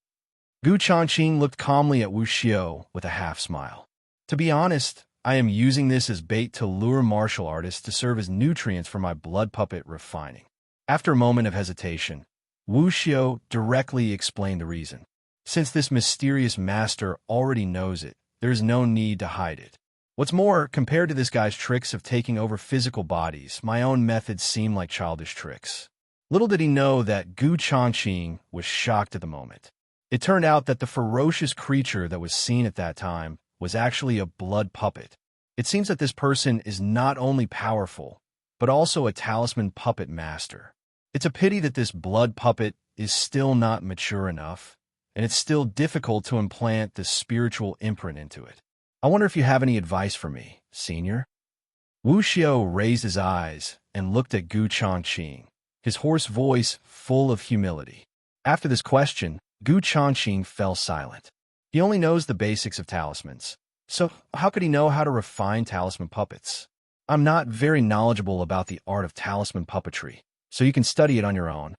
Gu Changqing looked calmly at Wu Xiu with a half-smile. To be honest, I am using this as bait to lure martial artists to serve as nutrients for my blood puppet refining. After a moment of hesitation, Wu Xiu directly explained the reason. Since this mysterious master already knows it, there is no need to hide it. What's more, compared to this guy's tricks of taking over physical bodies, my own methods seem like childish tricks. Little did he know that Gu Changqing was shocked at the moment. It turned out that the ferocious creature that was seen at that time was actually a blood puppet. It seems that this person is not only powerful, but also a talisman puppet master. It's a pity that this blood puppet is still not mature enough, and it's still difficult to implant this spiritual imprint into it. I wonder if you have any advice for me, Senior? Wu Xiu raised his eyes and looked at Gu Changqing, his hoarse voice full of humility. After this question, Gu Changqing fell silent. He only knows the basics of talismans, so how could he know how to refine talisman puppets? I'm not very knowledgeable about the art of talisman puppetry, so you can study it on your own.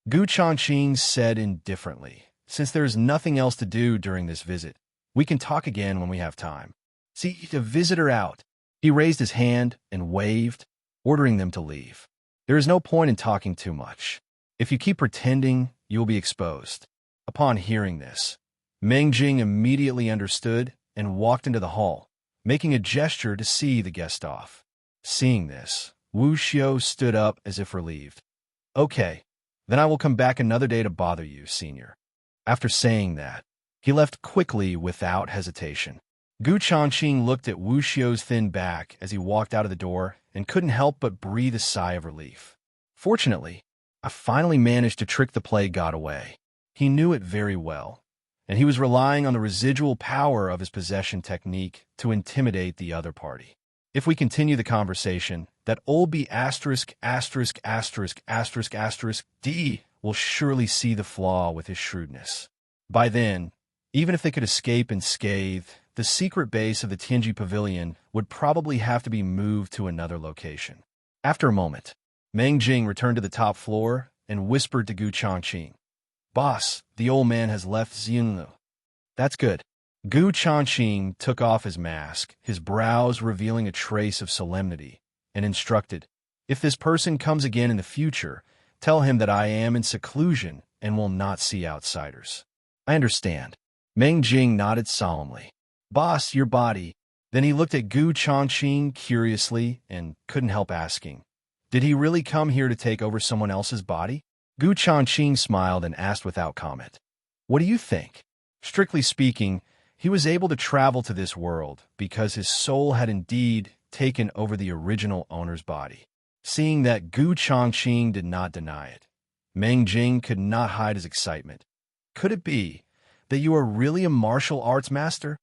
Gu Changqing said indifferently. Since there is nothing else to do during this visit, we can talk again when we have time. See the visitor out. He raised his hand and waved, ordering them to leave. There is no point in talking too much. If you keep pretending, you will be exposed. Upon hearing this, Meng Jing immediately understood and walked into the hall, making a gesture to see the guest off. Seeing this, Wu Xiao stood up as if relieved. Okay, then I will come back another day to bother you, senior. After saying that, he left quickly without hesitation. Gu Changqing looked at Wu Xiao's thin back as he walked out of the door and couldn't help but breathe a sigh of relief. Fortunately, I finally managed to trick the plague god away. He knew it very well, and he was relying on the residual power of his possession technique to intimidate the other party. If we continue the conversation, that old B************** D will surely see the flaw with his shrewdness. By then, even if they could escape unscathed, the secret base of the Tianji Pavilion would probably have to be moved to another location. After a moment, Meng Jing returned to the top floor and whispered to Gu Changqing, "Boss, the old man has left Xianlu." "That's good." Gu Changqing took off his mask, his brows revealing a trace of solemnity, and instructed, "If this person comes again in the future, tell him that I am in seclusion and will not see outsiders." "I understand." Meng Jing nodded solemnly. "Boss, your body." Then he looked at Gu Changqing curiously and couldn't help asking, "Did he really come here to take over someone else's body?" Gu Changqing smiled and asked without comment, "What do you think?" Strictly speaking, he was able to travel to this world because his soul had indeed taken over the original owner's body. Seeing that Gu Changqing did not deny it, Meng Jing could not hide his excitement. "Could it be that you are really a martial arts master?"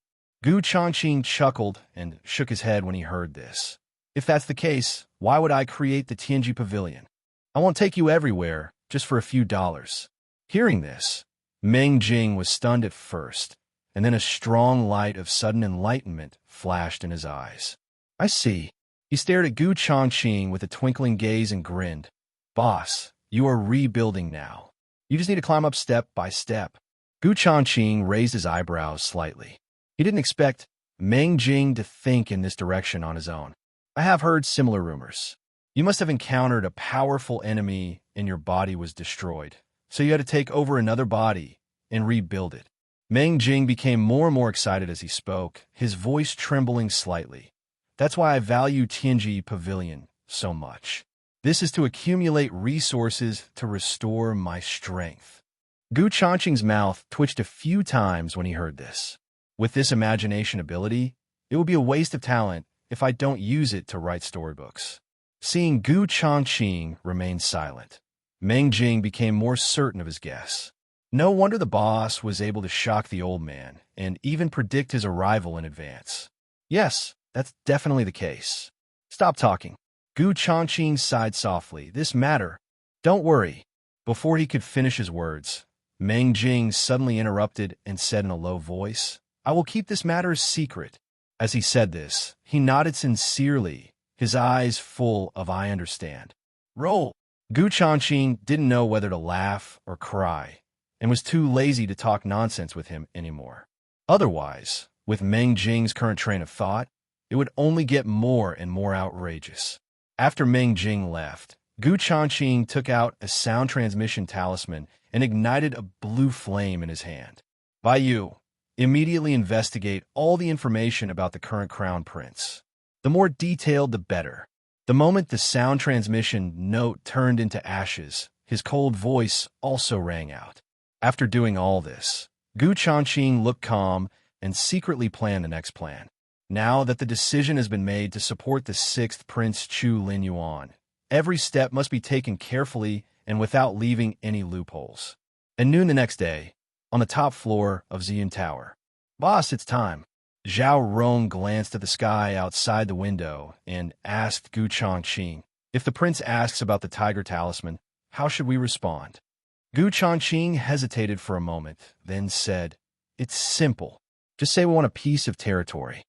Gu Changqing chuckled and shook his head when he heard this. "If that's the case, why would I create the Tianji Pavilion? I won't take you everywhere, just for a few dollars." Hearing this, Meng Jing was stunned at first, and then a strong light of sudden enlightenment flashed in his eyes. "I see." He stared at Gu Changqing with a twinkling gaze and grinned. "Boss, you are rebuilding now. You just need to climb up step by step." Gu Changqing raised his eyebrows slightly. He didn't expect Meng Jing to think in this direction on his own. "I have heard similar rumors. You must have encountered a powerful enemy and your body was destroyed, so you had to take over another body and rebuild it." Meng Jing became more and more excited as he spoke, his voice trembling slightly. "That's why I value Tianji Pavilion so much. This is to accumulate resources to restore my strength." Gu Changqing's mouth twitched a few times when he heard this. "With this imagination ability, it would be a waste of talent if I don't use it to write storybooks." Seeing Gu Changqing remain silent, Meng Jing became more certain of his guess. No wonder the boss was able to shock the old man and even predict his arrival in advance. Yes, that's definitely the case. "Stop talking." Gu Changqing sighed softly. "This matter." "Don't worry." Before he could finish his words, Meng Jing suddenly interrupted and said in a low voice, "I will keep this matter a secret." As he said this, he nodded sincerely, his eyes full of "I understand." "Roll." Gu Changqing didn't know whether to laugh or cry, and was too lazy to talk nonsense with him anymore. Otherwise, with Meng Jing's current train of thought, it would only get more and more outrageous. After Meng Jing left, Gu Changqing took out a sound transmission talisman and ignited a blue flame in his hand. "By you, immediately investigate all the information about the current crown prince. The more detailed, the better." The moment the sound transmission note turned into ashes, his cold voice also rang out. After doing all this, Gu Changqing looked calm and secretly planned the next plan. Now that the decision has been made to support the 6th Prince Chu Lin Yuan, every step must be taken carefully and without leaving any loopholes. At noon the next day, on the top floor of Ziyun Tower, "Boss, it's time." Zhao Rong glanced at the sky outside the window and asked Gu Changqing, "If the prince asks about the tiger talisman, how should we respond?" Gu Changqing hesitated for a moment, then said, "It's simple. Just say we want a piece of territory."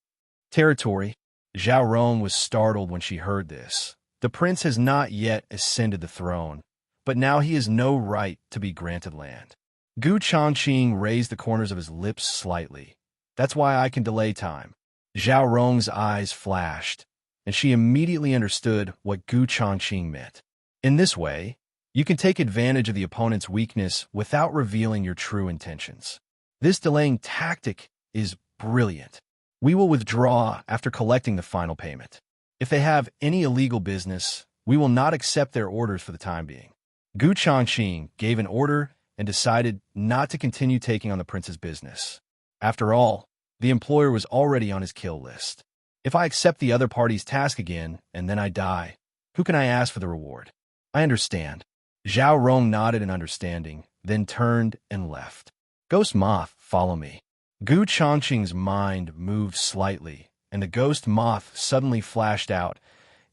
"Territory?" Zhao Rong was startled when she heard this. The prince has not yet ascended the throne, but now he has no right to be granted land. Gu Changqing raised the corners of his lips slightly. That's why I can delay time. Zhao Rong's eyes flashed, and she immediately understood what Gu Changqing meant. In this way, you can take advantage of the opponent's weakness without revealing your true intentions. This delaying tactic is brilliant. We will withdraw after collecting the final payment. If they have any illegal business, we will not accept their orders for the time being. Gu Changqing gave an order and decided not to continue taking on the prince's business. After all, the employer was already on his kill list. If I accept the other party's task again and then I die, who can I ask for the reward? I understand. Zhao Rong nodded in understanding, then turned and left. Ghost Moth, follow me. Gu Changqing's mind moved slightly, and the ghost moth suddenly flashed out,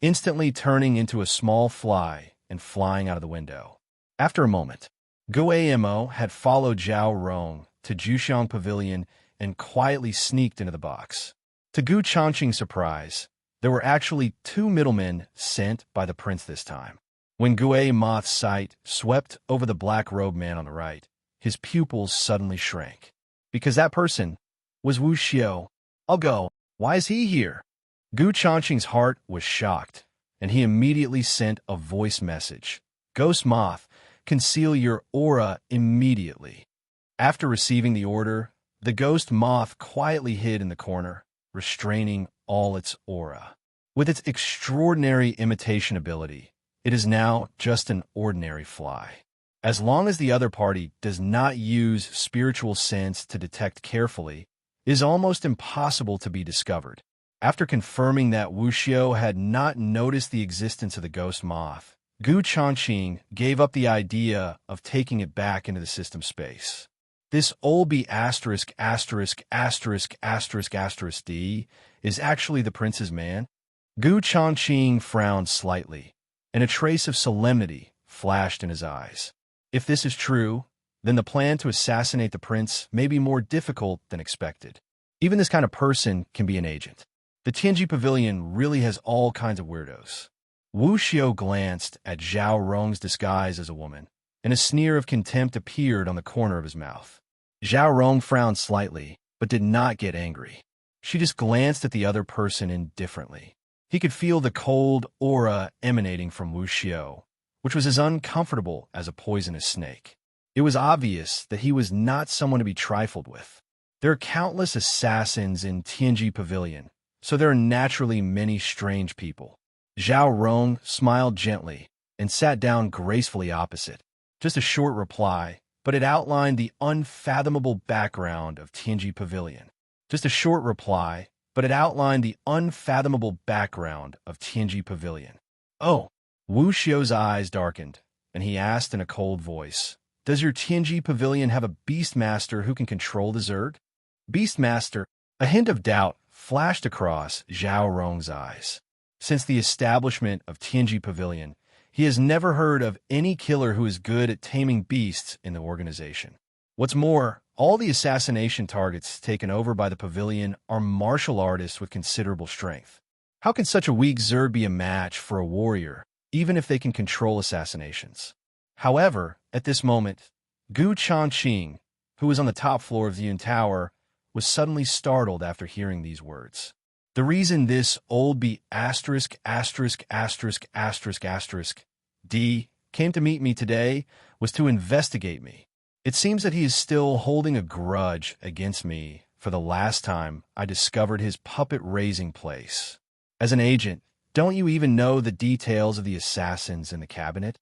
instantly turning into a small fly and flying out of the window. After a moment, Gu Amo had followed Zhao Rong to Juxiang Pavilion and quietly sneaked into the box. To Gu Changqing's surprise, there were actually 2 middlemen sent by the prince this time. When Gu Moth's sight swept over the black-robed man on the right, his pupils suddenly shrank. Because that person was Wu Xiao. I'll go. Why is he here? Gu Changqing's heart was shocked, and he immediately sent a voice message. Ghost Moth, conceal your aura immediately. After receiving the order, the ghost moth quietly hid in the corner, restraining all its aura. With its extraordinary imitation ability, it is now just an ordinary fly. As long as the other party does not use spiritual sense to detect carefully, it is almost impossible to be discovered. After confirming that Wu Xiao had not noticed the existence of the ghost moth, Gu Changqing gave up the idea of taking it back into the system space. This Olby ******* D is actually the prince's man? Gu Changqing frowned slightly, and a trace of solemnity flashed in his eyes. If this is true, then the plan to assassinate the prince may be more difficult than expected. Even this kind of person can be an agent. The Tianji Pavilion really has all kinds of weirdos. Wu Xiao glanced at Zhao Rong's disguise as a woman, and a sneer of contempt appeared on the corner of his mouth. Zhao Rong frowned slightly, but did not get angry. She just glanced at the other person indifferently. He could feel the cold aura emanating from Wu Xiao, which was as uncomfortable as a poisonous snake. It was obvious that he was not someone to be trifled with. There are countless assassins in Tianji Pavilion, so there are naturally many strange people. Zhao Rong smiled gently and sat down gracefully opposite. Just a short reply, but it outlined the unfathomable background of Tianji Pavilion. Just a short reply, but it outlined the unfathomable background of Tianji Pavilion. Oh! Wu Xiao's eyes darkened, and he asked in a cold voice, Does your Tianji Pavilion have a Beastmaster who can control the Zerg? Beastmaster? A hint of doubt flashed across Zhao Rong's eyes. Since the establishment of Tianji Pavilion, he has never heard of any killer who is good at taming beasts in the organization. What's more, all the assassination targets taken over by the pavilion are martial artists with considerable strength. How can such a weak Zerg be a match for a warrior, even if they can control assassinations? However, at this moment, Gu Changqing, who was on the top floor of the Yun Tower, was suddenly startled after hearing these words. The reason this old ********** D came to meet me today was to investigate me. It seems that he is still holding a grudge against me for the last time I discovered his puppet-raising place. As an agent, don't you even know the details of the assassins in the cabinet?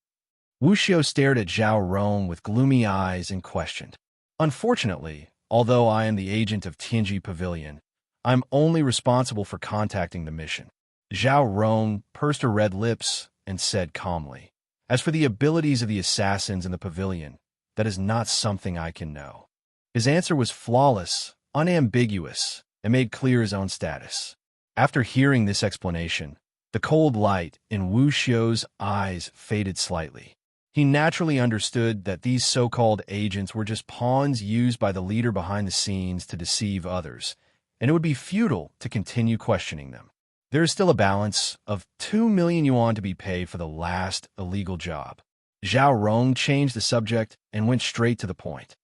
Wu Xiao stared at Zhao Rong with gloomy eyes and questioned. Unfortunately, although I am the agent of Tianji Pavilion, I'm only responsible for contacting the mission. Zhao Rong pursed her red lips and said calmly, As for the abilities of the assassins in the pavilion, that is not something I can know. His answer was flawless, unambiguous, and made clear his own status. After hearing this explanation, the cold light in Wu Xiao's eyes faded slightly. He naturally understood that these so-called agents were just pawns used by the leader behind the scenes to deceive others, and it would be futile to continue questioning them. There is still a balance of 2 million yuan to be paid for the last illegal job. Zhao Rong changed the subject and went straight to the point.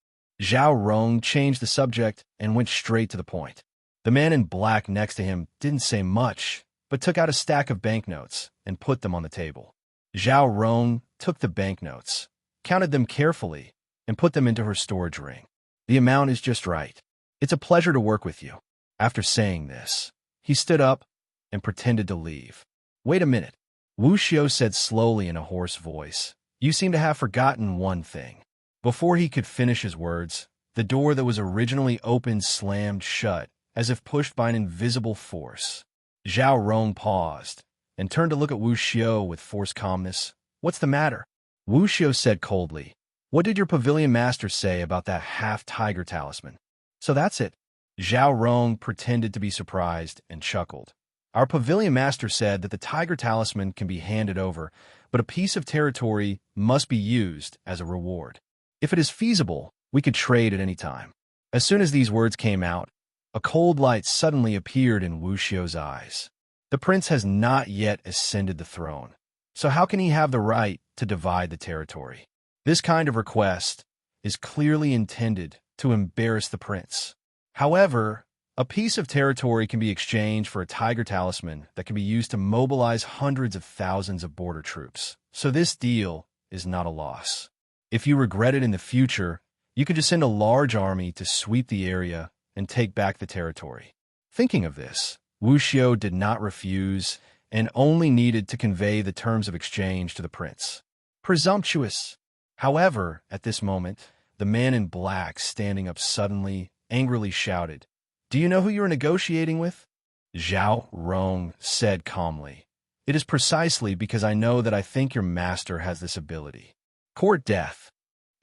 The man in black next to him didn't say much, but took out a stack of banknotes and put them on the table. Zhao Rong took the banknotes, counted them carefully, and put them into her storage ring. The amount is just right. It's a pleasure to work with you. After saying this, he stood up and pretended to leave. Wait a minute, Wu Xiu said slowly in a hoarse voice. You seem to have forgotten one thing. Before he could finish his words, the door that was originally open slammed shut, as if pushed by an invisible force. Zhao Rong paused and turned to look at Wu Xiu with forced calmness. What's the matter? Wu Xiu said coldly. What did your pavilion master say about that half-tiger talisman? So that's it. Zhao Rong pretended to be surprised and chuckled. Our pavilion master said that the tiger talisman can be handed over, but a piece of territory must be used as a reward. If it is feasible, we could trade at any time. As soon as these words came out, a cold light suddenly appeared in Wu Xiu's eyes. The prince has not yet ascended the throne, so how can he have the right to divide the territory? This kind of request is clearly intended to embarrass the prince. However, a piece of territory can be exchanged for a tiger talisman that can be used to mobilize hundreds of thousands of border troops. So this deal is not a loss. If you regret it in the future, you could just send a large army to sweep the area and take back the territory. Thinking of this, Wu Xiu did not refuse and only needed to convey the terms of exchange to the prince. Presumptuous! However, at this moment, the man in black standing up suddenly, angrily shouted, Do you know who you are negotiating with? Zhao Rong said calmly, It is precisely because I know that I think your master has this ability. Court death.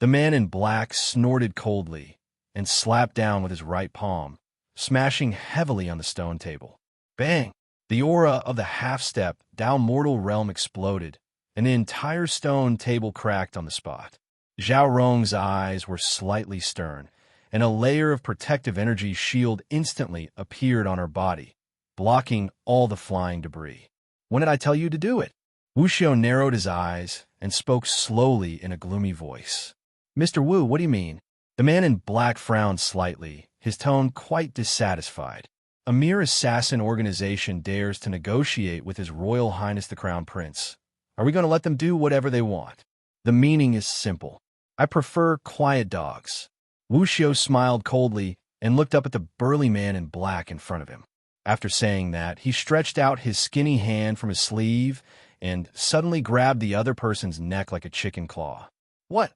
The man in black snorted coldly and slapped down with his right palm, smashing heavily on the stone table. Bang! The aura of the half-step down mortal realm exploded, and the entire stone table cracked on the spot. Zhao Rong's eyes were slightly stern, and a layer of protective energy shield instantly appeared on her body, blocking all the flying debris. When did I tell you to do it? Wu Xiu narrowed his eyes and spoke slowly in a gloomy voice. Mr. Wu, what do you mean? The man in black frowned slightly, his tone quite dissatisfied. A mere assassin organization dares to negotiate with His Royal Highness the Crown Prince. Are we going to let them do whatever they want? The meaning is simple. I prefer quiet dogs. Wu Xiu smiled coldly and looked up at the burly man in black in front of him. After saying that, he stretched out his skinny hand from his sleeve and suddenly grabbed the other person's neck like a chicken claw. What?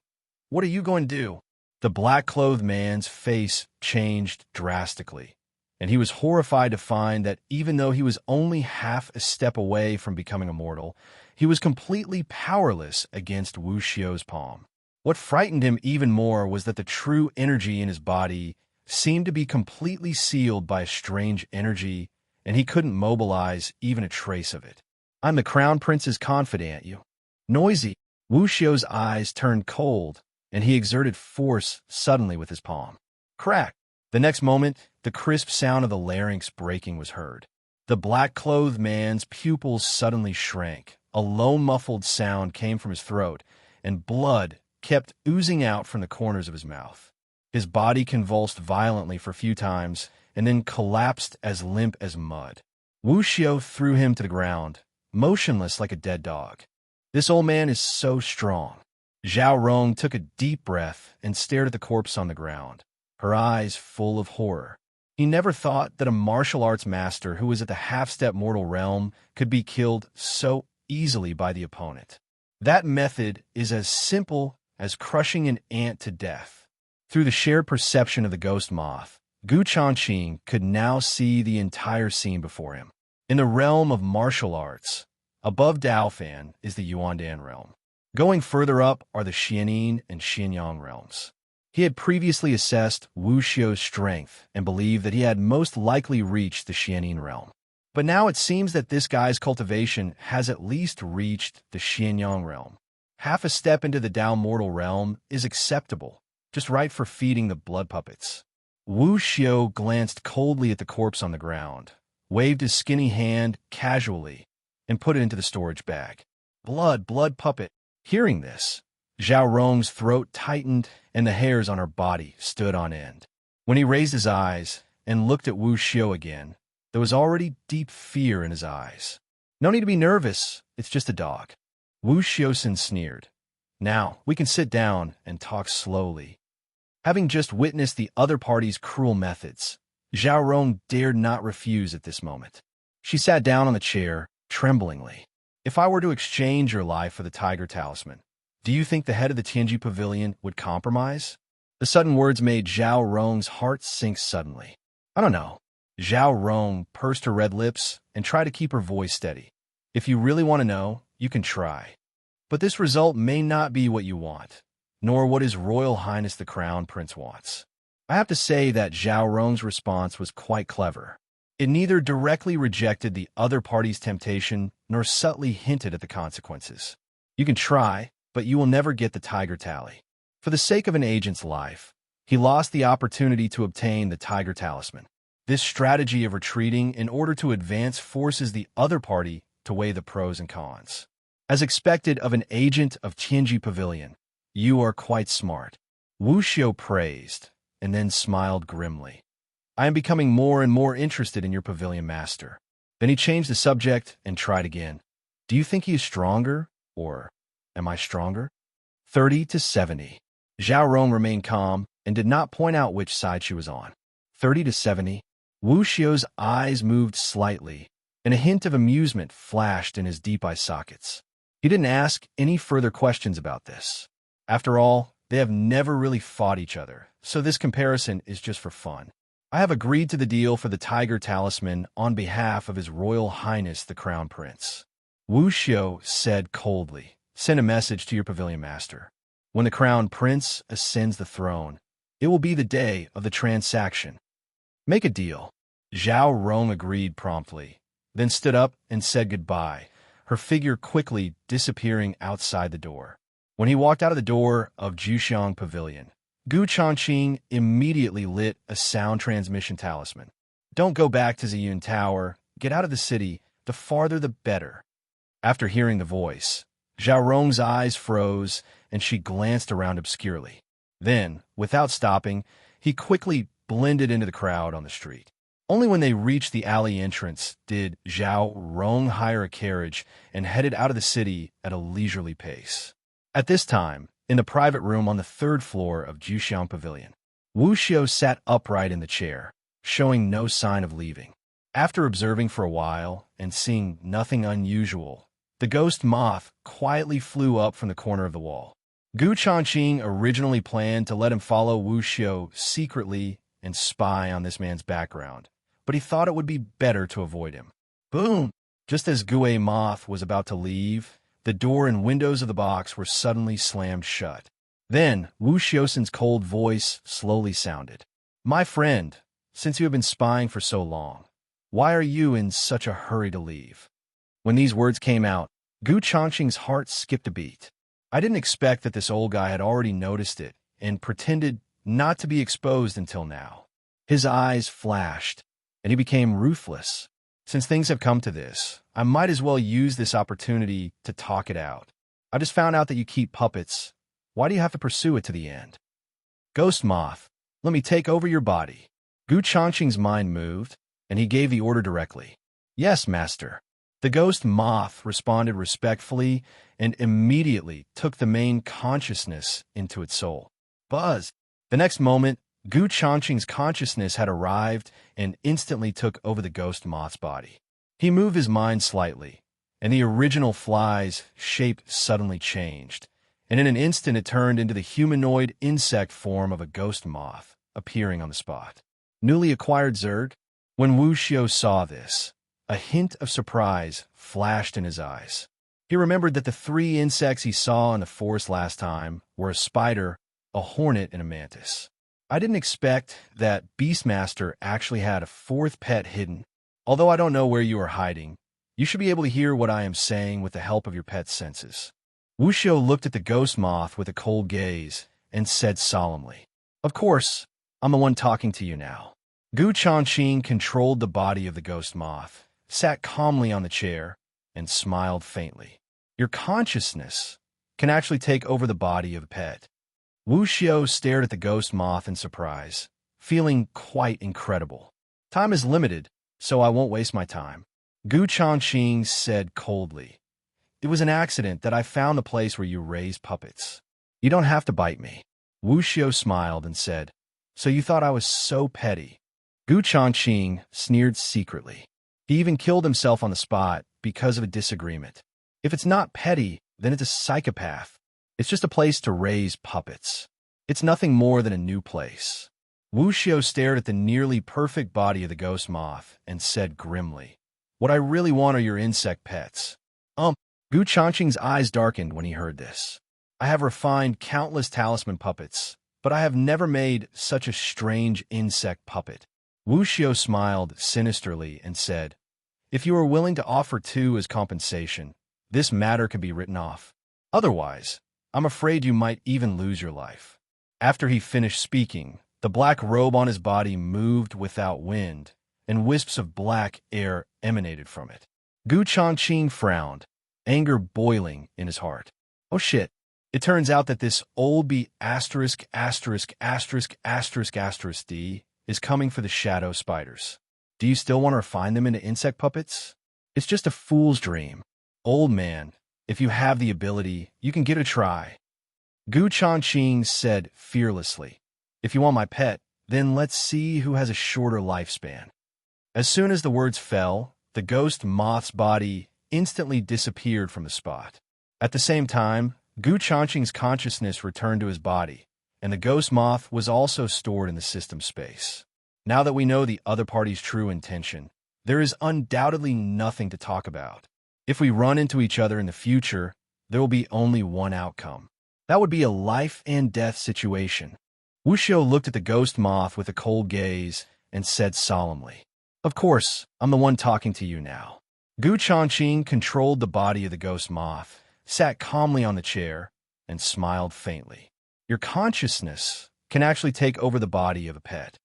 What are you going to do? The black-clothed man's face changed drastically, and he was horrified to find that even though he was only half a step away from becoming immortal, he was completely powerless against Wu Xiu's palm. What frightened him even more was that the true energy in his body seemed to be completely sealed by a strange energy, and he couldn't mobilize even a trace of it. I'm the Crown Prince's confidant, you. Noisy. Wu Xiu's eyes turned cold, and he exerted force suddenly with his palm. Crack! The next moment, the crisp sound of the larynx breaking was heard. The black-clothed man's pupils suddenly shrank. A low, muffled sound came from his throat, and blood kept oozing out from the corners of his mouth. His body convulsed violently for a few times, and then collapsed as limp as mud. Wu Xiu threw him to the ground, motionless like a dead dog. This old man is so strong. Zhao Rong took a deep breath and stared at the corpse on the ground, her eyes full of horror. He never thought that a martial arts master who was at the half-step mortal realm could be killed so easily by the opponent. That method is as simple as crushing an ant to death. Through the shared perception of the ghost moth, Changqing could now see the entire scene before him. In the realm of martial arts, above Daofan is the Yuandan realm. Going further up are the Xianin and Xianyang realms. He had previously assessed Wu Xiu's strength and believed that he had most likely reached the Xianin realm. But now it seems that this guy's cultivation has at least reached the Xianyang realm. Half a step into the Dao mortal realm is acceptable, just right for feeding the blood puppets. Wu Xiu glanced coldly at the corpse on the ground, waved his skinny hand casually, and put it into the storage bag. Blood, puppet. Hearing this, Zhao Rong's throat tightened and the hairs on her body stood on end. When he raised his eyes and looked at Wu Xiao again, there was already deep fear in his eyes. No need to be nervous, it's just a dog. Wu Xiaosin sneered. Now, we can sit down and talk slowly. Having just witnessed the other party's cruel methods, Zhao Rong dared not refuse at this moment. She sat down on the chair, tremblingly. If I were to exchange your life for the tiger talisman, do you think the head of the Tianji Pavilion would compromise? The sudden words made Zhao Rong's heart sink suddenly. I don't know. Zhao Rong pursed her red lips and tried to keep her voice steady. If you really want to know, you can try. But this result may not be what you want, nor what His Royal Highness the Crown Prince wants. I have to say that Zhao Rong's response was quite clever. It neither directly rejected the other party's temptation nor subtly hinted at the consequences. You can try, but you will never get the tiger tally. For the sake of an agent's life, he lost the opportunity to obtain the tiger talisman. This strategy of retreating in order to advance forces the other party to weigh the pros and cons. As expected of an agent of Tianji Pavilion, you are quite smart. Wu Xiao praised, and then smiled grimly. I am becoming more and more interested in your pavilion master. Then he changed the subject and tried again. Do you think he is stronger, or am I stronger? 30-70. Zhao Rong remained calm and did not point out which side she was on. 30-70. Wu Xiao's eyes moved slightly, and a hint of amusement flashed in his deep eye sockets. He didn't ask any further questions about this. After all, they have never really fought each other, so this comparison is just for fun. I have agreed to the deal for the tiger talisman on behalf of His Royal Highness the Crown Prince. Wu Xiao said coldly, send a message to your pavilion master. When the Crown Prince ascends the throne, it will be the day of the transaction. Make a deal. Zhao Rong agreed promptly, then stood up and said goodbye, her figure quickly disappearing outside the door. When he walked out of the door of Jushan Pavilion, Gu Changqing immediately lit a sound transmission talisman. Don't go back to Ziyun Tower. Get out of the city. The farther the better. After hearing the voice, Zhao Rong's eyes froze and she glanced around obscurely. Then, without stopping, he quickly blended into the crowd on the street. Only when they reached the alley entrance did Zhao Rong hire a carriage and headed out of the city at a leisurely pace. At this time, in the private room on the third floor of Jushan Pavilion, Wu Xiao sat upright in the chair, showing no sign of leaving. After observing for a while and seeing nothing unusual, the ghost moth quietly flew up from the corner of the wall. Gu Changqing originally planned to let him follow Wu Xiao secretly and spy on this man's background, but he thought it would be better to avoid him. Boom! Just as Gue Moth was about to leave, the door and windows of the box were suddenly slammed shut. Then, Wu Xiaosin's cold voice slowly sounded. My friend, since you have been spying for so long, why are you in such a hurry to leave? When these words came out, Gu Changqing's heart skipped a beat. I didn't expect that this old guy had already noticed it and pretended not to be exposed until now. His eyes flashed, and he became ruthless. Since things have come to this, I might as well use this opportunity to talk it out. I just found out that you keep puppets. Why do you have to pursue it to the end? Ghost Moth, let me take over your body. Gu Changqing's mind moved, and he gave the order directly. Yes, master. The ghost moth responded respectfully and immediately took the main consciousness into its soul. Buzz! The next moment, Gu Changqing's consciousness had arrived and instantly took over the ghost moth's body. He moved his mind slightly, and the original fly's shape suddenly changed, and in an instant it turned into the humanoid insect form of a ghost moth, appearing on the spot. Newly acquired Zerg? When Wu Xiao saw this, a hint of surprise flashed in his eyes. He remembered that the three insects he saw in the forest last time were a spider, a hornet, and a mantis. I didn't expect that Beastmaster actually had a fourth pet hidden. Although I don't know where you are hiding, you should be able to hear what I am saying with the help of your pet's senses. Wu Xiao looked at the ghost moth with a cold gaze and said solemnly, Of course, I'm the one talking to you now. Gu Changqing controlled the body of the ghost moth, sat calmly on the chair, and smiled faintly. Your consciousness can actually take over the body of a pet. Wu Xiao stared at the ghost moth in surprise, feeling quite incredible. Time is limited, so I won't waste my time. Gu Changqing said coldly. It was an accident that I found the place where you raise puppets. You don't have to bite me. Wu Xiao smiled and said, So you thought I was so petty. Gu Changqing sneered secretly. He even killed himself on the spot because of a disagreement. If it's not petty, then it's a psychopath. It's just a place to raise puppets. It's nothing more than a new place. Wu Xiao stared at the nearly perfect body of the ghost moth and said grimly, What I really want are your insect pets. Gu Changqing's eyes darkened when he heard this. I have refined countless talisman puppets, but I have never made such a strange insect puppet. Wu Xiao smiled sinisterly and said, If you are willing to offer 2 as compensation, this matter can be written off. Otherwise, I'm afraid you might even lose your life. After he finished speaking, the black robe on his body moved without wind, and wisps of black air emanated from it. Gu Changqing frowned, anger boiling in his heart. Oh shit. It turns out that this old B*** D is coming for the shadow spiders. Do you still want to refine them into insect puppets? It's just a fool's dream. Old man, if you have the ability, you can give it a try. Gu Changqing said fearlessly. If you want my pet, then let's see who has a shorter lifespan. As soon as the words fell, the ghost moth's body instantly disappeared from the spot. At the same time, Gu Changqing's consciousness returned to his body, and the ghost moth was also stored in the system space. Now that we know the other party's true intention, there is undoubtedly nothing to talk about. If we run into each other in the future, there will be only one outcome. That would be a life and death situation. Wu Xiao looked at the ghost moth with a cold gaze and said solemnly, Of course, I'm the one talking to you now. Gu Changqing controlled the body of the ghost moth, sat calmly on the chair, and smiled faintly. Your consciousness can actually take over the body of a pet.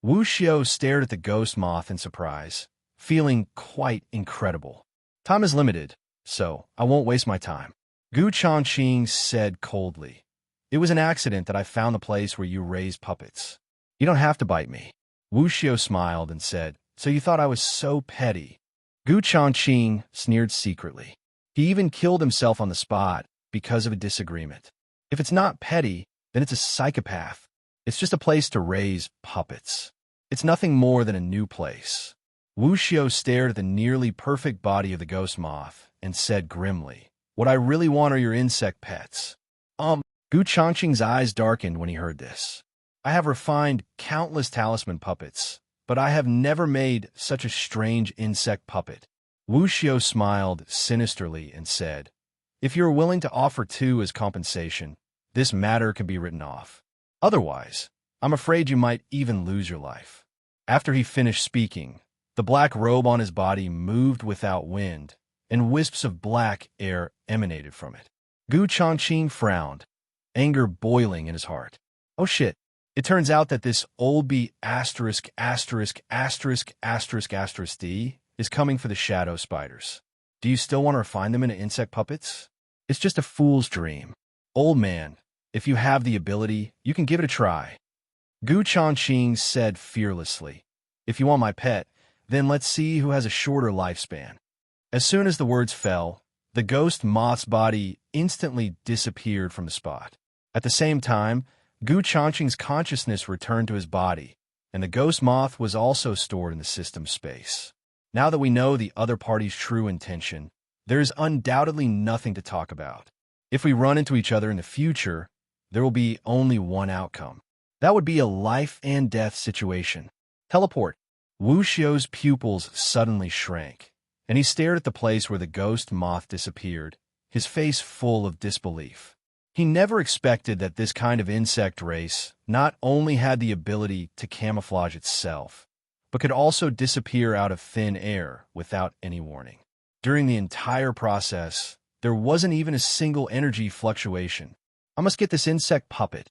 Wu Xiao stared at the ghost moth in surprise, feeling quite incredible. Time is limited, so I won't waste my time. Gu Changqing said coldly. It was an accident that I found the place where you raise puppets. You don't have to bite me. Wu Xiao smiled and said, So you thought I was so petty. Gu Changqing sneered secretly. He even killed himself on the spot because of a disagreement. If it's not petty, then it's a psychopath. It's just a place to raise puppets. It's nothing more than a new place. Wu Xiao stared at the nearly perfect body of the ghost moth and said grimly, What I really want are your insect pets. Gu Changqing's eyes darkened when he heard this. I have refined countless talisman puppets, but I have never made such a strange insect puppet. Wu Xiao smiled sinisterly and said, If you are willing to offer 2 as compensation, this matter can be written off. Otherwise, I'm afraid you might even lose your life. After he finished speaking, the black robe on his body moved without wind, and wisps of black air emanated from it. Gu Changqing frowned, anger boiling in his heart. Oh shit. It turns out that this old B*** D is coming for the shadow spiders. Do you still want to refine them into insect puppets? It's just a fool's dream. Old man, if you have the ability, you can give it a try. Gu Changqing said fearlessly. If you want my pet, then let's see who has a shorter lifespan. As soon as the words fell, the ghost moth's body instantly disappeared from the spot. At the same time, Gu Changqing's consciousness returned to his body, and the ghost moth was also stored in the system space. Now that we know the other party's true intention, there is undoubtedly nothing to talk about. If we run into each other in the future, there will be only one outcome. That would be a life and death situation. Teleport. Wu Xiao's pupils suddenly shrank, and he stared at the place where the ghost moth disappeared, his face full of disbelief. He never expected that this kind of insect race not only had the ability to camouflage itself, but could also disappear out of thin air without any warning. During the entire process, there wasn't even a single energy fluctuation. I must get this insect puppet.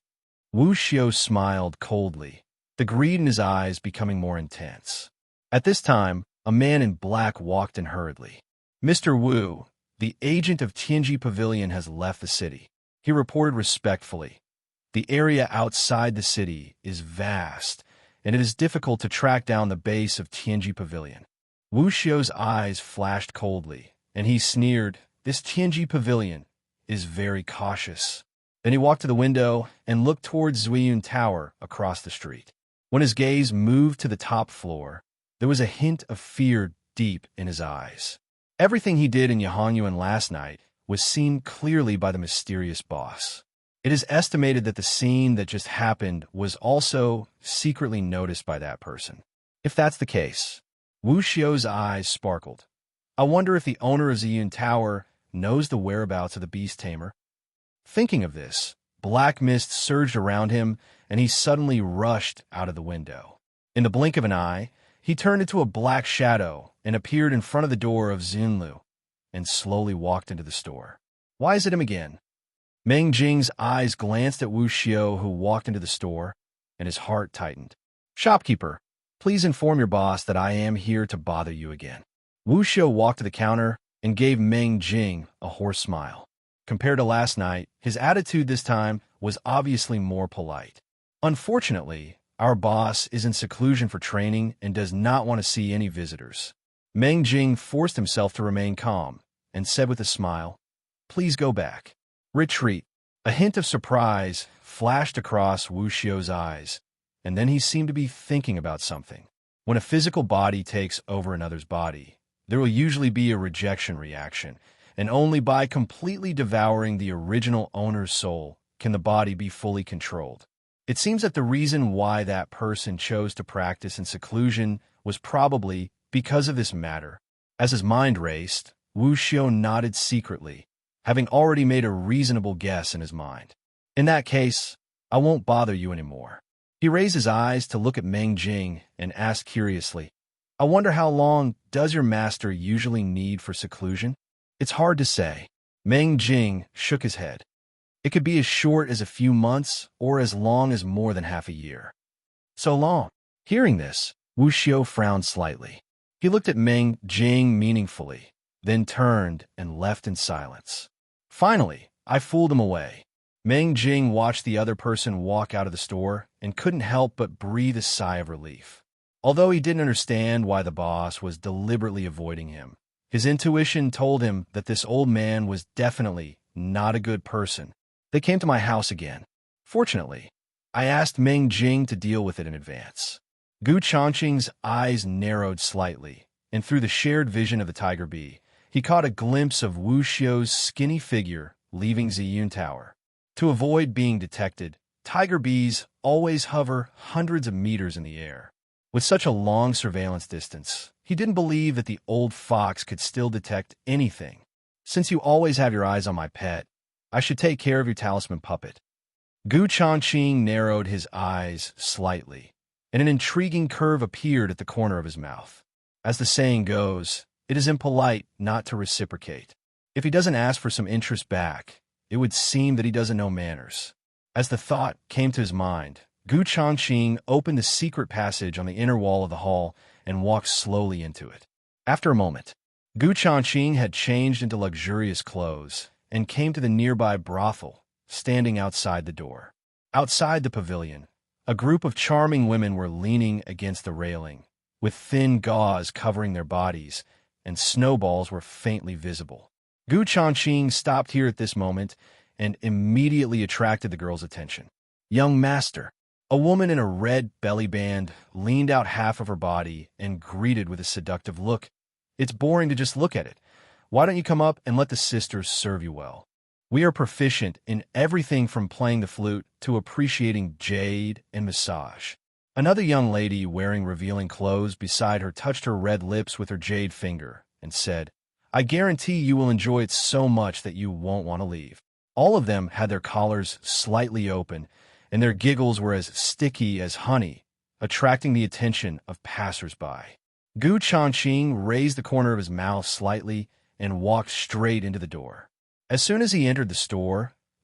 Wu Xiao smiled coldly. the greed in his eyes becoming more intense. At this time, a man in black walked in hurriedly. "Mr. Wu, the agent of Tianji Pavilion has left the city," he reported respectfully. "The area outside the city is vast, and it is difficult to track down the base of Tianji Pavilion." Wu Xiu's eyes flashed coldly, and he sneered, "This Tianji Pavilion is very cautious." Then he walked to the window and looked towards Zuyun Tower across the street. When his gaze moved to the top floor, there was a hint of fear deep in his eyes. Everything he did in Yhangyuan last night was seen clearly by the mysterious boss. It is estimated that the scene that just happened was also secretly noticed by that person. If that's the case, Wu Xiu's eyes sparkled. "I wonder if the owner of Ziyun Tower knows the whereabouts of the beast tamer." Thinking of this, black mist surged around him, and he suddenly rushed out of the window. In the blink of an eye, he turned into a black shadow and appeared in front of the door of Xinlu, and slowly walked into the store. "Why is it him again?" Meng Jing's eyes glanced at Wu Xiu, who walked into the store, and his heart tightened. "Shopkeeper, please inform your boss that I am here to bother you again." Wu Xiu walked to the counter and gave Meng Jing a hoarse smile. Compared to last night, his attitude this time was obviously more polite. "Unfortunately, our boss is in seclusion for training and does not want to see any visitors." Meng Jing forced himself to remain calm and said with a smile, "Please go back." "Retreat." A hint of surprise flashed across Wu Xiu's eyes, and then he seemed to be thinking about something. When a physical body takes over another's body, there will usually be a rejection reaction, and only by completely devouring the original owner's soul can the body be fully controlled. It seems that the reason why that person chose to practice in seclusion was probably because of this matter. As his mind raced, Wu Xiu nodded secretly, having already made a reasonable guess in his mind. "In that case, I won't bother you anymore." He raised his eyes to look at Meng Jing and asked curiously, "I wonder how long does your master usually need for seclusion?" "It's hard to say." Meng Jing shook his head. "It could be as short as a few months or as long as more than half a year." "So long." Hearing this, Wu Xiu frowned slightly. He looked at Meng Jing meaningfully, then turned and left in silence. "Finally, I fooled him away." Meng Jing watched the other person walk out of the store and couldn't help but breathe a sigh of relief. Although he didn't understand why the boss was deliberately avoiding him, his intuition told him that this old man was definitely not a good person. "They came to my house again. Fortunately, I asked Meng Jing to deal with it in advance." Gu Changqing's eyes narrowed slightly, and through the shared vision of the tiger bee, he caught a glimpse of Wu Xiu's skinny figure leaving Ziyun Tower. To avoid being detected, tiger bees always hover hundreds of meters in the air. With such a long surveillance distance, he didn't believe that the old fox could still detect anything. "Since you always have your eyes on my pet, I should take care of your talisman puppet." Gu Changqing narrowed his eyes slightly, and an intriguing curve appeared at the corner of his mouth. As the saying goes, it is impolite not to reciprocate. If he doesn't ask for some interest back, it would seem that he doesn't know manners. As the thought came to his mind, Gu Changqing opened the secret passage on the inner wall of the hall and walked slowly into it. After a moment, Gu Changqing had changed into luxurious clothes and came to the nearby brothel, standing outside the door. Outside the pavilion, a group of charming women were leaning against the railing, with thin gauze covering their bodies, and snowballs were faintly visible. Gu Changqing stopped here at this moment and immediately attracted the girl's attention. "Young master." A woman in a red belly band leaned out half of her body and greeted with a seductive look. "It's boring to just look at it. Why don't you come up and let the sisters serve you well? We are proficient in everything from playing the flute to appreciating jade and massage." Another young lady wearing revealing clothes beside her touched her red lips with her jade finger and said, "I guarantee you will enjoy it so much that you won't want to leave." All of them had their collars slightly open, and their giggles were as sticky as honey, attracting the attention of passers-by. Gu Changqing raised the corner of his mouth slightly and walked straight into the door. As soon as he entered the store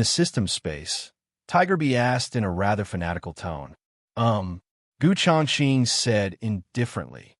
the system space, Tiger Bee asked in a rather fanatical tone. Gu Changqing said indifferently.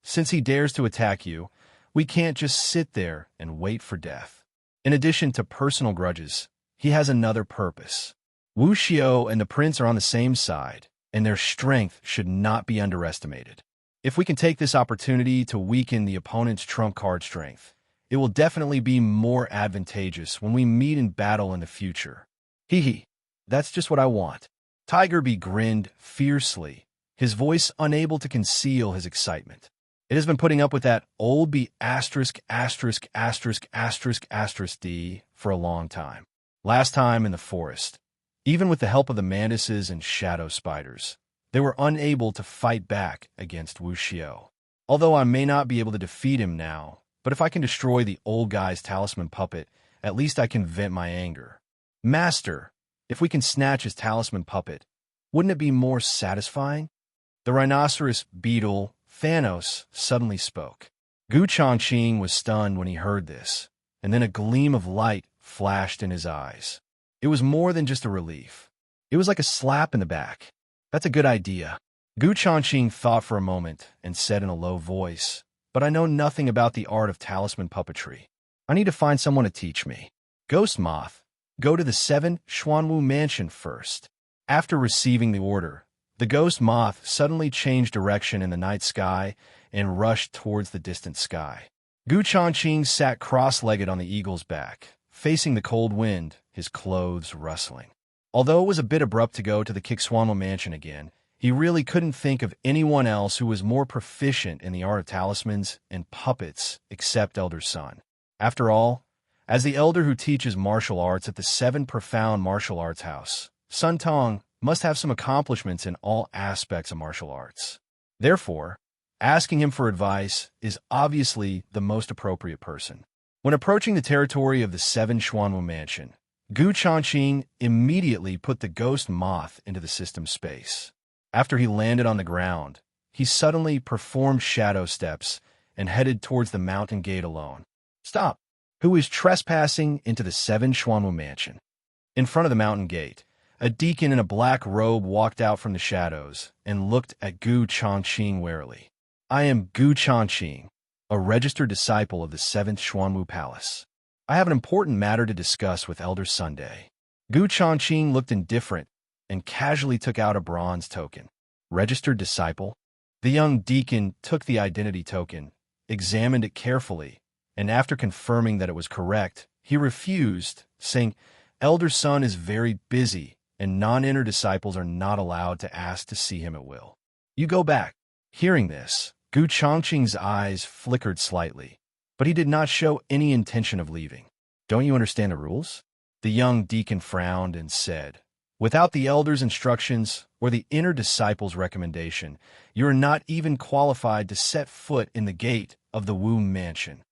Since he dares to attack you, we can't just sit there and wait for death. In addition to personal grudges, he has another purpose. Wu Xiao and the prince are on the same side, and their strength should not be underestimated. If we can take this opportunity to weaken the opponent's trump card strength, it will definitely be more advantageous when we meet in battle in the future. Hee hee, that's just what I want. Tiger Bee grinned fiercely, his voice unable to conceal his excitement. It has been putting up with that old B asterisk asterisk asterisk asterisk asterisk D for a long time. Last time in the forest, even with the help of the mantises and shadow spiders, they were unable to fight back against Wu Xiao. Although I may not be able to defeat him now, but if I can destroy the old guy's talisman puppet, at least I can vent my anger. Master, if we can snatch his talisman puppet, wouldn't it be more satisfying? The rhinoceros beetle, Thanos, suddenly spoke. Changqing was stunned when he heard this, and then a gleam of light flashed in his eyes. It was more than just a relief. It was like a slap in the back. That's a good idea. Changqing thought for a moment and said in a low voice, but I know nothing about the art of talisman puppetry. I need to find someone to teach me. Ghost Moth, go to the 7 Xuanwu mansion first. After receiving the order, the ghost moth suddenly changed direction in the night sky and rushed towards the distant sky. Changqing sat cross-legged on the eagle's back, facing the cold wind, his clothes rustling. Although it was a bit abrupt to go to the Xuanwu mansion again, he really couldn't think of anyone else who was more proficient in the art of talismans and puppets except Elder Sun. After all, as the elder who teaches martial arts at the 7 Profound Martial Arts House, Sun Tong must have some accomplishments in all aspects of martial arts. Therefore, asking him for advice is obviously the most appropriate person. When approaching the territory of the 7 Xuanwu mansion, Changqing immediately put the ghost moth into the system space. After he landed on the ground, he suddenly performed shadow steps and headed towards the mountain gate alone. Stop! Who is trespassing into the 7 Xuanwu mansion? In front of the mountain gate, a deacon in a black robe walked out from the shadows and looked at Changqing warily. I am Changqing, a registered disciple of the 7th Xuanwu Palace. I have an important matter to discuss with Elder Sunday. Changqing looked indifferent and casually took out a bronze token. Registered disciple? The young deacon took the identity token, examined it carefully, and after confirming that it was correct, he refused, saying, Elder Sun is very busy, and non-inner disciples are not allowed to ask to see him at will. You go back. Hearing this, Changqing's eyes flickered slightly, but he did not show any intention of leaving. Don't you understand the rules? The young deacon frowned and said, without the elder's instructions or the inner disciple's recommendation, you are not even qualified to set foot in the gate of the Wu mansion.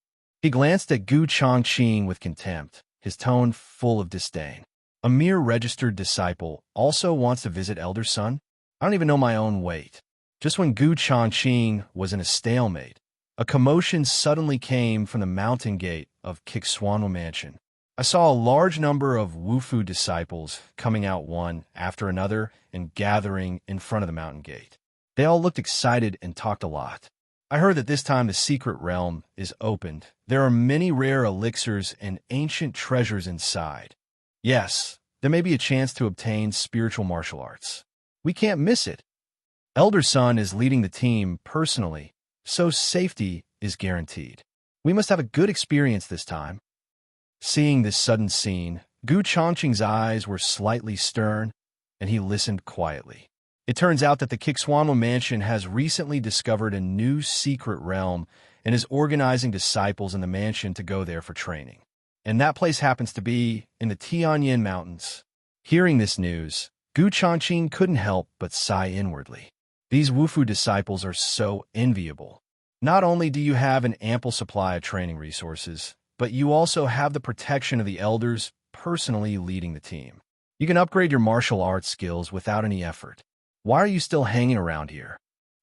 He glanced at Changqing with contempt, his tone full of disdain. A mere registered disciple also wants to visit Elder Sun? I don't even know my own weight. Just when Changqing was in a stalemate, a commotion suddenly came from the mountain gate of Xuanwu Mansion. I saw a large number of Wufu disciples coming out one after another and gathering in front of the mountain gate. They all looked excited and talked a lot. I heard that this time the secret realm is opened. There are many rare elixirs and ancient treasures inside. Yes, there may be a chance to obtain spiritual martial arts. We can't miss it. Elder Sun is leading the team personally, so safety is guaranteed. We must have a good experience this time. Seeing this sudden scene, Changqing's eyes were slightly stern, and he listened quietly. It turns out that the Xuanwu Mansion has recently discovered a new secret realm and is organizing disciples in the mansion to go there for training. And that place happens to be in the Tianyin Mountains. Hearing this news, Changqing couldn't help but sigh inwardly. These Wufu disciples are so enviable. Not only do you have an ample supply of training resources, but you also have the protection of the elders personally leading the team. You can upgrade your martial arts skills without any effort. Why are you still hanging around here?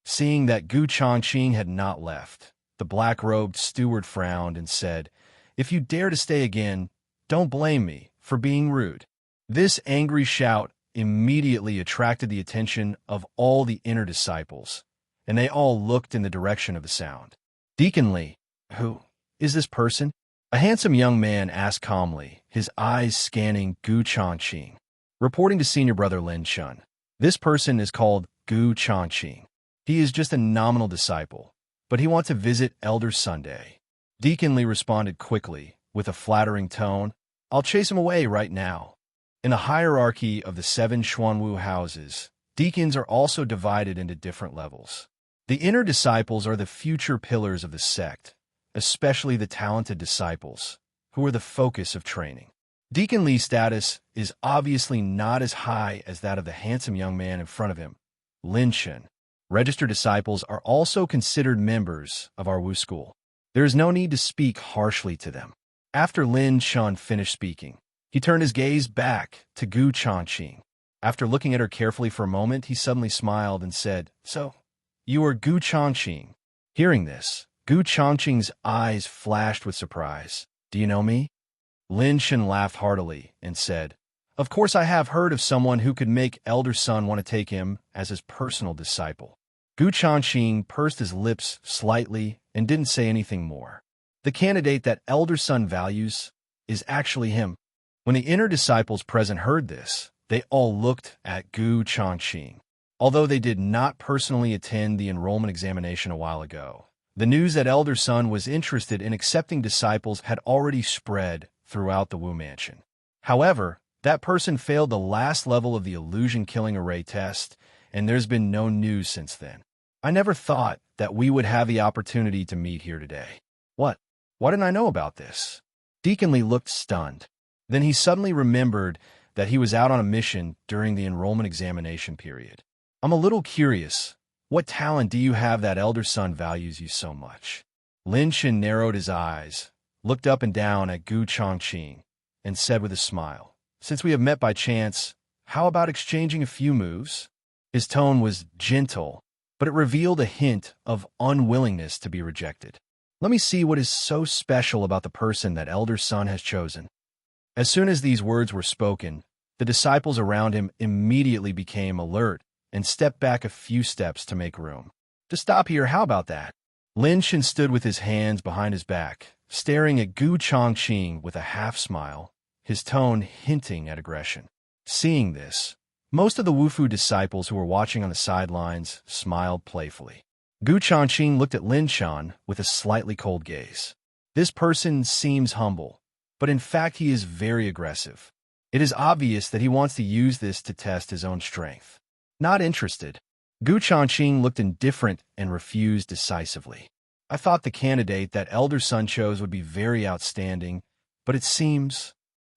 Seeing that Changqing had not left, the black-robed steward frowned and said, If you dare to stay again, don't blame me for being rude. This angry shout immediately attracted the attention of all the inner disciples, and they all looked in the direction of the sound. Deacon Li, who is this person? A handsome young man asked calmly, his eyes scanning Changqing. Reporting to senior brother Lin Chun, this person is called Changqing. He is just a nominal disciple, but he wants to visit Elder Sunday. Deacon Li responded quickly, with a flattering tone, I'll chase him away right now. In the hierarchy of the 7 Xuanwu houses, Deacons are also divided into different levels. The inner disciples are the future pillars of the sect, especially the talented disciples, who are the focus of training. Deaconly status is obviously not as high as that of the handsome young man in front of him, Lin Shen. Registered disciples are also considered members of our Wu school. There is no need to speak harshly to them. After Lin Shen finished speaking, he turned his gaze back to Gu Changqing. After looking at her carefully for a moment, he suddenly smiled and said, "So, you are Gu Changqing." Hearing this, Gu Changqing's eyes flashed with surprise. "Do you know me?" Lin Shen laughed heartily and said, "Of course I have heard of someone who could make Elder Sun want to take him as his personal disciple." Gu Changqing pursed his lips slightly and didn't say anything more. The candidate that Elder Sun values is actually him. When the inner disciples present heard this, they all looked at Gu Changqing. Although they did not personally attend the enrollment examination a while ago, the news that Elder Sun was interested in accepting disciples had already spread throughout the Wu Mansion. However, that person failed the last level of the illusion killing array test, and there's been no news since then. I never thought that we would have the opportunity to meet here today. What? Why didn't I know about this? Deaconly looked stunned. Then he suddenly remembered that he was out on a mission during the enrollment examination period. I'm a little curious. What talent do you have that Elder Sun values you so much? Lin Shen narrowed his eyes, looked up and down at Gu Changqing, and said with a smile, "Since we have met by chance, how about exchanging a few moves?" His tone was gentle, but it revealed a hint of unwillingness to be rejected. "Let me see what is so special about the person that Elder Sun has chosen." As soon as these words were spoken, the disciples around him immediately became alert and stepped back a few steps to make room. "To stop here, how about that?" Lin Shen stood with his hands behind his back, staring at Gu Changqing with a half-smile, his tone hinting at aggression. Seeing this, most of the Wufu disciples who were watching on the sidelines smiled playfully. Gu Changqing looked at Lin Shen with a slightly cold gaze. This person seems humble, but in fact he is very aggressive. It is obvious that he wants to use this to test his own strength. Not interested. Gu Changqing looked indifferent and refused decisively. "I thought the candidate that Elder Sun chose would be very outstanding, but it seems..."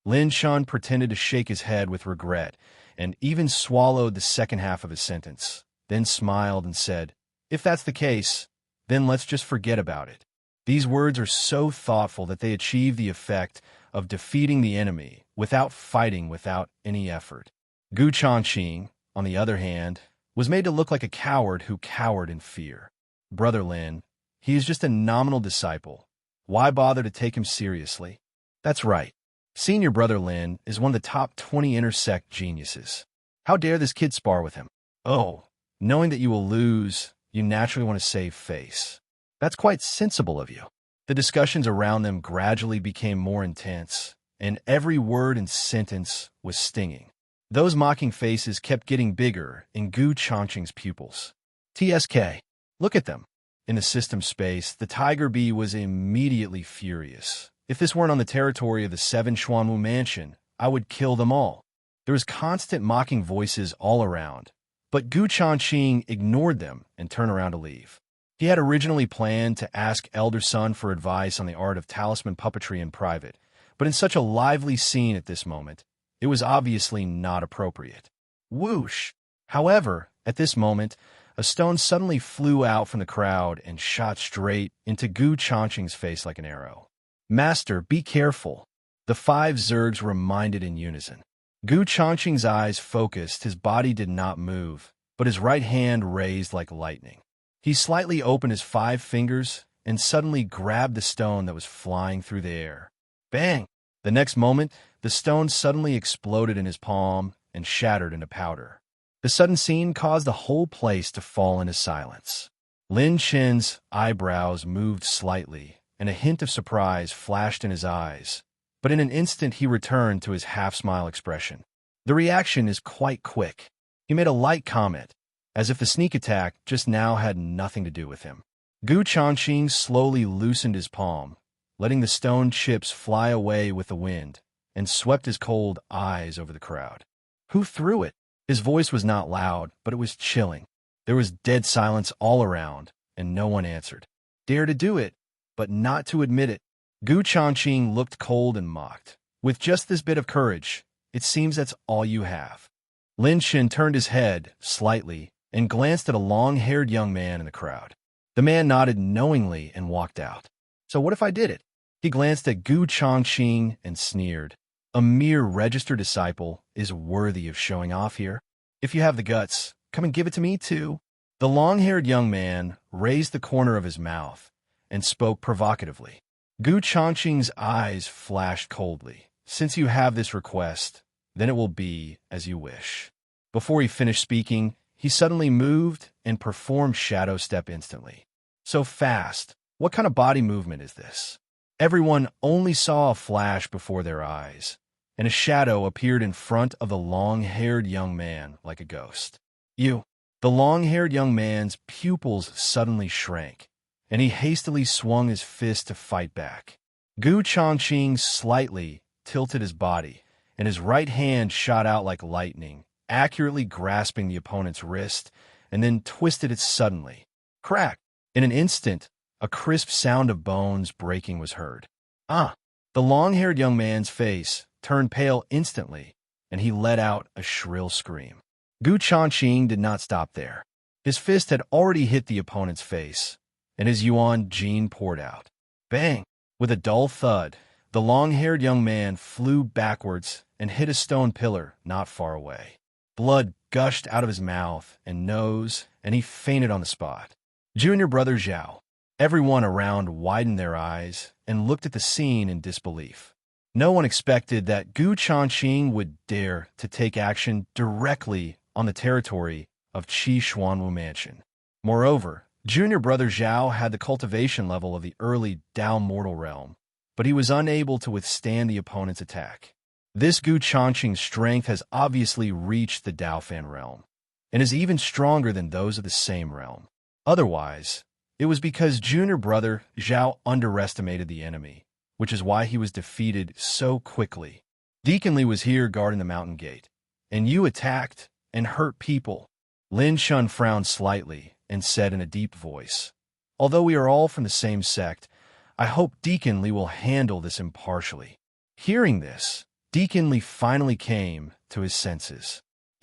Lin Shen pretended to shake his head with regret and even swallowed the second half of his sentence, then smiled and said, "If that's the case, then let's just forget about it." These words are so thoughtful that they achieve the effect of defeating the enemy without fighting without any effort. Gu Changqing, on the other hand, was made to look like a coward who cowered in fear. "Brother Lin, he is just a nominal disciple. Why bother to take him seriously?" "That's right. Senior Brother Lin is one of the top 20 intersect geniuses. How dare this kid spar with him?" "Oh, knowing that you will lose, you naturally want to save face. That's quite sensible of you." The discussions around them gradually became more intense, and every word and sentence was stinging. Those mocking faces kept getting bigger in Gu Changqing's pupils. "TSK, look at them." In the system space, the Tiger Bee was immediately furious. "If this weren't on the territory of the 7 Xuanwu Mansion, I would kill them all." There was constant mocking voices all around, but Gu Changqing ignored them and turned around to leave. He had originally planned to ask Elder Sun for advice on the art of talisman puppetry in private, but in such a lively scene at this moment, it was obviously not appropriate. Whoosh! However, at this moment, a stone suddenly flew out from the crowd and shot straight into Gu Changqing's face like an arrow. "Master, be careful." The 5 Zergs were reminded in unison. Gu Changqing's eyes focused, his body did not move, but his right hand raised like lightning. He slightly opened his 5 fingers and suddenly grabbed the stone that was flying through the air. Bang! The next moment, the stone suddenly exploded in his palm and shattered into powder. The sudden scene caused the whole place to fall into silence. Lin Shen's eyebrows moved slightly, and a hint of surprise flashed in his eyes, but in an instant he returned to his half-smile expression. The reaction is quite quick. He made a light comment, as if the sneak attack just now had nothing to do with him. Gu Changqing slowly loosened his palm, letting the stone chips fly away with the wind, and swept his cold eyes over the crowd. "Who threw it?" His voice was not loud, but it was chilling. There was dead silence all around, and no one answered. Dare to do it, but not to admit it. Gu Changqing looked cold and mocked. With just this bit of courage, it seems that's all you have. Lin Shen turned his head slightly and glanced at a long-haired young man in the crowd. The man nodded knowingly and walked out. So what if I did it? He glanced at Gu Changqing and sneered. A mere registered disciple is worthy of showing off here. If you have the guts, come and give it to me too. The long-haired young man raised the corner of his mouth and spoke provocatively. Gu Changqing's eyes flashed coldly. Since you have this request, then it will be as you wish. Before he finished speaking, he suddenly moved and performed shadow step instantly. So fast, what kind of body movement is this? Everyone only saw a flash before their eyes, and a shadow appeared in front of the long-haired young man like a ghost. You. The long-haired young man's pupils suddenly shrank, and he hastily swung his fist to fight back. Gu Changqing slightly tilted his body, and his right hand shot out like lightning, accurately grasping the opponent's wrist, and then twisted it suddenly. Crack! In an instant, a crisp sound of bones breaking was heard. Ah! The long-haired young man's face turned pale instantly, and he let out a shrill scream. Gu Changqing did not stop there. His fist had already hit the opponent's face, and his Yuan Jin poured out. Bang! With a dull thud, the long-haired young man flew backwards and hit a stone pillar not far away. Blood gushed out of his mouth and nose, and he fainted on the spot. Junior brother Zhao. Everyone around widened their eyes and looked at the scene in disbelief. No one expected that Gu Changqing would dare to take action directly on the territory of Qi Xuanwu Mansion. Moreover, junior brother Zhao had the cultivation level of the early Dao mortal realm, but he was unable to withstand the opponent's attack. This Gu Changqing's strength has obviously reached the Dao Fan realm, and is even stronger than those of the same realm. Otherwise, it was because junior brother Zhao underestimated the enemy, which is why he was defeated so quickly. Deacon Li was here guarding the mountain gate, and you attacked and hurt people. Lin Shun frowned slightly and said in a deep voice, although we are all from the same sect, I hope Deacon Li will handle this impartially. Hearing this, Deacon Li finally came to his senses. ****.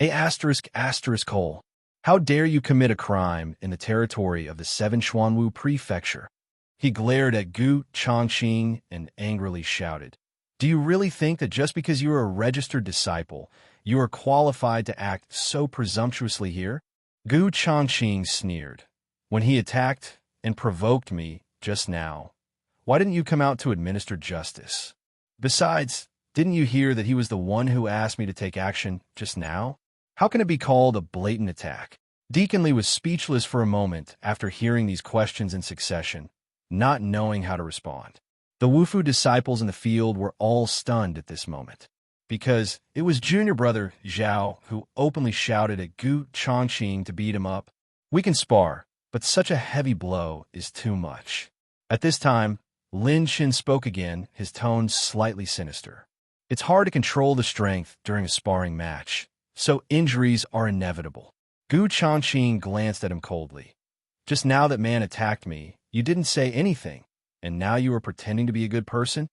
How dare you commit a crime in the territory of the 7 Xuanwu Prefecture? He glared at Gu Changqing and angrily shouted, Do you really think that just because you are a registered disciple, you are qualified to act so presumptuously here? Gu Changqing sneered. When he attacked and provoked me just now, why didn't you come out to administer justice? Besides, didn't you hear that he was the one who asked me to take action just now? How can it be called a blatant attack? Deacon Li was speechless for a moment after hearing these questions in succession, not knowing how to respond. The Wufu disciples in the field were all stunned at this moment, because it was junior brother Zhao who openly shouted at Gu Changqing to beat him up. We can spar, but such a heavy blow is too much. At this time, Lin Shen spoke again, his tone slightly sinister. It's hard to control the strength during a sparring match, so injuries are inevitable. Gu Changqing glanced at him coldly. Just now that man attacked me, you didn't say anything, and now you are pretending to be a good person?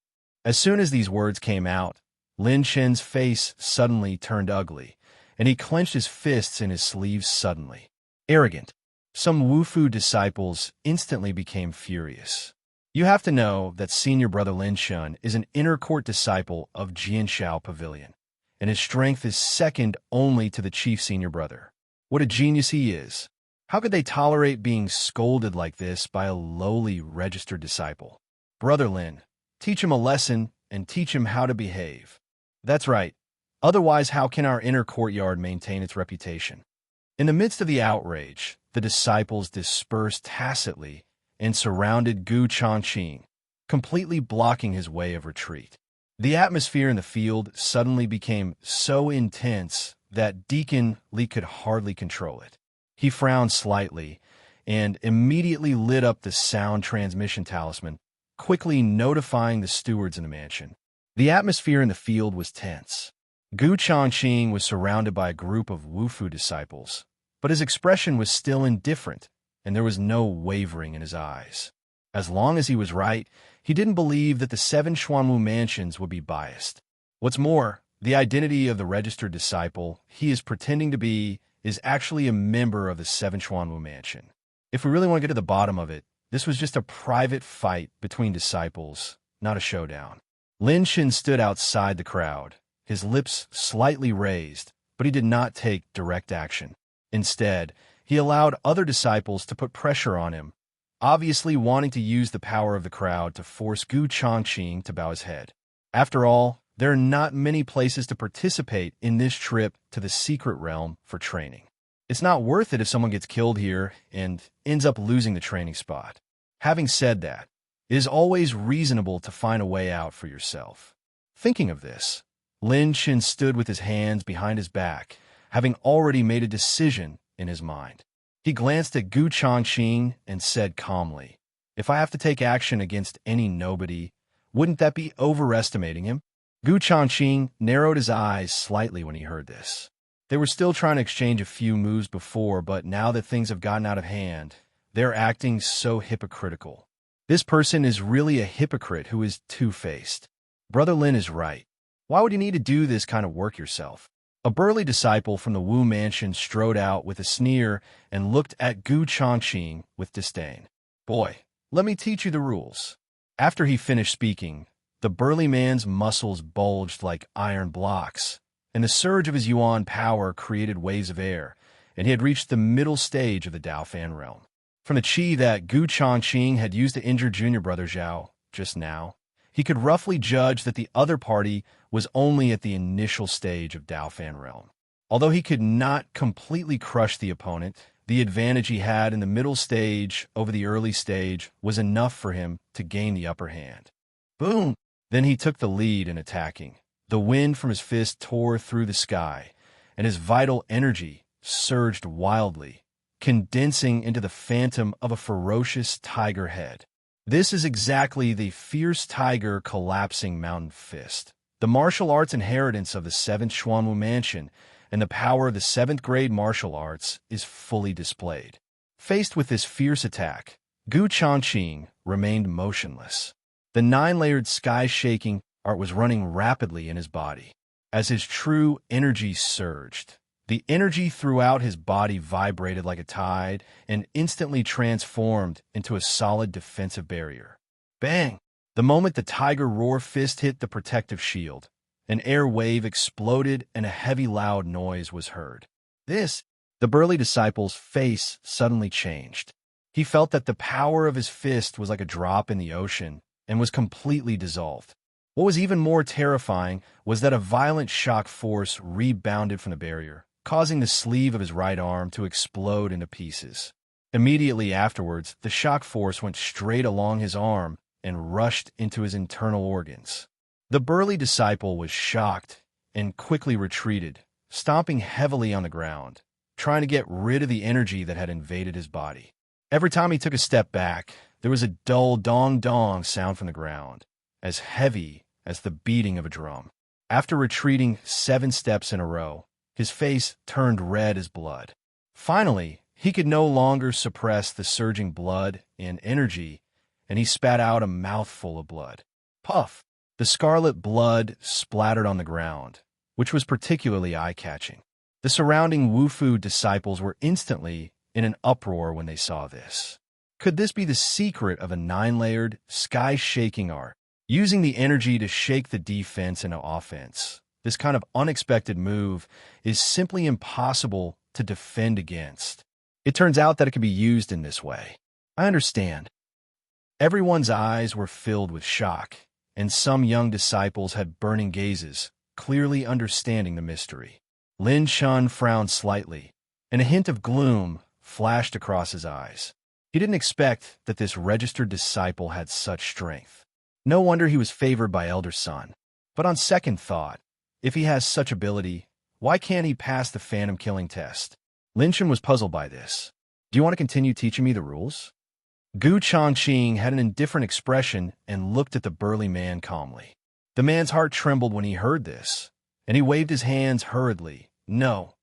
As soon as these words came out, Lin Shen's face suddenly turned ugly, and he clenched his fists in his sleeves suddenly. Arrogant. Some Wufu disciples instantly became furious. You have to know that senior brother Lin Shen is an inner court disciple of Jianshao Pavilion, and his strength is second only to the chief senior brother. What a genius he is. How could they tolerate being scolded like this by a lowly registered disciple? Brother Lin, teach him a lesson and teach him how to behave. That's right. Otherwise, how can our inner courtyard maintain its reputation? In the midst of the outrage, the disciples dispersed tacitly and surrounded Gu Changqing, completely blocking his way of retreat. The atmosphere in the field suddenly became so intense that Deacon Li could hardly control it. He frowned slightly and immediately lit up the sound transmission talisman, quickly notifying the stewards in the mansion. The atmosphere in the field was tense. Gu Changqing was surrounded by a group of Wufu disciples, but his expression was still indifferent, and there was no wavering in his eyes. As long as he was right, he didn't believe that the 7 Xuanwu mansions would be biased. What's more, the identity of the registered disciple he is pretending to be is actually a member of the 7 Xuanwu mansion. If we really want to get to the bottom of it, this was just a private fight between disciples, not a showdown. Lin Shen stood outside the crowd, his lips slightly raised, but he did not take direct action. Instead, he allowed other disciples to put pressure on him, obviously wanting to use the power of the crowd to force Gu Changqing to bow his head. After all, there are not many places to participate in this trip to the secret realm for training. It's not worth it if someone gets killed here and ends up losing the training spot. Having said that, it is always reasonable to find a way out for yourself. Thinking of this, Lin Shen stood with his hands behind his back, having already made a decision in his mind. He glanced at Gu Changqing and said calmly, "If I have to take action against any nobody, wouldn't that be overestimating him?" Gu Changqing narrowed his eyes slightly when he heard this. They were still trying to exchange a few moves before, but now that things have gotten out of hand, they're acting so hypocritical. This person is really a hypocrite who is two-faced. Brother Lin is right. Why would you need to do this kind of work yourself? A burly disciple from the Wu mansion strode out with a sneer and looked at Gu Changqing with disdain. "Boy, let me teach you the rules." After he finished speaking, the burly man's muscles bulged like iron blocks, and the surge of his yuan power created waves of air, and he had reached the middle stage of the Daofan realm. From the chi that Gu Changqing had used to injure junior brother Zhao just now, he could roughly judge that the other party was only at the initial stage of Daofan realm. Although he could not completely crush the opponent, the advantage he had in the middle stage over the early stage was enough for him to gain the upper hand. Boom! Then he took the lead in attacking. The wind from his fist tore through the sky, and his vital energy surged wildly, condensing into the phantom of a ferocious tiger head. This is exactly the fierce tiger collapsing mountain fist. The martial arts inheritance of the 7th Xuanwu mansion and the power of the 7th grade martial arts is fully displayed. Faced with this fierce attack, Gu Changqing remained motionless. The 9-layered sky-shaking art was running rapidly in his body. As his true energy surged, the energy throughout his body vibrated like a tide and instantly transformed into a solid defensive barrier. Bang! The moment the tiger roar fist hit the protective shield, an air wave exploded and a heavy loud noise was heard. The burly disciple's face suddenly changed. He felt that the power of his fist was like a drop in the ocean and was completely dissolved. What was even more terrifying was that a violent shock force rebounded from the barrier, causing the sleeve of his right arm to explode into pieces. Immediately afterwards, the shock force went straight along his arm and rushed into his internal organs. The burly disciple was shocked and quickly retreated, stomping heavily on the ground, trying to get rid of the energy that had invaded his body. Every time he took a step back, there was a dull dong-dong sound from the ground, as heavy as the beating of a drum. After retreating 7 steps in a row, his face turned red as blood. Finally, he could no longer suppress the surging blood and energy, and he spat out a mouthful of blood. Puff! The scarlet blood splattered on the ground, which was particularly eye-catching. The surrounding Wufu disciples were instantly in an uproar when they saw this. Could this be the secret of a 9-layered, sky-shaking art? Using the energy to shake the defense into offense. This kind of unexpected move is simply impossible to defend against. It turns out that it can be used in this way. I understand. Everyone's eyes were filled with shock, and some young disciples had burning gazes, clearly understanding the mystery. Lin Shen frowned slightly, and a hint of gloom flashed across his eyes. He didn't expect that this registered disciple had such strength. No wonder he was favored by Elder Sun. But on second thought, if he has such ability, why can't he pass the phantom killing test? Lin Shen was puzzled by this. Do you want to continue teaching me the rules? Gu Changqing had an indifferent expression and looked at the burly man calmly. The man's heart trembled when he heard this, and he waved his hands hurriedly. No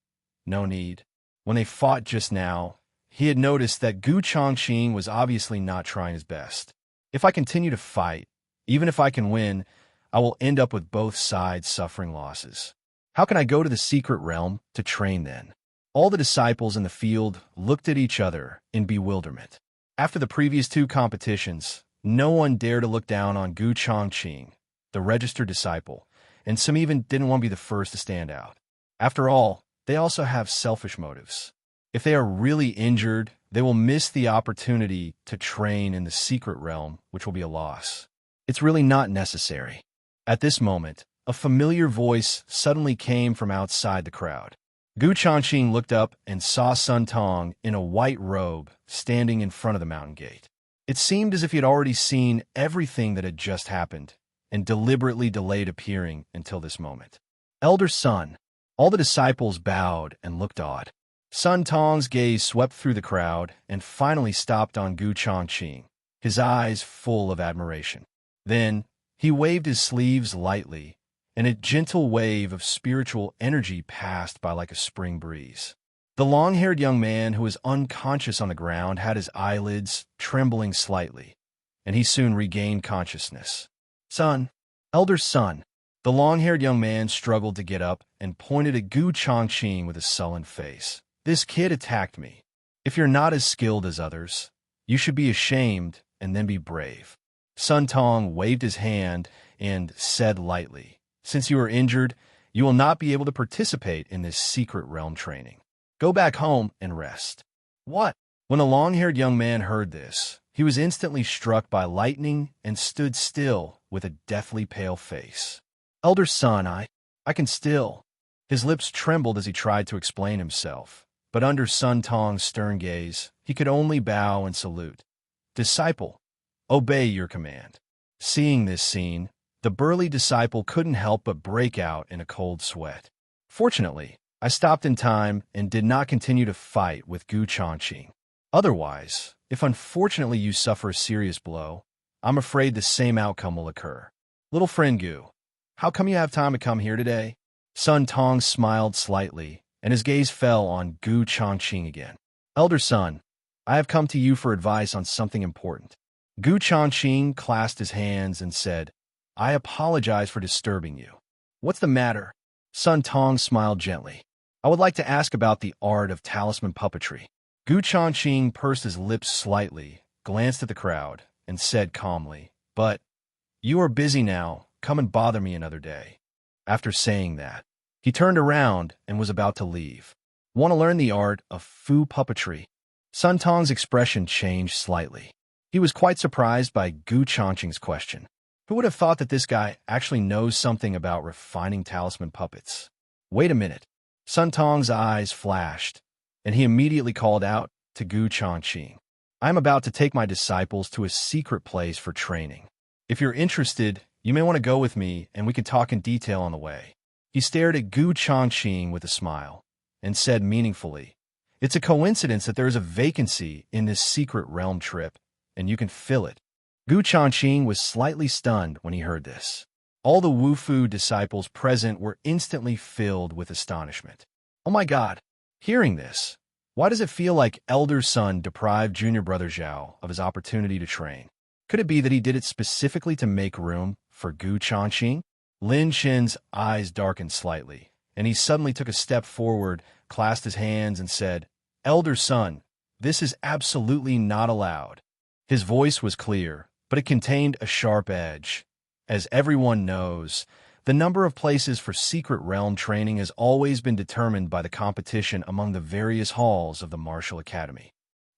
need. When they fought just now, he had noticed that Changqing was obviously not trying his best. If I continue to fight, even if I can win, I will end up with both sides suffering losses. How can I go to the secret realm to train then? All the disciples in the field looked at each other in bewilderment. After the previous two competitions, no one dared to look down on Changqing, the registered disciple, and some even didn't want to be the first to stand out. After all, they also have selfish motives. If they are really injured, they will miss the opportunity to train in the secret realm, which will be a loss. It's really not necessary. At this moment, a familiar voice suddenly came from outside the crowd. Changqing looked up and saw Sun Tong in a white robe standing in front of the mountain gate. It seemed as if he had already seen everything that had just happened and deliberately delayed appearing until this moment. Elder Sun. All the disciples bowed and looked awed. Sun Tong's gaze swept through the crowd and finally stopped on Changqing, his eyes full of admiration. Then, he waved his sleeves lightly, and a gentle wave of spiritual energy passed by like a spring breeze. The long-haired young man who was unconscious on the ground had his eyelids trembling slightly, and he soon regained consciousness. Son, Elder Sun. The long-haired young man struggled to get up and pointed at Changqing with a sullen face. This kid attacked me. If you're not as skilled as others, you should be ashamed and then be brave. Sun Tong waved his hand and said lightly, since you are injured, you will not be able to participate in this secret realm training. Go back home and rest. What? When the long-haired young man heard this, he was instantly struck by lightning and stood still with a deathly pale face. Elder Sun, I can still. His lips trembled as he tried to explain himself, but under Sun Tong's stern gaze, he could only bow and salute. Disciple, obey your command. Seeing this scene, the burly disciple couldn't help but break out in a cold sweat. Fortunately, I stopped in time and did not continue to fight with Changqing. Otherwise, if unfortunately you suffer a serious blow, I'm afraid the same outcome will occur. Little friend Gu, how come you have time to come here today? Sun Tong smiled slightly, and his gaze fell on Changqing again. Elder Sun, I have come to you for advice on something important. Changqing clasped his hands and said, I apologize for disturbing you. What's the matter? Sun Tong smiled gently. I would like to ask about the art of talisman puppetry. Changqing pursed his lips slightly, glanced at the crowd, and said calmly, But you are busy now. Come and bother me another day. After saying that, he turned around and was about to leave. Want to learn the art of faux puppetry? Sun Tong's expression changed slightly. He was quite surprised by Changqing's question. Who would have thought that this guy actually knows something about refining talisman puppets? Wait a minute. Sun Tong's eyes flashed, and he immediately called out to Changqing. I am about to take my disciples to a secret place for training. If you're interested, you may want to go with me, and we can talk in detail on the way. He stared at Changqing with a smile, and said meaningfully, It's a coincidence that there is a vacancy in this secret realm trip, and you can fill it. Changqing was slightly stunned when he heard this. All the Wufu disciples present were instantly filled with astonishment. Oh my God! Hearing this, why does it feel like Elder Sun deprived Junior Brother Zhao of his opportunity to train? Could it be that he did it specifically to make room for Changqing? Lin Shen's eyes darkened slightly, and he suddenly took a step forward, clasped his hands, and said, Elder Sun, this is absolutely not allowed. His voice was clear, but it contained a sharp edge. As everyone knows, the number of places for secret realm training has always been determined by the competition among the various halls of the martial academy.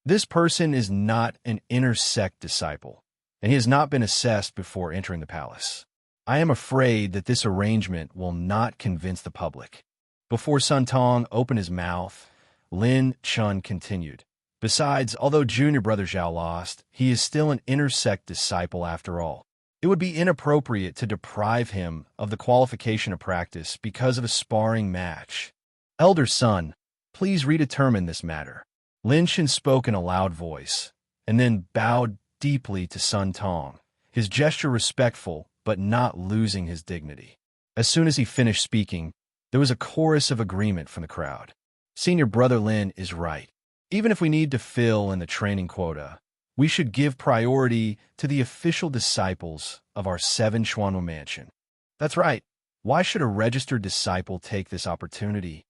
This person is not an inner sect disciple, and he has not been assessed before entering the palace. I am afraid that this arrangement will not convince the public. Before Sun Tong opened his mouth, Lin Chun continued. Besides, although Junior Brother Zhao lost, he is still an inner sect disciple after all. It would be inappropriate to deprive him of the qualification of practice because of a sparring match. Elder Sun, please redetermine this matter. Lin Shen spoke in a loud voice, and then bowed deeply to Sun Tong, his gesture respectful but not losing his dignity. As soon as he finished speaking, There was a chorus of agreement from the crowd. Senior Brother Lin is right. Even if we need to fill in the training quota, we should give priority to the official disciples of our 7 Xuanwu mansion. That's right. Why should a registered disciple take this opportunity?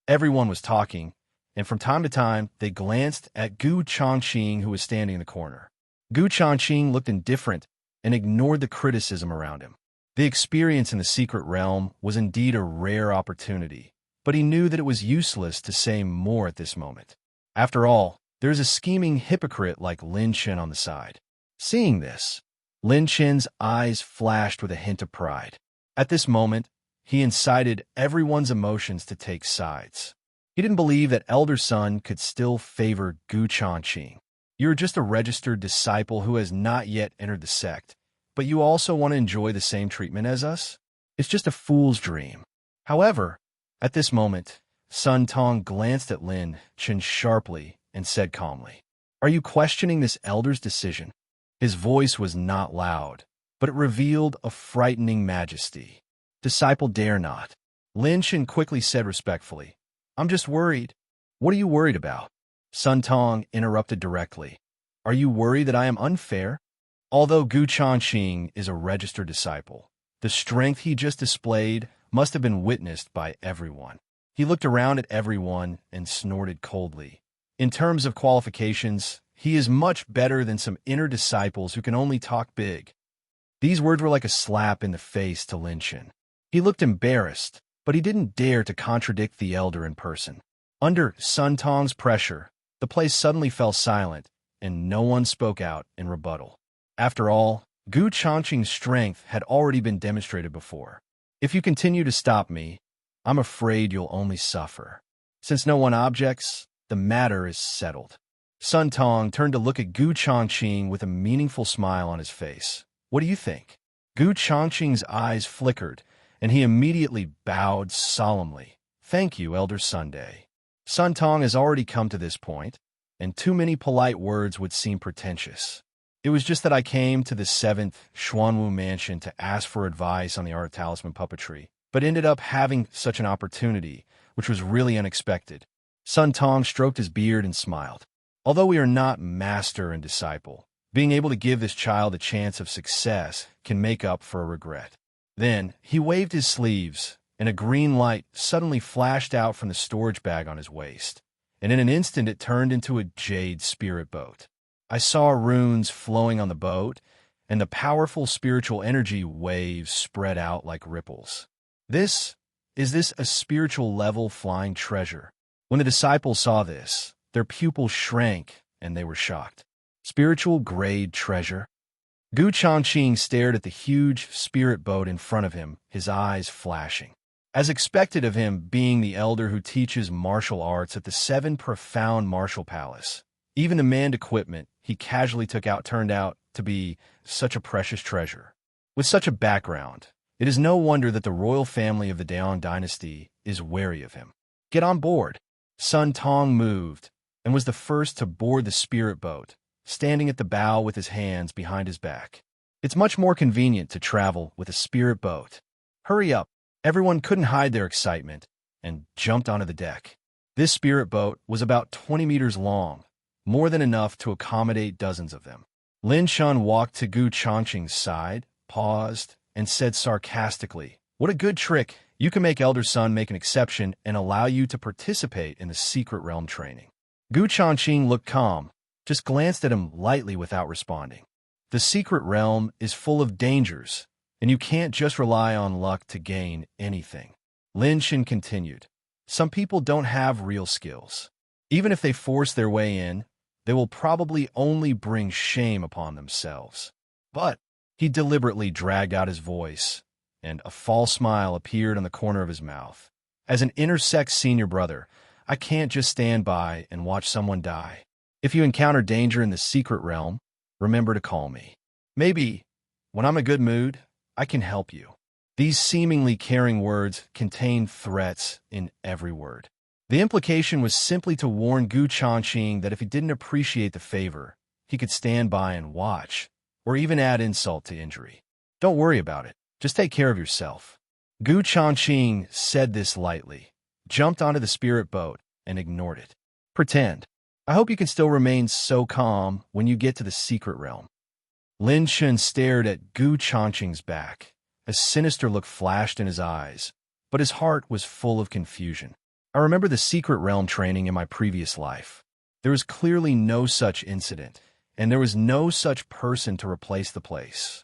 Everyone was talking, and from time to time, they glanced at Gu Changqing, who was standing in the corner. Gu Changqing looked indifferent and ignored the criticism around him. The experience in the secret realm was indeed a rare opportunity, but he knew that it was useless to say more at this moment. After all, there is a scheming hypocrite like Lin Chen on the side. Seeing this, Lin Chen's eyes flashed with a hint of pride. At this moment, he incited everyone's emotions to take sides. He didn't believe that Elder Sun could still favor Gu Changqing. You're just a registered disciple who has not yet entered the sect, but you also want to enjoy the same treatment as us? It's just a fool's dream. However, at this moment, Sun Tong glanced at Lin Chen sharply and said calmly, "Are you questioning this elder's decision?" His voice was not loud, but it revealed a frightening majesty. "Disciple dare not." Lin Chen quickly said respectfully, "I'm just worried." "What are you worried about?" Sun Tong interrupted directly. "Are you worried that I am unfair?" Although Gu Changqing is a registered disciple, the strength he just displayed must have been witnessed by everyone. He looked around at everyone and snorted coldly. In terms of qualifications, he is much better than some inner disciples who can only talk big. These words were like a slap in the face to Lin Chen. He looked embarrassed, but he didn't dare to contradict the elder in person. Under Sun Tong's pressure, the place suddenly fell silent, and no one spoke out in rebuttal. After all, Gu Changqing's strength had already been demonstrated before. "If you continue to stop me, I'm afraid you'll only suffer." Since no one objects, the matter is settled. Sun Tong turned to look at Gu Changqing with a meaningful smile on his face. "What do you think?" Gu Changqing's eyes flickered, and he immediately bowed solemnly. "Thank you, Elder Sunday." Sun Tong has already come to this point, and too many polite words would seem pretentious. "It was just that I came to the 7th Xuanwu mansion to ask for advice on the art of talisman puppetry, but ended up having such an opportunity, which was really unexpected." Sun Tong stroked his beard and smiled. "Although we are not master and disciple, being able to give this child a chance of success can make up for a regret." Then he waved his sleeves, and a green light suddenly flashed out from the storage bag on his waist, and in an instant it turned into a jade spirit boat. I saw runes flowing on the boat, and the powerful spiritual energy waves spread out like ripples. Is this a spiritual level flying treasure? When the disciples saw this, their pupils shrank and they were shocked. Spiritual grade treasure? Gu Changqing stared at the huge spirit boat in front of him, his eyes flashing. As expected of him being the elder who teaches martial arts at the 7 Profound Martial Palace, even the manned equipment he casually took out turned out to be such a precious treasure. With such a background, it is no wonder that the royal family of the Daong dynasty is wary of him. "Get on board." Sun Tong moved and was the first to board the spirit boat, standing at the bow with his hands behind his back. It's much more convenient to travel with a spirit boat. "Hurry up." Everyone couldn't hide their excitement and jumped onto the deck. This spirit boat was about 20 meters long, more than enough to accommodate dozens of them. Lin Chen walked to Gu Changqing's side, paused, and said sarcastically, "What a good trick. You can make Elder Sun make an exception and allow you to participate in the secret realm training." Gu Changqing looked calm, just glanced at him lightly without responding. "The secret realm is full of dangers, and you can't just rely on luck to gain anything." Lin Chen continued, "Some people don't have real skills. Even if they force their way in, they will probably only bring shame upon themselves." But he deliberately dragged out his voice, and a false smile appeared on the corner of his mouth. "As an intersect senior brother, I can't just stand by and watch someone die. If you encounter danger in the secret realm, remember to call me. Maybe, when I'm in a good mood, I can help you." These seemingly caring words contained threats in every word. The implication was simply to warn Gu Changqing that if he didn't appreciate the favor, he could stand by and watch, or even add insult to injury. "Don't worry about it. Just take care of yourself." Changqing said this lightly, jumped onto the spirit boat, and ignored it. Pretend. I hope you can still remain so calm when you get to the secret realm. Lin Shun stared at Changqing's back. A sinister look flashed in his eyes, but his heart was full of confusion. I remember the secret realm training in my previous life. There was clearly no such incident, and there was no such person to replace the place.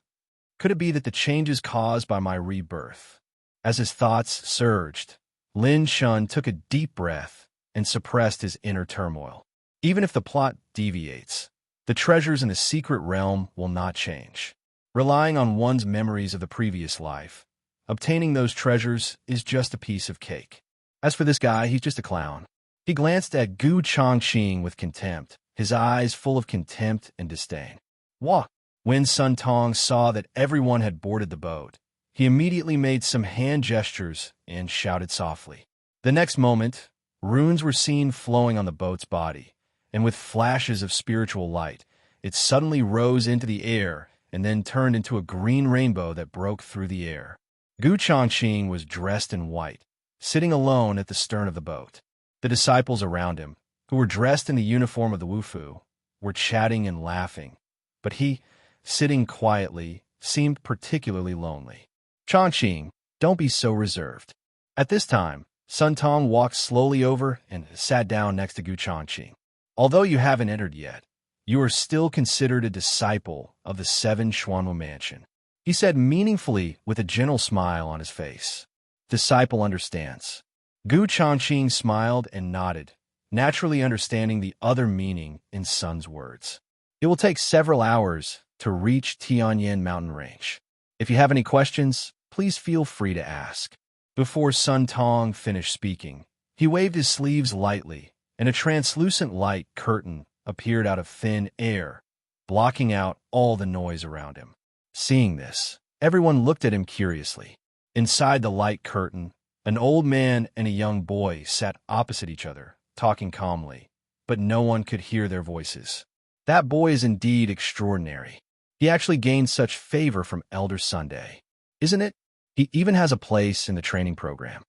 Could it be that the changes caused by my rebirth? As his thoughts surged, Lin Shun took a deep breath and suppressed his inner turmoil. Even if the plot deviates, the treasures in the secret realm will not change. Relying on one's memories of the previous life, obtaining those treasures is just a piece of cake. As for this guy, he's just a clown. He glanced at Changqing with contempt, his eyes full of contempt and disdain. Wah! When Sun Tong saw that everyone had boarded the boat, he immediately made some hand gestures and shouted softly. The next moment, runes were seen flowing on the boat's body, and with flashes of spiritual light, it suddenly rose into the air and then turned into a green rainbow that broke through the air. Changqing was dressed in white, sitting alone at the stern of the boat. The disciples around him, who were dressed in the uniform of the Wufu, were chatting and laughing, but he, sitting quietly, seemed particularly lonely. Changqing, don't be so reserved. At this time, Sun Tong walked slowly over and sat down next to Changqing. Although you haven't entered yet, you are still considered a disciple of the 7 Xuanwu Mansion, he said meaningfully with a gentle smile on his face. Disciple understands. Changqing smiled and nodded, naturally understanding the other meaning in Sun's words. It will take several hours to reach Tianyan mountain range. If you have any questions, please feel free to ask. Before Sun Tong finished speaking, he waved his sleeves lightly, and a translucent light curtain appeared out of thin air, blocking out all the noise around him. Seeing this, everyone looked at him curiously. Inside the light curtain, an old man and a young boy sat opposite each other, talking calmly, but no one could hear their voices. That boy is indeed extraordinary. He actually gained such favor from Elder Sunday. Isn't it? He even has a place in the training program.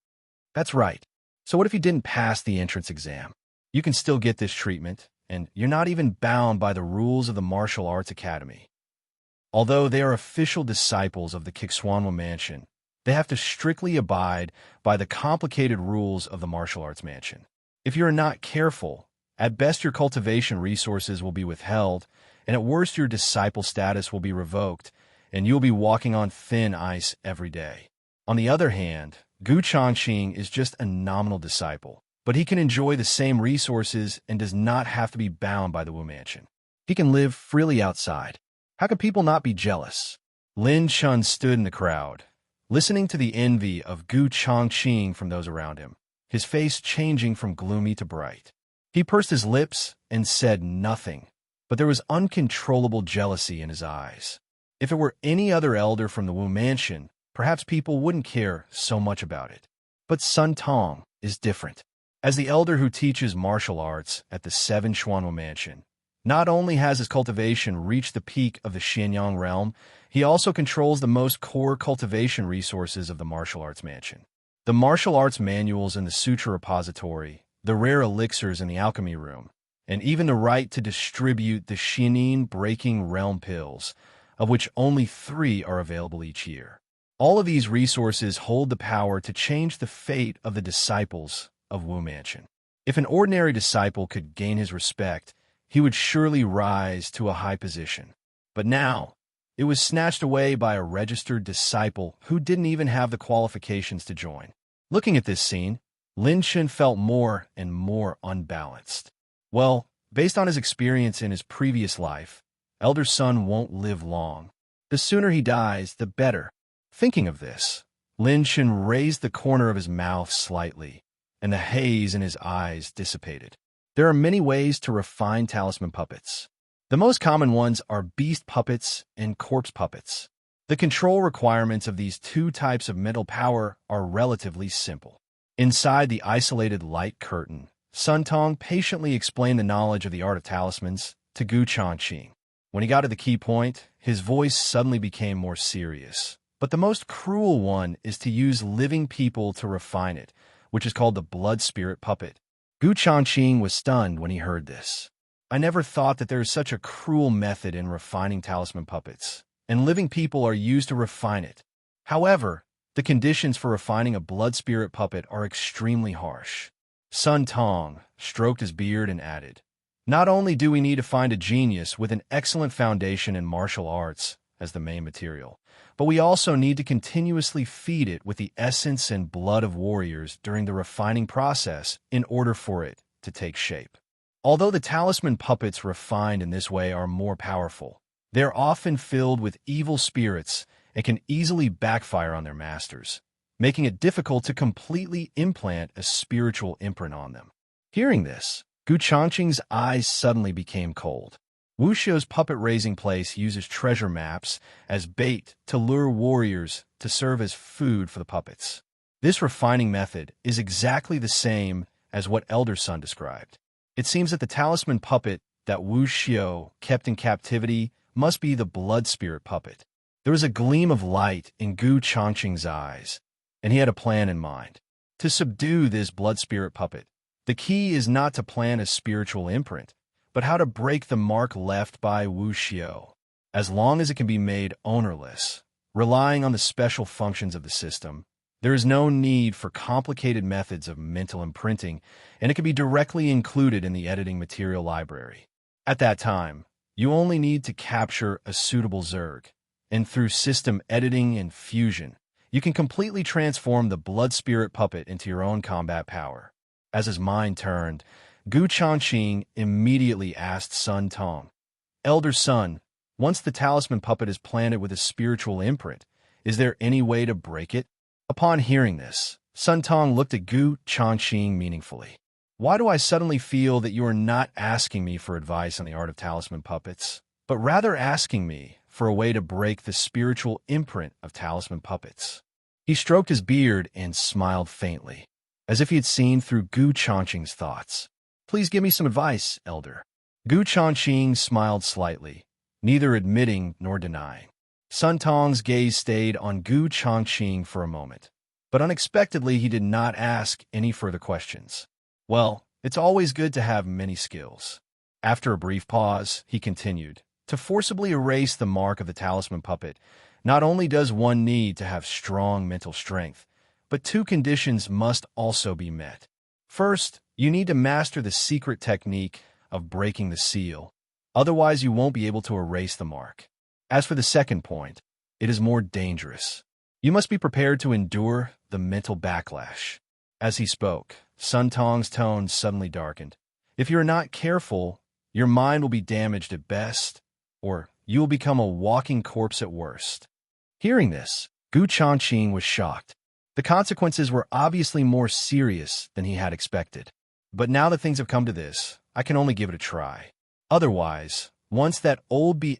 That's right. So what if you didn't pass the entrance exam? You can still get this treatment, and you're not even bound by the rules of the Martial Arts Academy. Although they are official disciples of the Xuanwu Mansion, they have to strictly abide by the complicated rules of the Martial Arts Mansion. If you are not careful, at best your cultivation resources will be withheld, and at worst your disciple status will be revoked, and you'll be walking on thin ice every day. On the other hand, Changqing is just a nominal disciple, but he can enjoy the same resources and does not have to be bound by the Wu Mansion. He can live freely outside. How can people not be jealous? Lin Shun stood in the crowd, listening to the envy of Changqing from those around him, his face changing from gloomy to bright. He pursed his lips and said nothing, but there was uncontrollable jealousy in his eyes. If it were any other elder from the Wu Mansion, perhaps people wouldn't care so much about it. But Sun Tong is different. As the elder who teaches martial arts at the 7 Xuanwu Mansion, not only has his cultivation reached the peak of the Xianyang realm, he also controls the most core cultivation resources of the martial arts mansion. The martial arts manuals in the sutra repository, the rare elixirs in the alchemy room, and even the right to distribute the Xianin breaking realm pills, of which only 3 are available each year. All of these resources hold the power to change the fate of the disciples of Wu Mansion. If an ordinary disciple could gain his respect, he would surely rise to a high position. But now, it was snatched away by a registered disciple who didn't even have the qualifications to join. Looking at this scene, Lin Shun felt more and more unbalanced. Well, based on his experience in his previous life, Elder Sun won't live long. The sooner he dies, the better. Thinking of this, Lin Shun raised the corner of his mouth slightly, and the haze in his eyes dissipated. There are many ways to refine talisman puppets. The most common ones are beast puppets and corpse puppets. The control requirements of these 2 types of mental power are relatively simple. Inside the isolated light curtain, Sun Tong patiently explained the knowledge of the art of talismans to Changqing. When he got to the key point, his voice suddenly became more serious, But the most cruel one is to use living people to refine it, which is called the blood spirit puppet. Changqing was stunned when he heard this. I never thought that there is such a cruel method in refining talisman puppets, and living people are used to refine it. However, the conditions for refining a blood spirit puppet are extremely harsh. Sun Tong stroked his beard and added, "Not only do we need to find a genius with an excellent foundation in martial arts as the main material, but we also need to continuously feed it with the essence and blood of warriors during the refining process in order for it to take shape." Although the talisman puppets refined in this way are more powerful, they are often filled with evil spirits and can easily backfire on their masters, making it difficult to completely implant a spiritual imprint on them. Hearing this, Changqing's eyes suddenly became cold. Wuxiu's puppet-raising place uses treasure maps as bait to lure warriors to serve as food for the puppets. This refining method is exactly the same as what Elder Sun described. It seems that the talisman puppet that Wuxiu kept in captivity must be the blood spirit puppet. There was a gleam of light in Changqing's eyes, and he had a plan in mind. To subdue this blood spirit puppet, the key is not to plant a spiritual imprint, but how to break the mark left by Wuxiu. As long as it can be made ownerless, relying on the special functions of the system, there is no need for complicated methods of mental imprinting, and it can be directly included in the editing material library. At that time, you only need to capture a suitable Zerg, and through system editing and fusion, you can completely transform the blood spirit puppet into your own combat power. As his mind turned, Changqing immediately asked Sun Tong, "Elder Sun, once the talisman puppet is planted with a spiritual imprint, is there any way to break it?" Upon hearing this, Sun Tong looked at Changqing meaningfully. "Why do I suddenly feel that you are not asking me for advice on the art of talisman puppets, but rather asking me for a way to break the spiritual imprint of talisman puppets?" He stroked his beard and smiled faintly, as if he had seen through Changqing's thoughts. "Please give me some advice, Elder." Changqing smiled slightly, neither admitting nor denying. Sun Tong's gaze stayed on Changqing for a moment, but unexpectedly he did not ask any further questions. "Well, it's always good to have many skills." After a brief pause, he continued, "To forcibly erase the mark of the talisman puppet, not only does one need to have strong mental strength, but two conditions must also be met. First, you need to master the secret technique of breaking the seal. Otherwise, you won't be able to erase the mark. As for the second point, it is more dangerous. You must be prepared to endure the mental backlash." As he spoke, Sun Tong's tone suddenly darkened. "If you're not careful, your mind will be damaged at best, or you will become a walking corpse at worst." Hearing this, Changqing was shocked. The consequences were obviously more serious than he had expected. But now that things have come to this, I can only give it a try. Otherwise, once that old D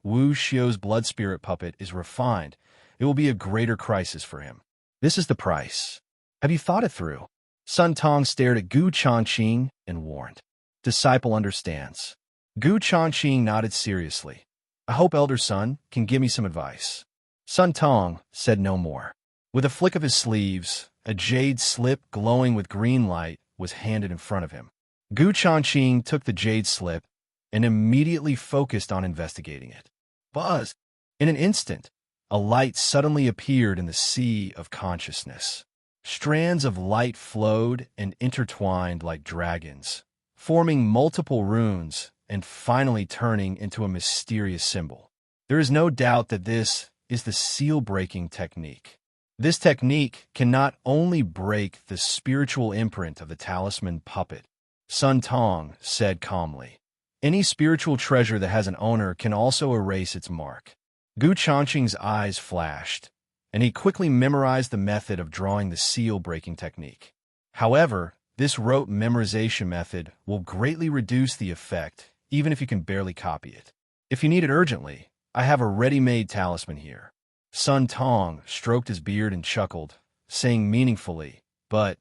Wuxiu's blood spirit puppet is refined, it will be a greater crisis for him. This is the price. Have you thought it through?" Sun Tong stared at Changqing and warned, "Disciple understands." Changqing nodded seriously. "I hope Elder Sun can give me some advice." Sun Tong said no more. With a flick of his sleeves, a jade slip glowing with green light was handed in front of him. Changqing took the jade slip and immediately focused on investigating it. Buzz! In an instant, a light suddenly appeared in the sea of consciousness. Strands of light flowed and intertwined like dragons, forming multiple runes and finally turning into a mysterious symbol. There is no doubt that this is the seal-breaking technique. This technique can not only break the spiritual imprint of the talisman puppet, Sun Tong said calmly. Any spiritual treasure that has an owner can also erase its mark. Changqing's eyes flashed, and he quickly memorized the method of drawing the seal-breaking technique. However, this rote memorization method will greatly reduce the effect, even if you can barely copy it. If you need it urgently, I have a ready-made talisman here. Sun Tong stroked his beard and chuckled, saying meaningfully, "But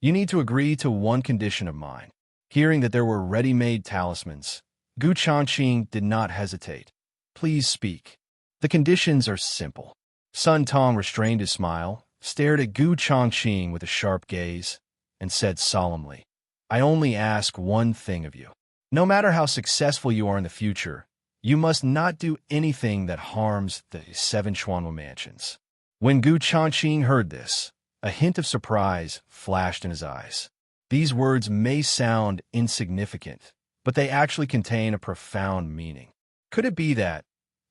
you need to agree to one condition of mine." Hearing that there were ready-made talismans, Changqing did not hesitate. Please speak. The conditions are simple. Sun Tong restrained his smile, stared at Gu Changqing with a sharp gaze, and said solemnly, I only ask one thing of you. No matter how successful you are in the future, you must not do anything that harms the 7 Xuanwu mansions. When Gu Changqing heard this, a hint of surprise flashed in his eyes. These words may sound insignificant, but they actually contain a profound meaning. Could it be that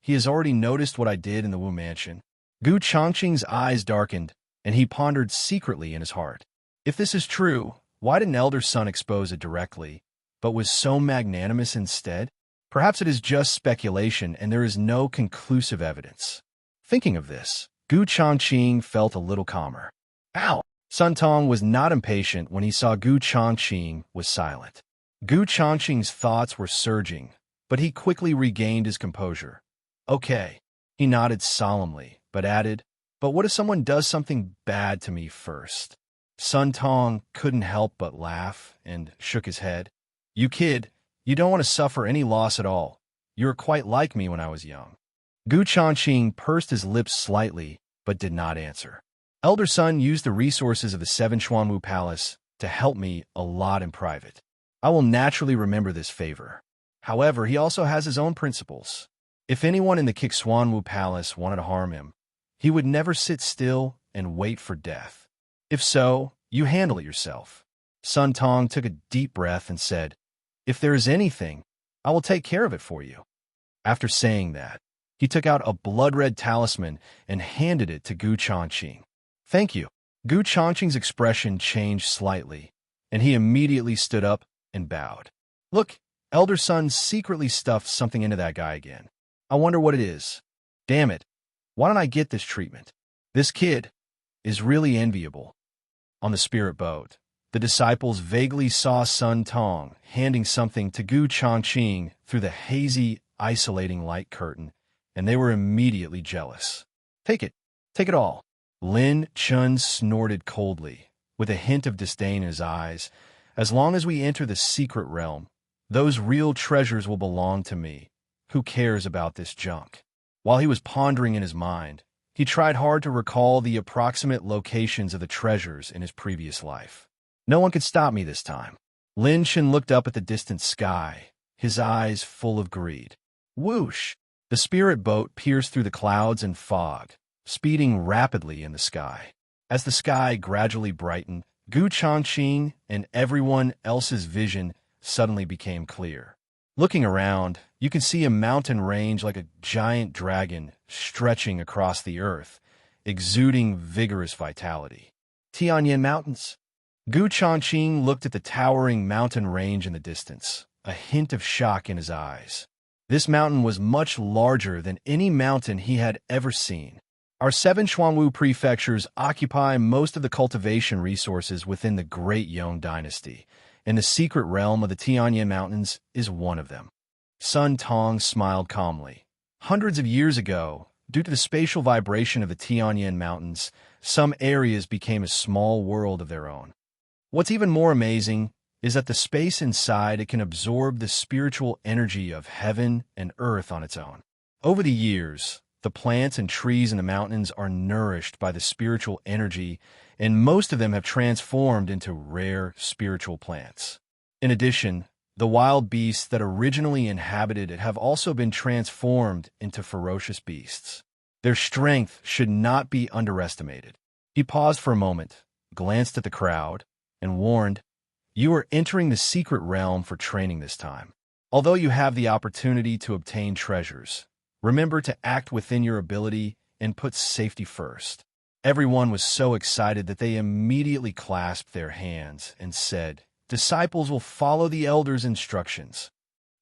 he has already noticed what I did in the Wu mansion? Gu Changqing's eyes darkened, and he pondered secretly in his heart. If this is true, why didn't Elder Sun expose it directly, but was so magnanimous instead? Perhaps it is just speculation and there is no conclusive evidence. Thinking of this, Gu Changqing felt a little calmer. Ow! Sun Tong was not impatient when he saw Gu Changqing was silent. Gu Changqing's thoughts were surging, but he quickly regained his composure. Okay, he nodded solemnly, but added, but what if someone does something bad to me first? Sun Tong couldn't help but laugh and shook his head. You kid, you don't want to suffer any loss at all. You were quite like me when I was young. Gu Changqing pursed his lips slightly, but did not answer. Elder Sun used the resources of the 7 Xuanwu Palace to help me a lot in private. I will naturally remember this favor. However, he also has his own principles. If anyone in the Xuanwu Palace wanted to harm him, he would never sit still and wait for death. If so, you handle it yourself. Sun Tong took a deep breath and said, If there is anything, I will take care of it for you. After saying that, he took out a blood-red talisman and handed it to Gu Changqing. Thank you. Gu Changqing's expression changed slightly, and he immediately stood up and bowed. Look, Elder Sun secretly stuffed something into that guy again. I wonder what it is. Damn it. Why don't I get this treatment? This kid is really enviable. On the spirit boat, the disciples vaguely saw Sun Tong handing something to Gu Changqing through the hazy, isolating light curtain, and they were immediately jealous. Take it all. Lin Chun snorted coldly, with a hint of disdain in his eyes. As long as we enter the secret realm, those real treasures will belong to me. Who cares about this junk? While he was pondering in his mind, he tried hard to recall the approximate locations of the treasures in his previous life. No one could stop me this time. Lin Chun looked up at the distant sky, his eyes full of greed. Whoosh! The spirit boat pierced through the clouds and fog, speeding rapidly in the sky. As the sky gradually brightened, Gu Changqing and everyone else's vision suddenly became clear. Looking around, you can see a mountain range like a giant dragon stretching across the earth, exuding vigorous vitality. Tianyan Mountains. Gu Changqing looked at the towering mountain range in the distance, a hint of shock in his eyes. This mountain was much larger than any mountain he had ever seen. Our 7 Xuanwu prefectures occupy most of the cultivation resources within the Great Yong dynasty, and the secret realm of the Tianyan Mountains is one of them. Sun Tong smiled calmly. Hundreds of years ago, due to the spatial vibration of the Tianyan Mountains, some areas became a small world of their own. What's even more amazing is that the space inside it can absorb the spiritual energy of heaven and earth on its own. Over the years, the plants and trees in the mountains are nourished by the spiritual energy, and most of them have transformed into rare spiritual plants. In addition, the wild beasts that originally inhabited it have also been transformed into ferocious beasts. Their strength should not be underestimated. He paused for a moment, glanced at the crowd, and warned, You are entering the secret realm for training this time. Although you have the opportunity to obtain treasures, remember to act within your ability and put safety first. Everyone was so excited that they immediately clasped their hands and said, Disciples will follow the elder's instructions.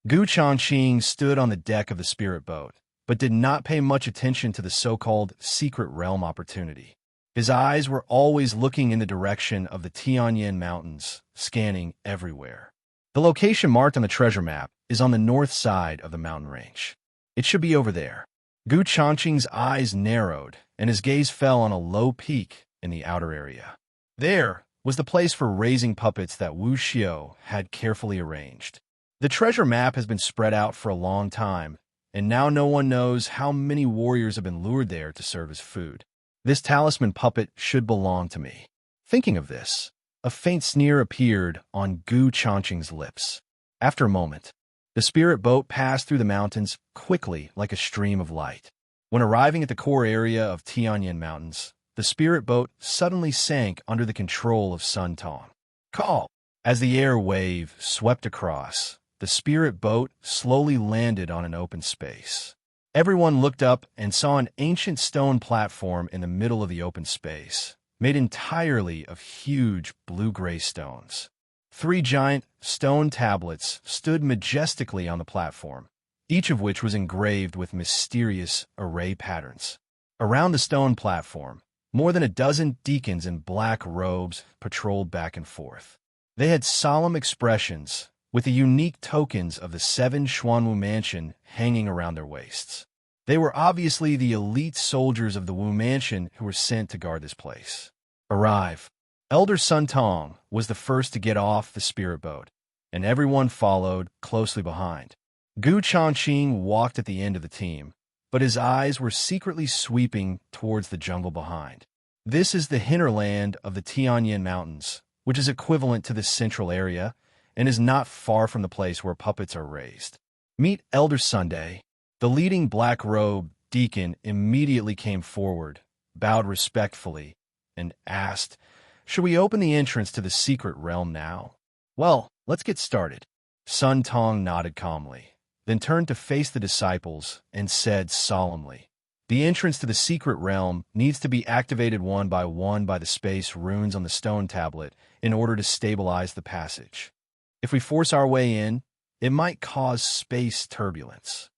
Gu Changqing stood on the deck of the spirit boat, but did not pay much attention to the so-called secret realm opportunity. His eyes were always looking in the direction of the Tianyan Mountains, scanning everywhere. The location marked on the treasure map is on the north side of the mountain range. It should be over there. Gu Changqing's eyes narrowed, and his gaze fell on a low peak in the outer area. There was the place for raising puppets that Wu Xiao had carefully arranged. The treasure map has been spread out for a long time, and now no one knows how many warriors have been lured there to serve as food. This talisman puppet should belong to me. Thinking of this, a faint sneer appeared on Changqing's lips. After a moment, the spirit boat passed through the mountains quickly like a stream of light. When arriving at the core area of Tianyan Mountains, the spirit boat suddenly sank under the control of Sun Tong. Call! As the air wave swept across, the spirit boat slowly landed on an open space. Everyone looked up and saw an ancient stone platform in the middle of the open space, made entirely of huge blue-gray stones. 3 giant stone tablets stood majestically on the platform, each of which was engraved with mysterious array patterns. Around the stone platform, more than a dozen deacons in black robes patrolled back and forth. They had solemn expressions, with the unique tokens of the 7 Xuanwu Mansion hanging around their waists. They were obviously the elite soldiers of the Wu Mansion who were sent to guard this place. Arrive. Elder Sun Tong was the first to get off the spirit boat, and everyone followed closely behind. Changqing walked at the end of the team, but his eyes were secretly sweeping towards the jungle behind. This is the hinterland of the Tianyan Mountains, which is equivalent to the central area and is not far from the place where puppets are raised. Meet Elder Sunday. The leading black-robed deacon immediately came forward, bowed respectfully, and asked, "Should we open the entrance to the secret realm now?" "Well, let's get started." Sun Tong nodded calmly, then turned to face the disciples and said solemnly, "The entrance to the secret realm needs to be activated one by the space runes on the stone tablet in order to stabilize the passage. If we force our way in, it might cause space turbulence.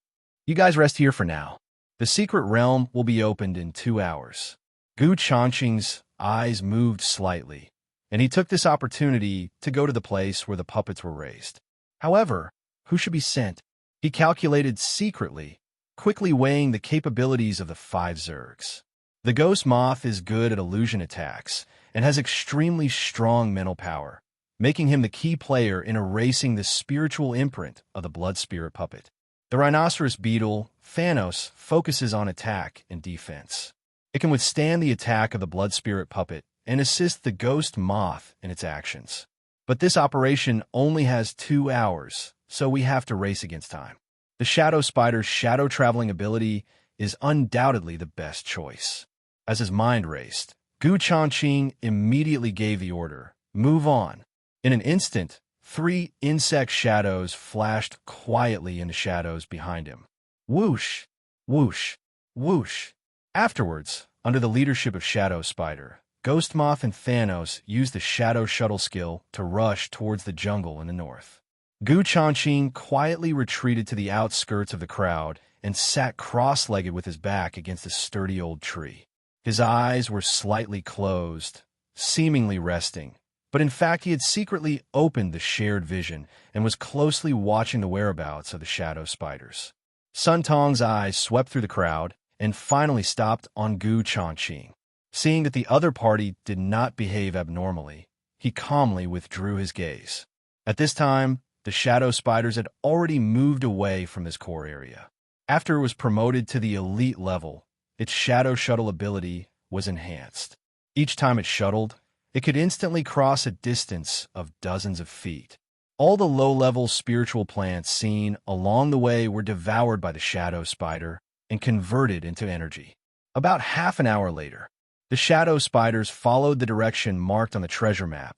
You guys rest here for now. The secret realm will be opened in 2 hours." Changqing's eyes moved slightly, and he took this opportunity to go to the place where the puppets were raised. However, who should be sent? He calculated secretly, quickly weighing the capabilities of the 5 Zergs. The ghost moth is good at illusion attacks and has extremely strong mental power, making him the key player in erasing the spiritual imprint of the blood spirit puppet. The rhinoceros beetle, Thanos, focuses on attack and defense. It can withstand the attack of the blood spirit puppet and assist the ghost moth in its actions. But this operation only has 2 hours, so we have to race against time. The shadow spider's shadow traveling ability is undoubtedly the best choice. As his mind raced, Changqing immediately gave the order, "Move on." In an instant, 3 insect shadows flashed quietly into shadows behind him. Whoosh, whoosh, whoosh. Afterwards, under the leadership of Shadow Spider, Ghost Moth and Thanos used the Shadow Shuttle skill to rush towards the jungle in the north. Changqing quietly retreated to the outskirts of the crowd and sat cross-legged with his back against a sturdy old tree. His eyes were slightly closed, seemingly resting, but in fact he had secretly opened the shared vision and was closely watching the whereabouts of the shadow spiders. Sun Tong's eyes swept through the crowd and finally stopped on Changqing. Seeing that the other party did not behave abnormally, he calmly withdrew his gaze. At this time, the shadow spiders had already moved away from this core area. After it was promoted to the elite level, its shadow shuttle ability was enhanced. Each time it shuttled, it could instantly cross a distance of dozens of feet. All the low-level spiritual plants seen along the way were devoured by the shadow spider and converted into energy. About half an hour later, the shadow spiders followed the direction marked on the treasure map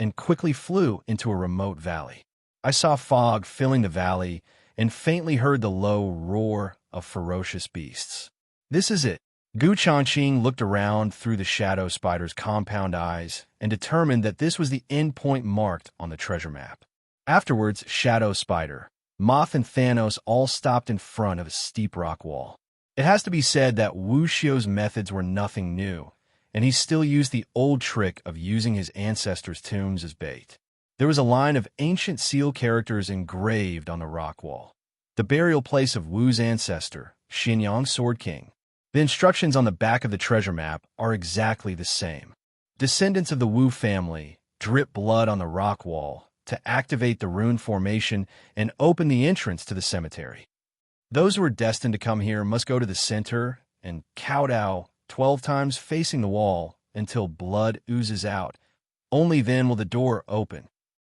and quickly flew into a remote valley. I saw fog filling the valley and faintly heard the low roar of ferocious beasts. This is it. Changqing looked around through the shadow spider's compound eyes and determined that this was the endpoint marked on the treasure map. Afterwards, Shadow Spider, Moth and Thanos all stopped in front of a steep rock wall. It has to be said that Wu Xiu's methods were nothing new, and he still used the old trick of using his ancestors' tombs as bait. There was a line of ancient seal characters engraved on the rock wall. The burial place of Wu's ancestor, Xinyang Sword King. The instructions on the back of the treasure map are exactly the same. Descendants of the Wu family drip blood on the rock wall to activate the rune formation and open the entrance to the cemetery. Those who are destined to come here must go to the center and kowtow 12 times facing the wall until blood oozes out. Only then will the door open.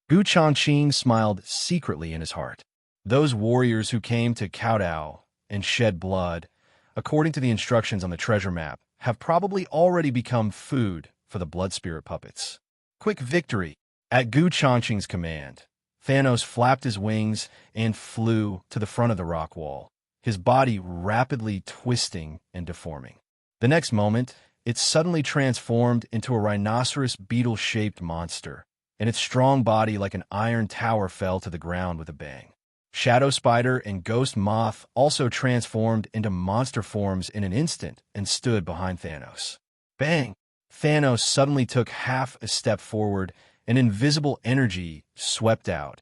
Changqing smiled secretly in his heart. Those warriors who came to kowtow and shed blood, according to the instructions on the treasure map, have probably already become food for the blood spirit puppets. Quick victory! At Changqing's command, Thanos flapped his wings and flew to the front of the rock wall, his body rapidly twisting and deforming. The next moment, it suddenly transformed into a rhinoceros beetle-shaped monster, and its strong body like an iron tower fell to the ground with a bang. Shadow Spider and Ghost Moth also transformed into monster forms in an instant and stood behind Thanos. Bang! Thanos suddenly took half a step forward, and invisible energy swept out,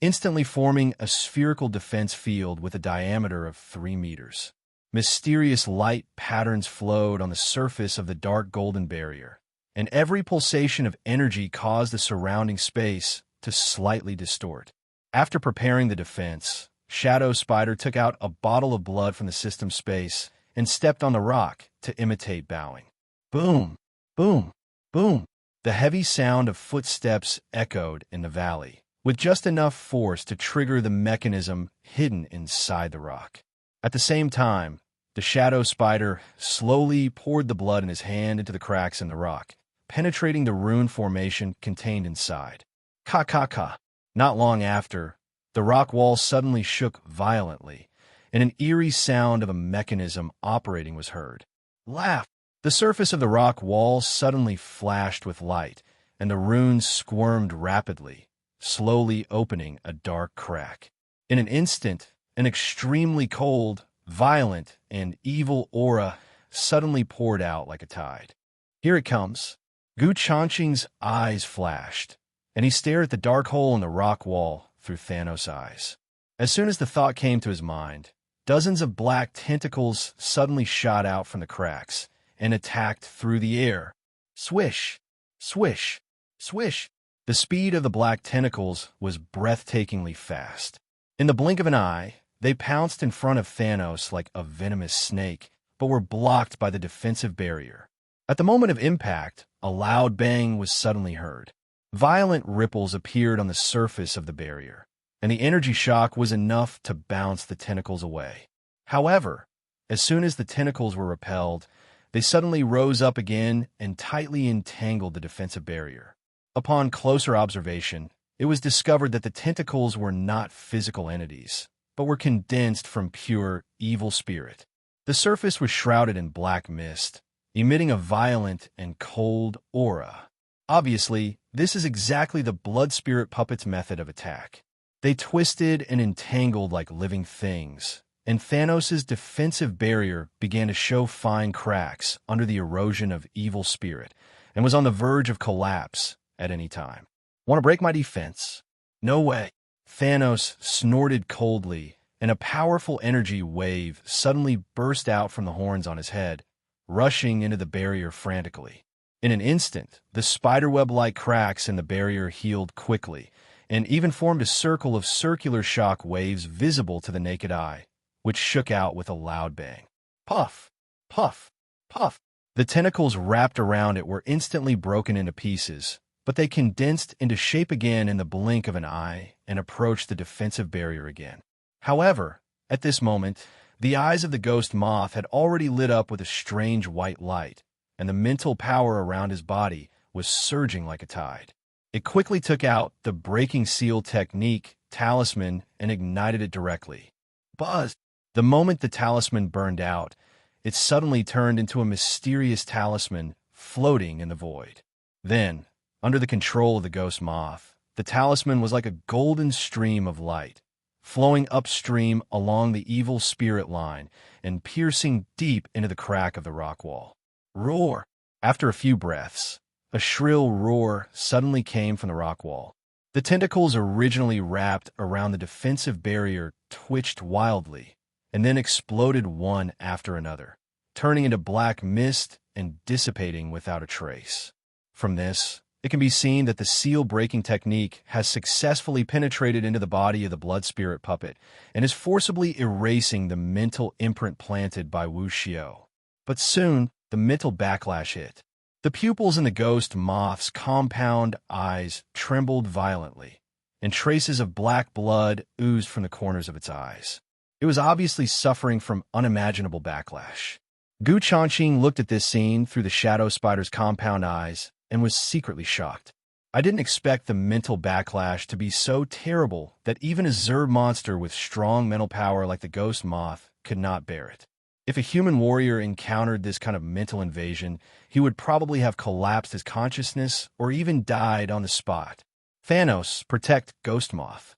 instantly forming a spherical defense field with a diameter of 3 meters. Mysterious light patterns flowed on the surface of the dark golden barrier, and every pulsation of energy caused the surrounding space to slightly distort. After preparing the defense, Shadow Spider took out a bottle of blood from the system space and stepped on the rock to imitate bowing. Boom! Boom! Boom! The heavy sound of footsteps echoed in the valley, with just enough force to trigger the mechanism hidden inside the rock. At the same time, the Shadow Spider slowly poured the blood in his hand into the cracks in the rock, penetrating the rune formation contained inside. Ka-ka-ka! Not long after, the rock wall suddenly shook violently, and an eerie sound of a mechanism operating was heard. Laugh! The surface of the rock wall suddenly flashed with light, and the runes squirmed rapidly, slowly opening a dark crack. In an instant, an extremely cold, violent, and evil aura suddenly poured out like a tide. Here it comes. Changqing's eyes flashed, and he stared at the dark hole in the rock wall through Thanos' eyes. As soon as the thought came to his mind, dozens of black tentacles suddenly shot out from the cracks and attacked through the air. Swish! Swish! Swish! The speed of the black tentacles was breathtakingly fast. In the blink of an eye, they pounced in front of Thanos like a venomous snake, but were blocked by the defensive barrier. At the moment of impact, a loud bang was suddenly heard. Violent ripples appeared on the surface of the barrier, and the energy shock was enough to bounce the tentacles away. However, as soon as the tentacles were repelled, they suddenly rose up again and tightly entangled the defensive barrier. Upon closer observation, it was discovered that the tentacles were not physical entities, but were condensed from pure evil spirit. The surface was shrouded in black mist, emitting a violent and cold aura. Obviously, this is exactly the blood spirit puppet's method of attack. They twisted and entangled like living things, and Thanos' defensive barrier began to show fine cracks under the erosion of evil spirit and was on the verge of collapse at any time. Want to break my defense? No way. Thanos snorted coldly, and a powerful energy wave suddenly burst out from the horns on his head, rushing into the barrier frantically. In an instant, the spiderweb-like cracks in the barrier healed quickly, and even formed a circle of circular shock waves visible to the naked eye, which shook out with a loud bang. Puff! Puff! Puff! The tentacles wrapped around it were instantly broken into pieces, but they condensed into shape again in the blink of an eye and approached the defensive barrier again. However, at this moment, the eyes of the ghost moth had already lit up with a strange white light, and the mental power around his body was surging like a tide. It quickly took out the breaking seal technique, talisman, and ignited it directly. Buzz! The moment the talisman burned out, it suddenly turned into a mysterious talisman floating in the void. Then, under the control of the ghost moth, the talisman was like a golden stream of light, flowing upstream along the evil spirit line and piercing deep into the crack of the rock wall. Roar! After a few breaths, a shrill roar suddenly came from the rock wall. The tentacles originally wrapped around the defensive barrier twitched wildly, and then exploded one after another, turning into black mist and dissipating without a trace. From this, It can be seen that the seal-breaking technique has successfully penetrated into the body of the blood spirit puppet and is forcibly erasing the mental imprint planted by Wu Xiao. But soon, the mental backlash hit. The pupils in the ghost moth's compound eyes trembled violently, and traces of black blood oozed from the corners of its eyes. It was obviously suffering from unimaginable backlash. Changqing looked at this scene through the shadow spider's compound eyes and was secretly shocked. I didn't expect the mental backlash to be so terrible that even a Zerg monster with strong mental power like the ghost moth could not bear it. If a human warrior encountered this kind of mental invasion, he would probably have collapsed his consciousness or even died on the spot. Thanos, protect Ghost Moth.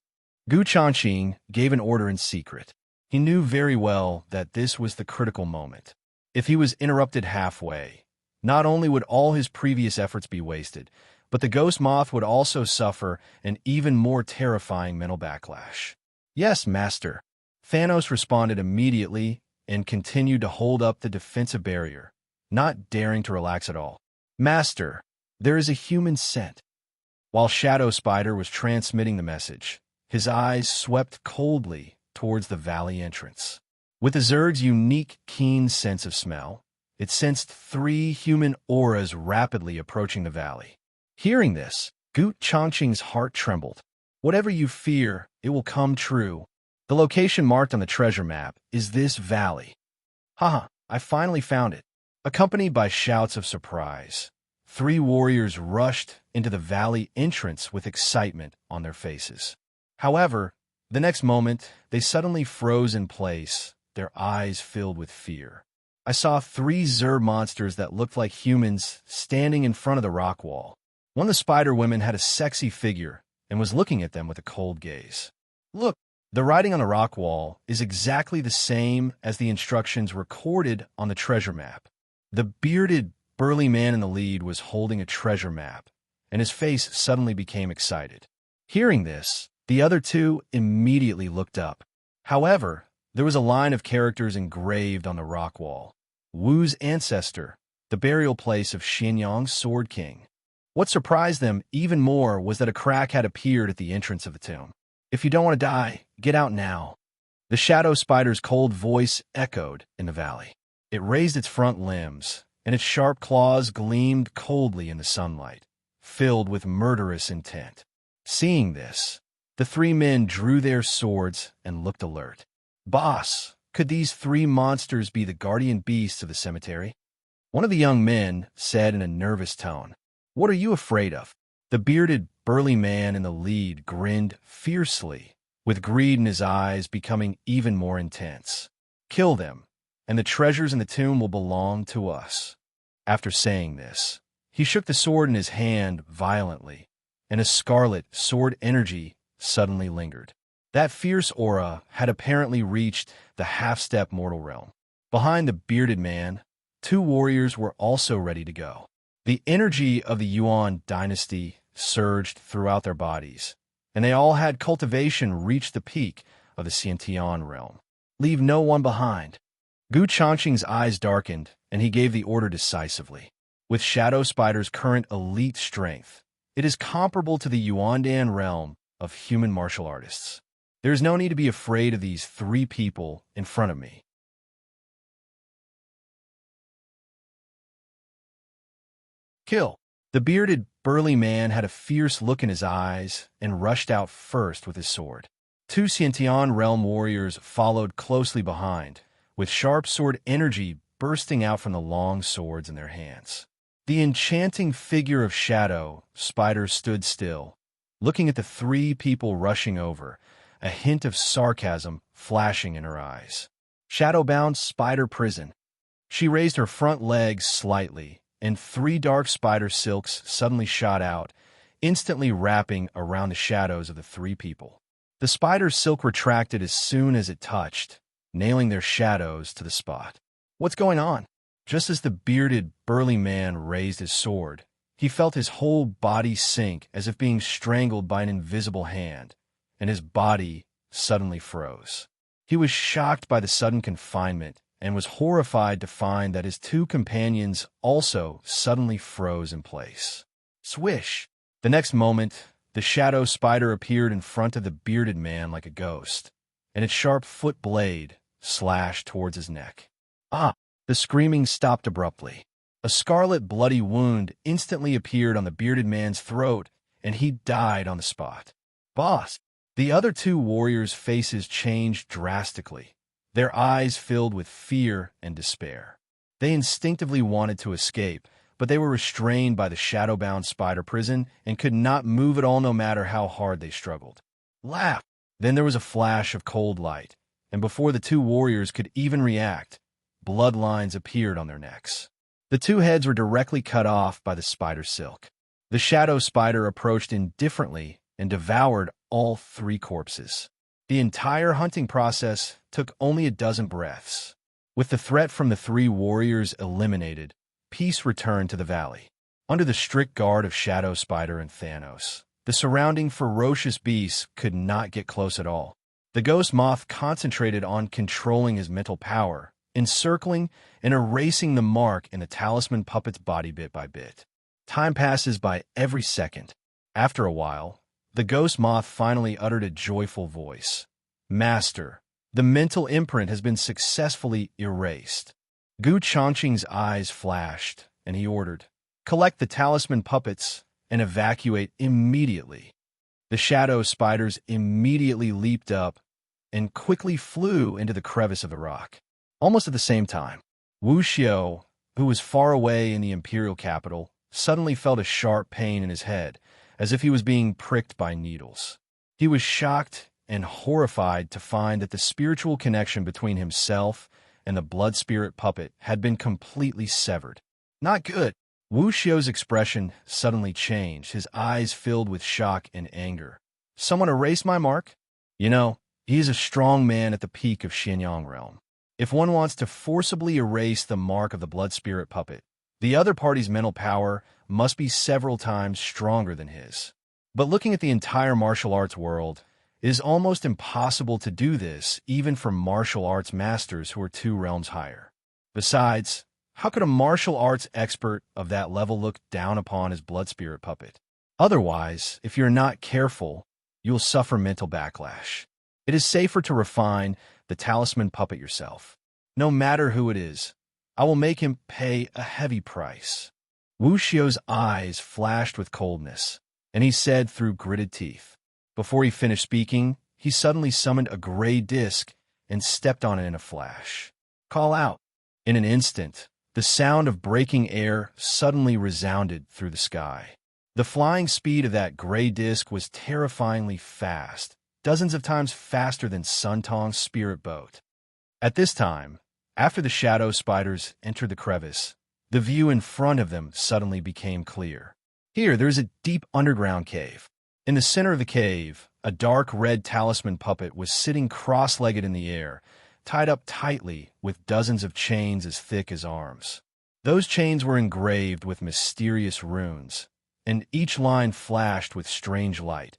Changqing gave an order in secret. He knew very well that this was the critical moment. If he was interrupted halfway, not only would all his previous efforts be wasted, but the Ghost Moth would also suffer an even more terrifying mental backlash. Yes, Master. Thanos responded immediately and continued to hold up the defensive barrier, not daring to relax at all. Master, there is a human scent. While Shadow Spider was transmitting the message, his eyes swept coldly towards the valley entrance. With the Zerg's unique, keen sense of smell, it sensed 3 human auras rapidly approaching the valley. Hearing this, Changqing's heart trembled. Whatever you fear, it will come true. The location marked on the treasure map is this valley. Haha, I finally found it. Accompanied by shouts of surprise, 3 warriors rushed into the valley entrance with excitement on their faces. However, the next moment, they suddenly froze in place, their eyes filled with fear. I saw 3 Zerg monsters that looked like humans standing in front of the rock wall. One of the spider women had a sexy figure and was looking at them with a cold gaze. Look, the writing on the rock wall is exactly the same as the instructions recorded on the treasure map. The bearded, burly man in the lead was holding a treasure map, and his face suddenly became excited. Hearing this, the other 2 immediately looked up. However, there was a line of characters engraved on the rock wall. Wu's ancestor, the burial place of Xianyang's Sword King. What surprised them even more was that a crack had appeared at the entrance of the tomb. If you don't want to die, get out now. The shadow spider's cold voice echoed in the valley. It raised its front limbs, and its sharp claws gleamed coldly in the sunlight, filled with murderous intent. Seeing this, the 3 men drew their swords and looked alert. Boss, could these 3 monsters be the guardian beasts of the cemetery? One of the young men said in a nervous tone. What are you afraid of? The bearded, burly man in the lead grinned fiercely, with greed in his eyes becoming even more intense. Kill them, and the treasures in the tomb will belong to us. After saying this, he shook the sword in his hand violently, and a scarlet sword energy suddenly lingered. That fierce aura had apparently reached the half-step mortal realm. Behind the bearded man, 2 warriors were also ready to go. The energy of the Yuan dynasty surged throughout their bodies, and they all had cultivation reach the peak of the Xiantian realm. Leave no one behind. Changqing's eyes darkened, and he gave the order decisively. With Shadow Spider's current elite strength, it is comparable to the Yuandan realm of human martial artists. There is no need to be afraid of these 3 people in front of me. Kill. The bearded, burly man had a fierce look in his eyes and rushed out first with his sword. 2 Xiantian realm warriors followed closely behind, with sharp sword energy bursting out from the long swords in their hands. The enchanting figure of Shadow Spider stood still, looking at the 3 people rushing over, a hint of sarcasm flashing in her eyes. Shadowbound Spider Prison. She raised her front legs slightly, and 3 dark spider silks suddenly shot out, instantly wrapping around the shadows of the 3 people. The spider silk retracted as soon as it touched, nailing their shadows to the spot. What's going on? Just as the bearded, burly man raised his sword, he felt his whole body sink as if being strangled by an invisible hand, and his body suddenly froze. He was shocked by the sudden confinement and was horrified to find that his 2 companions also suddenly froze in place. Swish! The next moment, the shadow spider appeared in front of the bearded man like a ghost, and its sharp foot blade slashed towards his neck. Ah! The screaming stopped abruptly. A scarlet, bloody wound instantly appeared on the bearded man's throat, and he died on the spot. Boss! The other two warriors' faces changed drastically. Their eyes filled with fear and despair. They instinctively wanted to escape, but they were restrained by the shadow-bound spider prison and could not move at all no matter how hard they struggled. Laugh! Then there was a flash of cold light, and before the two warriors could even react, bloodlines appeared on their necks. The two heads were directly cut off by the spider silk. The shadow spider approached indifferently and devoured all three corpses. The entire hunting process took only a dozen breaths. With the threat from the three warriors eliminated, peace returned to the valley. Under the strict guard of Shadow Spider and Thanos, the surrounding ferocious beasts could not get close at all. The ghost moth concentrated on controlling his mental power, encircling and erasing the mark in the talisman puppet's body bit by bit. Time passes by every second. After a while, the ghost moth finally uttered a joyful voice. Master, the mental imprint has been successfully erased. Changqing's eyes flashed, and he ordered, collect the talisman puppets and evacuate immediately. The shadow spiders immediately leaped up and quickly flew into the crevice of the rock. Almost at the same time, Wu Xiao, who was far away in the imperial capital, suddenly felt a sharp pain in his head, as if he was being pricked by needles. He was shocked and horrified to find that the spiritual connection between himself and the blood spirit puppet had been completely severed. Not good. Wu Xiao's expression suddenly changed, his eyes filled with shock and anger. Someone erased my mark? You know, he is a strong man at the peak of Xianyang realm. If one wants to forcibly erase the mark of the blood spirit puppet, the other party's mental power must be several times stronger than his. But looking at the entire martial arts world, it is almost impossible to do this even for martial arts masters who are 2 realms higher. Besides, how could a martial arts expert of that level look down upon his blood spirit puppet? Otherwise, if you're not careful, you'll suffer mental backlash. It is safer to refine the talisman puppet yourself. No matter who it is, I will make him pay a heavy price. Wu Xiao's eyes flashed with coldness, and he said through gritted teeth. Before he finished speaking, he suddenly summoned a gray disc and stepped on it in a flash. Call out. In an instant, the sound of breaking air suddenly resounded through the sky. The flying speed of that gray disc was terrifyingly fast, dozens of times faster than Sun Tong's spirit boat. At this time, after the shadow spiders entered the crevice, the view in front of them suddenly became clear. Here, there is a deep underground cave. In the center of the cave, a dark red talisman puppet was sitting cross-legged in the air, tied up tightly with dozens of chains as thick as arms. Those chains were engraved with mysterious runes, and each line flashed with strange light,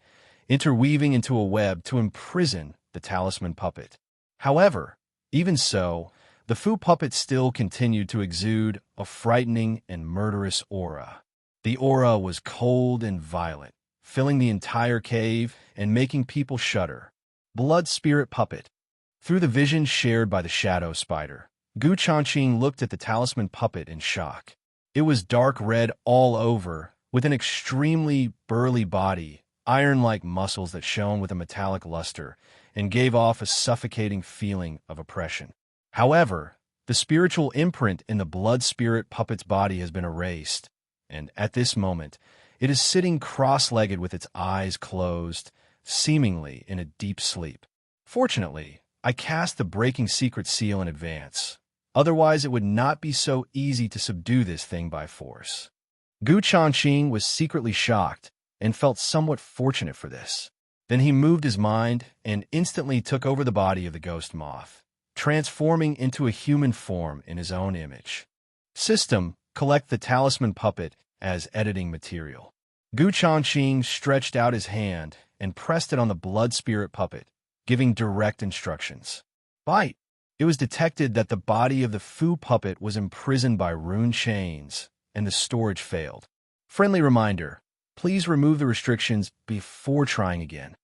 interweaving into a web to imprison the talisman puppet. However, even so, the Fu puppet still continued to exude a frightening and murderous aura. The aura was cold and violent, filling the entire cave and making people shudder. Blood spirit puppet. Through the vision shared by the shadow spider, Changqing looked at the talisman puppet in shock. It was dark red all over, with an extremely burly body, iron-like muscles that shone with a metallic luster, and gave off a suffocating feeling of oppression. However, the spiritual imprint in the blood spirit puppet's body has been erased, and at this moment, it is sitting cross-legged with its eyes closed, seemingly in a deep sleep. Fortunately, I cast the breaking secret seal in advance. Otherwise, it would not be so easy to subdue this thing by force. Changqing was secretly shocked and felt somewhat fortunate for this. Then he moved his mind and instantly took over the body of the ghost moth, transforming into a human form in his own image. System, collect the talisman puppet as editing material. Changqing stretched out his hand and pressed it on the blood spirit puppet, giving direct instructions. Bite! It was detected that the body of the Fu puppet was imprisoned by rune chains, and the storage failed. Friendly reminder, please remove the restrictions before trying again.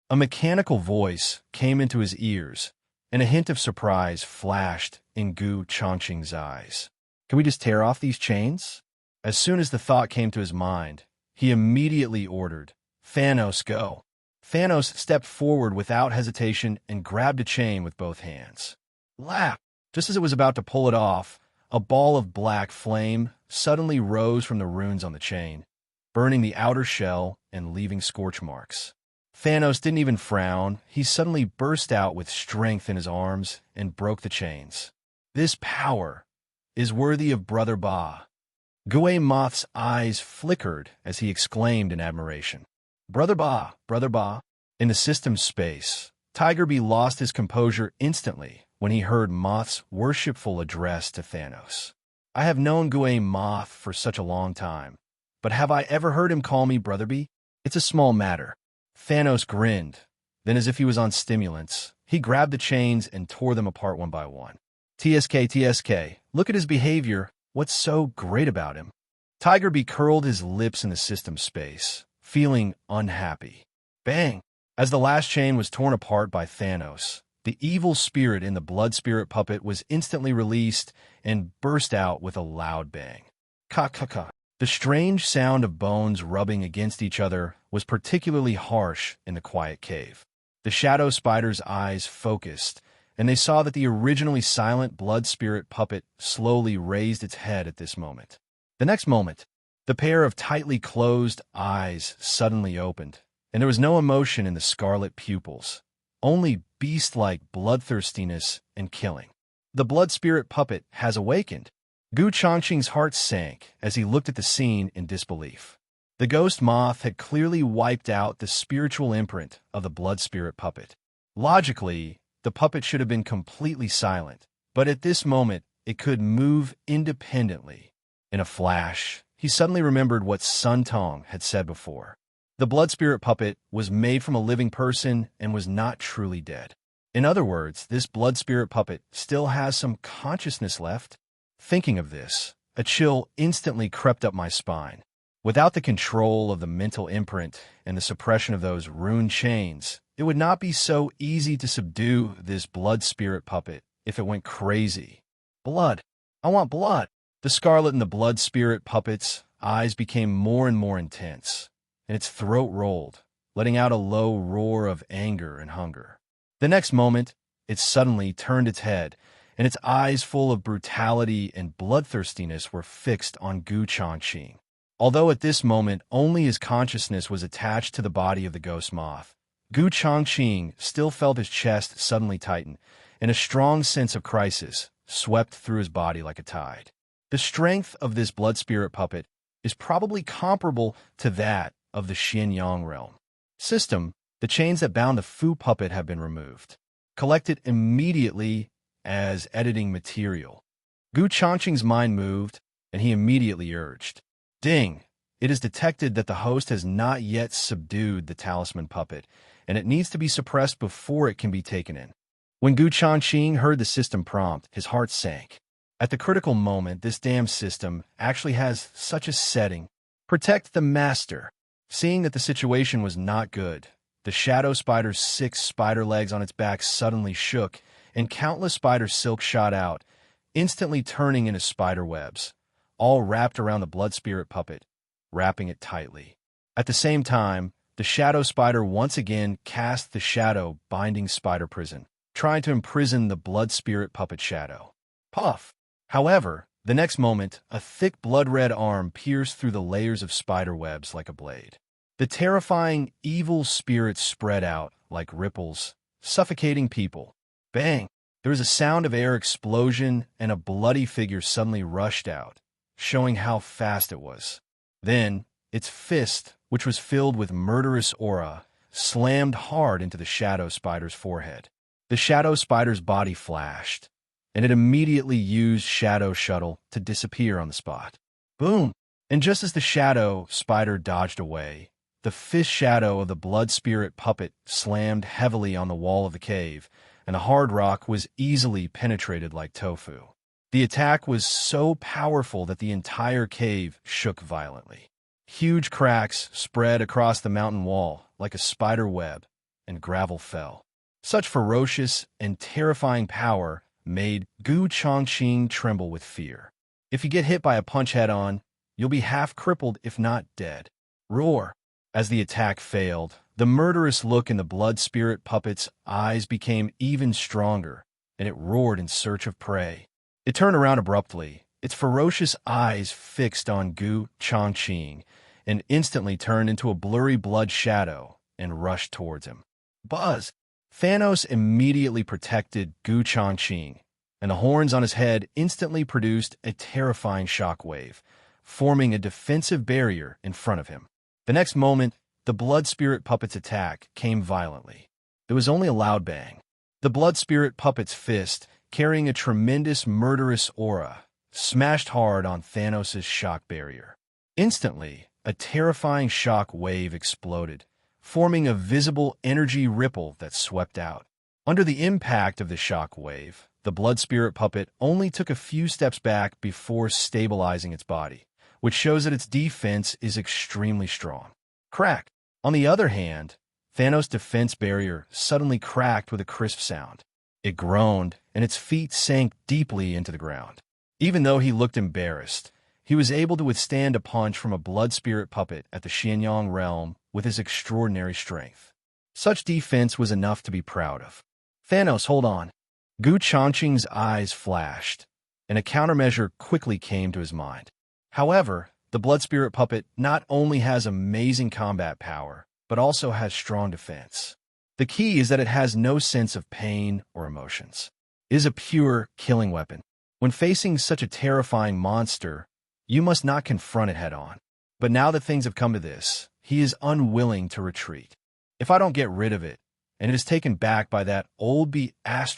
A mechanical voice came into his ears, and a hint of surprise flashed in Gu Changqing's eyes. Can we just tear off these chains? As soon as the thought came to his mind, he immediately ordered, Thanos, go. Thanos stepped forward without hesitation and grabbed a chain with both hands. Lap! Just as it was about to pull it off, a ball of black flame suddenly rose from the runes on the chain, burning the outer shell and leaving scorch marks. Thanos didn't even frown. He suddenly burst out with strength in his arms and broke the chains. This power is worthy of Brother Ba. Gue Moth's eyes flickered as he exclaimed in admiration. Brother Ba, Brother Ba. In the system's space, Tiger Bee lost his composure instantly when he heard Moth's worshipful address to Thanos. I have known Gue Moth for such a long time, but have I ever heard him call me Brother Bee? It's a small matter. Thanos grinned. Then, as if he was on stimulants, he grabbed the chains and tore them apart one by one. TSK, look at his behavior. What's so great about him? Tiger Bee curled his lips in the system space, feeling unhappy. Bang! As the last chain was torn apart by Thanos, the evil spirit in the blood spirit puppet was instantly released and burst out with a loud bang. Ka-ka-ka. The strange sound of bones rubbing against each other was particularly harsh in the quiet cave. The shadow spider's eyes focused, and they saw that the originally silent blood spirit puppet slowly raised its head at this moment. The next moment, the pair of tightly closed eyes suddenly opened, and there was no emotion in the scarlet pupils, only beast-like bloodthirstiness and killing. The blood spirit puppet has awakened. Gu Changqing's heart sank as he looked at the scene in disbelief. The ghost moth had clearly wiped out the spiritual imprint of the blood spirit puppet. Logically, the puppet should have been completely silent, but at this moment, it could move independently. In a flash, he suddenly remembered what Sun Tong had said before. The blood spirit puppet was made from a living person and was not truly dead. In other words, this blood spirit puppet still has some consciousness left. Thinking of this, a chill instantly crept up my spine. Without the control of the mental imprint and the suppression of those rune chains, it would not be so easy to subdue this blood spirit puppet if it went crazy. Blood. I want blood. The scarlet in the blood spirit puppet's eyes became more and more intense, and its throat rolled, letting out a low roar of anger and hunger. The next moment, it suddenly turned its head, and its eyes full of brutality and bloodthirstiness were fixed on Gu Changqing. Although at this moment only his consciousness was attached to the body of the ghost moth, Gu Changqing still felt his chest suddenly tighten, and a strong sense of crisis swept through his body like a tide. The strength of this blood spirit puppet is probably comparable to that of the Xianyang realm. System, the chains that bound the Fu puppet have been removed. Collected immediately as editing material. Gu Changqing's mind moved, and he immediately urged, Ding! It is detected that the host has not yet subdued the talisman puppet, and it needs to be suppressed before it can be taken in. When Gu Changqing heard the system prompt, his heart sank. At the critical moment, this damn system actually has such a setting. Protect the master. Seeing that the situation was not good, the shadow spider's 6 spider legs on its back suddenly shook, and countless spider silk shot out, instantly turning into spider webs, all wrapped around the blood spirit puppet, wrapping it tightly. At the same time, the shadow spider once again cast the shadow binding spider prison, trying to imprison the blood spirit puppet shadow. Puff! However, the next moment, a thick blood-red arm pierced through the layers of spider webs like a blade. The terrifying, evil spirit spread out like ripples, suffocating people. Bang! There was a sound of air explosion, and a bloody figure suddenly rushed out, showing how fast it was. Then, its fist, which was filled with murderous aura, slammed hard into the shadow spider's forehead. The shadow spider's body flashed, and it immediately used Shadow Shuttle to disappear on the spot. Boom! And just as the shadow spider dodged away, the fist shadow of the blood spirit puppet slammed heavily on the wall of the cave, and the hard rock was easily penetrated like tofu. The attack was so powerful that the entire cave shook violently. Huge cracks spread across the mountain wall like a spider web, and gravel fell. Such ferocious and terrifying power made Gu Changqing tremble with fear. If you get hit by a punch head-on, you'll be half crippled if not dead. Roar! As the attack failed, the murderous look in the blood spirit puppet's eyes became even stronger, and it roared in search of prey. It turned around abruptly, its ferocious eyes fixed on Gu Changqing, and instantly turned into a blurry blood shadow and rushed towards him. Buzz! Thanos immediately protected Gu Changqing, and the horns on his head instantly produced a terrifying shockwave, forming a defensive barrier in front of him. The next moment, the blood spirit puppet's attack came violently. There was only a loud bang. The blood spirit puppet's fist, carrying a tremendous murderous aura, smashed hard on Thanos' shock barrier. Instantly, a terrifying shock wave exploded, forming a visible energy ripple that swept out. Under the impact of the shock wave, the blood spirit puppet only took a few steps back before stabilizing its body, which shows that its defense is extremely strong. Crack! On the other hand, Thanos' defense barrier suddenly cracked with a crisp sound. It groaned, and its feet sank deeply into the ground. Even though he looked embarrassed, he was able to withstand a punch from a blood spirit puppet at the Xianyang realm with his extraordinary strength. Such defense was enough to be proud of. Thanos, hold on. Gu Changqing's eyes flashed, and a countermeasure quickly came to his mind. However, the blood spirit puppet not only has amazing combat power, but also has strong defense. The key is that it has no sense of pain or emotions. It is a pure killing weapon. When facing such a terrifying monster, you must not confront it head-on. But now that things have come to this, he is unwilling to retreat. If I don't get rid of it, and it is taken back by that old B*** D Wu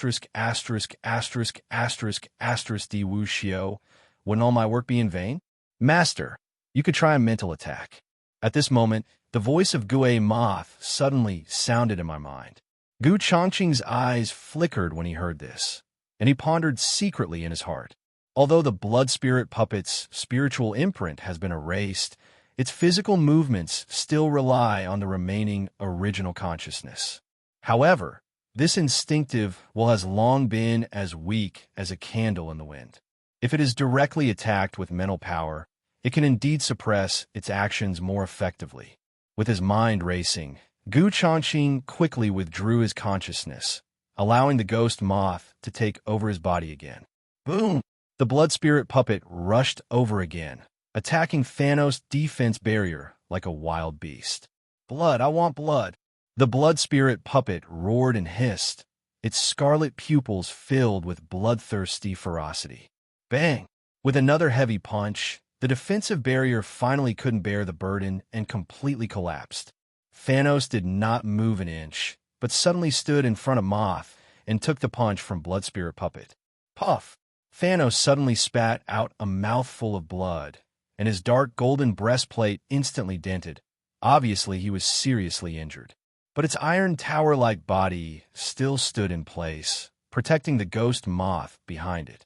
Xiao, wouldn't all my work be in vain? Master, you could try a mental attack. At this moment, the voice of Gue Moth suddenly sounded in my mind. Gu Changqing's eyes flickered when he heard this, and he pondered secretly in his heart. Although the blood spirit puppet's spiritual imprint has been erased, its physical movements still rely on the remaining original consciousness. However, this instinctive will has long been as weak as a candle in the wind. If it is directly attacked with mental power, it can indeed suppress its actions more effectively. With his mind racing, Gu Changqing quickly withdrew his consciousness, allowing the ghost moth to take over his body again. Boom! The blood spirit puppet rushed over again, attacking Thanos' defense barrier like a wild beast. Blood, I want blood! The blood spirit puppet roared and hissed, its scarlet pupils filled with bloodthirsty ferocity. Bang! With another heavy punch, the defensive barrier finally couldn't bear the burden and completely collapsed. Thanos did not move an inch, but suddenly stood in front of Moth and took the punch from blood spirit puppet. Puff! Thanos suddenly spat out a mouthful of blood, and his dark golden breastplate instantly dented. Obviously, he was seriously injured. But its iron tower-like body still stood in place, protecting the ghost moth behind it.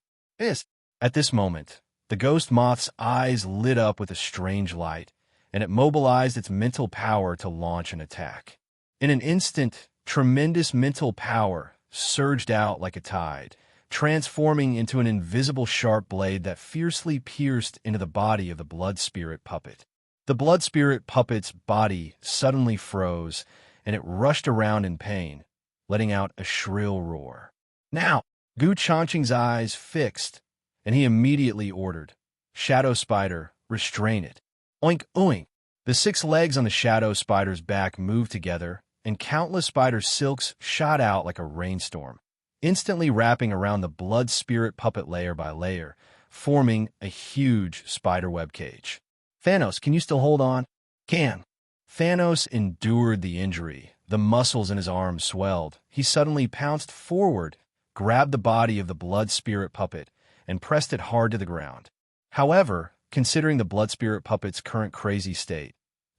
At this moment, the ghost moth's eyes lit up with a strange light, and it mobilized its mental power to launch an attack. In an instant, tremendous mental power surged out like a tide, transforming into an invisible sharp blade that fiercely pierced into the body of the blood spirit puppet. The blood spirit puppet's body suddenly froze, and it rushed around in pain, letting out a shrill roar. Now, Gu Changqing's eyes fixed, and he immediately ordered, Shadow Spider, restrain it. Oink, oink! The 6 legs on the Shadow Spider's back moved together, and countless spider silks shot out like a rainstorm, instantly wrapping around the blood spirit puppet layer by layer, forming a huge spiderweb cage. Thanos, can you still hold on? Can. Thanos endured the injury. The muscles in his arms swelled. He suddenly pounced forward, grabbed the body of the blood spirit puppet, and pressed it hard to the ground. However, considering the blood spirit puppet's current crazy state,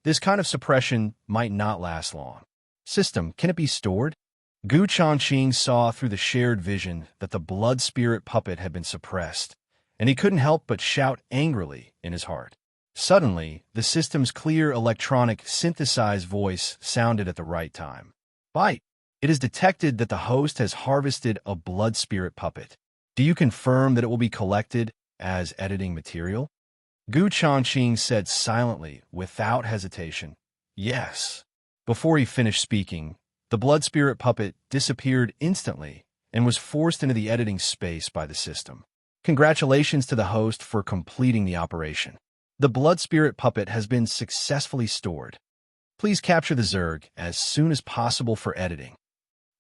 this kind of suppression might not last long. System, can it be stored? Gu Changqing saw through the shared vision that the blood spirit puppet had been suppressed, and he couldn't help but shout angrily in his heart. Suddenly, the system's clear electronic synthesized voice sounded at the right time. Bite. It is detected that the host has harvested a blood spirit puppet. Do you confirm that it will be collected as editing material? Changqing said silently, without hesitation. Yes. Before he finished speaking, the blood spirit puppet disappeared instantly and was forced into the editing space by the system. Congratulations to the host for completing the operation. The blood spirit puppet has been successfully stored. Please capture the Zerg as soon as possible for editing.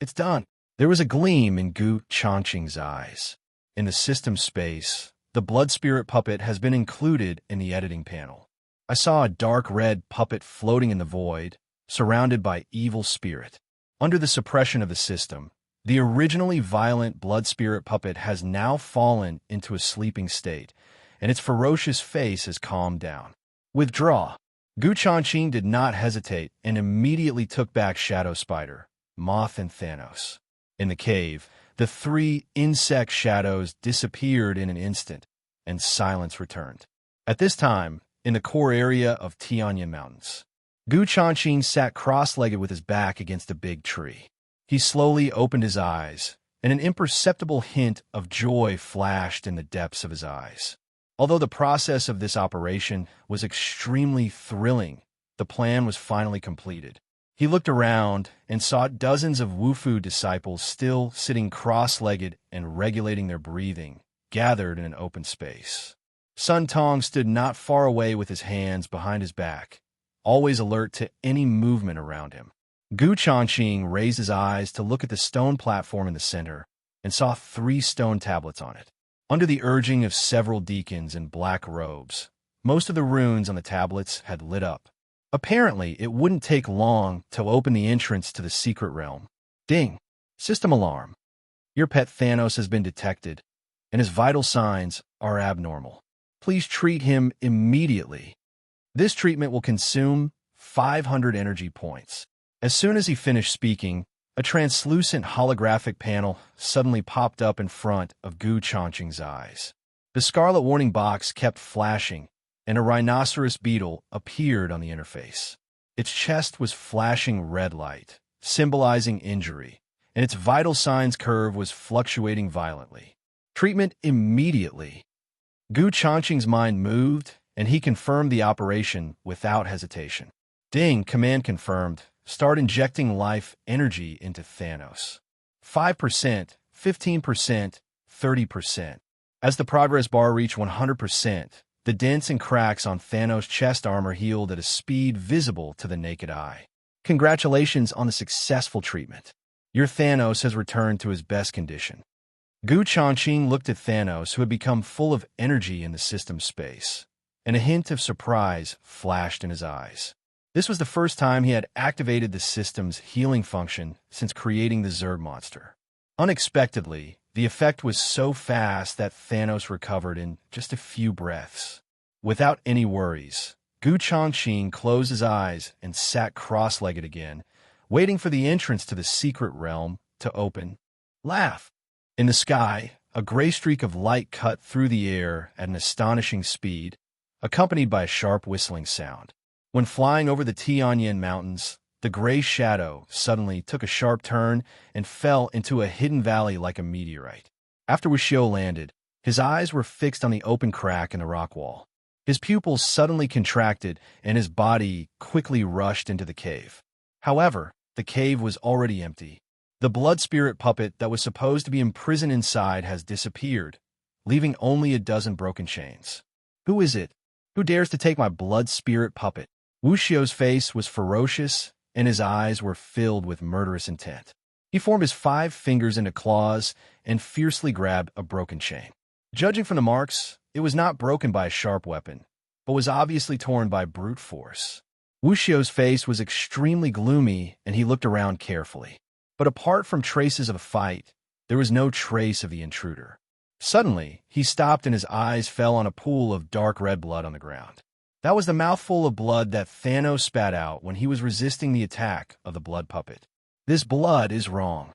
It's done. There was a gleam in Changqing's eyes. In the system space, the blood spirit puppet has been included in the editing panel. I saw a dark red puppet floating in the void, surrounded by evil spirit. Under the suppression of the system, the originally violent blood spirit puppet has now fallen into a sleeping state, and its ferocious face has calmed down. Withdraw. Changqing did not hesitate and immediately took back Shadow Spider, Moth, and Thanos. In the cave, the three insect shadows disappeared in an instant, and silence returned. At this time, in the core area of Tianyan Mountains, Changqing sat cross-legged with his back against a big tree. He slowly opened his eyes, and an imperceptible hint of joy flashed in the depths of his eyes. Although the process of this operation was extremely thrilling, the plan was finally completed. He looked around and saw dozens of Wufu disciples still sitting cross-legged and regulating their breathing, gathered in an open space. Sun Tong stood not far away with his hands behind his back, always alert to any movement around him. Changqing raised his eyes to look at the stone platform in the center and saw 3 stone tablets on it. Under the urging of several deacons in black robes, most of the runes on the tablets had lit up. Apparently, it wouldn't take long to open the entrance to the secret realm. Ding! System alarm. Your pet Thanos has been detected, and his vital signs are abnormal. Please treat him immediately. This treatment will consume 500 energy points. As soon as he finished speaking, a translucent holographic panel suddenly popped up in front of Changqing's eyes. The scarlet warning box kept flashing, and a rhinoceros beetle appeared on the interface. Its chest was flashing red light, symbolizing injury, and its vital signs curve was fluctuating violently. Treatment immediately. Changqing's mind moved, and he confirmed the operation without hesitation. Ding, command confirmed. Start injecting life energy into Thanos. 5%, 15%, 30%. As the progress bar reached 100%, the dents and cracks on Thanos' chest armor healed at a speed visible to the naked eye. Congratulations on the successful treatment. Your Thanos has returned to his best condition. Changqing looked at Thanos, who had become full of energy in the system space, and a hint of surprise flashed in his eyes. This was the first time he had activated the system's healing function since creating the Zerg monster. Unexpectedly, the effect was so fast that Thanos recovered in just a few breaths. Without any worries, Changqing closed his eyes and sat cross-legged again, waiting for the entrance to the secret realm to open. Laugh! In the sky, a gray streak of light cut through the air at an astonishing speed, accompanied by a sharp whistling sound. When flying over the Tianyan Mountains, the gray shadow suddenly took a sharp turn and fell into a hidden valley like a meteorite. After Wuxiu landed, his eyes were fixed on the open crack in the rock wall. His pupils suddenly contracted, and his body quickly rushed into the cave. However, the cave was already empty. The blood spirit puppet that was supposed to be imprisoned inside has disappeared, leaving only a dozen broken chains. Who is it? Who dares to take my blood spirit puppet? Wuxiu's face was ferocious, and his eyes were filled with murderous intent. He formed his 5 fingers into claws and fiercely grabbed a broken chain. Judging from the marks, it was not broken by a sharp weapon, but was obviously torn by brute force. Wuxiu's face was extremely gloomy, and he looked around carefully. But apart from traces of a fight, there was no trace of the intruder. Suddenly, he stopped and his eyes fell on a pool of dark red blood on the ground. That was the mouthful of blood that Thanos spat out when he was resisting the attack of the blood puppet. This blood is wrong.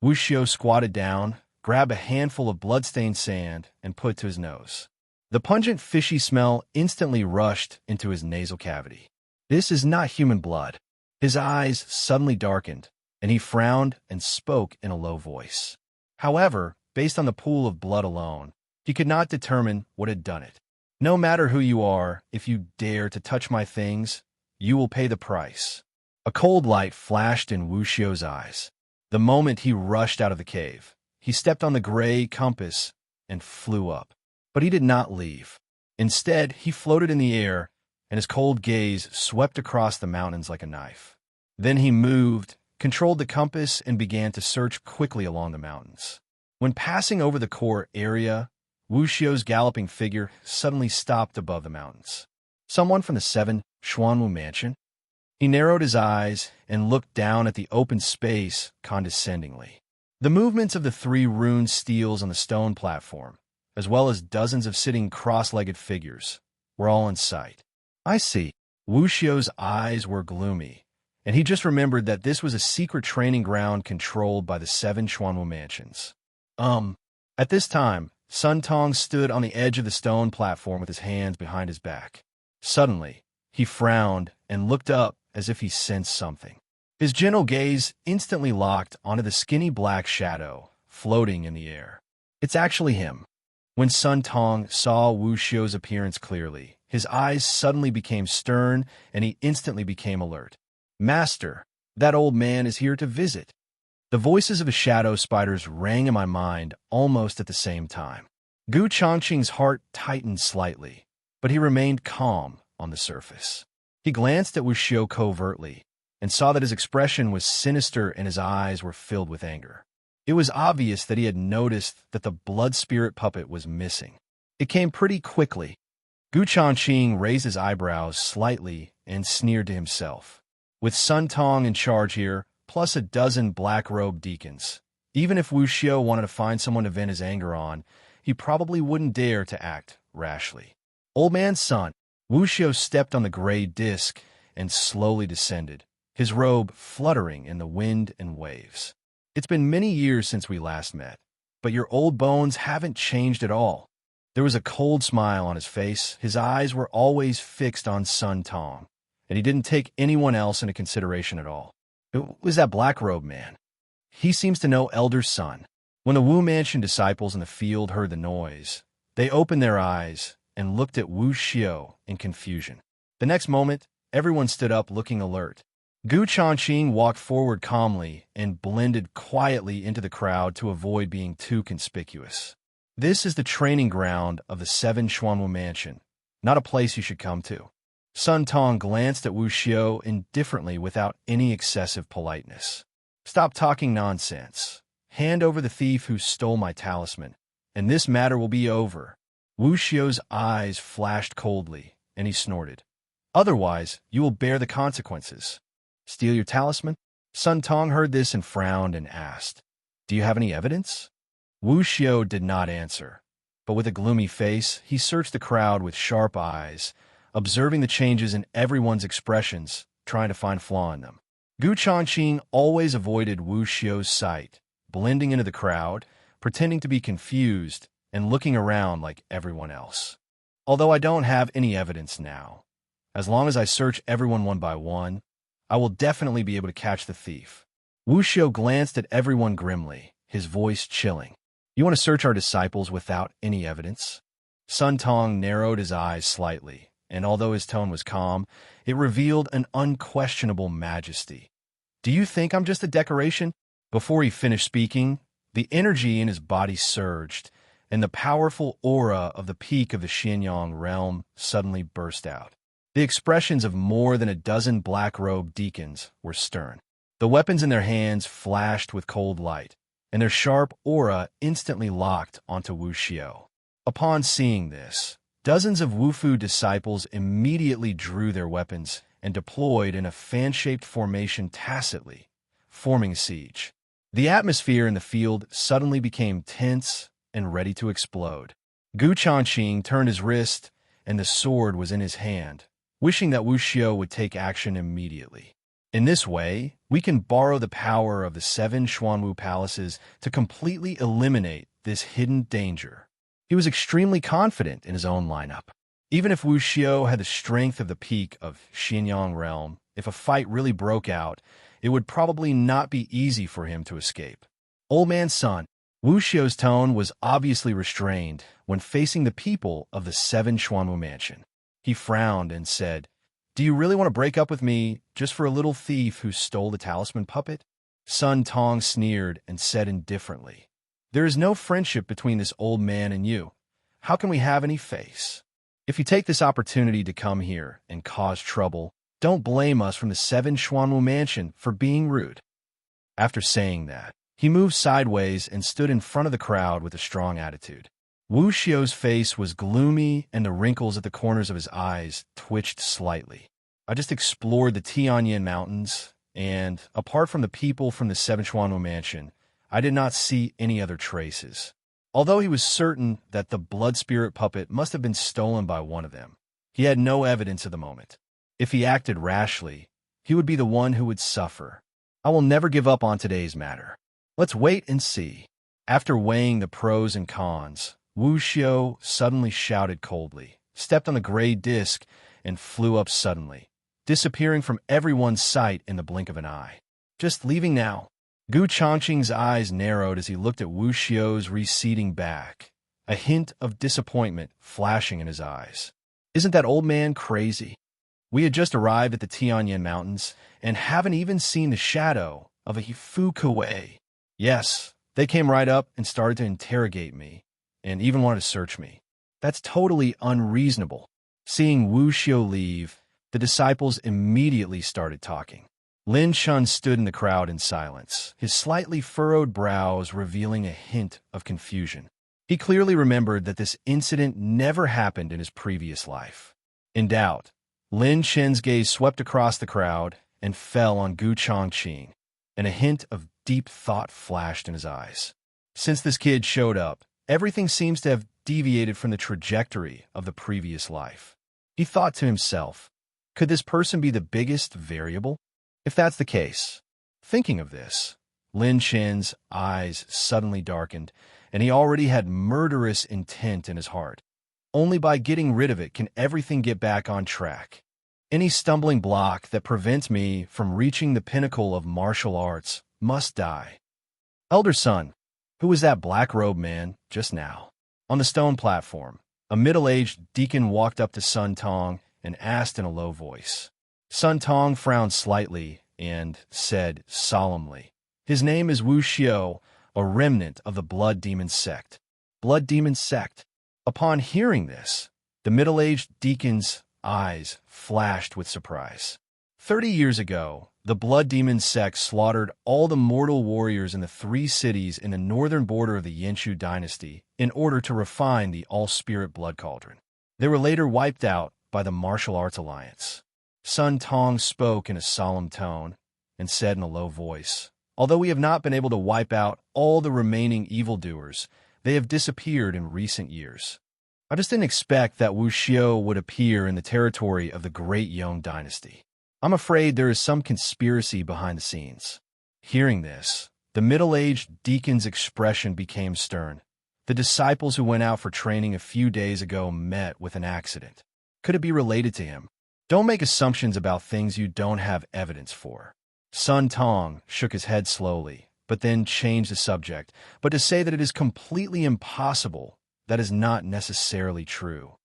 Wuxiu squatted down, grabbed a handful of blood-stained sand, and put it to his nose. The pungent fishy smell instantly rushed into his nasal cavity. This is not human blood. His eyes suddenly darkened, and he frowned and spoke in a low voice. However, based on the pool of blood alone, he could not determine what had done it. No matter who you are, if you dare to touch my things, you will pay the price. A cold light flashed in Wu Xiu's eyes. The moment he rushed out of the cave, he stepped on the gray compass and flew up. But he did not leave. Instead, he floated in the air, and his cold gaze swept across the mountains like a knife. Then he moved, controlled the compass, and began to search quickly along the mountains. When passing over the core area, Wu Xiu's galloping figure suddenly stopped above the mountains. Someone from the 7 Xuanwu mansion? He narrowed his eyes and looked down at the open space condescendingly. The movements of the 3 rune steels on the stone platform, as well as dozens of sitting cross-legged figures, were all in sight. I see. Wu Xiu's eyes were gloomy, and he just remembered that this was a secret training ground controlled by the 7 Xuanwu mansions. At this time, Sun Tong stood on the edge of the stone platform with his hands behind his back. Suddenly, he frowned and looked up as if he sensed something. His gentle gaze instantly locked onto the skinny black shadow floating in the air. It's actually him. When Sun Tong saw Wu Xiu's appearance clearly, his eyes suddenly became stern and he instantly became alert. Master, that old man is here to visit. The voices of the shadow spiders rang in my mind almost at the same time. Gu Changqing's heart tightened slightly, but he remained calm on the surface. He glanced at Wu Xiu covertly and saw that his expression was sinister and his eyes were filled with anger. It was obvious that he had noticed that the blood spirit puppet was missing. It came pretty quickly. Gu Changqing raised his eyebrows slightly and sneered to himself. With Sun Tong in charge here, plus a dozen black-robed deacons, even if Wu Xiu wanted to find someone to vent his anger on, he probably wouldn't dare to act rashly. Old man's son, Wu Xiu stepped on the gray disk and slowly descended, his robe fluttering in the wind and waves. It's been many years since we last met, but your old bones haven't changed at all. There was a cold smile on his face. His eyes were always fixed on Sun Tong, and he didn't take anyone else into consideration at all. It was that black-robed man. He seems to know Elder Sun. When the Wu Mansion disciples in the field heard the noise, they opened their eyes and looked at Wu Xiu in confusion. The next moment, everyone stood up looking alert. Gu Changqing walked forward calmly and blended quietly into the crowd to avoid being too conspicuous. This is the training ground of the 7 Xuanwu Mansion, not a place you should come to. Sun Tong glanced at Wu Xiu indifferently without any excessive politeness. Stop talking nonsense. Hand over the thief who stole my talisman, and this matter will be over. Wu Xiu's eyes flashed coldly, and he snorted. Otherwise, you will bear the consequences. Steal your talisman? Sun Tong heard this and frowned and asked, Do you have any evidence? Wu Xiu did not answer, but with a gloomy face, he searched the crowd with sharp eyes, observing the changes in everyone's expressions, trying to find flaw in them. Gu Changqing always avoided Wu Xiu's sight, blending into the crowd, pretending to be confused, and looking around like everyone else. Although I don't have any evidence now, as long as I search everyone one by one, I will definitely be able to catch the thief. Wu Xiu glanced at everyone grimly, his voice chilling. You want to search our disciples without any evidence? Sun Tong narrowed his eyes slightly, and although his tone was calm, it revealed an unquestionable majesty. Do you think I'm just a decoration? Before he finished speaking, the energy in his body surged, and the powerful aura of the peak of the Xianyang realm suddenly burst out. The expressions of more than a dozen black-robed deacons were stern. The weapons in their hands flashed with cold light, and their sharp aura instantly locked onto Wu Xiu. Upon seeing this, dozens of Wufu disciples immediately drew their weapons and deployed in a fan-shaped formation tacitly, forming a siege. The atmosphere in the field suddenly became tense and ready to explode. Gu Changqing turned his wrist, and the sword was in his hand, wishing that Wu Xiu would take action immediately. In this way, we can borrow the power of the 7 Xuanwu palaces to completely eliminate this hidden danger. He was extremely confident in his own lineup. Even if Wu Xiao had the strength of the peak of Xianyang realm, if a fight really broke out, it would probably not be easy for him to escape. Old man's son, Wu Xiao's tone was obviously restrained when facing the people of the 7 Xuanwu mansion. He frowned and said, "Do you really want to break up with me just for a little thief who stole the talisman puppet?" Sun Tong sneered and said indifferently, "There is no friendship between this old man and you. How can we have any face? If you take this opportunity to come here and cause trouble, don't blame us from the 7 Xuanwu mansion for being rude." After saying that, he moved sideways and stood in front of the crowd with a strong attitude. Wu Xiao's face was gloomy and the wrinkles at the corners of his eyes twitched slightly. "I just explored the Tianyin Mountains, and apart from the people from the 7 Xuanwu mansion, I did not see any other traces." Although he was certain that the blood spirit puppet must have been stolen by one of them, he had no evidence at the moment. If he acted rashly, he would be the one who would suffer. "I will never give up on today's matter. Let's wait and see." After weighing the pros and cons, Wu Xiao suddenly shouted coldly, stepped on the gray disc, and flew up suddenly, disappearing from everyone's sight in the blink of an eye. "Just leaving now?" Gu Changqing's eyes narrowed as he looked at Wu Xiao's receding back, a hint of disappointment flashing in his eyes. "Isn't that old man crazy? We had just arrived at the Tianyin Mountains and haven't even seen the shadow of a Fu Kuei. Yes, they came right up and started to interrogate me, and even wanted to search me. That's totally unreasonable." Seeing Wu Xiao leave, the disciples immediately started talking. Lin Shun stood in the crowd in silence, his slightly furrowed brows revealing a hint of confusion. He clearly remembered that this incident never happened in his previous life. In doubt, Lin Shen's gaze swept across the crowd and fell on Gu Changqing, and a hint of deep thought flashed in his eyes. Since this kid showed up, everything seems to have deviated from the trajectory of the previous life. He thought to himself, could this person be the biggest variable? If that's the case, thinking of this, Lin Shen's eyes suddenly darkened, and he already had murderous intent in his heart. Only by getting rid of it can everything get back on track. Any stumbling block that prevents me from reaching the pinnacle of martial arts must die. Elder son, who was that black-robed man just now? On the stone platform, a middle-aged deacon walked up to Sun Tong and asked in a low voice. Sun Tong frowned slightly and said solemnly, "His name is Wu Xiao, a remnant of the Blood Demon sect." Blood Demon sect? Upon hearing this, the middle-aged deacon's eyes flashed with surprise. 30 years ago, the Blood Demon sect slaughtered all the mortal warriors in the 3 cities in the northern border of the Yanshu dynasty in order to refine the all-spirit blood cauldron. They were later wiped out by the Martial Arts Alliance. Sun Tong spoke in a solemn tone and said in a low voice, "Although we have not been able to wipe out all the remaining evildoers, they have disappeared in recent years. I just didn't expect that Wu Xiao would appear in the territory of the Great Yong dynasty. I'm afraid there is some conspiracy behind the scenes." Hearing this, the middle-aged deacon's expression became stern. The disciples who went out for training a few days ago met with an accident. Could it be related to him? Don't make assumptions about things you don't have evidence for. Sun Tong shook his head slowly, but then changed the subject. But to say that it is completely impossible, that is not necessarily true.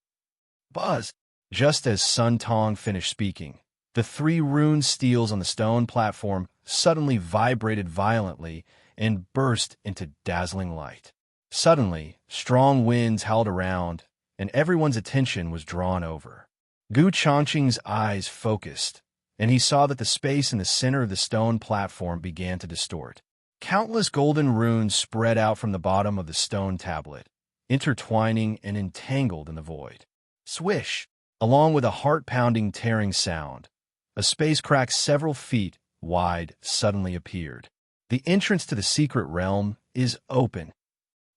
Buzz! Just as Sun Tong finished speaking, the 3 rune steels on the stone platform suddenly vibrated violently and burst into dazzling light. Suddenly, strong winds howled around, and everyone's attention was drawn over. Gu Changqing's eyes focused, and he saw that the space in the center of the stone platform began to distort. Countless golden runes spread out from the bottom of the stone tablet, intertwining and entangled in the void. Swish! Along with a heart-pounding tearing sound, a space crack several feet wide suddenly appeared. The entrance to the secret realm is open.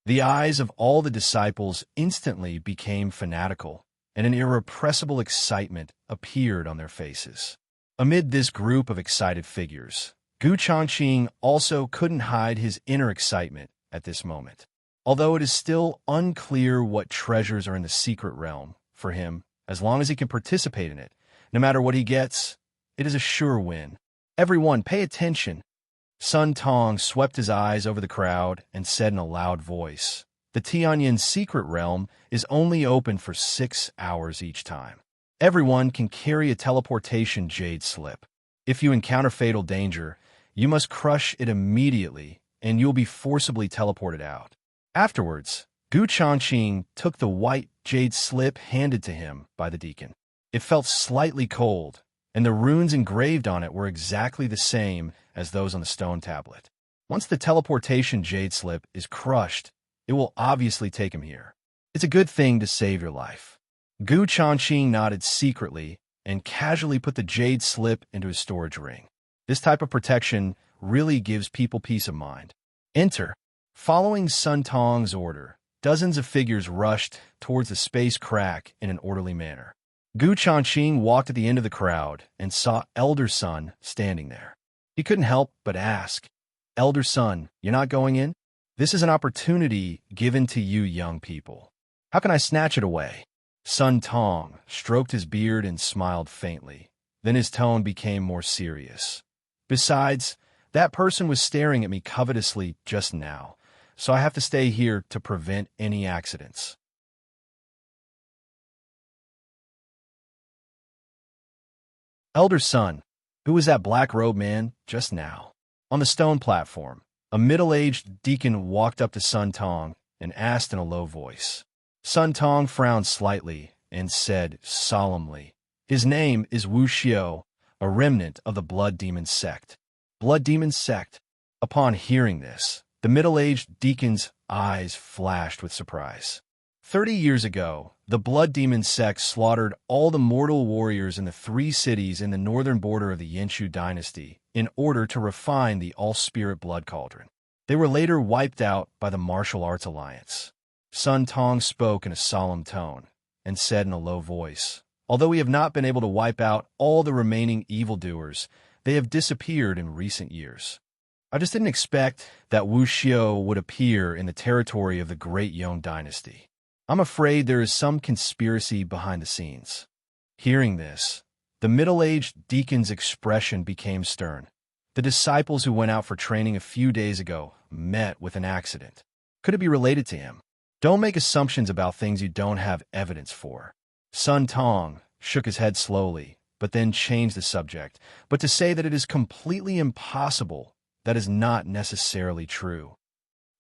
The eyes of all the disciples instantly became fanatical, and an irrepressible excitement appeared on their faces. Amid this group of excited figures, Gu Changqing also couldn't hide his inner excitement at this moment. Although it is still unclear what treasures are in the secret realm for him, as long as he can participate in it, no matter what he gets, it is a sure win. Everyone, pay attention. Sun Tong swept his eyes over the crowd and said in a loud voice, "The Tianyin secret realm is only open for 6 hours each time. Everyone can carry a teleportation jade slip. If you encounter fatal danger, you must crush it immediately, and you'll be forcibly teleported out." Afterwards, Changqing took the white jade slip handed to him by the deacon. It felt slightly cold, and the runes engraved on it were exactly the same as those on the stone tablet. Once the teleportation jade slip is crushed, it will obviously take him here. It's a good thing to save your life. Changqing nodded secretly and casually put the jade slip into his storage ring. This type of protection really gives people peace of mind. Enter. Following Sun Tong's order, dozens of figures rushed towards the space crack in an orderly manner. Changqing walked at the end of the crowd and saw Elder Sun standing there. He couldn't help but ask, "Elder Sun, you're not going in? This is an opportunity given to you young people. How can I snatch it away?" Sun Tong stroked his beard and smiled faintly. Then his tone became more serious. "Besides, that person was staring at me covetously just now, so I have to stay here to prevent any accidents." Elder Sun, who was that black-robed man just now? On the stone platform, a middle-aged deacon walked up to Sun Tong and asked in a low voice. Sun Tong frowned slightly and said solemnly, "His name is Wu Xiao, a remnant of the Blood Demon sect." Blood Demon sect? Upon hearing this, the middle-aged deacon's eyes flashed with surprise. 30 years ago, the Blood Demon sect slaughtered all the mortal warriors in the 3 cities in the northern border of the Yanshu dynasty in order to refine the all-spirit blood cauldron. They were later wiped out by the Martial Arts Alliance. Sun Tong spoke in a solemn tone and said in a low voice, "Although we have not been able to wipe out all the remaining evildoers, they have disappeared in recent years. I just didn't expect that Wu Xiao would appear in the territory of the Great Yong dynasty. I'm afraid there is some conspiracy behind the scenes." Hearing this, the middle-aged deacon's expression became stern. The disciples who went out for training a few days ago met with an accident. Could it be related to him? Don't make assumptions about things you don't have evidence for. Sun Tong shook his head slowly, but then changed the subject. But to say that it is completely impossible, that is not necessarily true.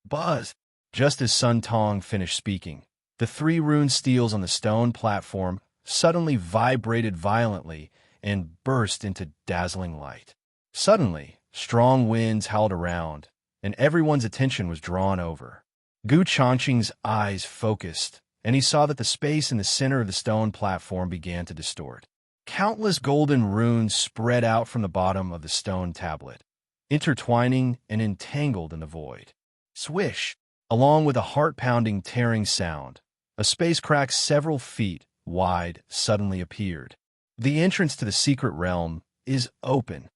Buzz! Just as Sun Tong finished speaking, the 3 rune steels on the stone platform suddenly vibrated violently and burst into dazzling light. Suddenly, strong winds howled around, and everyone's attention was drawn over. Changqing's eyes focused, and he saw that the space in the center of the stone platform began to distort. Countless golden runes spread out from the bottom of the stone tablet, intertwining and entangled in the void. Swish! Along with a heart-pounding, tearing sound, a space crack several feet wide suddenly appeared. The entrance to the secret realm is open.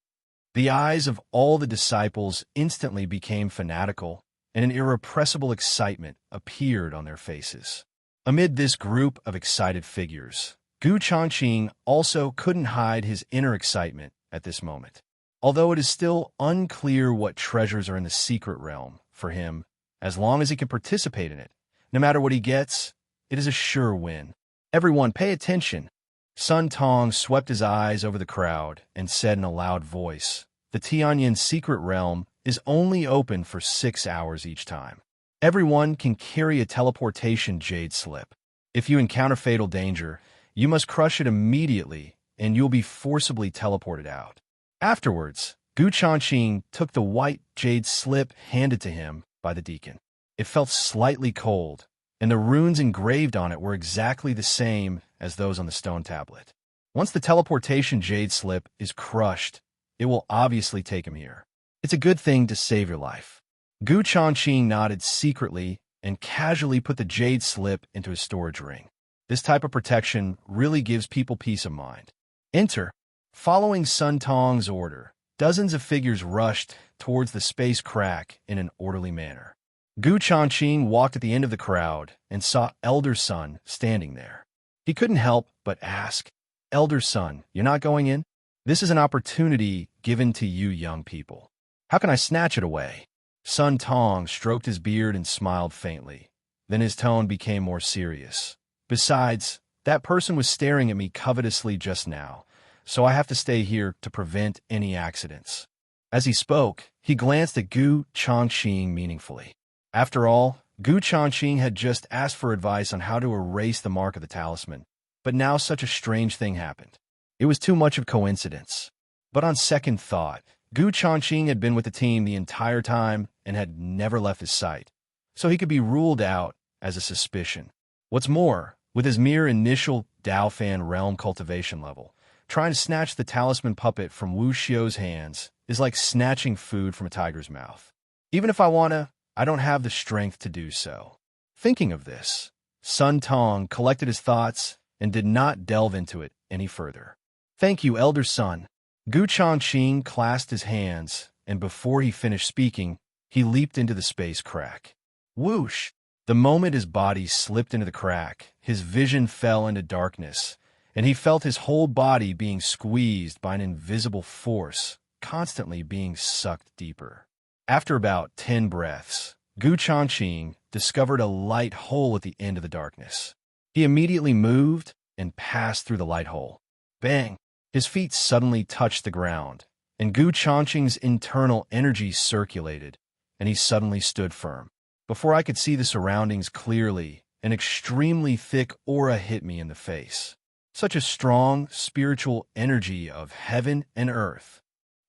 The eyes of all the disciples instantly became fanatical, and an irrepressible excitement appeared on their faces. Amid this group of excited figures, Changqing also couldn't hide his inner excitement at this moment. Although it is still unclear what treasures are in the secret realm for him, as long as he can participate in it, no matter what he gets, it is a sure win. Everyone, pay attention. Sun Tong swept his eyes over the crowd and said in a loud voice, "The Tianyin secret realm is only open for 6 hours each time. Everyone can carry a teleportation jade slip. If you encounter fatal danger, you must crush it immediately, and you'll be forcibly teleported out." Afterwards, Changqing took the white jade slip handed to him by the deacon. It felt slightly cold, and the runes engraved on it were exactly the same as those on the stone tablet. Once the teleportation jade slip is crushed, it will obviously take him here. It's a good thing to save your life. Changqing nodded secretly and casually put the jade slip into his storage ring. This type of protection really gives people peace of mind. Enter. Following Sun Tong's order, dozens of figures rushed towards the space crack in an orderly manner. Gu Changqing walked at the end of the crowd and saw Elder Sun standing there. He couldn't help but ask, "Elder Sun, you're not going in? This is an opportunity given to you young people. How can I snatch it away?" Sun Tong stroked his beard and smiled faintly. Then his tone became more serious. "Besides, that person was staring at me covetously just now, so I have to stay here to prevent any accidents." As he spoke, he glanced at Gu Changqing meaningfully. After all, Gu Changqing had just asked for advice on how to erase the mark of the talisman, but now such a strange thing happened. It was too much of coincidence. But on second thought, Gu Changqing had been with the team the entire time and had never left his sight, so he could be ruled out as a suspicion. What's more, with his mere initial Daofan realm cultivation level, trying to snatch the talisman puppet from Wu Xiu's hands is like snatching food from a tiger's mouth. Even if I wanna, I don't have the strength to do so. Thinking of this, Sun Tong collected his thoughts and did not delve into it any further. "Thank you, Elder Sun." Gu Changqing clasped his hands, and before he finished speaking, he leaped into the space crack. Whoosh! The moment his body slipped into the crack, his vision fell into darkness, and he felt his whole body being squeezed by an invisible force, constantly being sucked deeper. After about 10 breaths, Gu Changqing discovered a light hole at the end of the darkness. He immediately moved and passed through the light hole. Bang! His feet suddenly touched the ground, and Gu Changqing's internal energy circulated, and he suddenly stood firm. Before I could see the surroundings clearly, an extremely thick aura hit me in the face. Such a strong spiritual energy of heaven and earth.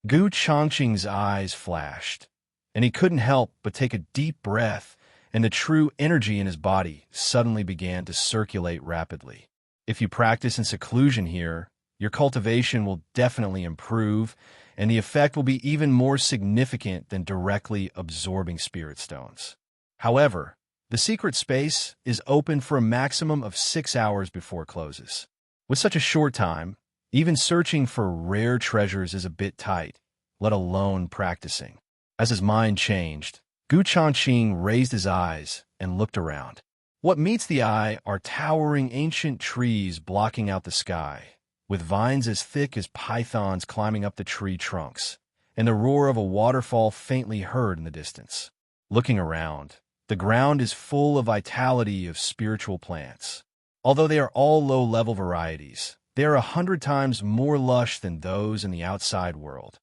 Gu Changqing's eyes flashed, and he couldn't help but take a deep breath, and the true energy in his body suddenly began to circulate rapidly. If you practice in seclusion here, your cultivation will definitely improve, and the effect will be even more significant than directly absorbing spirit stones. However, the secret space is open for a maximum of 6 hours before it closes. With such a short time, even searching for rare treasures is a bit tight, let alone practicing. As his mind changed, Gu Changqing raised his eyes and looked around. What meets the eye are towering ancient trees blocking out the sky, with vines as thick as pythons climbing up the tree trunks, and the roar of a waterfall faintly heard in the distance. Looking around, the ground is full of vitality of spiritual plants. Although they are all low-level varieties, they are 100 times more lush than those in the outside world.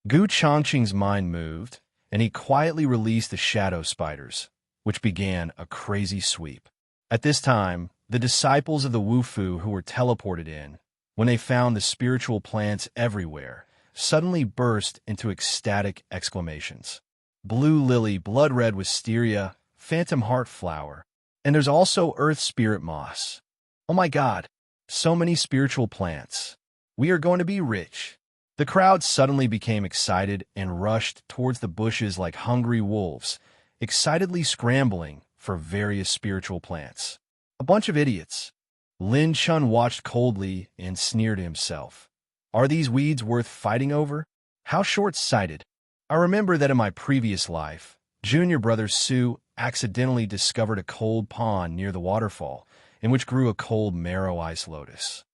Gu Changqing's mind moved, and he quietly released the shadow spiders, which began a crazy sweep. At this time, the disciples of the Wufu who were teleported in, when they found the spiritual plants everywhere, suddenly burst into ecstatic exclamations. Blue lily, blood red wisteria, phantom heart flower, and there's also earth spirit moss. Oh my God, so many spiritual plants. We are going to be rich. The crowd suddenly became excited and rushed towards the bushes like hungry wolves, excitedly scrambling for various spiritual plants. A bunch of idiots. Lin Chun watched coldly and sneered to himself. Are these weeds worth fighting over? How short-sighted. I remember that in my previous life, junior brother Su accidentally discovered a cold pond near the waterfall, in which grew a cold marrow ice lotus.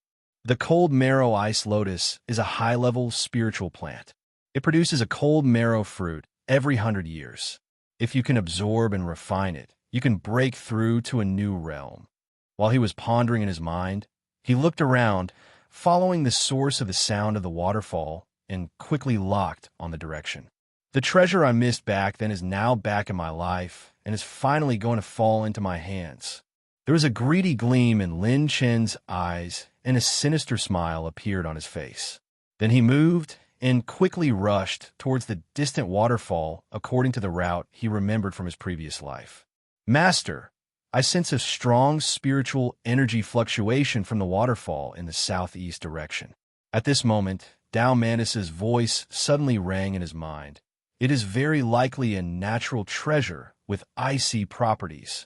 The cold marrow ice lotus is a high-level spiritual plant. It produces a cold marrow fruit every 100 years. If you can absorb and refine it, you can break through to a new realm. While he was pondering in his mind, he looked around, following the source of the sound of the waterfall, and quickly locked on the direction. The treasure I missed back then is now back in my life and is finally going to fall into my hands. There was a greedy gleam in Lin Chen's eyes, and a sinister smile appeared on his face. Then he moved and quickly rushed towards the distant waterfall according to the route he remembered from his previous life. "Master, I sense a strong spiritual energy fluctuation from the waterfall in the southeast direction." At this moment, Dao Mantis's voice suddenly rang in his mind. It is very likely a natural treasure with icy properties.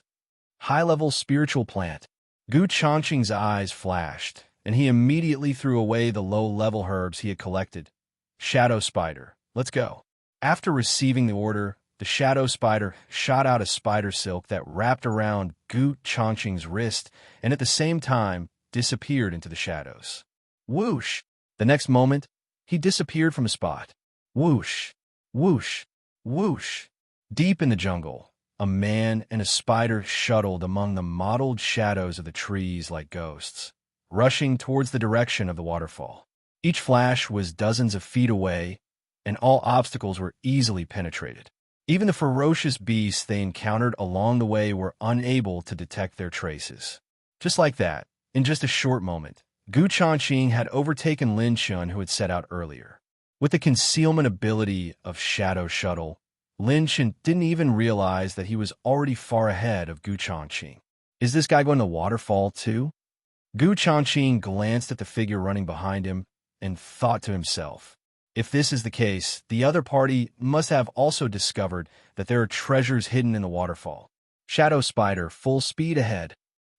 High-level spiritual plant. Gu Changqing's eyes flashed, and he immediately threw away the low-level herbs he had collected. Shadow spider, let's go. After receiving the order, the shadow spider shot out a spider silk that wrapped around Gu Changqing's wrist and at the same time disappeared into the shadows. Whoosh! The next moment, he disappeared from a spot. Whoosh! Whoosh! Whoosh! Deep in the jungle, a man and a spider shuttled among the mottled shadows of the trees like ghosts, rushing towards the direction of the waterfall. Each flash was dozens of feet away, and all obstacles were easily penetrated. Even the ferocious beasts they encountered along the way were unable to detect their traces. Just like that, in just a short moment, Gu Changqing had overtaken Lin Shun, who had set out earlier. With the concealment ability of Shadow Shuttle, Lin Shun didn't even realize that he was already far ahead of Gu Changqing. Is this guy going to waterfall too? Gu Changqing glanced at the figure running behind him and thought to himself, if this is the case, the other party must have also discovered that there are treasures hidden in the waterfall. Shadow Spider full speed ahead.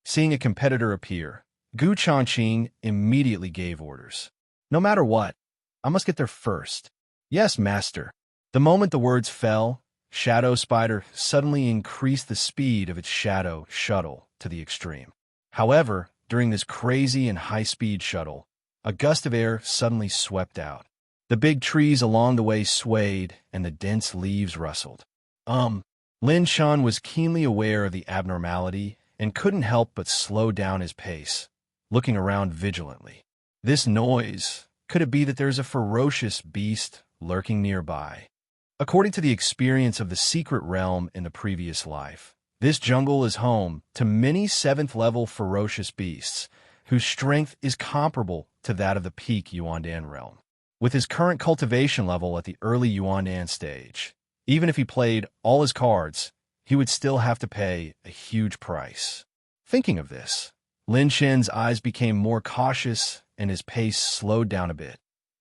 Seeing a competitor appear, Gu Changqing immediately gave orders. No matter what, I must get there first. Yes, master. The moment the words fell, Shadow Spider suddenly increased the speed of its shadow shuttle to the extreme. However, during this crazy and high-speed shuttle, a gust of air suddenly swept out. The big trees along the way swayed, and the dense leaves rustled. Lin Shun was keenly aware of the abnormality and couldn't help but slow down his pace, looking around vigilantly. This noise, could it be that there's a ferocious beast lurking nearby? According to the experience of the secret realm in the previous life, this jungle is home to many 7th-level ferocious beasts, whose strength is comparable to that of the peak Yuandan realm. With his current cultivation level at the early Yuandan stage, even if he played all his cards, he would still have to pay a huge price. Thinking of this, Lin Shen's eyes became more cautious and his pace slowed down a bit,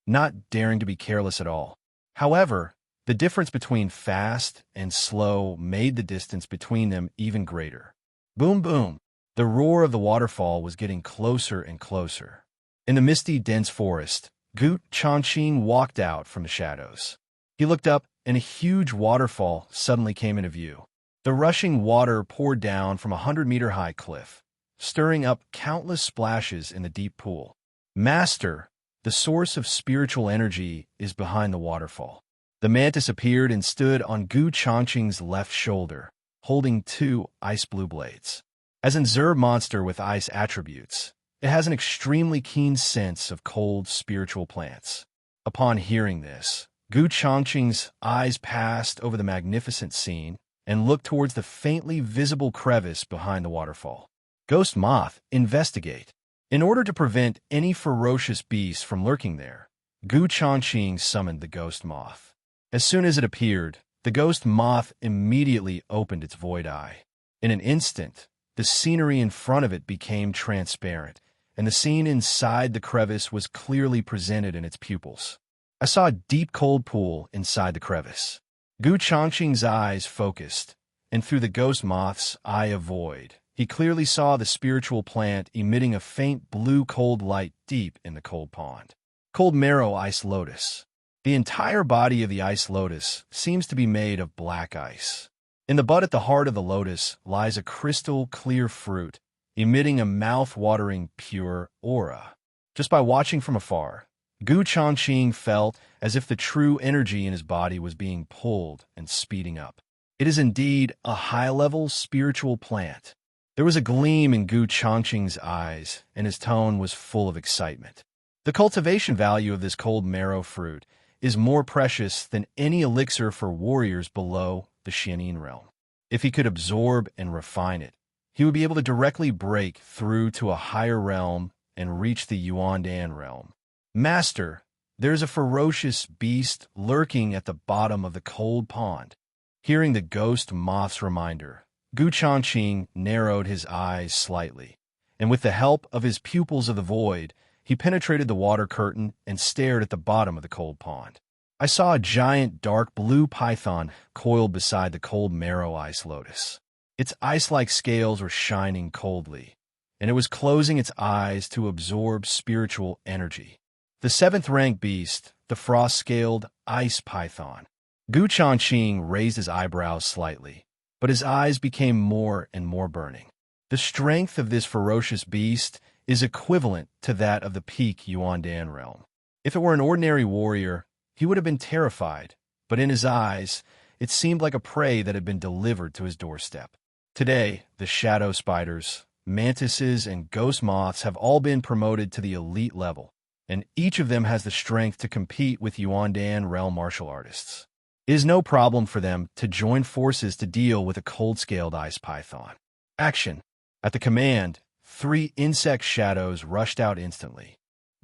not daring to be careless at all. However, the difference between fast and slow made the distance between them even greater. Boom, boom! The roar of the waterfall was getting closer and closer. In the misty, dense forest, Gu Changqing walked out from the shadows. He looked up, and a huge waterfall suddenly came into view. The rushing water poured down from a 100-meter-high cliff, stirring up countless splashes in the deep pool. Master, the source of spiritual energy is behind the waterfall. The mantis appeared and stood on Gu Changqing's left shoulder, holding 2 ice blue blades. As an Zerg monster with ice attributes, it has an extremely keen sense of cold spiritual plants. Upon hearing this, Gu Changqing's eyes passed over the magnificent scene and looked towards the faintly visible crevice behind the waterfall. Ghost Moth, investigate. In order to prevent any ferocious beast from lurking there, Gu Changqing summoned the Ghost Moth. As soon as it appeared, the Ghost Moth immediately opened its void eye. In an instant, the scenery in front of it became transparent, and the scene inside the crevice was clearly presented in its pupils. I saw a deep cold pool inside the crevice. Gu Changqing's eyes focused, and through the Ghost Moth's eye of void, he clearly saw the spiritual plant emitting a faint blue cold light deep in the cold pond. Cold Marrow Ice Lotus. The entire body of the ice lotus seems to be made of black ice. In the bud at the heart of the lotus lies a crystal clear fruit, emitting a mouth-watering pure aura. Just by watching from afar, Gu Changqing felt as if the true energy in his body was being pulled and speeding up. It is indeed a high-level spiritual plant. There was a gleam in Gu Changqing's eyes, and his tone was full of excitement. The cultivation value of this cold marrow fruit is more precious than any elixir for warriors below the Xianin realm. If he could absorb and refine it, he would be able to directly break through to a higher realm and reach the Yuandan realm. Master, there's a ferocious beast lurking at the bottom of the cold pond. Hearing the Ghost Moth's reminder, Gu Changqing narrowed his eyes slightly, and with the help of his pupils of the void, he penetrated the water curtain and stared at the bottom of the cold pond. I saw a giant dark blue python coiled beside the cold marrow ice lotus. Its ice-like scales were shining coldly, and it was closing its eyes to absorb spiritual energy. The 7th-rank beast, the frost-scaled ice python. Changqing raised his eyebrows slightly, but his eyes became more and more burning. The strength of this ferocious beast is equivalent to that of the peak Yuandan realm. If it were an ordinary warrior, he would have been terrified, but in his eyes, it seemed like a prey that had been delivered to his doorstep. Today, the shadow spiders, mantises, and ghost moths have all been promoted to the elite level, and each of them has the strength to compete with Yuandan realm martial artists. It is no problem for them to join forces to deal with a cold-scaled ice python. Action! At the command, 3 insect shadows rushed out instantly.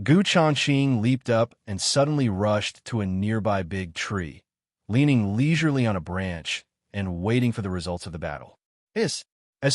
Changqing leaped up and suddenly rushed to a nearby big tree, leaning leisurely on a branch and waiting for the results of the battle. As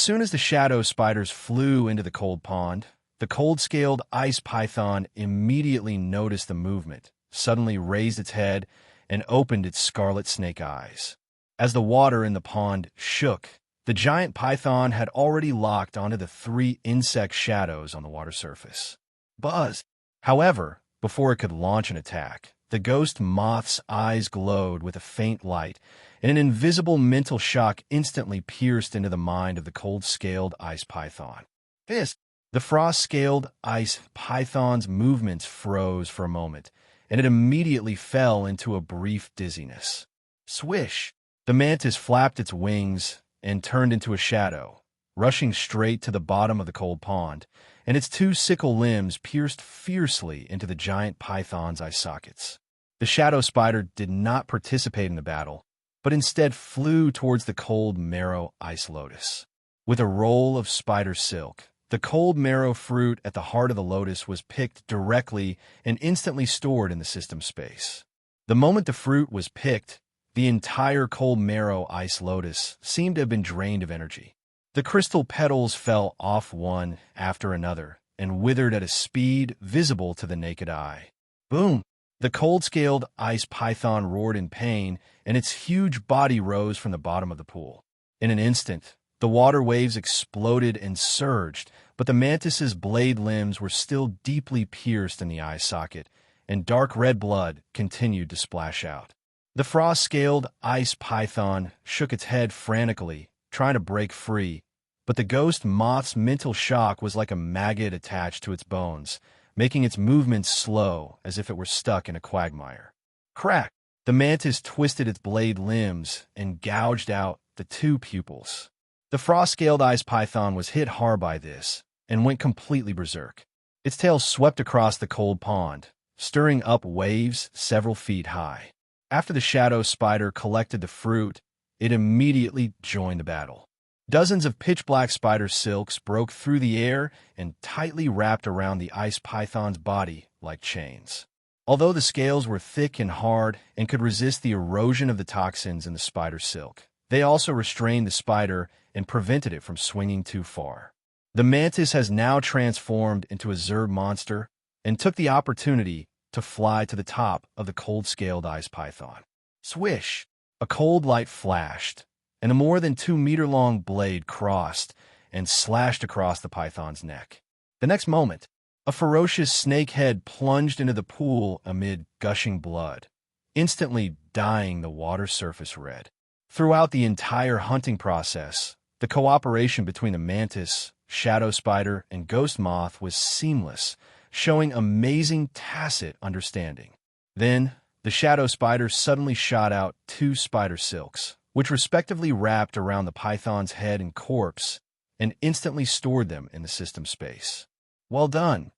soon as the shadow spiders flew into the cold pond, the cold-scaled ice python immediately noticed the movement, suddenly raised its head, and opened its scarlet snake eyes. As the water in the pond shook, the giant python had already locked onto the 3 insect shadows on the water surface. Buzz! However, before it could launch an attack, the ghost moth's eyes glowed with a faint light, and an invisible mental shock instantly pierced into the mind of the cold-scaled ice python. The frost-scaled ice python's movements froze for a moment, and it immediately fell into a brief dizziness. Swish! The mantis flapped its wings and turned into a shadow, rushing straight to the bottom of the cold pond, and its 2 sickle limbs pierced fiercely into the giant python's eye sockets. The shadow spider did not participate in the battle, but instead flew towards the cold marrow ice lotus. With a roll of spider silk, the cold marrow fruit at the heart of the lotus was picked directly and instantly stored in the system space. The moment the fruit was picked, the entire cold marrow ice lotus seemed to have been drained of energy. The crystal petals fell off one after another and withered at a speed visible to the naked eye. Boom! The cold-scaled ice python roared in pain, and its huge body rose from the bottom of the pool. In an instant, the water waves exploded and surged, but the mantis's blade limbs were still deeply pierced in the eye socket, and dark red blood continued to splash out. The frost-scaled ice python shook its head frantically, trying to break free, but the ghost moth's mental shock was like a maggot attached to its bones, making its movements slow as if it were stuck in a quagmire. Crack! The mantis twisted its blade limbs and gouged out the 2 pupils. The frost-scaled ice python was hit hard by this and went completely berserk. Its tail swept across the cold pond, stirring up waves several feet high. After the shadow spider collected the fruit, it immediately joined the battle. Dozens of pitch-black spider silks broke through the air and tightly wrapped around the ice python's body like chains. Although the scales were thick and hard and could resist the erosion of the toxins in the spider silk, they also restrained the spider and prevented it from swinging too far. The mantis has now transformed into a Zerg monster and took the opportunity to fly to the top of the cold-scaled ice python. Swish! A cold light flashed, and a more than 2-meter-long blade crossed and slashed across the python's neck. The next moment, a ferocious snake head plunged into the pool amid gushing blood, instantly dyeing the water surface red. Throughout the entire hunting process, the cooperation between the mantis, shadow spider, and ghost moth was seamless, showing amazing tacit understanding. Then, the shadow spider suddenly shot out 2 spider silks, which respectively wrapped around the python's head and corpse and instantly stored them in the system space. Well done!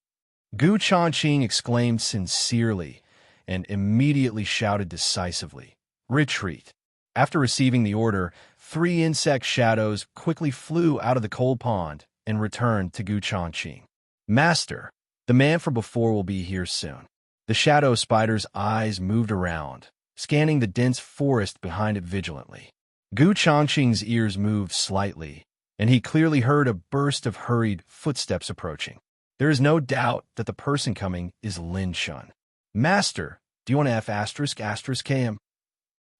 Changqing exclaimed sincerely and immediately shouted decisively, "Retreat!" After receiving the order, 3 insect shadows quickly flew out of the cold pond and returned to Changqing. "Master, the man from before will be here soon." The shadow spider's eyes moved around, scanning the dense forest behind it vigilantly. Changqing's ears moved slightly, and he clearly heard a burst of hurried footsteps approaching. There is no doubt that the person coming is Lin Shun. "Master, do you want to F*******?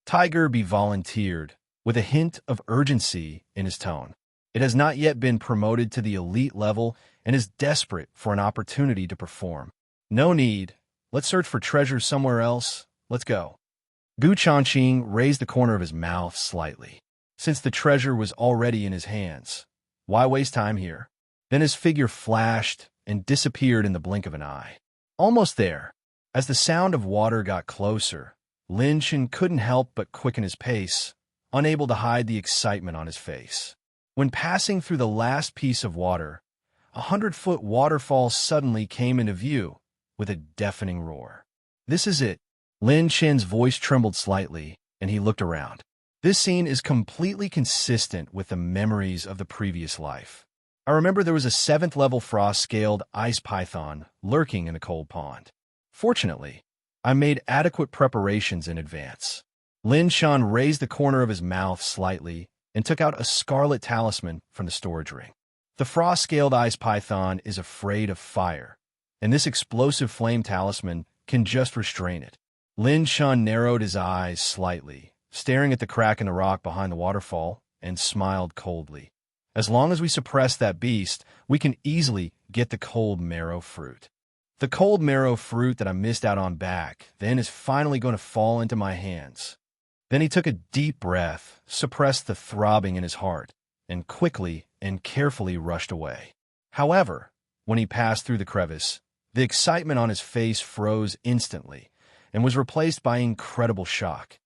Tiger B volunteered, with a hint of urgency in his tone. It has not yet been promoted to the elite level and is desperate for an opportunity to perform. "No need. Let's search for treasure somewhere else. Let's go." Gu Changqing raised the corner of his mouth slightly. Since the treasure was already in his hands, why waste time here? Then his figure flashed and disappeared in the blink of an eye. Almost there, as the sound of water got closer, Lin Shen couldn't help but quicken his pace, unable to hide the excitement on his face. When passing through the last piece of water, 100-foot waterfall suddenly came into view with a deafening roar. This is it. Lin Shen's voice trembled slightly, and he looked around. This scene is completely consistent with the memories of the previous life. I remember there was a 7th-level frost-scaled ice python lurking in the cold pond. Fortunately, I made adequate preparations in advance. Lin Shen raised the corner of his mouth slightly and took out a scarlet talisman from the storage ring. The frost-scaled ice python is afraid of fire, and this explosive flame talisman can just restrain it. Lin Shen narrowed his eyes slightly, staring at the crack in the rock behind the waterfall, and smiled coldly. As long as we suppress that beast, we can easily get the cold marrow fruit. The cold marrow fruit that I missed out on back then is finally going to fall into my hands. Then he took a deep breath, suppressed the throbbing in his heart, and quickly and carefully rushed away. However, when he passed through the crevice, the excitement on his face froze instantly and was replaced by incredible shock.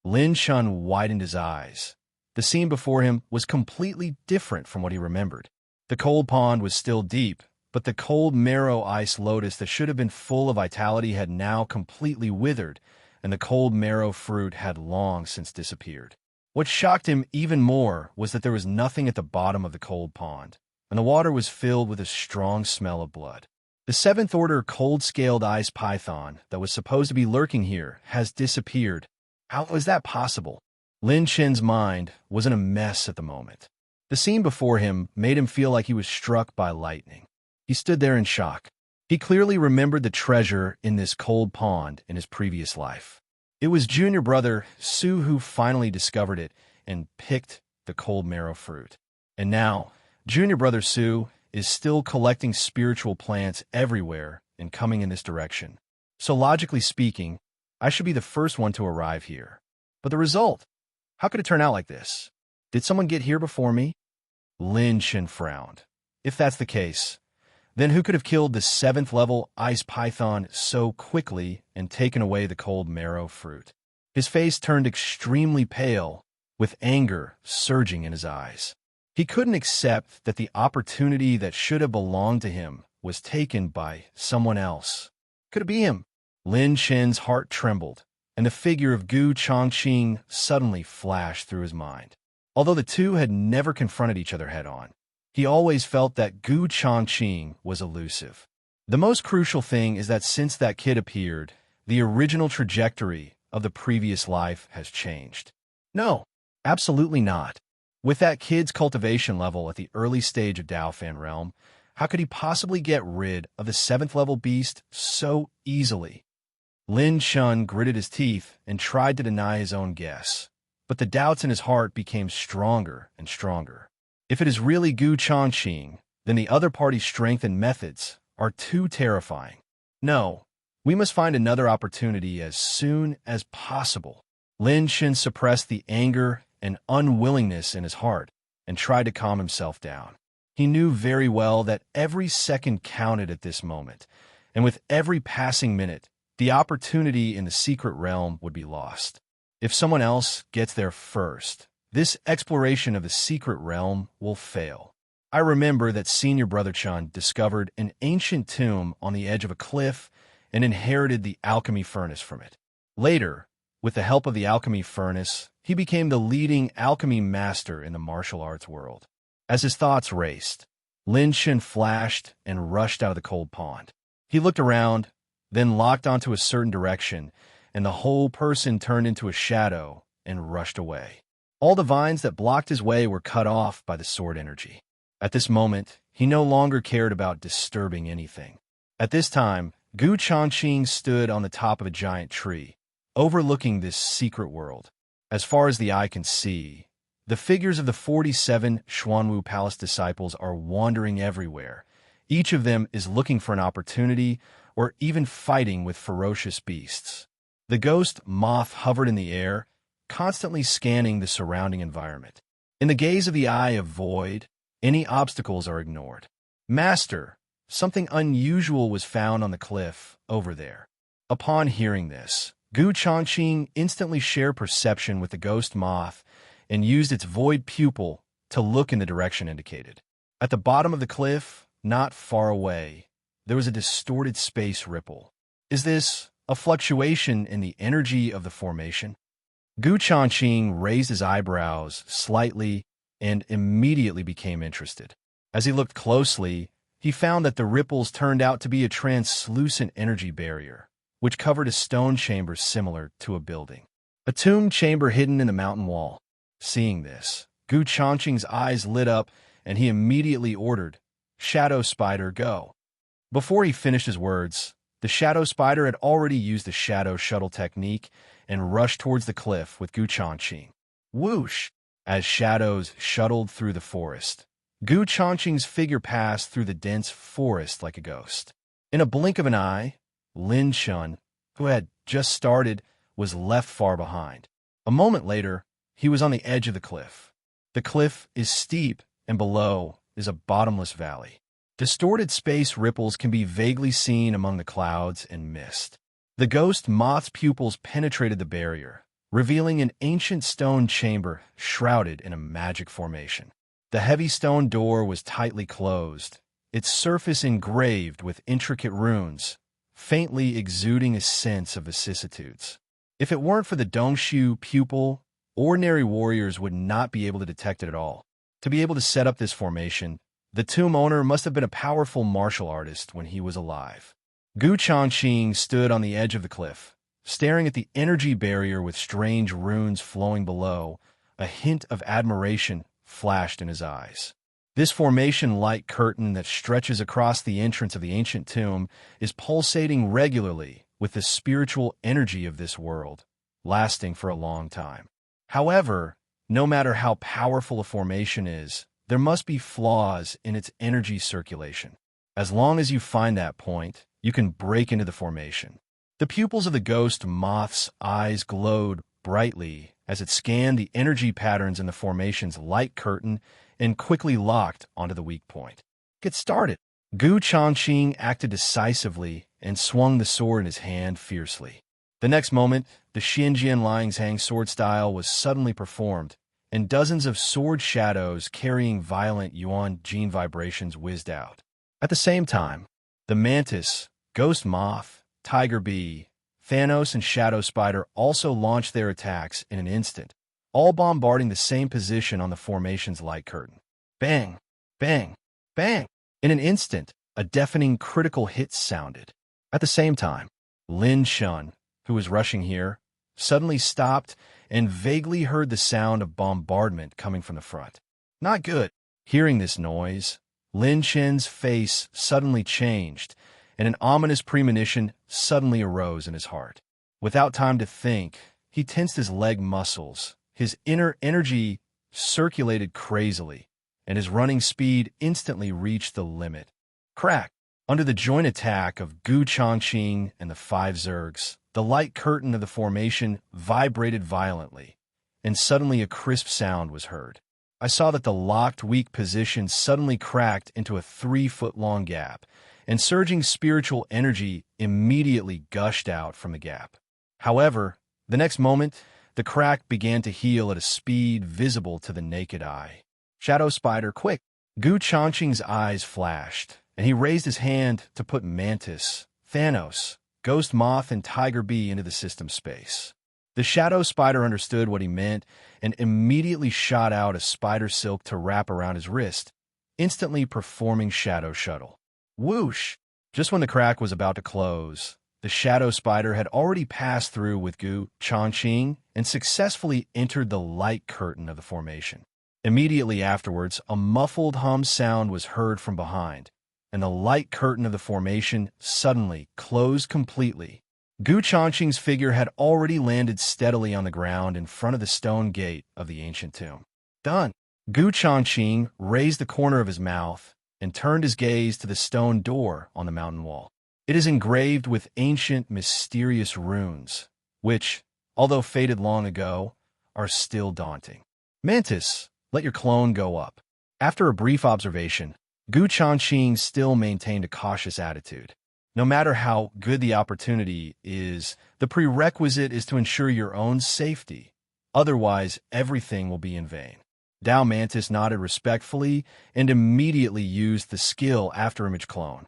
Lin Shen widened his eyes. The scene before him was completely different from what he remembered. The cold pond was still deep, but the cold marrow ice lotus that should have been full of vitality had now completely withered, and the cold marrow fruit had long since disappeared. What shocked him even more was that there was nothing at the bottom of the cold pond, and the water was filled with a strong smell of blood. The 7th-order cold-scaled ice python that was supposed to be lurking here has disappeared. How is that possible? Lin Shen's mind was in a mess at the moment. The scene before him made him feel like he was struck by lightning. He stood there in shock. He clearly remembered the treasure in this cold pond in his previous life. It was junior brother Su who finally discovered it and picked the cold marrow fruit. And now, junior brother Su is still collecting spiritual plants everywhere and coming in this direction. So logically speaking, I should be the first one to arrive here. But the result? How could it turn out like this? Did someone get here before me? Lin Shen frowned. If that's the case, then who could have killed the 7th-level ice python so quickly and taken away the cold marrow fruit? His face turned extremely pale, with anger surging in his eyes. He couldn't accept that the opportunity that should have belonged to him was taken by someone else. Could it be him? Lin Shen's heart trembled, and the figure of Gu Changqing suddenly flashed through his mind. Although the two had never confronted each other head-on, he always felt that Gu Changqing was elusive. The most crucial thing is that since that kid appeared, the original trajectory of the previous life has changed. No, absolutely not. With that kid's cultivation level at the early stage of Daofan realm, how could he possibly get rid of the 7th-level beast so easily? Lin Shen gritted his teeth and tried to deny his own guess, but the doubts in his heart became stronger and stronger. If it is really Gu Changqing, then the other party's strength and methods are too terrifying. No, we must find another opportunity as soon as possible. Lin Shen suppressed the anger and unwillingness in his heart and tried to calm himself down. He knew very well that every second counted at this moment, and with every passing minute, the opportunity in the secret realm would be lost. If someone else gets there first, this exploration of the secret realm will fail. I remember that Senior Brother Chan discovered an ancient tomb on the edge of a cliff and inherited the alchemy furnace from it. Later, with the help of the alchemy furnace, he became the leading alchemy master in the martial arts world. As his thoughts raced, Lin Shen flashed and rushed out of the cold pond. He looked around, then locked onto a certain direction, and the whole person turned into a shadow and rushed away. All the vines that blocked his way were cut off by the sword energy. At this moment, he no longer cared about disturbing anything. At this time, Gu Changqing stood on the top of a giant tree, overlooking this secret world. As far as the eye can see, the figures of the 47 Xuanwu Palace disciples are wandering everywhere. Each of them is looking for an opportunity or even fighting with ferocious beasts. The ghost moth hovered in the air, constantly scanning the surrounding environment. In the gaze of the Eye of Void, any obstacles are ignored. Master, something unusual was found on the cliff over there. Upon hearing this, Changqing instantly shared perception with the ghost moth and used its void pupil to look in the direction indicated. At the bottom of the cliff, not far away, there was a distorted space ripple. Is this a fluctuation in the energy of the formation? Changqing raised his eyebrows slightly and immediately became interested. As he looked closely, he found that the ripples turned out to be a translucent energy barrier, which covered a stone chamber similar to a building. A tomb chamber hidden in the mountain wall. Seeing this, Changqing's eyes lit up and he immediately ordered, "Shadow Spider, go." Before he finished his words, the Shadow Spider had already used the Shadow Shuttle technique and rushed towards the cliff with Changqing. Whoosh! As shadows shuttled through the forest, Changqing's figure passed through the dense forest like a ghost. In a blink of an eye, Lin Chun, who had just started, was left far behind. A moment later, he was on the edge of the cliff. The cliff is steep, and below is a bottomless valley. Distorted space ripples can be vaguely seen among the clouds and mist. The ghost moth's pupils penetrated the barrier, revealing an ancient stone chamber shrouded in a magic formation. The heavy stone door was tightly closed, its surface engraved with intricate runes, faintly exuding a sense of vicissitudes. If it weren't for the Dongshu pupil, ordinary warriors would not be able to detect it at all. To be able to set up this formation, the tomb owner must have been a powerful martial artist when he was alive. Changqing stood on the edge of the cliff, staring at the energy barrier with strange runes flowing below. A hint of admiration flashed in his eyes. This formation-like curtain that stretches across the entrance of the ancient tomb is pulsating regularly with the spiritual energy of this world, lasting for a long time. However, no matter how powerful a formation is, there must be flaws in its energy circulation. As long as you find that point, you can break into the formation. The pupils of the ghost moth's eyes glowed brightly as it scanned the energy patterns in the formation's light curtain and quickly locked onto the weak point. Get started. Changqing acted decisively and swung the sword in his hand fiercely. The next moment, the Xinjian Liangzhang sword style was suddenly performed, and dozens of sword shadows carrying violent Yuan gene vibrations whizzed out. At the same time, the Mantis, Ghost Moth, Tiger Bee, Thanos, and Shadow Spider also launched their attacks in an instant, all bombarding the same position on the formation's light curtain. Bang! Bang! Bang! In an instant, a deafening critical hit sounded. At the same time, Lin Chun, who was rushing here, suddenly stopped and vaguely heard the sound of bombardment coming from the front. Not good. Hearing this noise, Lin Chen's face suddenly changed, and an ominous premonition suddenly arose in his heart. Without time to think, he tensed his leg muscles. His inner energy circulated crazily, and his running speed instantly reached the limit. Crack! Under the joint attack of Changqing and the 5 Zergs, the light curtain of the formation vibrated violently, and suddenly a crisp sound was heard. I saw that the locked weak position suddenly cracked into a 3-foot-long gap, and surging spiritual energy immediately gushed out from the gap. However, the next moment, the crack began to heal at a speed visible to the naked eye. Shadow Spider, quick! Changqing's eyes flashed, and he raised his hand to put Mantis, Thanos, Ghost Moth, and Tiger Bee into the system space. The Shadow Spider understood what he meant and immediately shot out a spider silk to wrap around his wrist, instantly performing Shadow Shuttle. Whoosh! Just when the crack was about to close, the Shadow Spider had already passed through with Changqing and successfully entered the light curtain of the formation. Immediately afterwards, a muffled hum sound was heard from behind, and the light curtain of the formation suddenly closed completely. Changqing's figure had already landed steadily on the ground in front of the stone gate of the ancient tomb. Done! Changqing raised the corner of his mouth and turned his gaze to the stone door on the mountain wall. It is engraved with ancient, mysterious runes, which, although faded long ago, are still daunting. Mantis, let your clone go up. After a brief observation, Changqing still maintained a cautious attitude. No matter how good the opportunity is, the prerequisite is to ensure your own safety. Otherwise, everything will be in vain. Mantis nodded respectfully and immediately used the skill after-image clone.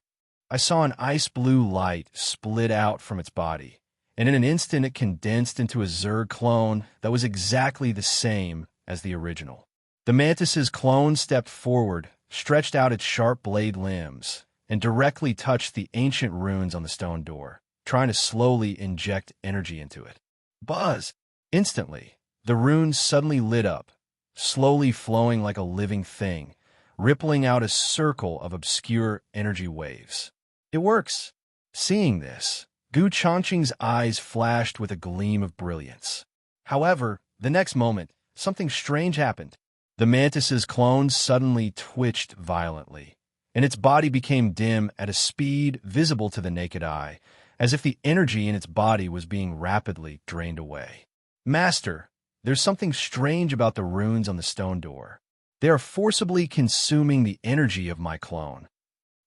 I saw an ice-blue light split out from its body, and in an instant it condensed into a Zerg clone that was exactly the same as the original. The Mantis's clone stepped forward, stretched out its sharp blade limbs, and directly touched the ancient runes on the stone door, trying to slowly inject energy into it. Buzz! Instantly, the runes suddenly lit up, slowly flowing like a living thing, rippling out a circle of obscure energy waves. It works! Seeing this, Changqing's eyes flashed with a gleam of brilliance. However, the next moment, something strange happened. The Mantis's clone suddenly twitched violently, and its body became dim at a speed visible to the naked eye, as if the energy in its body was being rapidly drained away. Master, there's something strange about the runes on the stone door. They are forcibly consuming the energy of my clone.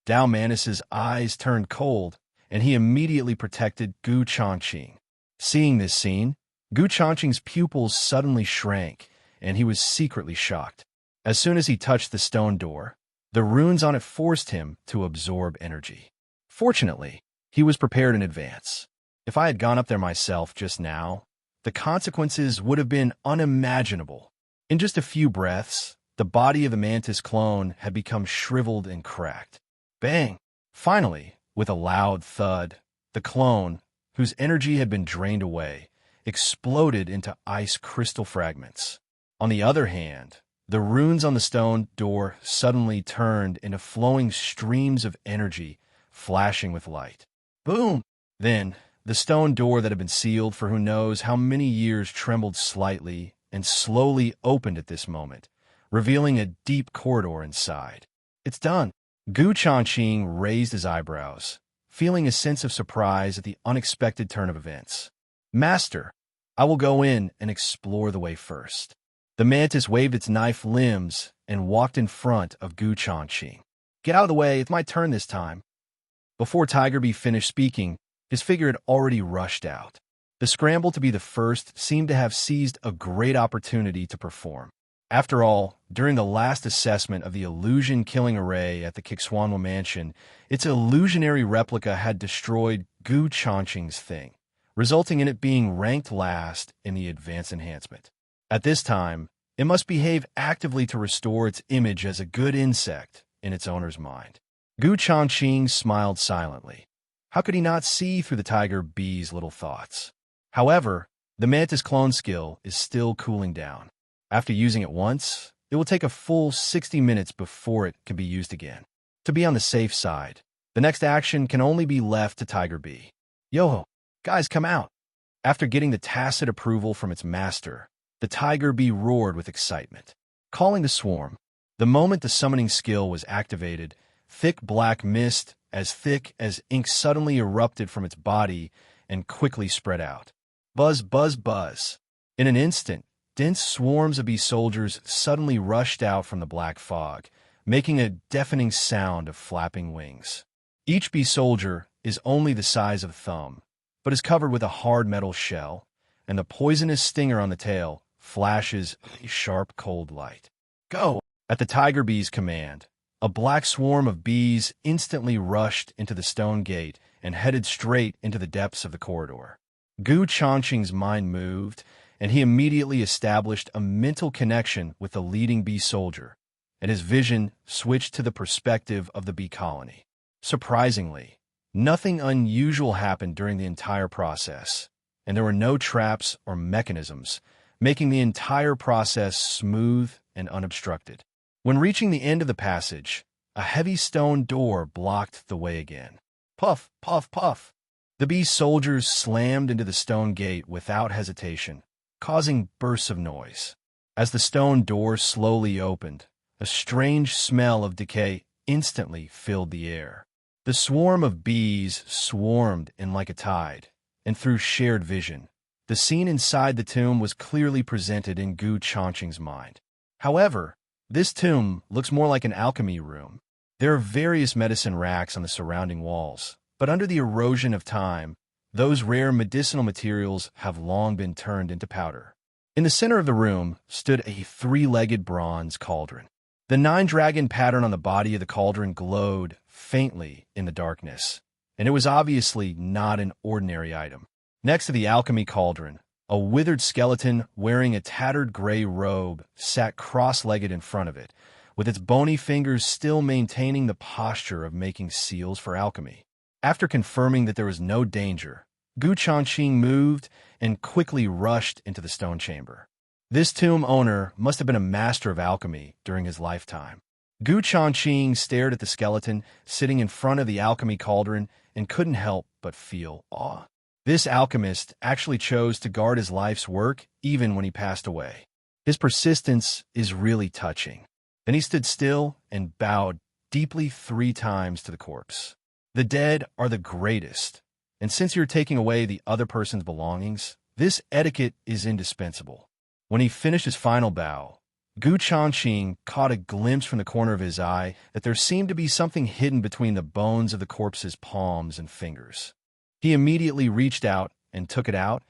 Mantis's eyes turned cold, and he immediately protected Changqing. Seeing this scene, Changqing's pupils suddenly shrank, and he was secretly shocked. As soon as he touched the stone door, the runes on it forced him to absorb energy. Fortunately, he was prepared in advance. If I had gone up there myself just now, the consequences would have been unimaginable. In just a few breaths, the body of the Mantis clone had become shriveled and cracked. Bang! Finally, with a loud thud, the clone, whose energy had been drained away, exploded into ice crystal fragments. On the other hand, the runes on the stone door suddenly turned into flowing streams of energy, flashing with light. Boom! Then, the stone door that had been sealed for who knows how many years trembled slightly and slowly opened at this moment, revealing a deep corridor inside. It's done. Changqing raised his eyebrows, feeling a sense of surprise at the unexpected turn of events. Master, I will go in and explore the way first. The Mantis waved its knife limbs and walked in front of Changqing. Get out of the way, it's my turn this time. Before Tiger Bee finished speaking, his figure had already rushed out. The scramble to be the first seemed to have seized a great opportunity to perform. After all, during the last assessment of the illusion-killing array at the Kixwanwa Mansion, its illusionary replica had destroyed Changqing's thing, resulting in it being ranked last in the advanced enhancement. At this time, it must behave actively to restore its image as a good insect in its owner's mind. Changqing smiled silently. How could he not see through the Tiger Bee's little thoughts? However, the Mantis clone skill is still cooling down. After using it once, it will take a full 60 minutes before it can be used again. To be on the safe side, the next action can only be left to Tiger Bee. Yo-ho, guys, come out! After getting the tacit approval from its master, the Tiger Bee roared with excitement. Calling the swarm, the moment the summoning skill was activated, thick black mist, as thick as ink, suddenly erupted from its body and quickly spread out. Buzz, buzz, buzz. In an instant, dense swarms of bee soldiers suddenly rushed out from the black fog, making a deafening sound of flapping wings. Each bee soldier is only the size of a thumb, but is covered with a hard metal shell, and the poisonous stinger on the tail flashes a sharp, cold light. Go! At the Tiger Bee's command, a black swarm of bees instantly rushed into the stone gate and headed straight into the depths of the corridor. Changqing's mind moved, and he immediately established a mental connection with the leading bee soldier, and his vision switched to the perspective of the bee colony. Surprisingly, nothing unusual happened during the entire process, and there were no traps or mechanisms, making the entire process smooth and unobstructed. When reaching the end of the passage, a heavy stone door blocked the way again. Puff, puff, puff. The bee soldiers slammed into the stone gate without hesitation, causing bursts of noise. As the stone door slowly opened, a strange smell of decay instantly filled the air. The swarm of bees swarmed in like a tide, and through shared vision, The scene inside the tomb was clearly presented in Gu Changqing's mind. However, this tomb looks more like an alchemy room. There are various medicine racks on the surrounding walls, but under the erosion of time, those rare medicinal materials have long been turned into powder. In the center of the room stood a three-legged bronze cauldron. The nine-dragon pattern on the body of the cauldron glowed faintly in the darkness, and it was obviously not an ordinary item. Next to the alchemy cauldron, a withered skeleton wearing a tattered gray robe sat cross-legged in front of it, with its bony fingers still maintaining the posture of making seals for alchemy. After confirming that there was no danger, Gu Changqing moved and quickly rushed into the stone chamber. This tomb owner must have been a master of alchemy during his lifetime. Gu Changqing stared at the skeleton sitting in front of the alchemy cauldron and couldn't help but feel awe. This alchemist actually chose to guard his life's work even when he passed away. His persistence is really touching. Then he stood still and bowed deeply 3 times to the corpse. The dead are the greatest, and since you're taking away the other person's belongings, this etiquette is indispensable. When he finished his final bow, Gu Changqing caught a glimpse from the corner of his eye that there seemed to be something hidden between the bones of the corpse's palms and fingers. He immediately reached out and took it out,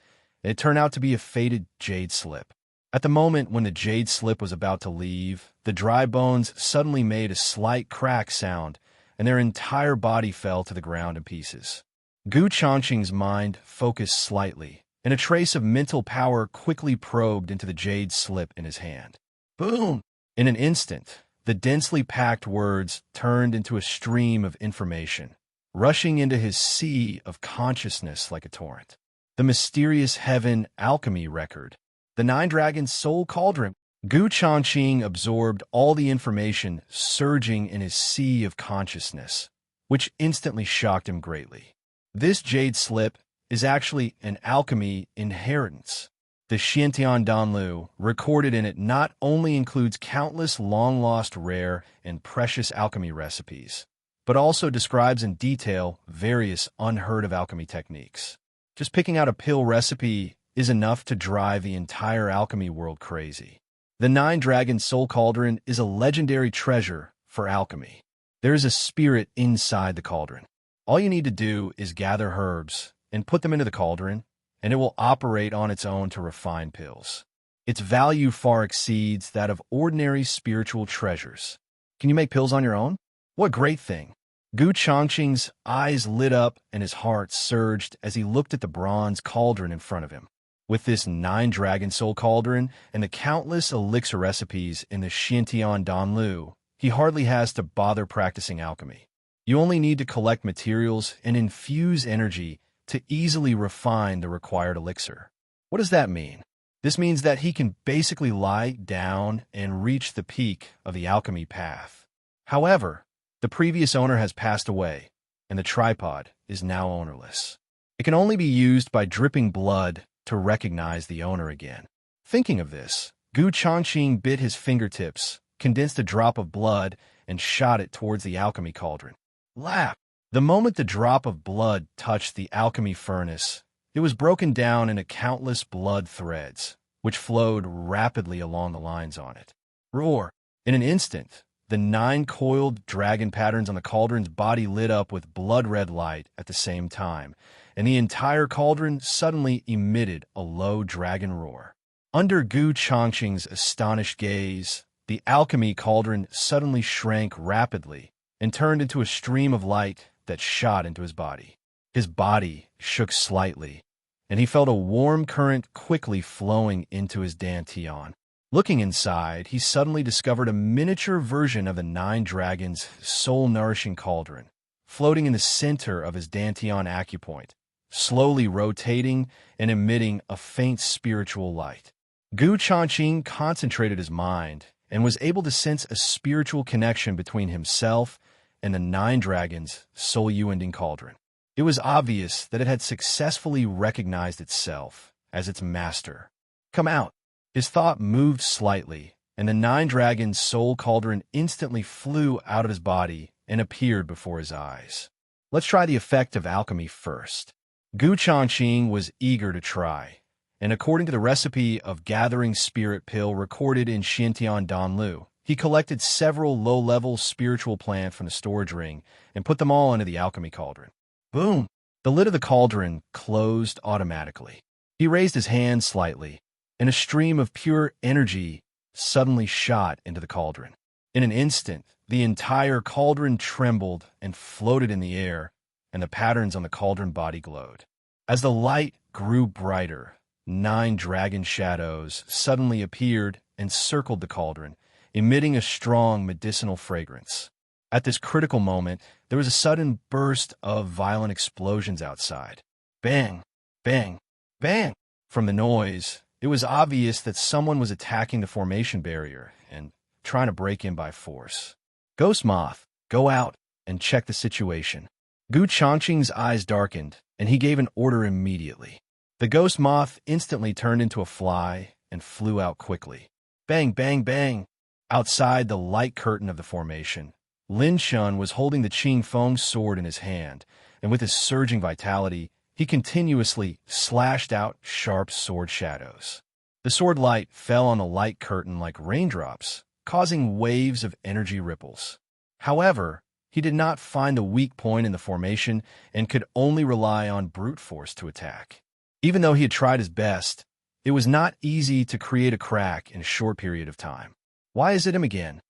and it turned out to be a faded jade slip. At the moment when the jade slip was about to leave, the dry bones suddenly made a slight crack sound, and their entire body fell to the ground in pieces. Gu Changqing's mind focused slightly, and a trace of mental power quickly probed into the jade slip in his hand. Boom! In an instant, the densely packed words turned into a stream of information, rushing into his sea of consciousness like a torrent. The mysterious heaven alchemy record. The Nine-Dragon's soul cauldron. Gu Changqing absorbed all the information surging in his sea of consciousness, which instantly shocked him greatly. This jade slip is actually an alchemy inheritance. The Xiantian Danlu recorded in it not only includes countless long-lost rare and precious alchemy recipes, but also describes in detail various unheard-of alchemy techniques. Just picking out a pill recipe is enough to drive the entire alchemy world crazy. The Nine-Dragon Soul Cauldron is a legendary treasure for alchemy. There is a spirit inside the cauldron. All you need to do is gather herbs and put them into the cauldron, and it will operate on its own to refine pills. Its value far exceeds that of ordinary spiritual treasures. Can you make pills on your own? What great thing! Gu Changqing's eyes lit up and his heart surged as he looked at the bronze cauldron in front of him. With this Nine-Dragon Soul Cauldron and the countless elixir recipes in the Xiantian Danlu, he hardly has to bother practicing alchemy. You only need to collect materials and infuse energy to easily refine the required elixir. What does that mean? This means that he can basically lie down and reach the peak of the alchemy path. However, the previous owner has passed away, and the tripod is now ownerless. It can only be used by dripping blood to recognize the owner again. Thinking of this, Gu Changqing bit his fingertips, condensed a drop of blood, and shot it towards the alchemy cauldron. Lap! The moment the drop of blood touched the alchemy furnace, it was broken down into countless blood threads, which flowed rapidly along the lines on it. Roar! In an instant, the 9 coiled dragon patterns on the cauldron's body lit up with blood-red light at the same time, and the entire cauldron suddenly emitted a low dragon roar. Under Gu Changqing's astonished gaze, the alchemy cauldron suddenly shrank rapidly and turned into a stream of light that shot into his body. His body shook slightly, and he felt a warm current quickly flowing into his dantian. Looking inside, he suddenly discovered a miniature version of the Nine Dragons' soul-nourishing cauldron, floating in the center of his dantian acupoint, slowly rotating and emitting a faint spiritual light. Gu Changqing concentrated his mind and was able to sense a spiritual connection between himself and the Nine Dragons' soul-unending cauldron. It was obvious that it had successfully recognized itself as its master. Come out! His thought moved slightly, and the Nine Dragons' soul cauldron instantly flew out of his body and appeared before his eyes. Let's try the effect of alchemy first. Gu Changqing was eager to try, and according to the recipe of Gathering Spirit Pill recorded in Xintian Danlu, he collected several low-level spiritual plants from the storage ring and put them all into the alchemy cauldron. Boom! The lid of the cauldron closed automatically. He raised his hand slightly, and a stream of pure energy suddenly shot into the cauldron. In an instant, the entire cauldron trembled and floated in the air, and the patterns on the cauldron body glowed. As the light grew brighter, 9 dragon shadows suddenly appeared and circled the cauldron, emitting a strong medicinal fragrance. At this critical moment, there was a sudden burst of violent explosions outside. Bang! Bang! Bang! From the noise, it was obvious that someone was attacking the formation barrier and trying to break in by force. Ghost Moth, go out and check the situation. Gu Changqing's eyes darkened, and he gave an order immediately. The ghost moth instantly turned into a fly and flew out quickly. Bang, bang, bang! Outside the light curtain of the formation, Lin Shun was holding the Qing Feng sword in his hand, and with his surging vitality, he continuously slashed out sharp sword shadows. The sword light fell on the light curtain like raindrops, causing waves of energy ripples. However, he did not find the weak point in the formation and could only rely on brute force to attack. Even though he had tried his best, it was not easy to create a crack in a short period of time. Why is it him again?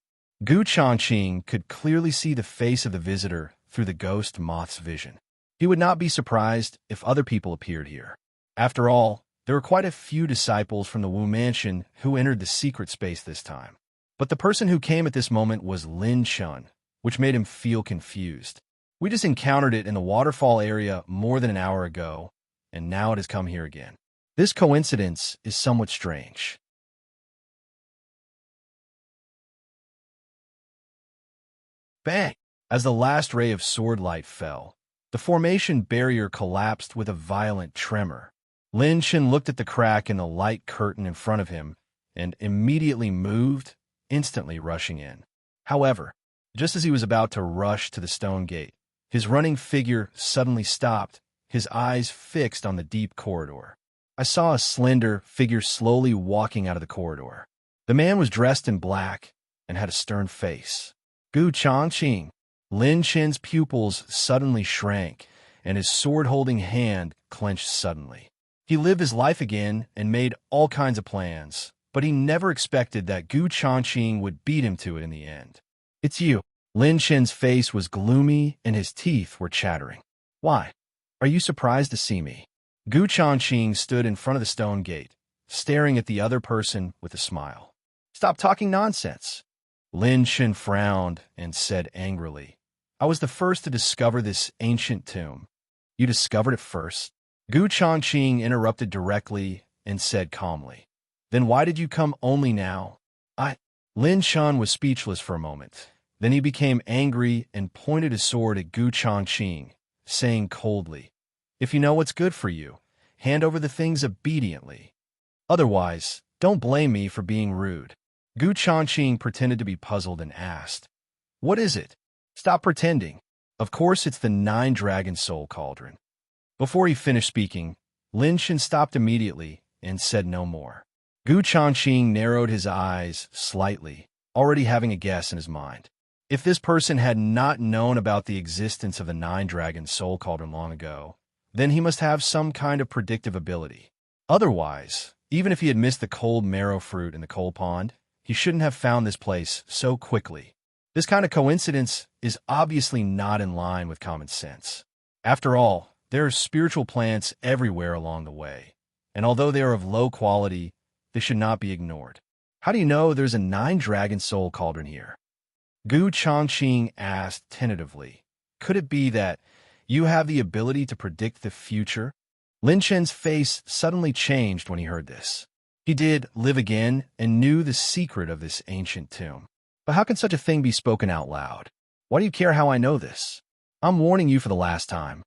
Gu Changqing could clearly see the face of the visitor through the ghost moth's vision. He would not be surprised if other people appeared here. After all, there were quite a few disciples from the Wu Mansion who entered the secret space this time. But the person who came at this moment was Lin Shun, which made him feel confused. We just encountered it in the waterfall area more than an hour ago, and now it has come here again. This coincidence is somewhat strange. Bang! As the last ray of sword light fell, the formation barrier collapsed with a violent tremor. Lin Shin looked at the crack in the light curtain in front of him and immediately moved, instantly rushing in. However, just as he was about to rush to the stone gate, his running figure suddenly stopped, his eyes fixed on the deep corridor. I saw a slender figure slowly walking out of the corridor. The man was dressed in black and had a stern face. Gu Changqing. Lin Shin's pupils suddenly shrank, and his sword-holding hand clenched suddenly. He lived his life again and made all kinds of plans, but he never expected that Gu Changqing would beat him to it in the end. It's you. Lin Shin's face was gloomy and his teeth were chattering. Why? Are you surprised to see me? Gu Changqing stood in front of the stone gate, staring at the other person with a smile. Stop talking nonsense. Lin Shin frowned and said angrily, I was the first to discover this ancient tomb. You discovered it first? Gu Changqing interrupted directly and said calmly, Then why did you come only now? Lin Shan was speechless for a moment. Then he became angry and pointed his sword at Gu Changqing, saying coldly, If you know what's good for you, hand over the things obediently. Otherwise, don't blame me for being rude. Gu Changqing pretended to be puzzled and asked, What is it? Stop pretending. Of course it's the 9-dragon soul cauldron. Before he finished speaking, Lin Shin stopped immediately and said no more. Gu Changqing narrowed his eyes slightly, already having a guess in his mind. If this person had not known about the existence of the 9-dragon soul cauldron long ago, then he must have some kind of predictive ability. Otherwise, even if he had missed the cold marrow fruit in the coal pond, he shouldn't have found this place so quickly. This kind of coincidence is obviously not in line with common sense. After all, there are spiritual plants everywhere along the way, and although they are of low quality, they should not be ignored. How do you know there's a 9-dragon soul cauldron here? Gu Changqing asked tentatively. Could it be that you have the ability to predict the future? Lin Shen's face suddenly changed when he heard this. He did live again and knew the secret of this ancient tomb. But how can such a thing be spoken out loud? Why do you care how I know this? I'm warning you for the last time.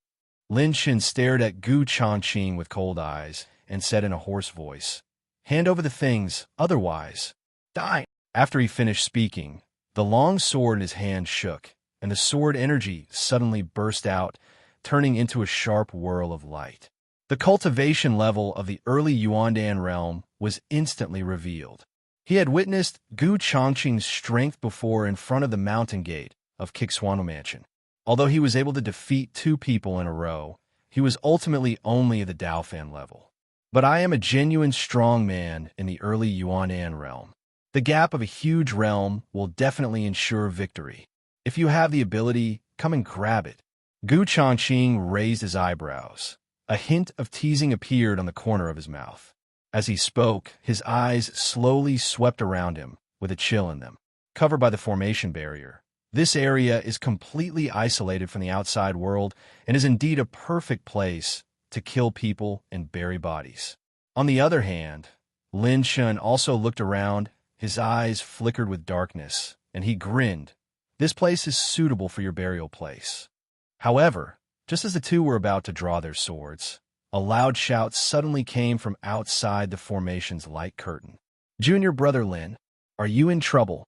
Lin Shen stared at Gu Changqing with cold eyes and said in a hoarse voice, Hand over the things, otherwise, die. After he finished speaking, the long sword in his hand shook, and the sword energy suddenly burst out, turning into a sharp whirl of light. The cultivation level of the early Yuandan realm was instantly revealed. He had witnessed Gu Changqing's strength before in front of the mountain gate of Kixuano Mansion. Although he was able to defeat 2 people in a row, he was ultimately only the Daofan level. But I am a genuine strong man in the early Yuandan realm. The gap of a huge realm will definitely ensure victory. If you have the ability, come and grab it. Gu Changqing raised his eyebrows. A hint of teasing appeared on the corner of his mouth. As he spoke, his eyes slowly swept around him, with a chill in them. Covered by the formation barrier, this area is completely isolated from the outside world and is indeed a perfect place to kill people and bury bodies. On the other hand, Lin Shun also looked around. His eyes flickered with darkness, and he grinned. This place is suitable for your burial place. However, just as the two were about to draw their swords, a loud shout suddenly came from outside the formation's light curtain. "Junior brother Lin, are you in trouble?"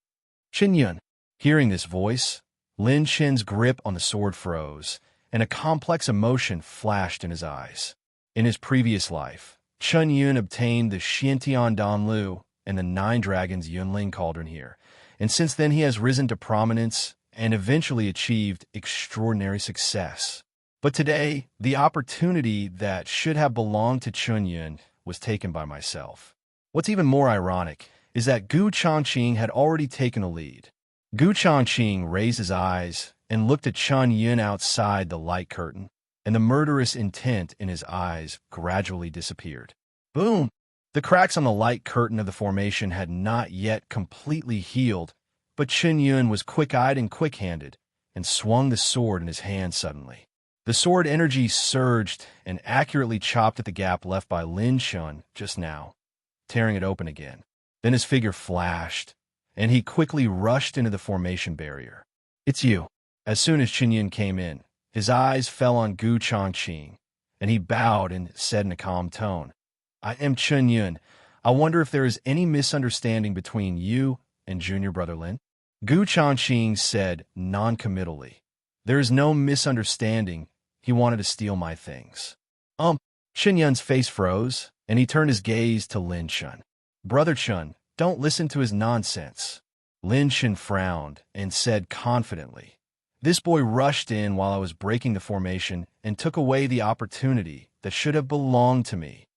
Chen Yun. Hearing this voice, Lin Shen's grip on the sword froze, and a complex emotion flashed in his eyes. In his previous life, Chen Yun obtained the Xiantian Danlu and the 9 Dragons Yunling Cauldron here, and since then he has risen to prominence and eventually achieved extraordinary success. But today, the opportunity that should have belonged to Chen Yun was taken by myself. What's even more ironic is that Gu Changqing had already taken the lead. Gu Changqing raised his eyes and looked at Chen Yun outside the light curtain, and the murderous intent in his eyes gradually disappeared. Boom! The cracks on the light curtain of the formation had not yet completely healed, but Chen Yun was quick-eyed and quick-handed, and swung the sword in his hand suddenly. The sword energy surged and accurately chopped at the gap left by Lin Shun just now, tearing it open again. Then his figure flashed, and he quickly rushed into the formation barrier. "It's you." As soon as Chen Yun came in, his eyes fell on Gu Changqing, and he bowed and said in a calm tone, "I am Chen Yun. I wonder if there is any misunderstanding between you and Junior Brother Lin?" Gu Changqing said non-committally, "There is no misunderstanding. He wanted to steal my things." Chen Yun's face froze, and he turned his gaze to Lin Shun. "Brother Chun, don't listen to his nonsense." Lin Shun frowned and said confidently, "This boy rushed in while I was breaking the formation and took away the opportunity that should have belonged to me."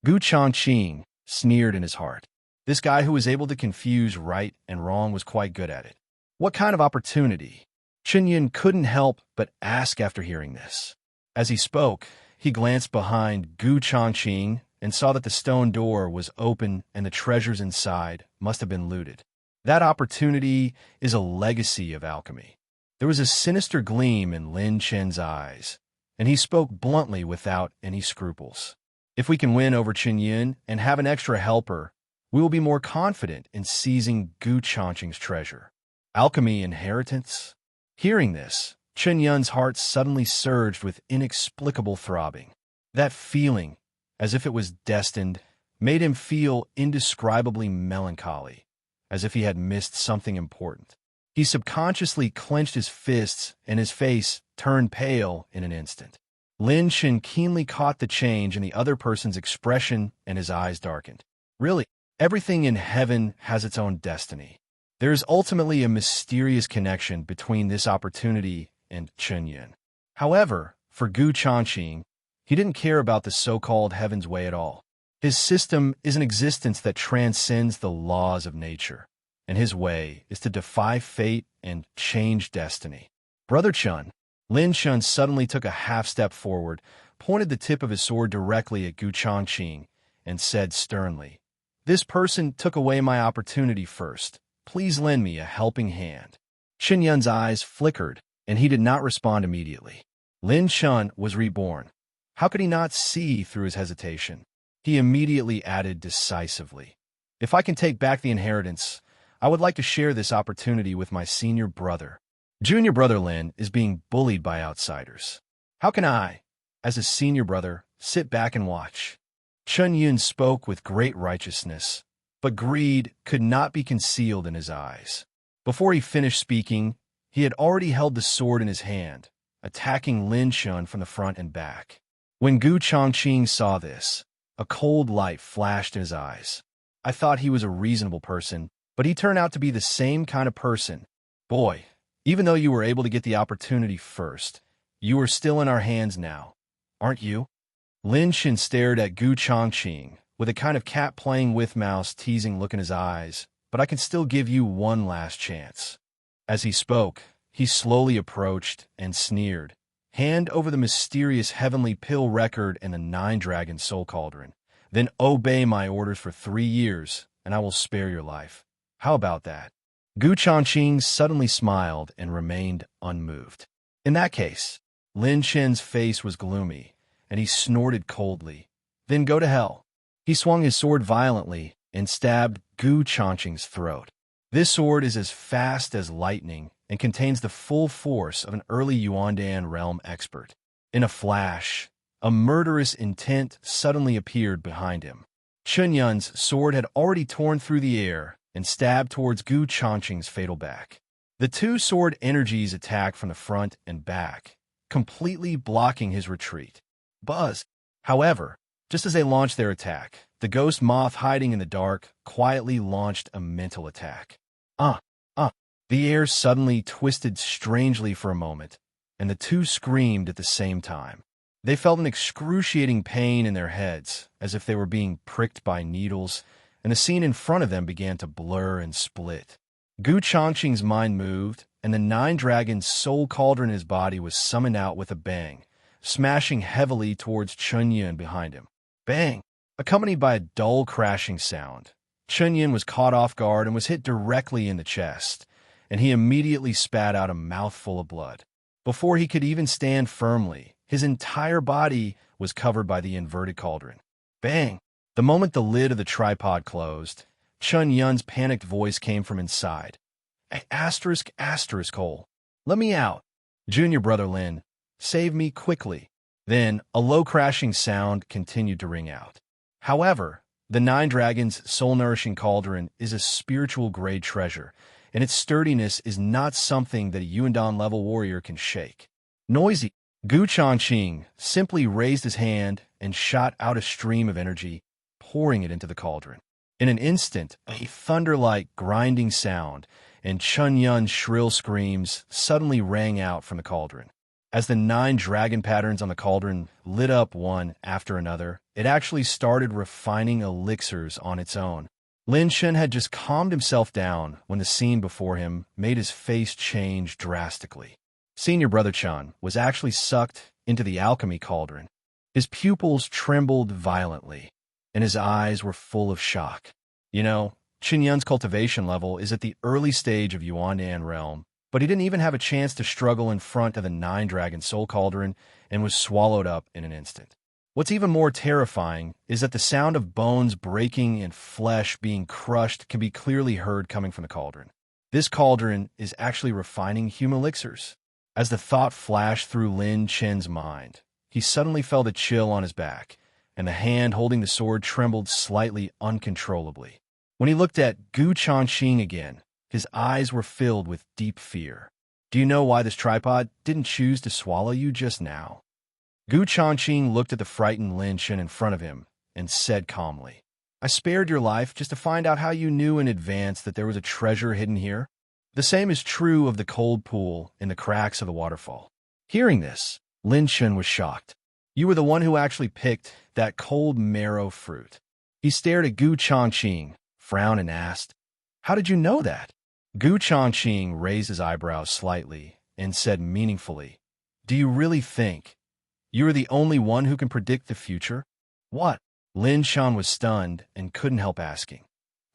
Gu Changqing sneered in his heart. This guy who was able to confuse right and wrong was quite good at it. What kind of opportunity? Chen Yun couldn't help but ask after hearing this. As he spoke, he glanced behind Gu Changqing and saw that the stone door was open and the treasures inside must have been looted. That opportunity is a legacy of alchemy. There was a sinister gleam in Lin Chen's eyes, and he spoke bluntly without any scruples. "If we can win over Chen Yun and have an extra helper, we will be more confident in seizing Gu Changqing's treasure." Alchemy inheritance? Hearing this, Chen Yun's heart suddenly surged with inexplicable throbbing. That feeling, as if it was destined, made him feel indescribably melancholy, as if he had missed something important. He subconsciously clenched his fists, and his face turned pale in an instant. Lin Shen keenly caught the change in the other person's expression, and his eyes darkened. Really, everything in heaven has its own destiny. There is ultimately a mysterious connection between this opportunity and Chen Yun. However, for Gu Changqing, he didn't care about the so-called Heaven's Way at all. His system is an existence that transcends the laws of nature, and his way is to defy fate and change destiny. "Brother Chun." Lin Shun suddenly took a half-step forward, pointed the tip of his sword directly at Gu Changqing, and said sternly, "This person took away my opportunity first. Please lend me a helping hand." Chen Yun's eyes flickered, and he did not respond immediately. Lin Shun was reborn. How could he not see through his hesitation? He immediately added decisively, "If I can take back the inheritance, I would like to share this opportunity with my senior brother. Junior brother Lin is being bullied by outsiders. How can I, as a senior brother, sit back and watch?" Chen Yun spoke with great righteousness, but greed could not be concealed in his eyes. Before he finished speaking, he had already held the sword in his hand, attacking Lin Shun from the front and back. When Gu Changqing saw this, a cold light flashed in his eyes. I thought he was a reasonable person, but he turned out to be the same kind of person. Boy, even though you were able to get the opportunity first, you are still in our hands now, aren't you? Lin Shen stared at Gu Changqing with a kind of cat playing with mouse teasing look in his eyes, but I can still give you one last chance. As he spoke, he slowly approached and sneered. Hand over the mysterious heavenly pill record and the 9-dragon soul cauldron. Then obey my orders for 3 years, and I will spare your life. How about that? Gu Changqing suddenly smiled and remained unmoved. In that case, Lin Shen's face was gloomy, and he snorted coldly. Then go to hell. He swung his sword violently and stabbed Gu Changqing's throat. This sword is as fast as lightning and contains the full force of an early Yuandan realm expert. In a flash, a murderous intent suddenly appeared behind him. Chunyun's sword had already torn through the air and stabbed towards Gu Changqing's fatal back. The two sword energies attacked from the front and back, completely blocking his retreat. Buzz! However, just as they launched their attack, the ghost moth hiding in the dark quietly launched a mental attack. The air suddenly twisted strangely for a moment, and the two screamed at the same time. They felt an excruciating pain in their heads, as if they were being pricked by needles, and the scene in front of them began to blur and split. Gu Changqing's mind moved, and the 9-dragon soul cauldron in his body was summoned out with a bang, smashing heavily towards Chunyun behind him. Bang! Accompanied by a dull crashing sound. Chunyun was caught off guard and was hit directly in the chest, and he immediately spat out a mouthful of blood. Before he could even stand firmly, his entire body was covered by the inverted cauldron. Bang! The moment the lid of the tripod closed, Chunyun's panicked voice came from inside. Asterisk, hole. Let me out. Junior brother Lin, save me quickly. Then a low crashing sound continued to ring out. However, the 9-dragon's soul-nourishing cauldron is a spiritual-grade treasure, and its sturdiness is not something that a Yuandan-level warrior can shake. Noisy, Gu Changqing simply raised his hand and shot out a stream of energy, pouring it into the cauldron. In an instant, a thunder-like grinding sound and Chunyun's shrill screams suddenly rang out from the cauldron. As the 9 dragon patterns on the cauldron lit up one after another, it actually started refining elixirs on its own. Lin Shen had just calmed himself down when the scene before him made his face change drastically. Senior Brother Chan was actually sucked into the alchemy cauldron. His pupils trembled violently, and his eyes were full of shock. You know, Chunyun's cultivation level is at the early stage of Yuandan realm, but he didn't even have a chance to struggle in front of the 9-dragon soul cauldron and was swallowed up in an instant. What's even more terrifying is that the sound of bones breaking and flesh being crushed can be clearly heard coming from the cauldron. This cauldron is actually refining human elixirs. As the thought flashed through Lin Chen's mind, he suddenly felt a chill on his back, and the hand holding the sword trembled slightly uncontrollably. When he looked at Gu Changqing again, his eyes were filled with deep fear. Do you know why this tripod didn't choose to swallow you just now? Gu Changqing looked at the frightened Lin Shen in front of him and said calmly, I spared your life just to find out how you knew in advance that there was a treasure hidden here. The same is true of the cold pool in the cracks of the waterfall. Hearing this, Lin Shen was shocked. You were the one who actually picked that cold marrow fruit. He stared at Gu Changqing, frowned, and asked, How did you know that? Gu Changqing raised his eyebrows slightly and said meaningfully, Do you really think you are the only one who can predict the future? What? Lin Shan was stunned and couldn't help asking,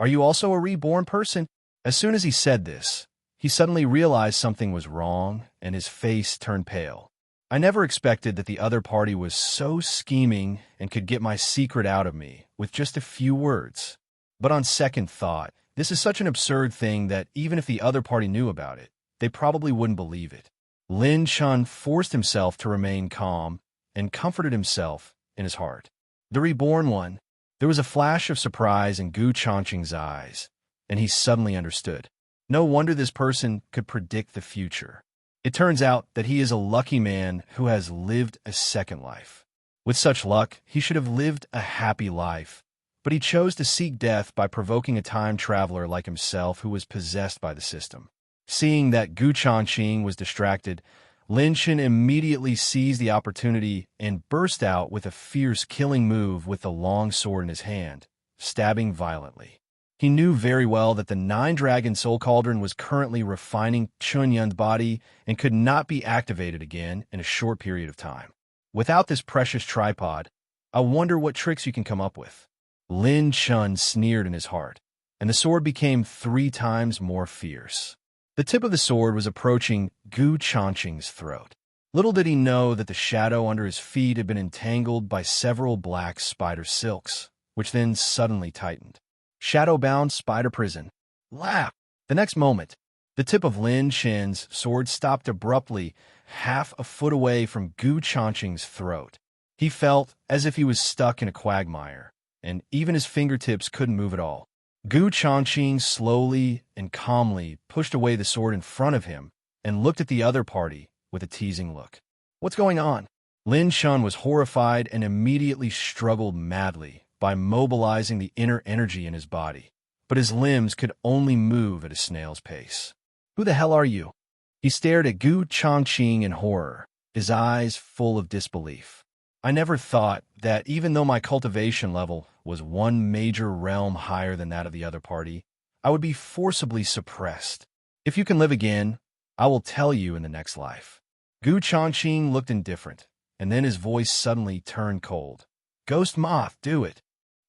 Are you also a reborn person? As soon as he said this, he suddenly realized something was wrong and his face turned pale. I never expected that the other party was so scheming and could get my secret out of me with just a few words. But on second thought, this is such an absurd thing that even if the other party knew about it, they probably wouldn't believe it. Lin Shan forced himself to remain calm and comforted himself in his heart. The reborn one. There was a flash of surprise in Gu Changqing's eyes, and he suddenly understood. No wonder this person could predict the future. It turns out that he is a lucky man who has lived a second life. With such luck, he should have lived a happy life. But he chose to seek death by provoking a time traveler like himself who was possessed by the system. Seeing that Changqing was distracted, Lin Chen immediately seized the opportunity and burst out with a fierce killing move with the long sword in his hand, stabbing violently. He knew very well that the Nine-Dragon Soul Cauldron was currently refining Chunyun's body and could not be activated again in a short period of time. Without this precious tripod, I wonder what tricks you can come up with. Lin Chen sneered in his heart, and the sword became 3 times more fierce. The tip of the sword was approaching Changqing's throat. Little did he know that the shadow under his feet had been entangled by several black spider silks, which then suddenly tightened. Shadow-bound spider prison. Laugh! The next moment, the tip of Lin Chen's sword stopped abruptly, half a foot away from Changqing's throat. He felt as if he was stuck in a quagmire, and even his fingertips couldn't move at all. Changqing slowly and calmly pushed away the sword in front of him and looked at the other party with a teasing look. What's going on? Lin Chen was horrified and immediately struggled madly by mobilizing the inner energy in his body, but his limbs could only move at a snail's pace. Who the hell are you? He stared at Changqing in horror, his eyes full of disbelief. I never thought that even though my cultivation level was one major realm higher than that of the other party, I would be forcibly suppressed. If you can live again, I will tell you in the next life. Changqing looked indifferent, and then his voice suddenly turned cold. Ghost Moth, do it.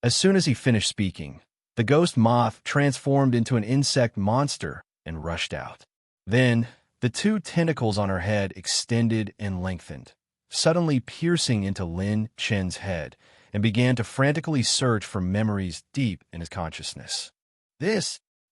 As soon as he finished speaking, the ghost moth transformed into an insect monster and rushed out. Then, the 2 tentacles on her head extended and lengthened, suddenly piercing into Lin Chen's head, and began to frantically search for memories deep in his consciousness.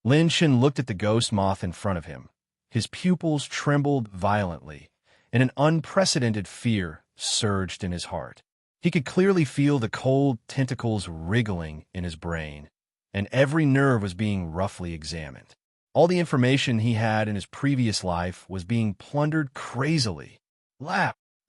Lin Chen looked at the ghost moth in front of him. His pupils trembled violently, and an unprecedented fear surged in his heart. He could clearly feel the cold tentacles wriggling in his brain, and every nerve was being roughly examined. All the information he had in his previous life was being plundered crazily.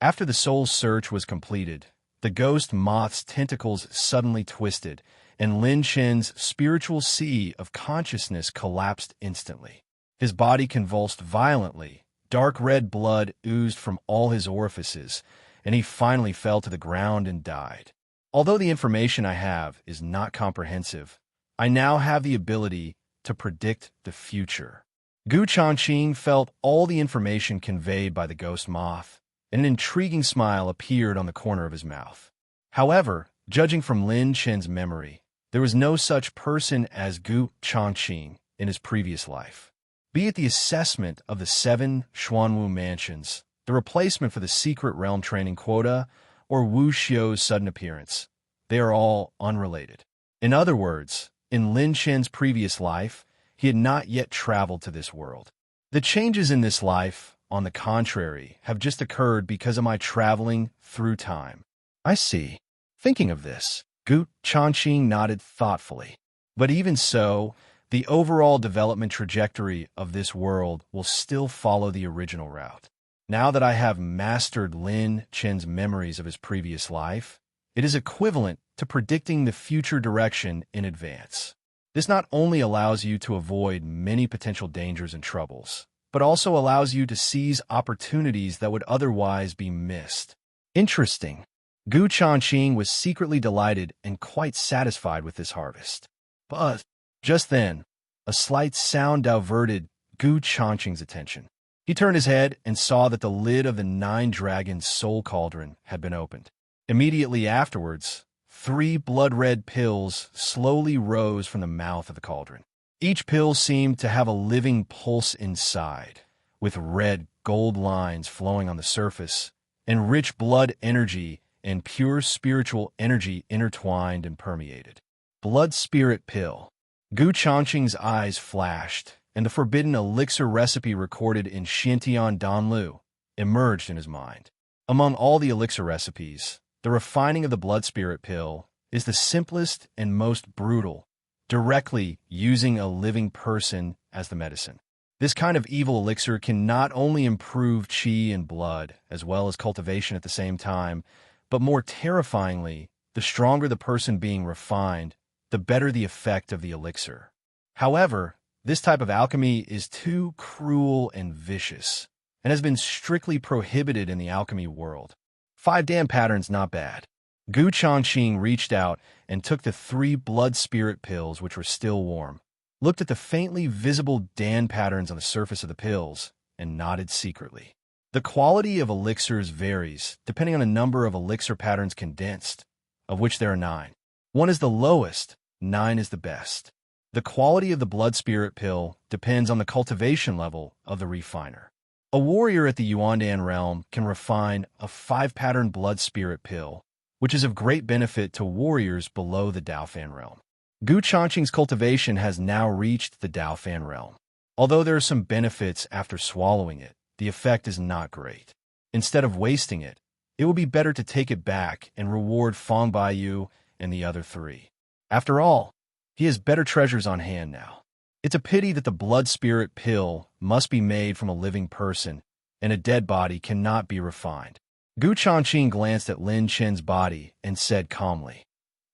After the soul search was completed, the ghost moth's tentacles suddenly twisted, and Lin Chen's spiritual sea of consciousness collapsed instantly. His body convulsed violently, dark red blood oozed from all his orifices, and he finally fell to the ground and died. Although the information I have is not comprehensive, I now have the ability to predict the future. Changqing felt all the information conveyed by the ghost moth, and an intriguing smile appeared on the corner of his mouth. However, judging from Lin Chen's memory, there was no such person as Changqing in his previous life. Be it the assessment of the 7 Xuanwu mansions, the replacement for the secret realm training quota, or Wu Xiu's sudden appearance, they are all unrelated. In other words, in Lin Chen's previous life, he had not yet traveled to this world. The changes in this life, on the contrary, have just occurred because of my traveling through time. I see. Thinking of this, Changqing nodded thoughtfully. But even so, the overall development trajectory of this world will still follow the original route. Now that I have mastered Lin Chen's memories of his previous life, it is equivalent to predicting the future direction in advance. This not only allows you to avoid many potential dangers and troubles, but also allows you to seize opportunities that would otherwise be missed. Interesting. Changqing was secretly delighted and quite satisfied with this harvest. But just then, a slight sound diverted Changqing's attention. He turned his head and saw that the lid of the Nine-Dragon Soul Cauldron had been opened. Immediately afterwards, 3 blood-red pills slowly rose from the mouth of the cauldron. Each pill seemed to have a living pulse inside, with red gold lines flowing on the surface, and rich blood energy and pure spiritual energy intertwined and permeated. Blood Spirit Pill. Changqing's eyes flashed, and the forbidden elixir recipe recorded in Xintian Danlu emerged in his mind. Among all the elixir recipes, the refining of the Blood Spirit Pill is the simplest and most brutal, directly using a living person as the medicine. This kind of evil elixir can not only improve qi and blood, as well as cultivation at the same time, But more terrifyingly, the stronger the person being refined, the better the effect of the elixir. However, this type of alchemy is too cruel and vicious, and has been strictly prohibited in the alchemy world. 5 damn patterns not bad. Changqing reached out and took the 3 blood spirit pills which were still warm, looked at the faintly visible Dan patterns on the surface of the pills, and nodded secretly. The quality of elixirs varies depending on the number of elixir patterns condensed, of which there are 9. 1 is the lowest, 9 is the best. The quality of the blood spirit pill depends on the cultivation level of the refiner. A warrior at the Yuandan realm can refine a 5-pattern blood spirit pill, which is of great benefit to warriors below the Daofan realm. Changqing's cultivation has now reached the Daofan realm. Although there are some benefits after swallowing it, the effect is not great. Instead of wasting it, it will be better to take it back and reward Fong Baiyu and the other 3. After all, he has better treasures on hand now. It's a pity that the blood spirit pill must be made from a living person, and a dead body cannot be refined. Changqing glanced at Lin Chen's body and said calmly,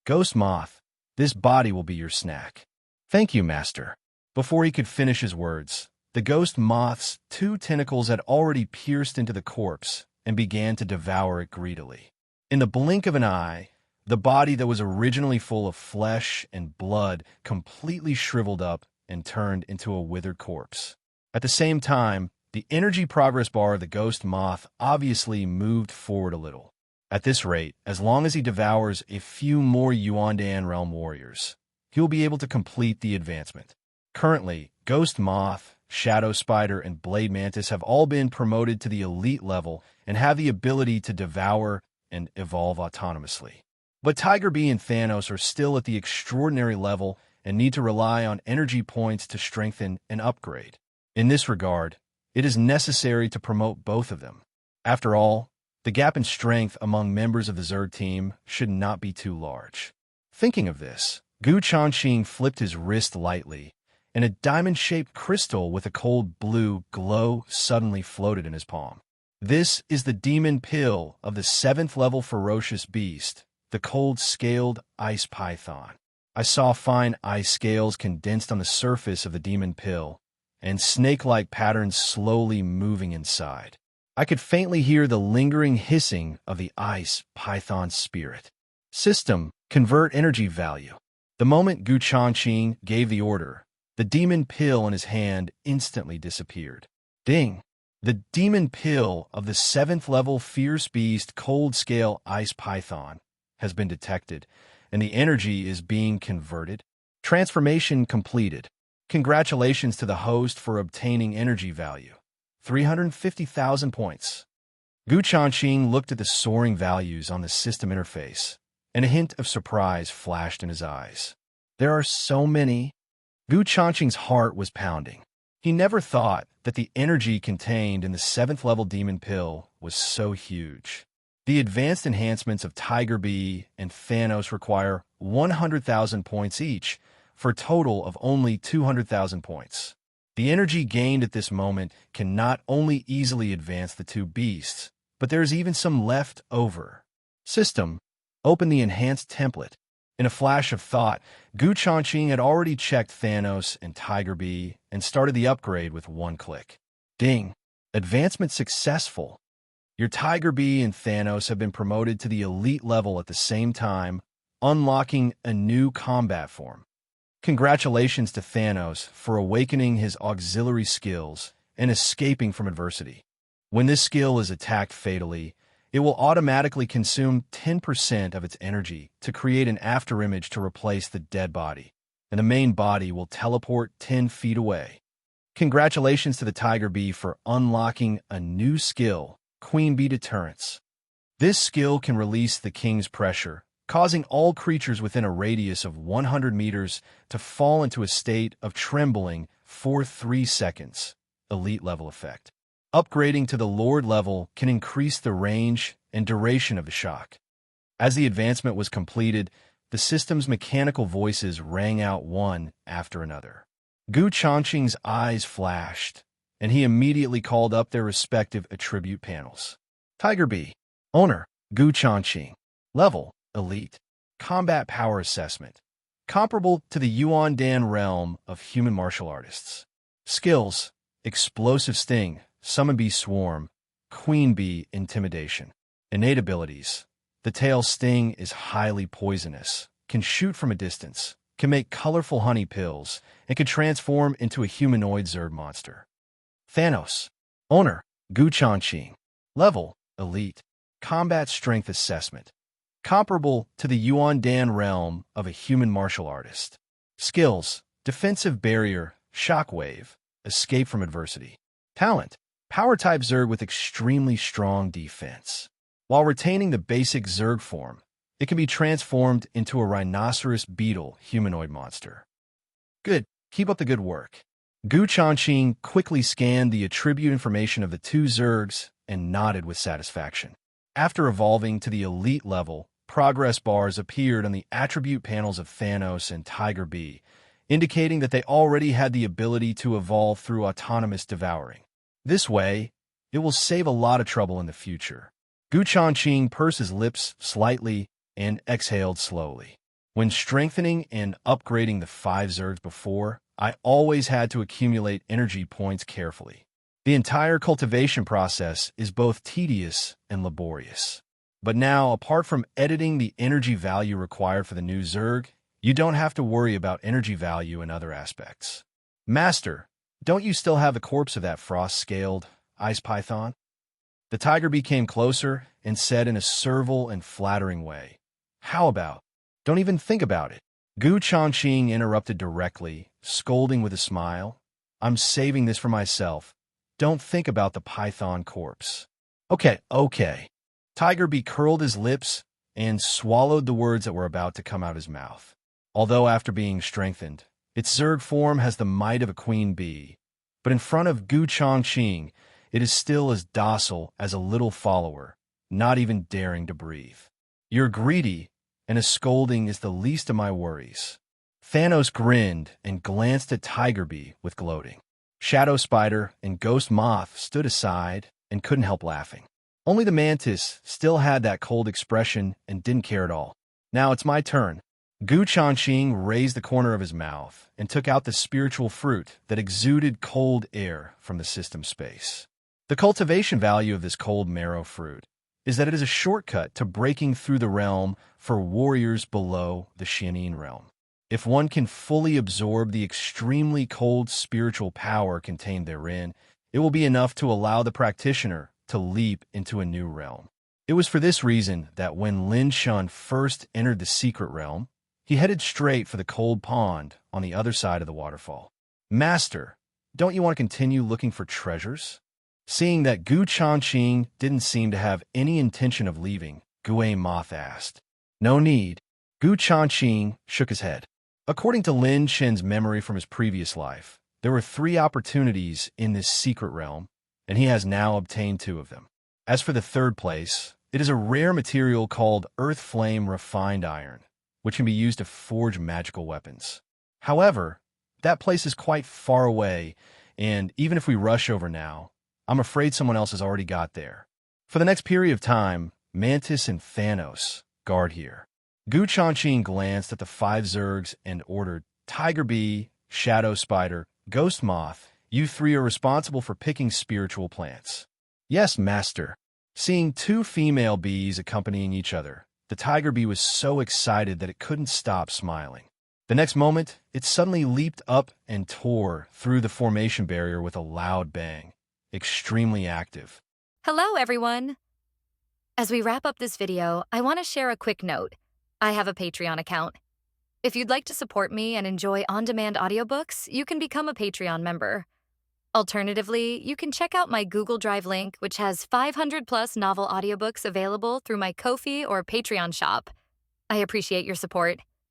"Ghost Moth, this body will be your snack." "Thank you, Master." Before he could finish his words, the ghost moth's 2 tentacles had already pierced into the corpse and began to devour it greedily. In the blink of an eye, the body that was originally full of flesh and blood completely shriveled up and turned into a withered corpse. At the same time, the energy progress bar of the ghost moth obviously moved forward a little. At this rate, as long as he devours a few more Yuandan realm warriors, he will be able to complete the advancement. Currently, Ghost Moth, Shadow Spider, and Blade Mantis have all been promoted to the elite level and have the ability to devour and evolve autonomously. But Tiger Bee and Thanos are still at the extraordinary level and need to rely on energy points to strengthen and upgrade. In this regard, it is necessary to promote both of them. After all, the gap in strength among members of the Zerg team should not be too large. Thinking of this, Changqing flipped his wrist lightly, and a diamond-shaped crystal with a cold blue glow suddenly floated in his palm. This is the demon pill of the 7th level ferocious beast, the cold-scaled ice python. I saw fine ice scales condensed on the surface of the demon pill, and snake-like patterns slowly moving inside. I could faintly hear the lingering hissing of the ice python spirit. System, convert energy value. The moment Changqing gave the order, the demon pill in his hand instantly disappeared. Ding! The demon pill of the 7th level fierce beast cold-scale ice python has been detected, and the energy is being converted. Transformation completed. Congratulations to the host for obtaining energy value. 350,000 points. Changqing looked at the soaring values on the system interface, and a hint of surprise flashed in his eyes. There are so many. Changqing's heart was pounding. He never thought that the energy contained in the 7th level demon pill was so huge. The advanced enhancements of Tiger Bee and Thanos require 100,000 points each, for a total of only 200,000 points. The energy gained at this moment can not only easily advance the 2 beasts, but there is even some left over. System, open the enhanced template. In a flash of thought, Changqing had already checked Thanos and Tiger Bee and started the upgrade with 1 click. Ding! Advancement successful. Your Tiger Bee and Thanos have been promoted to the elite level at the same time, unlocking a new combat form. Congratulations to Thanos for awakening his auxiliary skills and escaping from adversity. When this skill is attacked fatally, it will automatically consume 10% of its energy to create an afterimage to replace the dead body, and the main body will teleport 10 feet away. Congratulations to the Tiger Bee for unlocking a new skill, Queen Bee Deterrence. This skill can release the King's pressure, causing all creatures within a radius of 100 meters to fall into a state of trembling for 3 seconds. Elite level effect. Upgrading to the Lord level can increase the range and duration of the shock. As the advancement was completed, the system's mechanical voices rang out one after another. Changqing's eyes flashed, and he immediately called up their respective attribute panels. Tiger Bee, Owner, Changqing. Level, Elite. Combat Power Assessment. Comparable to the Yuan Dan realm of human martial artists. Skills, Explosive Sting, Summon Bee Swarm, Queen Bee Intimidation. Innate abilities. The tail sting is highly poisonous, can shoot from a distance, can make colorful honey pills, and can transform into a humanoid Zerg monster. Thanos. Owner, Changqing. Level, Elite. Combat Strength Assessment. Comparable to the Yuan Dan realm of a human martial artist. Skills, Defensive Barrier, Shockwave, Escape from Adversity. Talent, Power-type Zerg with extremely strong defense. While retaining the basic Zerg form, it can be transformed into a rhinoceros beetle humanoid monster. Good, keep up the good work. Changqing quickly scanned the attribute information of the two Zergs and nodded with satisfaction. After evolving to the elite level, progress bars appeared on the attribute panels of Thanos and Tiger Bee, indicating that they already had the ability to evolve through autonomous devouring. This way, it will save a lot of trouble in the future. Changqing pursed his lips slightly and exhaled slowly. When strengthening and upgrading the 5 Zergs before, I always had to accumulate energy points carefully. The entire cultivation process is both tedious and laborious. But now, apart from editing the energy value required for the new Zerg, you don't have to worry about energy value in other aspects. Master, don't you still have the corpse of that frost-scaled ice python? The tiger bee came closer and said in a servile and flattering way, "How about? Don't even think about it." Changqing interrupted directly, scolding with a smile. "I'm saving this for myself. Don't think about the python corpse." Okay. Tiger Bee curled his lips and swallowed the words that were about to come out his mouth. Although after being strengthened, its Zerg form has the might of a queen bee, but in front of Changqing, it is still as docile as a little follower, not even daring to breathe. "You're greedy, and a scolding is the least of my worries." Thanos grinned and glanced at Tiger Bee with gloating. Shadow Spider and Ghost Moth stood aside and couldn't help laughing. Only the Mantis still had that cold expression and didn't care at all. "Now it's my turn." Changqing raised the corner of his mouth and took out the spiritual fruit that exuded cold air from the system space. The cultivation value of this cold marrow fruit is that it is a shortcut to breaking through the realm for warriors below the Xianin realm. If one can fully absorb the extremely cold spiritual power contained therein, it will be enough to allow the practitioner to leap into a new realm. It was for this reason that when Lin Shun first entered the secret realm, he headed straight for the cold pond on the other side of the waterfall. "Master, don't you want to continue looking for treasures?" Seeing that Changqing didn't seem to have any intention of leaving, Gue Moth asked. "No need." Changqing shook his head. According to Lin Shen's memory from his previous life, there were 3 opportunities in this secret realm, and he has now obtained 2 of them. As for the 3rd place, it is a rare material called Earth Flame Refined Iron, which can be used to forge magical weapons. However, that place is quite far away, and even if we rush over now, I'm afraid someone else has already got there. For the next period of time, Mantis and Thanos guard here. Changqing glanced at the 5 Zergs and ordered, "Tiger Bee, Shadow Spider, Ghost Moth, you 3 are responsible for picking spiritual plants." "Yes, Master." Seeing 2 female bees accompanying each other, the Tiger Bee was so excited that it couldn't stop smiling. The next moment, it suddenly leaped up and tore through the formation barrier with a loud bang. Extremely active. Hello, everyone. As we wrap up this video, I want to share a quick note. I have a Patreon account. If you'd like to support me and enjoy on-demand audiobooks, you can become a Patreon member. Alternatively, you can check out my Google Drive link, which has 500+ novel audiobooks available through my Ko-fi or Patreon shop. I appreciate your support.